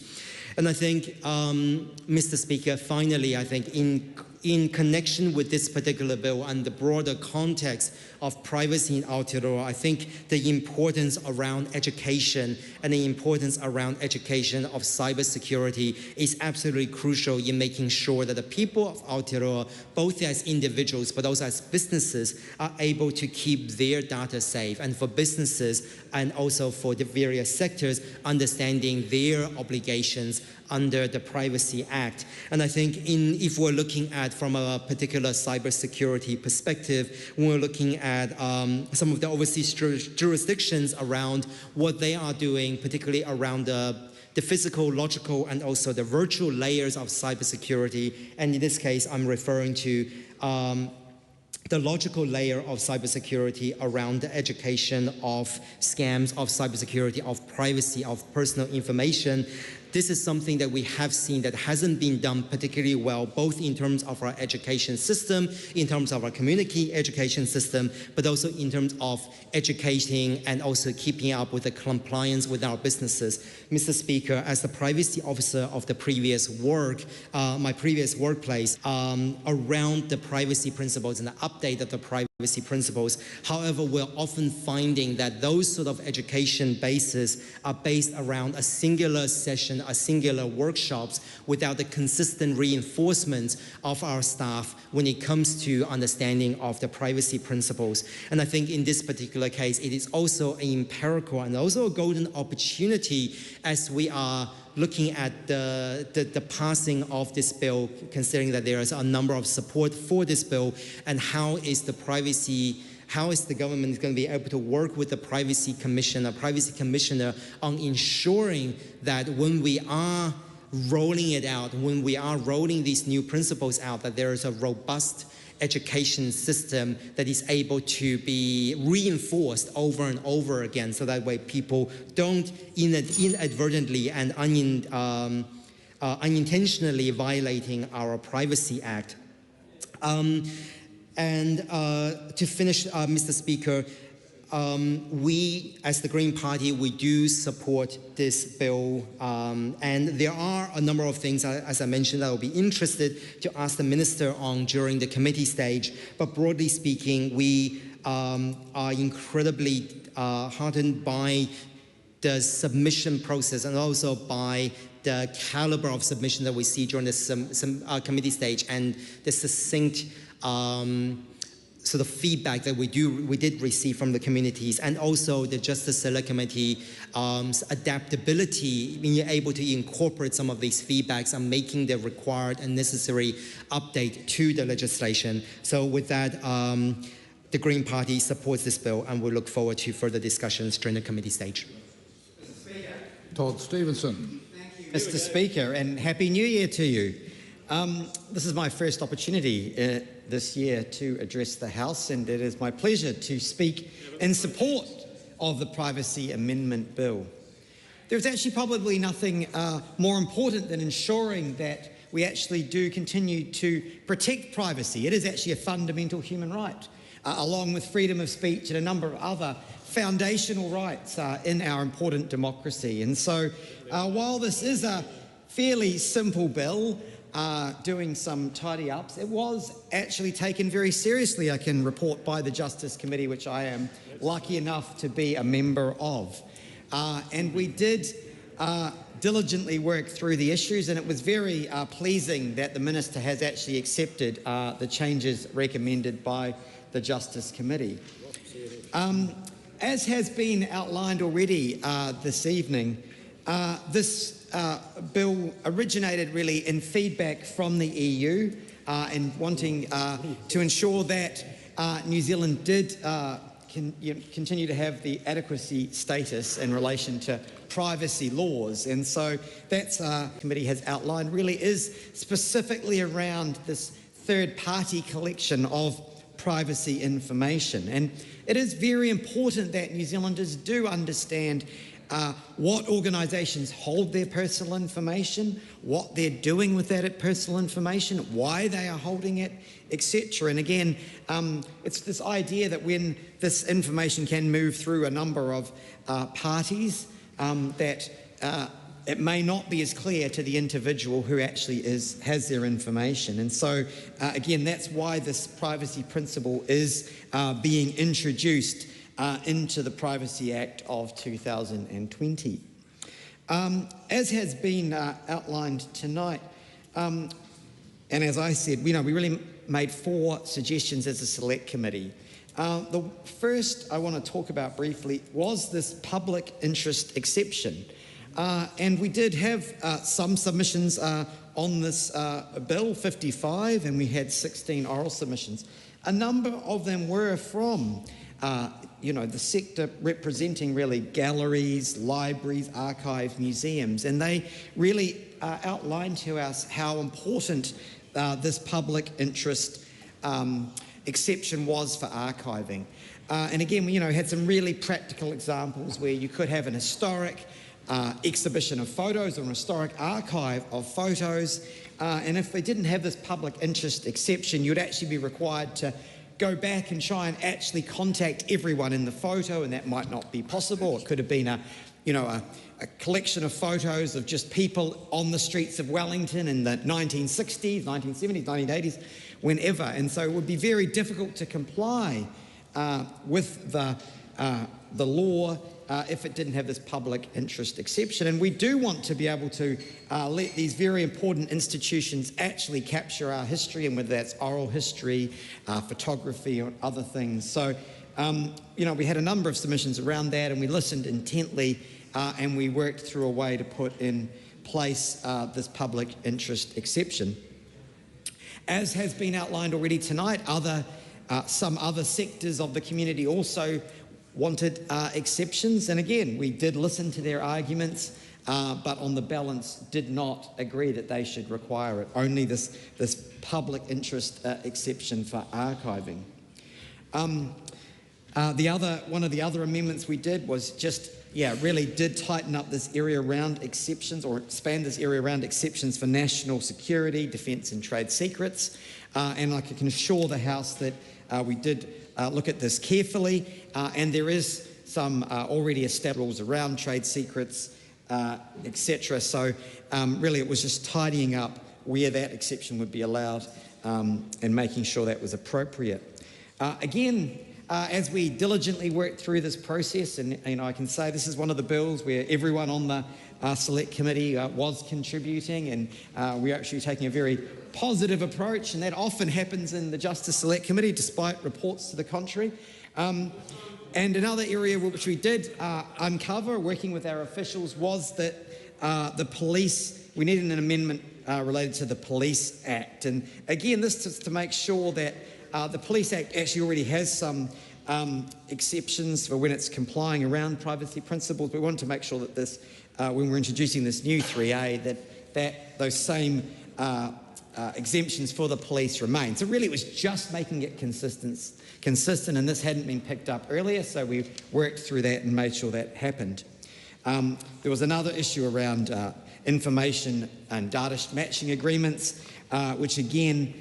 S10: And I think, Mr. Speaker, finally, I think in connection with this particular bill and the broader context of privacy in Aotearoa, I think the importance around education and the importance around education of cybersecurity is absolutely crucial in making sure that the people of Aotearoa, both as individuals but also as businesses, are able to keep their data safe, and for businesses and also for the various sectors understanding their obligations under the Privacy Act. And I think if we're looking at from a particular cybersecurity perspective, when we're looking at some of the overseas jurisdictions around what they are doing, particularly around the physical, logical, and also the virtual layers of cybersecurity. And in this case, I'm referring to the logical layer of cybersecurity around the education of scams, of cybersecurity, of privacy, of personal information. This is something that we have seen that hasn't been done particularly well, both in terms of our education system, in terms of our community education system, but also in terms of educating and also keeping up with the compliance with our businesses. Mr. Speaker, as the privacy officer of the previous my previous workplace, around the privacy principles and the update of the privacy principles. However, we're often finding that those sort of education bases are based around a singular session, a singular workshops, without the consistent reinforcement of our staff when it comes to understanding of the privacy principles. And I think in this particular case, it is also an empirical and also a golden opportunity as we are looking at the passing of this bill, considering that there is a number of support for this bill, and how is the government going to be able to work with the Privacy Commissioner on ensuring that when we are rolling it out, when we are rolling these new principles out, that there is a robust education system that is able to be reinforced over and over again, so that way people don't inadvertently and unintentionally violating our Privacy Act. To finish, Mr. Speaker, we, as the Green Party, we do support this bill, and there are a number of things, as I mentioned, I will be interested to ask the Minister on during the committee stage. But broadly speaking, we are incredibly heartened by the submission process and also by the caliber of submission that we see during this committee stage, and the succinct sort of feedback that we did receive from the communities, and also the Justice Select Committee adaptability, being able to incorporate some of these feedbacks and making the required and necessary update to the legislation. So with that, the Green Party supports this bill, and we look forward to further discussions during the committee stage.
S13: Todd Stevenson.
S15: Thank you, Mr. Speaker, and Happy New Year to you. This is my first opportunity this year to address the House, and it is my pleasure to speak in support of the Privacy Amendment Bill. There's actually probably nothing more important than ensuring that we actually do continue to protect privacy. It is actually a fundamental human right, along with freedom of speech and a number of other foundational rights in our important democracy. And so while this is a fairly simple bill, doing some tidy ups. It was actually taken very seriously, I can report, by the Justice Committee, which I am lucky enough to be a member of. And we did diligently work through the issues, and it was very pleasing that the Minister has actually accepted the changes recommended by the Justice Committee. As has been outlined already this evening, this bill originated really in feedback from the EU and wanting to ensure that New Zealand did continue to have the adequacy status in relation to privacy laws. And so that's committee has outlined really is specifically around this third-party collection of privacy information. And it is very important that New Zealanders do understand what organisations hold their personal information, what they're doing with that personal information, why they are holding it, etc. And again, it's this idea that when this information can move through a number of parties, that it may not be as clear to the individual who actually has their information. And so, again, that's why this privacy principle is being introduced into the Privacy Act of 2020. As has been outlined tonight, and as I said, we really made 4 suggestions as a select committee. The first I want to talk about briefly was this public interest exception. And we did have some submissions on this bill, 55, and we had 16 oral submissions. A number of them were from the sector representing really galleries, libraries, archives, museums, and they really outlined to us how important this public interest exception was for archiving. And again, we had some really practical examples where you could have an historic exhibition of photos or an historic archive of photos, and if they didn't have this public interest exception, you'd actually be required to go back and try and actually contact everyone in the photo, and that might not be possible. It could have been a collection of photos of just people on the streets of Wellington in the 1960s, 1970s, 1980s, whenever. And so it would be very difficult to comply with the law if it didn't have this public interest exception. And we do want to be able to let these very important institutions actually capture our history, and whether that's oral history, photography, or other things. So, we had a number of submissions around that, and we listened intently, and we worked through a way to put in place this public interest exception. As has been outlined already tonight, some other sectors of the community also wanted exceptions, and again, we did listen to their arguments, but on the balance did not agree that they should require it, only this public interest exception for archiving. One of the other amendments we did was just, really did tighten up this area around exceptions, or expand this area around exceptions for national security, defence and trade secrets, and I can assure the House that we did look at this carefully, and there is some already established rules around trade secrets, etc. So really it was just tidying up where that exception would be allowed and making sure that was appropriate. Again, as we diligently worked through this process, and I can say this is one of the bills where everyone on the Select Committee was contributing, and we're actually taking a very positive approach, and that often happens in the Justice Select Committee despite reports to the contrary. And another area which we did uncover working with our officials was that the police, we needed an amendment related to the Police Act, and again this is to make sure that the Police Act actually already has some exceptions for when it's complying around privacy principles. We wanted to make sure that this, when we're introducing this new 3A, that those same exemptions for the police remain. So really it was just making it consistent, and this hadn't been picked up earlier, so we worked through that and made sure that happened. There was another issue around information and data matching agreements, which again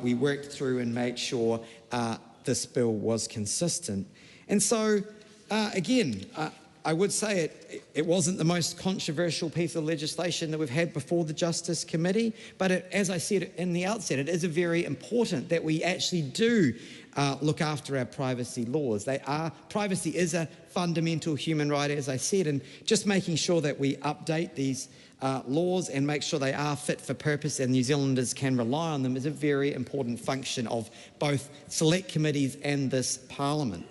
S15: we worked through and made sure this bill was consistent. And so again, I would say it wasn't the most controversial piece of legislation that we've had before the Justice Committee, but as I said in the outset, it is very important that we actually do look after our privacy laws. Privacy is a fundamental human right, as I said, and just making sure that we update these laws and make sure they are fit for purpose and New Zealanders can rely on them is a very important function of both select committees and this Parliament.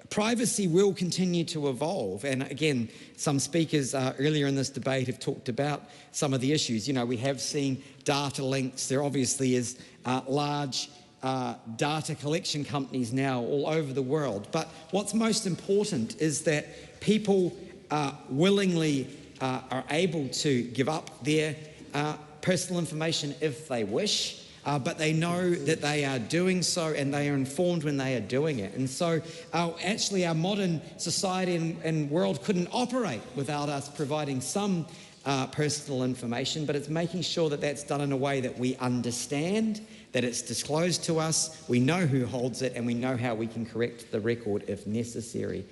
S15: Privacy will continue to evolve, and again, some speakers earlier in this debate have talked about some of the issues. You know, we have seen data links. There obviously is large data collection companies now all over the world. But what's most important is that people willingly are able to give up their personal information if they wish. But they know that they are doing so and they are informed when they are doing it. And so actually our modern society and world couldn't operate without us providing some personal information, but it's making sure that that's done in a way that we understand, that it's disclosed to us, we know who holds it, and we know how we can correct the record if necessary.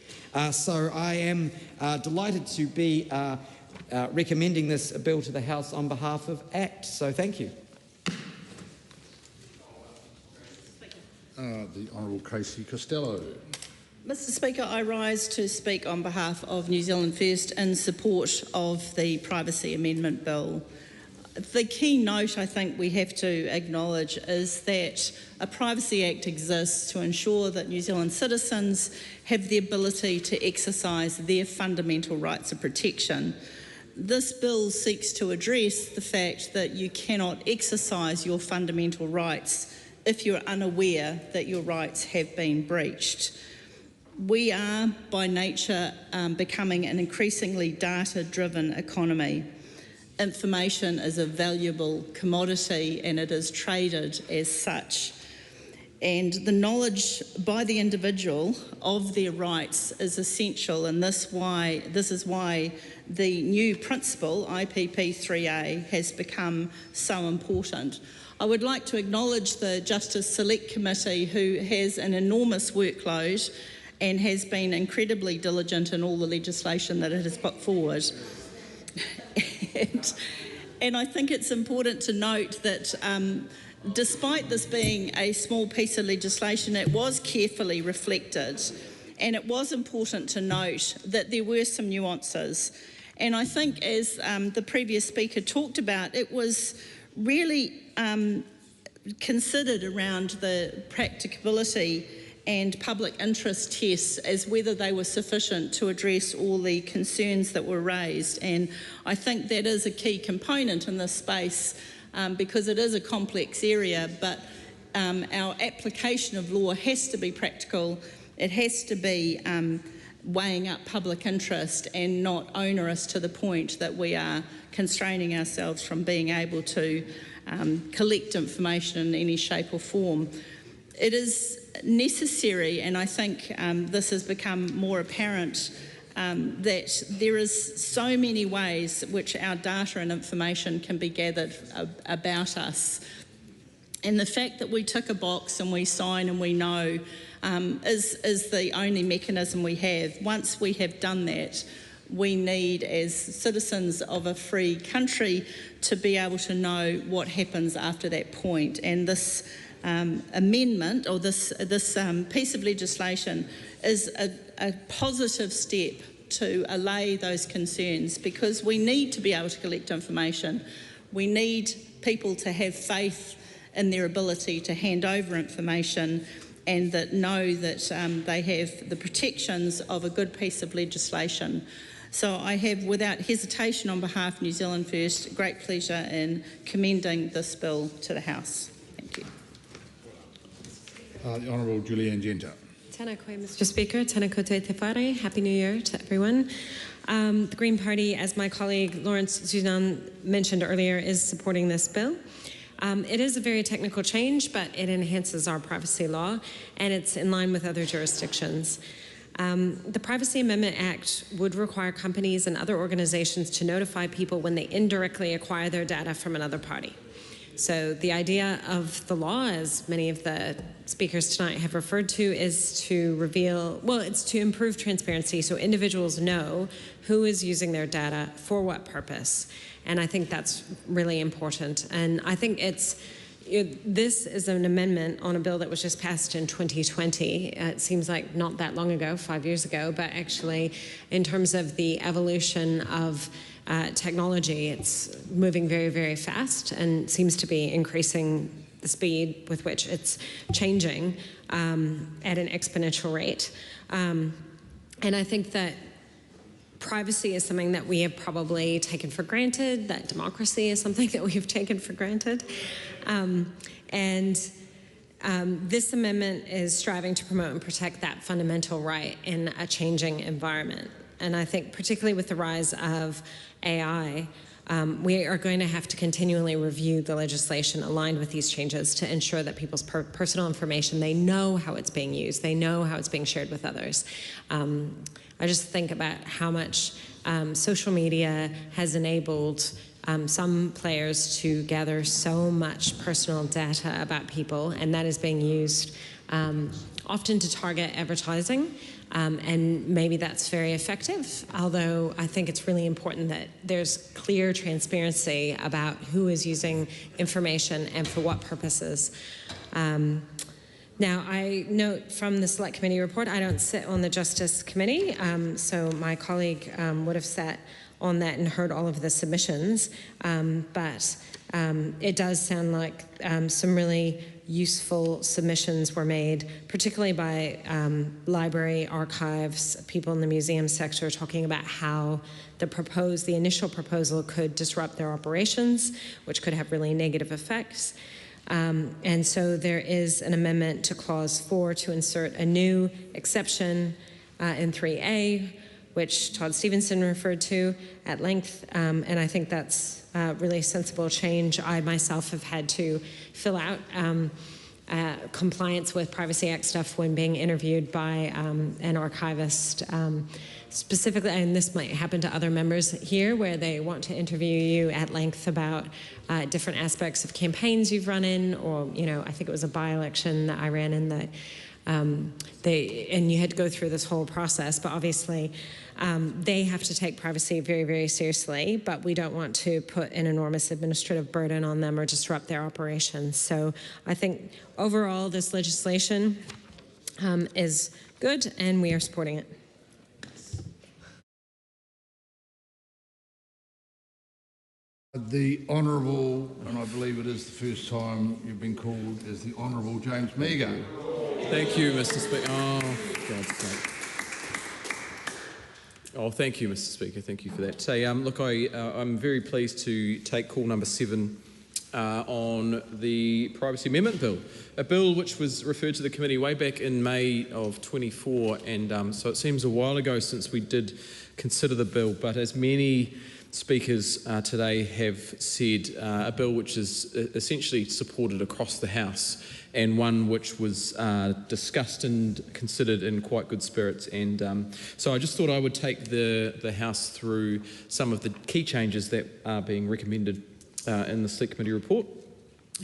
S15: So I am delighted to be recommending this bill to the House on behalf of ACT. So thank you.
S13: The Honourable Casey Costello.
S17: Mr Speaker, I rise to speak on behalf of New Zealand First in support of the Privacy Amendment Bill. The key note I think we have to acknowledge is that a Privacy Act exists to ensure that New Zealand citizens have the ability to exercise their fundamental rights of protection. This bill seeks to address the fact that you cannot exercise your fundamental rights if you're unaware that your rights have been breached. We are, by nature, becoming an increasingly data-driven economy. Information is a valuable commodity and it is traded as such. And the knowledge by the individual of their rights is essential, and this is why the new principle, IPP 3A, has become so important. I would like to acknowledge the Justice Select Committee, who has an enormous workload and has been incredibly diligent in all the legislation that it has put forward. And I think it's important to note that despite this being a small piece of legislation, it was carefully reflected, and it was important to note that there were some nuances. And I think, as the previous speaker talked about, it was really considered around the practicability and public interest tests as whether they were sufficient to address all the concerns that were raised. And I think that is a key component in this space because it is a complex area, but our application of law has to be practical. It has to be weighing up public interest and not onerous to the point that we are constraining ourselves from being able to collect information in any shape or form. It is necessary, and I think this has become more apparent, that there is so many ways which our data and information can be gathered about us. And the fact that we tick a box and we sign and we know is the only mechanism we have. Once we have done that, we need, as citizens of a free country, to be able to know what happens after that point. And this amendment, or this piece of legislation, is a positive step to allay those concerns, because we need to be able to collect information. We need people to have faith in their ability to hand over information, and that know that they have the protections of a good piece of legislation. So I have, without hesitation, on behalf of New Zealand First, great pleasure in commending this bill to the House. Thank you.
S13: The Honourable Julianne Genter.
S18: Tēnā koe, Mr Speaker. Tēnā koe te whare. Happy New Year to everyone. The Green Party, as my colleague Lawrence Suzanne mentioned earlier, is supporting this bill. It is a very technical change, but it enhances our privacy law, and it's in line with other jurisdictions. The Privacy Amendment Act would require companies and other organizations to notify people when they indirectly acquire their data from another party. So the idea of the law, as many of the speakers tonight have referred to, is to reveal, well, it's to improve transparency so individuals know who is using their data for what purpose. And I think that's really important. And I think this is an amendment on a bill that was just passed in 2020. It seems like not that long ago, 5 years ago, but actually in terms of the evolution of technology, it's moving very, very fast and seems to be increasing the speed with which it's changing at an exponential rate. And I think that privacy is something that we have probably taken for granted, that democracy is something that we have taken for granted. This amendment is striving to promote and protect that fundamental right in a changing environment. And I think particularly with the rise of AI, we are going to have to continually review the legislation aligned with these changes to ensure that people's personal information, they know how it's being used, they know how it's being shared with others. I just think about how much social media has enabled some players to gather so much personal data about people, and that is being used often to target advertising. And maybe that's very effective, although I think it's really important that there's clear transparency about who is using information and for what purposes. Now, I note from the Select Committee report, I don't sit on the Justice Committee, so my colleague would have sat on that and heard all of the submissions, but it does sound like some really useful submissions were made, particularly by library archives, people in the museum sector, talking about how the initial proposal could disrupt their operations, which could have really negative effects. And so there is an amendment to Clause 4 to insert a new exception in 3A, which Todd Stevenson referred to at length, and I think that's a really sensible change. I myself have had to fill out compliance with Privacy Act stuff when being interviewed by an archivist, specifically, and this might happen to other members here, where they want to interview you at length about different aspects of campaigns you've run in, or, I think it was a by-election that I ran in that and you had to go through this whole process, but obviously they have to take privacy very, very seriously, but we don't want to put an enormous administrative burden on them or disrupt their operations. So I think overall this legislation is good, and we are supporting it.
S13: The Honourable, and I believe it is the first time you've been called, is the Honourable James Meagher.
S4: Thank you, Mr. Speaker. Oh, God's sake. Oh, thank you, Mr. Speaker. Thank you for that. Look, I'm very pleased to take call number 7 on the Privacy Amendment Bill, a bill which was referred to the committee way back in May of 24, and so it seems a while ago since we did consider the bill, but as many speakers today have said, a bill which is essentially supported across the House, and one which was discussed and considered in quite good spirits. And so I just thought I would take the House through some of the key changes that are being recommended in the Select Committee report,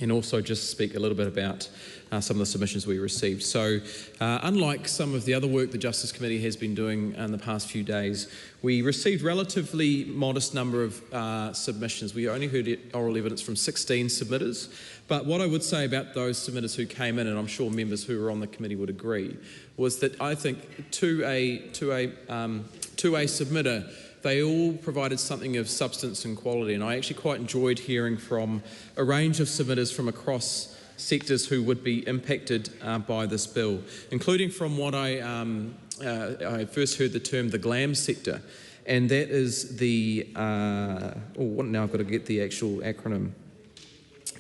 S4: and also just speak a little bit about some of the submissions we received. So unlike some of the other work the Justice Committee has been doing in the past few days, we received relatively modest number of submissions. We only heard oral evidence from 16 submitters, but what I would say about those submitters who came in, and I'm sure members who were on the committee would agree, was that I think to a submitter, they all provided something of substance and quality, and I actually quite enjoyed hearing from a range of submitters from across sectors who would be impacted by this bill, including from what I first heard the term the glam sector, and that is the, now I've got to get the actual acronym.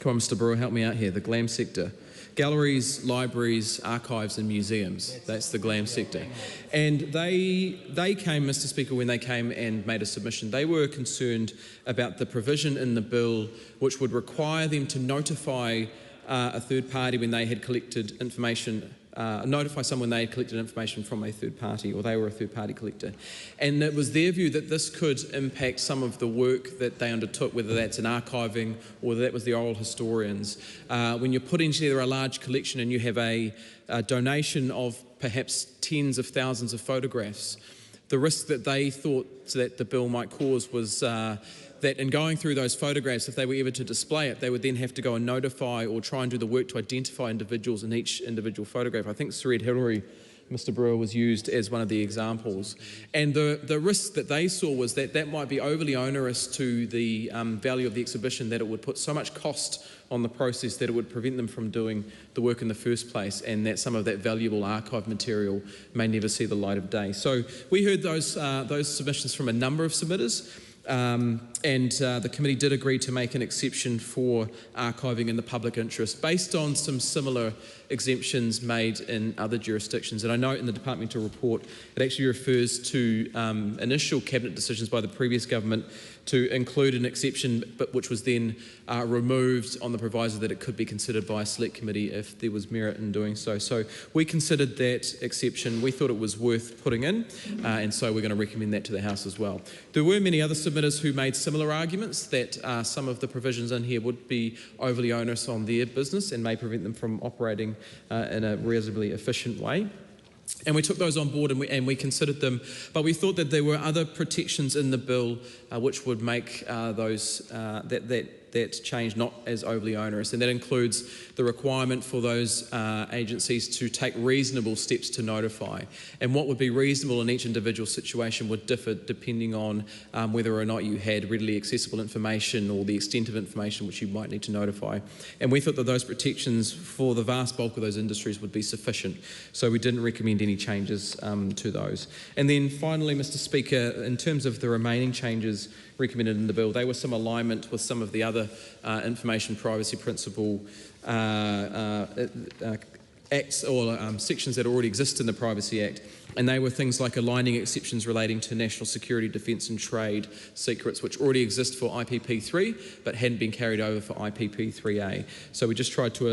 S4: Come on, Mr. Brewer, help me out here. The glam sector. Galleries, libraries, archives and museums. That's the glam sector. And they came, Mr. Speaker, when they came and made a submission, they were concerned about the provision in the bill which would require them to notify a third party when they had collected information notify someone they had collected information from a third party, or they were a third party collector. And it was their view that this could impact some of the work that they undertook, whether that's in archiving or whether that was the oral historians. When you're putting together a large collection and you have a donation of perhaps tens of thousands of photographs, the risk that they thought that the bill might cause was that in going through those photographs, if they were ever to display it, they would then have to go and notify or try and do the work to identify individuals in each individual photograph. I think Sir Ed Hillary, Mr. Brewer, was used as one of the examples. And the risk that they saw was that that might be overly onerous to the value of the exhibition, that it would put so much cost on the process that it would prevent them from doing the work in the first place, and that some of that valuable archive material may never see the light of day. So we heard those submissions from a number of submitters. The committee did agree to make an exception for archiving in the public interest based on some similar exemptions made in other jurisdictions. And I note in the departmental report it actually refers to initial cabinet decisions by the previous government to include an exception, but which was then removed on the proviso that it could be considered by a select committee if there was merit in doing so. So we considered that exception. We thought it was worth putting in, and so we're going to recommend that to the House as well. There were many other submitters who made similar arguments that some of the provisions in here would be overly onerous on their business and may prevent them from operating in a reasonably efficient way. And we took those on board and we considered them, but we thought that there were other protections in the bill which would make that change not as overly onerous, and that includes the requirement for those agencies to take reasonable steps to notify. And what would be reasonable in each individual situation would differ depending on whether or not you had readily accessible information or the extent of information which you might need to notify. And we thought that those protections for the vast bulk of those industries would be sufficient, so we didn't recommend any changes to those. And then finally, Mr. Speaker, in terms of the remaining changes recommended in the bill, they were some alignment with some of the other information privacy principle acts or sections that already exist in the Privacy Act, and they were things like aligning exceptions relating to national security, defence and trade secrets, which already exist for IPP3 but hadn't been carried over for IPP3A. So we just tried to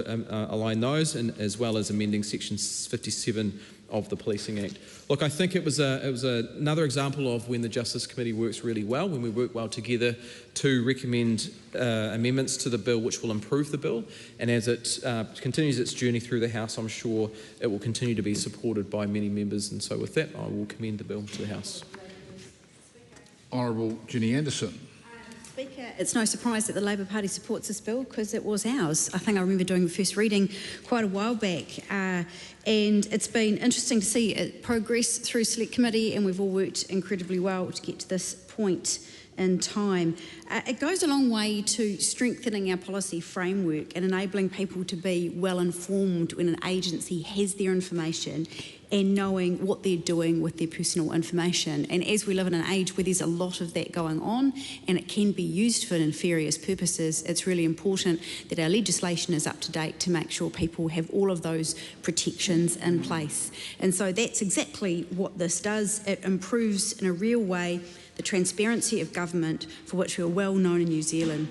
S4: align those, and as well as amending section 57 of the Policing Act. Look, I think it was another example of when the Justice Committee works really well, when we work well together to recommend amendments to the bill which will improve the bill, and as it continues its journey through the House, I'm sure it will continue to be supported by many members, and so with that I will commend the bill to the House.
S13: Honourable Ginny Anderson.
S22: Speaker, it's no surprise that the Labor Party supports this bill because it was ours. I think I remember doing the first reading quite a while back, and it's been interesting to see it progress through Select Committee, and we've all worked incredibly well to get to this point in time. It goes a long way to strengthening our policy framework and enabling people to be well informed when an agency has their information and knowing what they're doing with their personal information. And as we live in an age where there's a lot of that going on and it can be used for nefarious purposes, it's really important that our legislation is up to date to make sure people have all of those protections in place. And so that's exactly what this does. It improves in a real way the transparency of government, for which we are well known in New Zealand,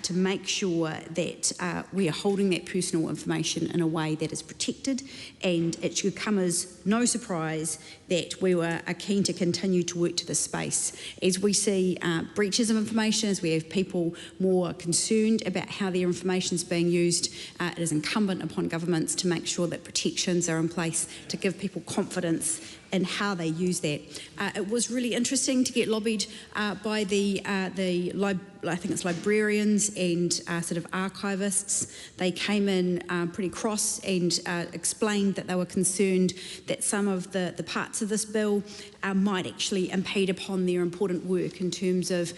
S22: to make sure that we are holding that personal information in a way that is protected, and it should come as no surprise that we are keen to continue to work to this space. As we see breaches of information, as we have people more concerned about how their information is being used, it is incumbent upon governments to make sure that protections are in place to give people confidence in how they use that. It was really interesting to get lobbied by I think it's librarians and sort of archivists. They came in pretty cross and explained that they were concerned that some of the parts of this bill might actually impede upon their important work in terms of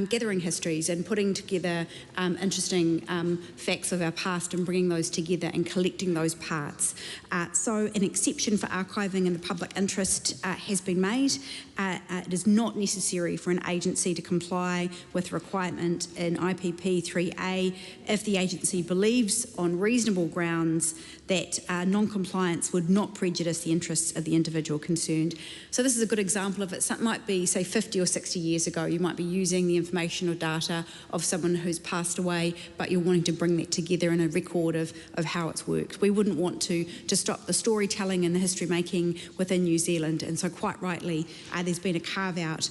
S22: gathering histories and putting together interesting facts of our past and bringing those together and collecting those parts. So an exception for archiving in the public interest has been made. It is not necessary for an agency to comply with requirement in IPP 3A if the agency believes on reasonable grounds that non-compliance would not prejudice the interests of the individual concerned. So this is a good example of it. So it might be, say, 50 or 60 years ago, you might be using the information or data of someone who's passed away, but you're wanting to bring that together in a record of how it's worked. We wouldn't want to stop the storytelling and the history making within New Zealand, and so quite rightly there's been a carve out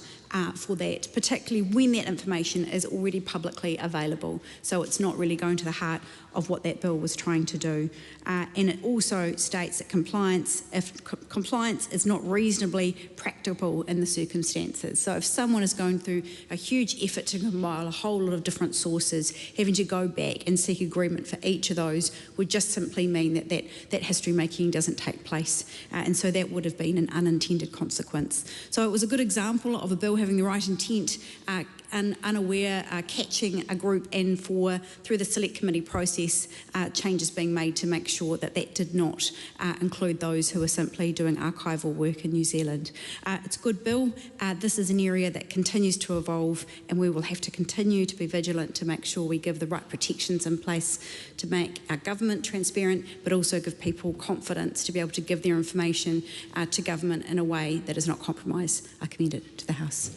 S22: for that, particularly when that information is already publicly available. So it's not really going to the heart of what that bill was trying to do. And it also states that if compliance is not reasonably practicable in the circumstances. So if someone is going through a huge effort to compile a whole lot of different sources, having to go back and seek agreement for each of those would just simply mean that history making doesn't take place. And so that would have been an unintended consequence. So it was a good example of a bill having the right intent, and unaware catching a group, and through the select committee process changes being made to make sure that did not include those who are simply doing archival work in New Zealand. It's a good bill. This is an area that continues to evolve, and we will have to continue to be vigilant to make sure we give the right protections in place to make our government transparent, but also give people confidence to be able to give their information to government in a way that does not compromise. I commend it to the House.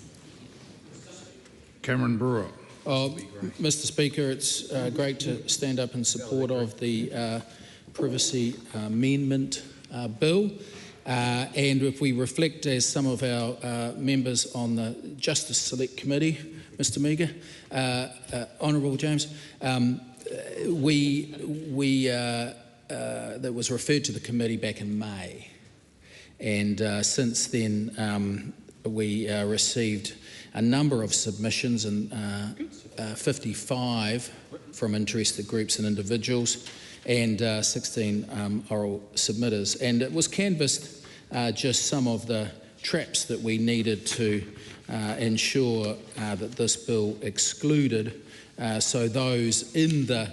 S13: Cameron Brewer.
S23: Mr. Speaker, it's great to stand up in support of the Privacy Amendment Bill. And if we reflect, as some of our members on the Justice Select Committee, Mr. Meager, Honourable James, that was referred to the committee back in May. And since then, we received a number of submissions, and 55 from interested groups and individuals, and 16 oral submitters. And it was canvassed just some of the traps that we needed to ensure that this bill excluded, so those in the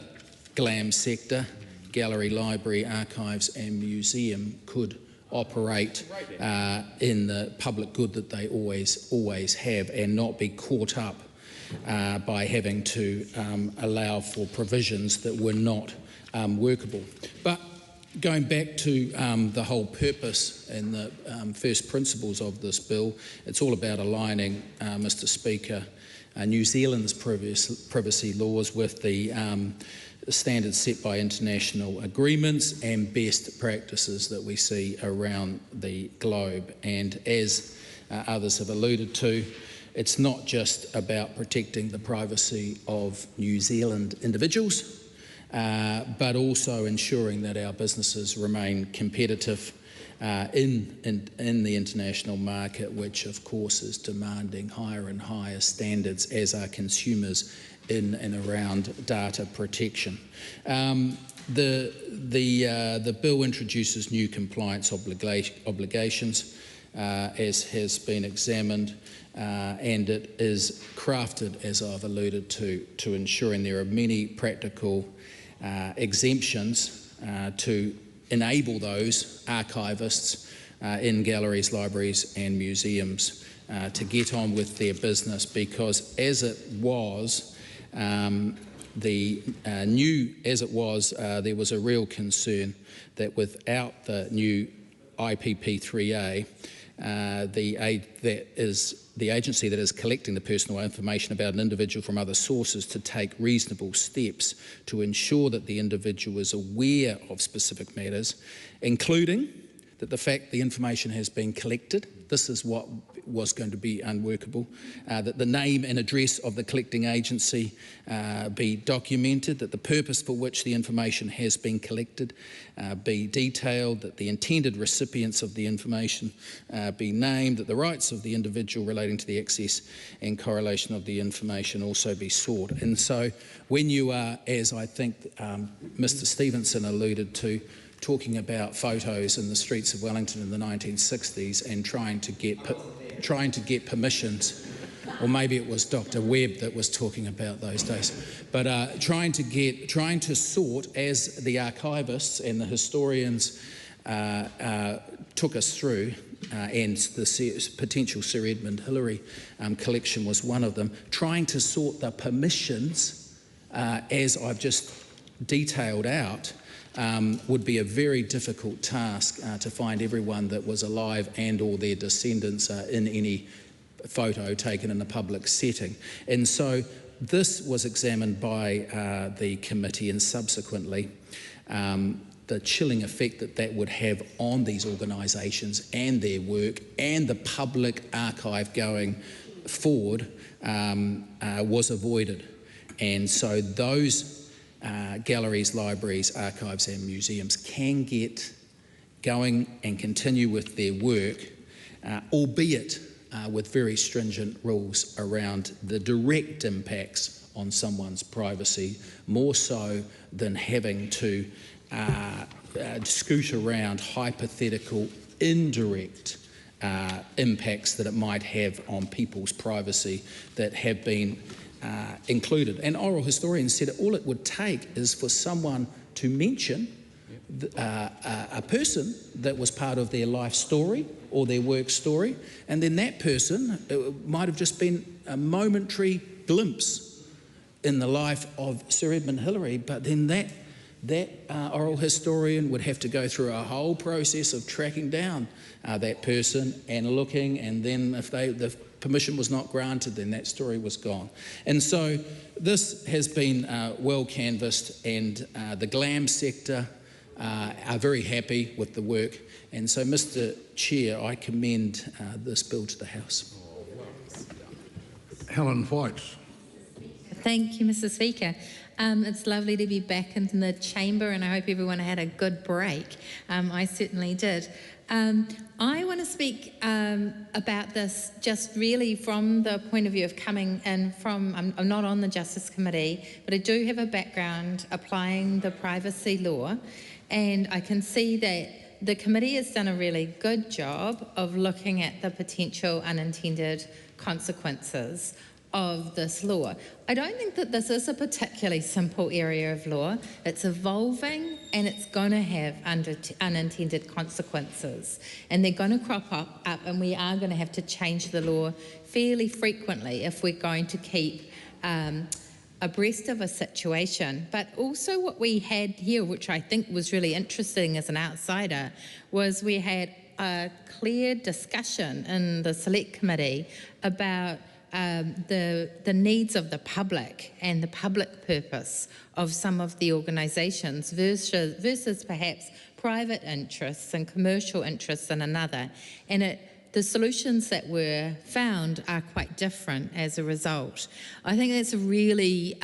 S23: GLAM sector, gallery, library, archives and museum, could operate in the public good that they always have, and not be caught up by having to allow for provisions that were not workable. But going back to the whole purpose and the first principles of this bill, it's all about aligning, Mr. Speaker, New Zealand's privacy laws with the standards set by international agreements and best practices that we see around the globe. And as others have alluded to, it's not just about protecting the privacy of New Zealand individuals, but also ensuring that our businesses remain competitive in the international market, which of course is demanding higher and higher standards, as are consumers in and around data protection. The bill introduces new compliance obligations, as has been examined, and it is crafted, as I've alluded to ensuring there are many practical exemptions to enable those archivists in galleries, libraries and museums to get on with their business, because as it was, there was a real concern that without the new IPP3A, the agency that is collecting the personal information about an individual from other sources to take reasonable steps to ensure that the individual is aware of specific matters, including that the fact the information has been collected, this is what was going to be unworkable, that the name and address of the collecting agency be documented, that the purpose for which the information has been collected be detailed, that the intended recipients of the information be named, that the rights of the individual relating to the access and correlation of the information also be sought. And so when you are, as I think Mr. Stevenson alluded to, talking about photos in the streets of Wellington in the 1960s and trying to get permissions, or maybe it was Dr. Webb that was talking about those days, but trying to sort, as the archivists and the historians took us through, and the potential Sir Edmund Hillary collection was one of them, trying to sort the permissions, as I've just detailed out, would be a very difficult task to find everyone that was alive and or their descendants in any photo taken in a public setting. And so this was examined by the committee, and subsequently the chilling effect that that would have on these organisations and their work and the public archive going forward was avoided. And so those galleries, libraries, archives and museums can get going and continue with their work, albeit with very stringent rules around the direct impacts on someone's privacy, more so than having to scoot around hypothetical indirect impacts that it might have on people's privacy that have been included. And oral historians said all it would take is for someone to mention a person that was part of their life story or their work story, and then that person might have just been a momentary glimpse in the life of Sir Edmund Hillary, but then that oral historian would have to go through a whole process of tracking down that person and looking, and then if the permission was not granted, then that story was gone. And so this has been well canvassed, and the GLAM sector are very happy with the work. And so, Mr. Chair, I commend this bill to the House.
S13: Helen White.
S5: Thank you, Mr. Speaker. It's lovely to be back in the chamber, and I hope everyone had a good break. I certainly did. I want to speak about this just really from the point of view of coming in from, I'm not on the Justice Committee, but I do have a background applying the privacy law, and I can see that the committee has done a really good job of looking at the potential unintended consequences of this law. I don't think that this is a particularly simple area of law. It's evolving, and it's going to have unintended consequences, and they're going to crop up, and we are going to have to change the law fairly frequently if we're going to keep abreast of a situation. But also what we had here, which I think was really interesting as an outsider, was we had a clear discussion in the Select Committee about the needs of the public and the public purpose of some of the organisations versus perhaps private interests and commercial interests in another. And the solutions that were found are quite different as a result. I think that's a really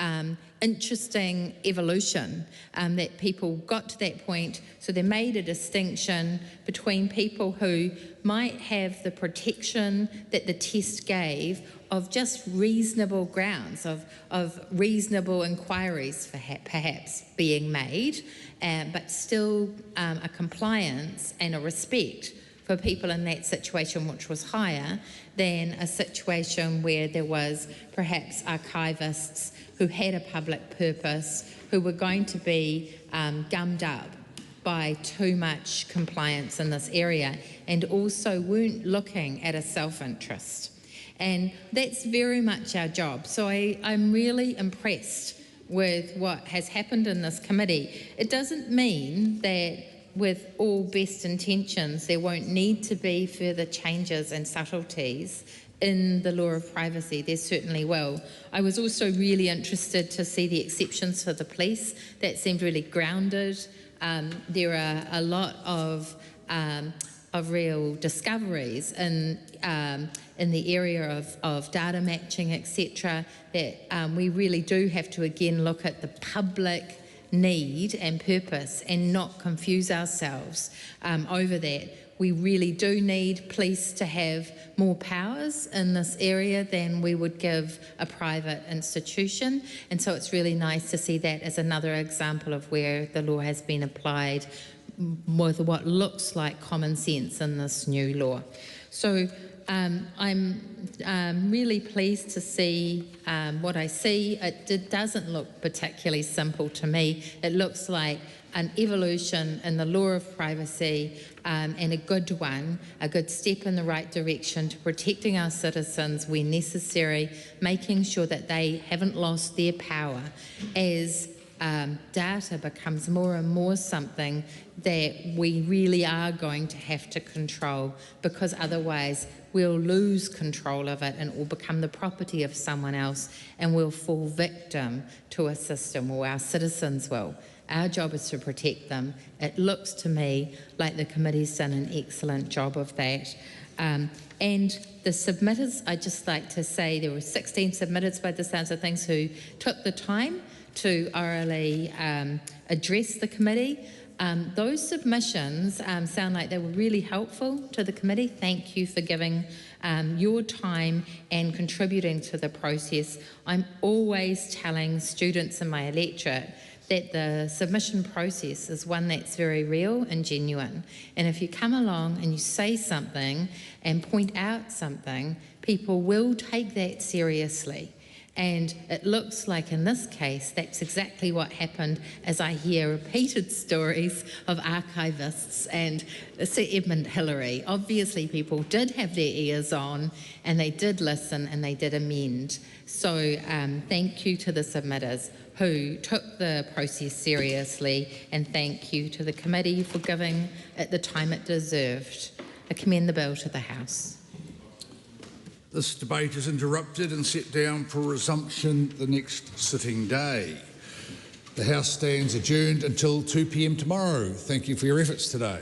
S5: interesting evolution that people got to that point. So they made a distinction between people who might have the protection that the test gave of just reasonable grounds, of reasonable inquiries perhaps being made, but still a compliance and a respect for people in that situation, which was higher than a situation where there was perhaps archivists who had a public purpose, who were going to be gummed up by too much compliance in this area, and also weren't looking at a self-interest. And that's very much our job. So I'm really impressed with what has happened in this committee. It doesn't mean that with all best intentions there won't need to be further changes and subtleties in the law of privacy. There certainly will. I was also really interested to see the exceptions for the police. That seemed really grounded. There are a lot of real discoveries in the area of data matching, etc., that we really do have to again look at the public need and purpose and not confuse ourselves over that. We really do need police to have more powers in this area than we would give a private institution, and so it's really nice to see that as another example of where the law has been applied with what looks like common sense in this new law. So I'm really pleased to see what I see. It doesn't look particularly simple to me. It looks like an evolution in the law of privacy, and a good one, a good step in the right direction to protecting our citizens where necessary, making sure that they haven't lost their power as data becomes more and more something that we really are going to have to control, because otherwise we'll lose control of it and it will become the property of someone else, and we'll fall victim to a system, or our citizens will. Our job is to protect them. It looks to me like the committee's done an excellent job of that. And the submitters, I'd just like to say there were 16 submitters by the sounds of things who took the time to orally address the committee. Those submissions sound like they were really helpful to the committee. Thank you for giving your time and contributing to the process. I'm always telling students in my electorate that the submission process is one that's very real and genuine. And if you come along and you say something and point out something, people will take that seriously. And it looks like in this case, that's exactly what happened, as I hear repeated stories of archivists and Sir Edmund Hillary. Obviously, people did have their ears on and they did listen and they did amend. So thank you to the submitters who took the process seriously, and thank you to the committee for giving it the time it deserved. I commend the bill to the House.
S13: This debate is interrupted and set down for resumption the next sitting day. The House stands adjourned until 2 p.m. tomorrow. Thank you for your efforts today.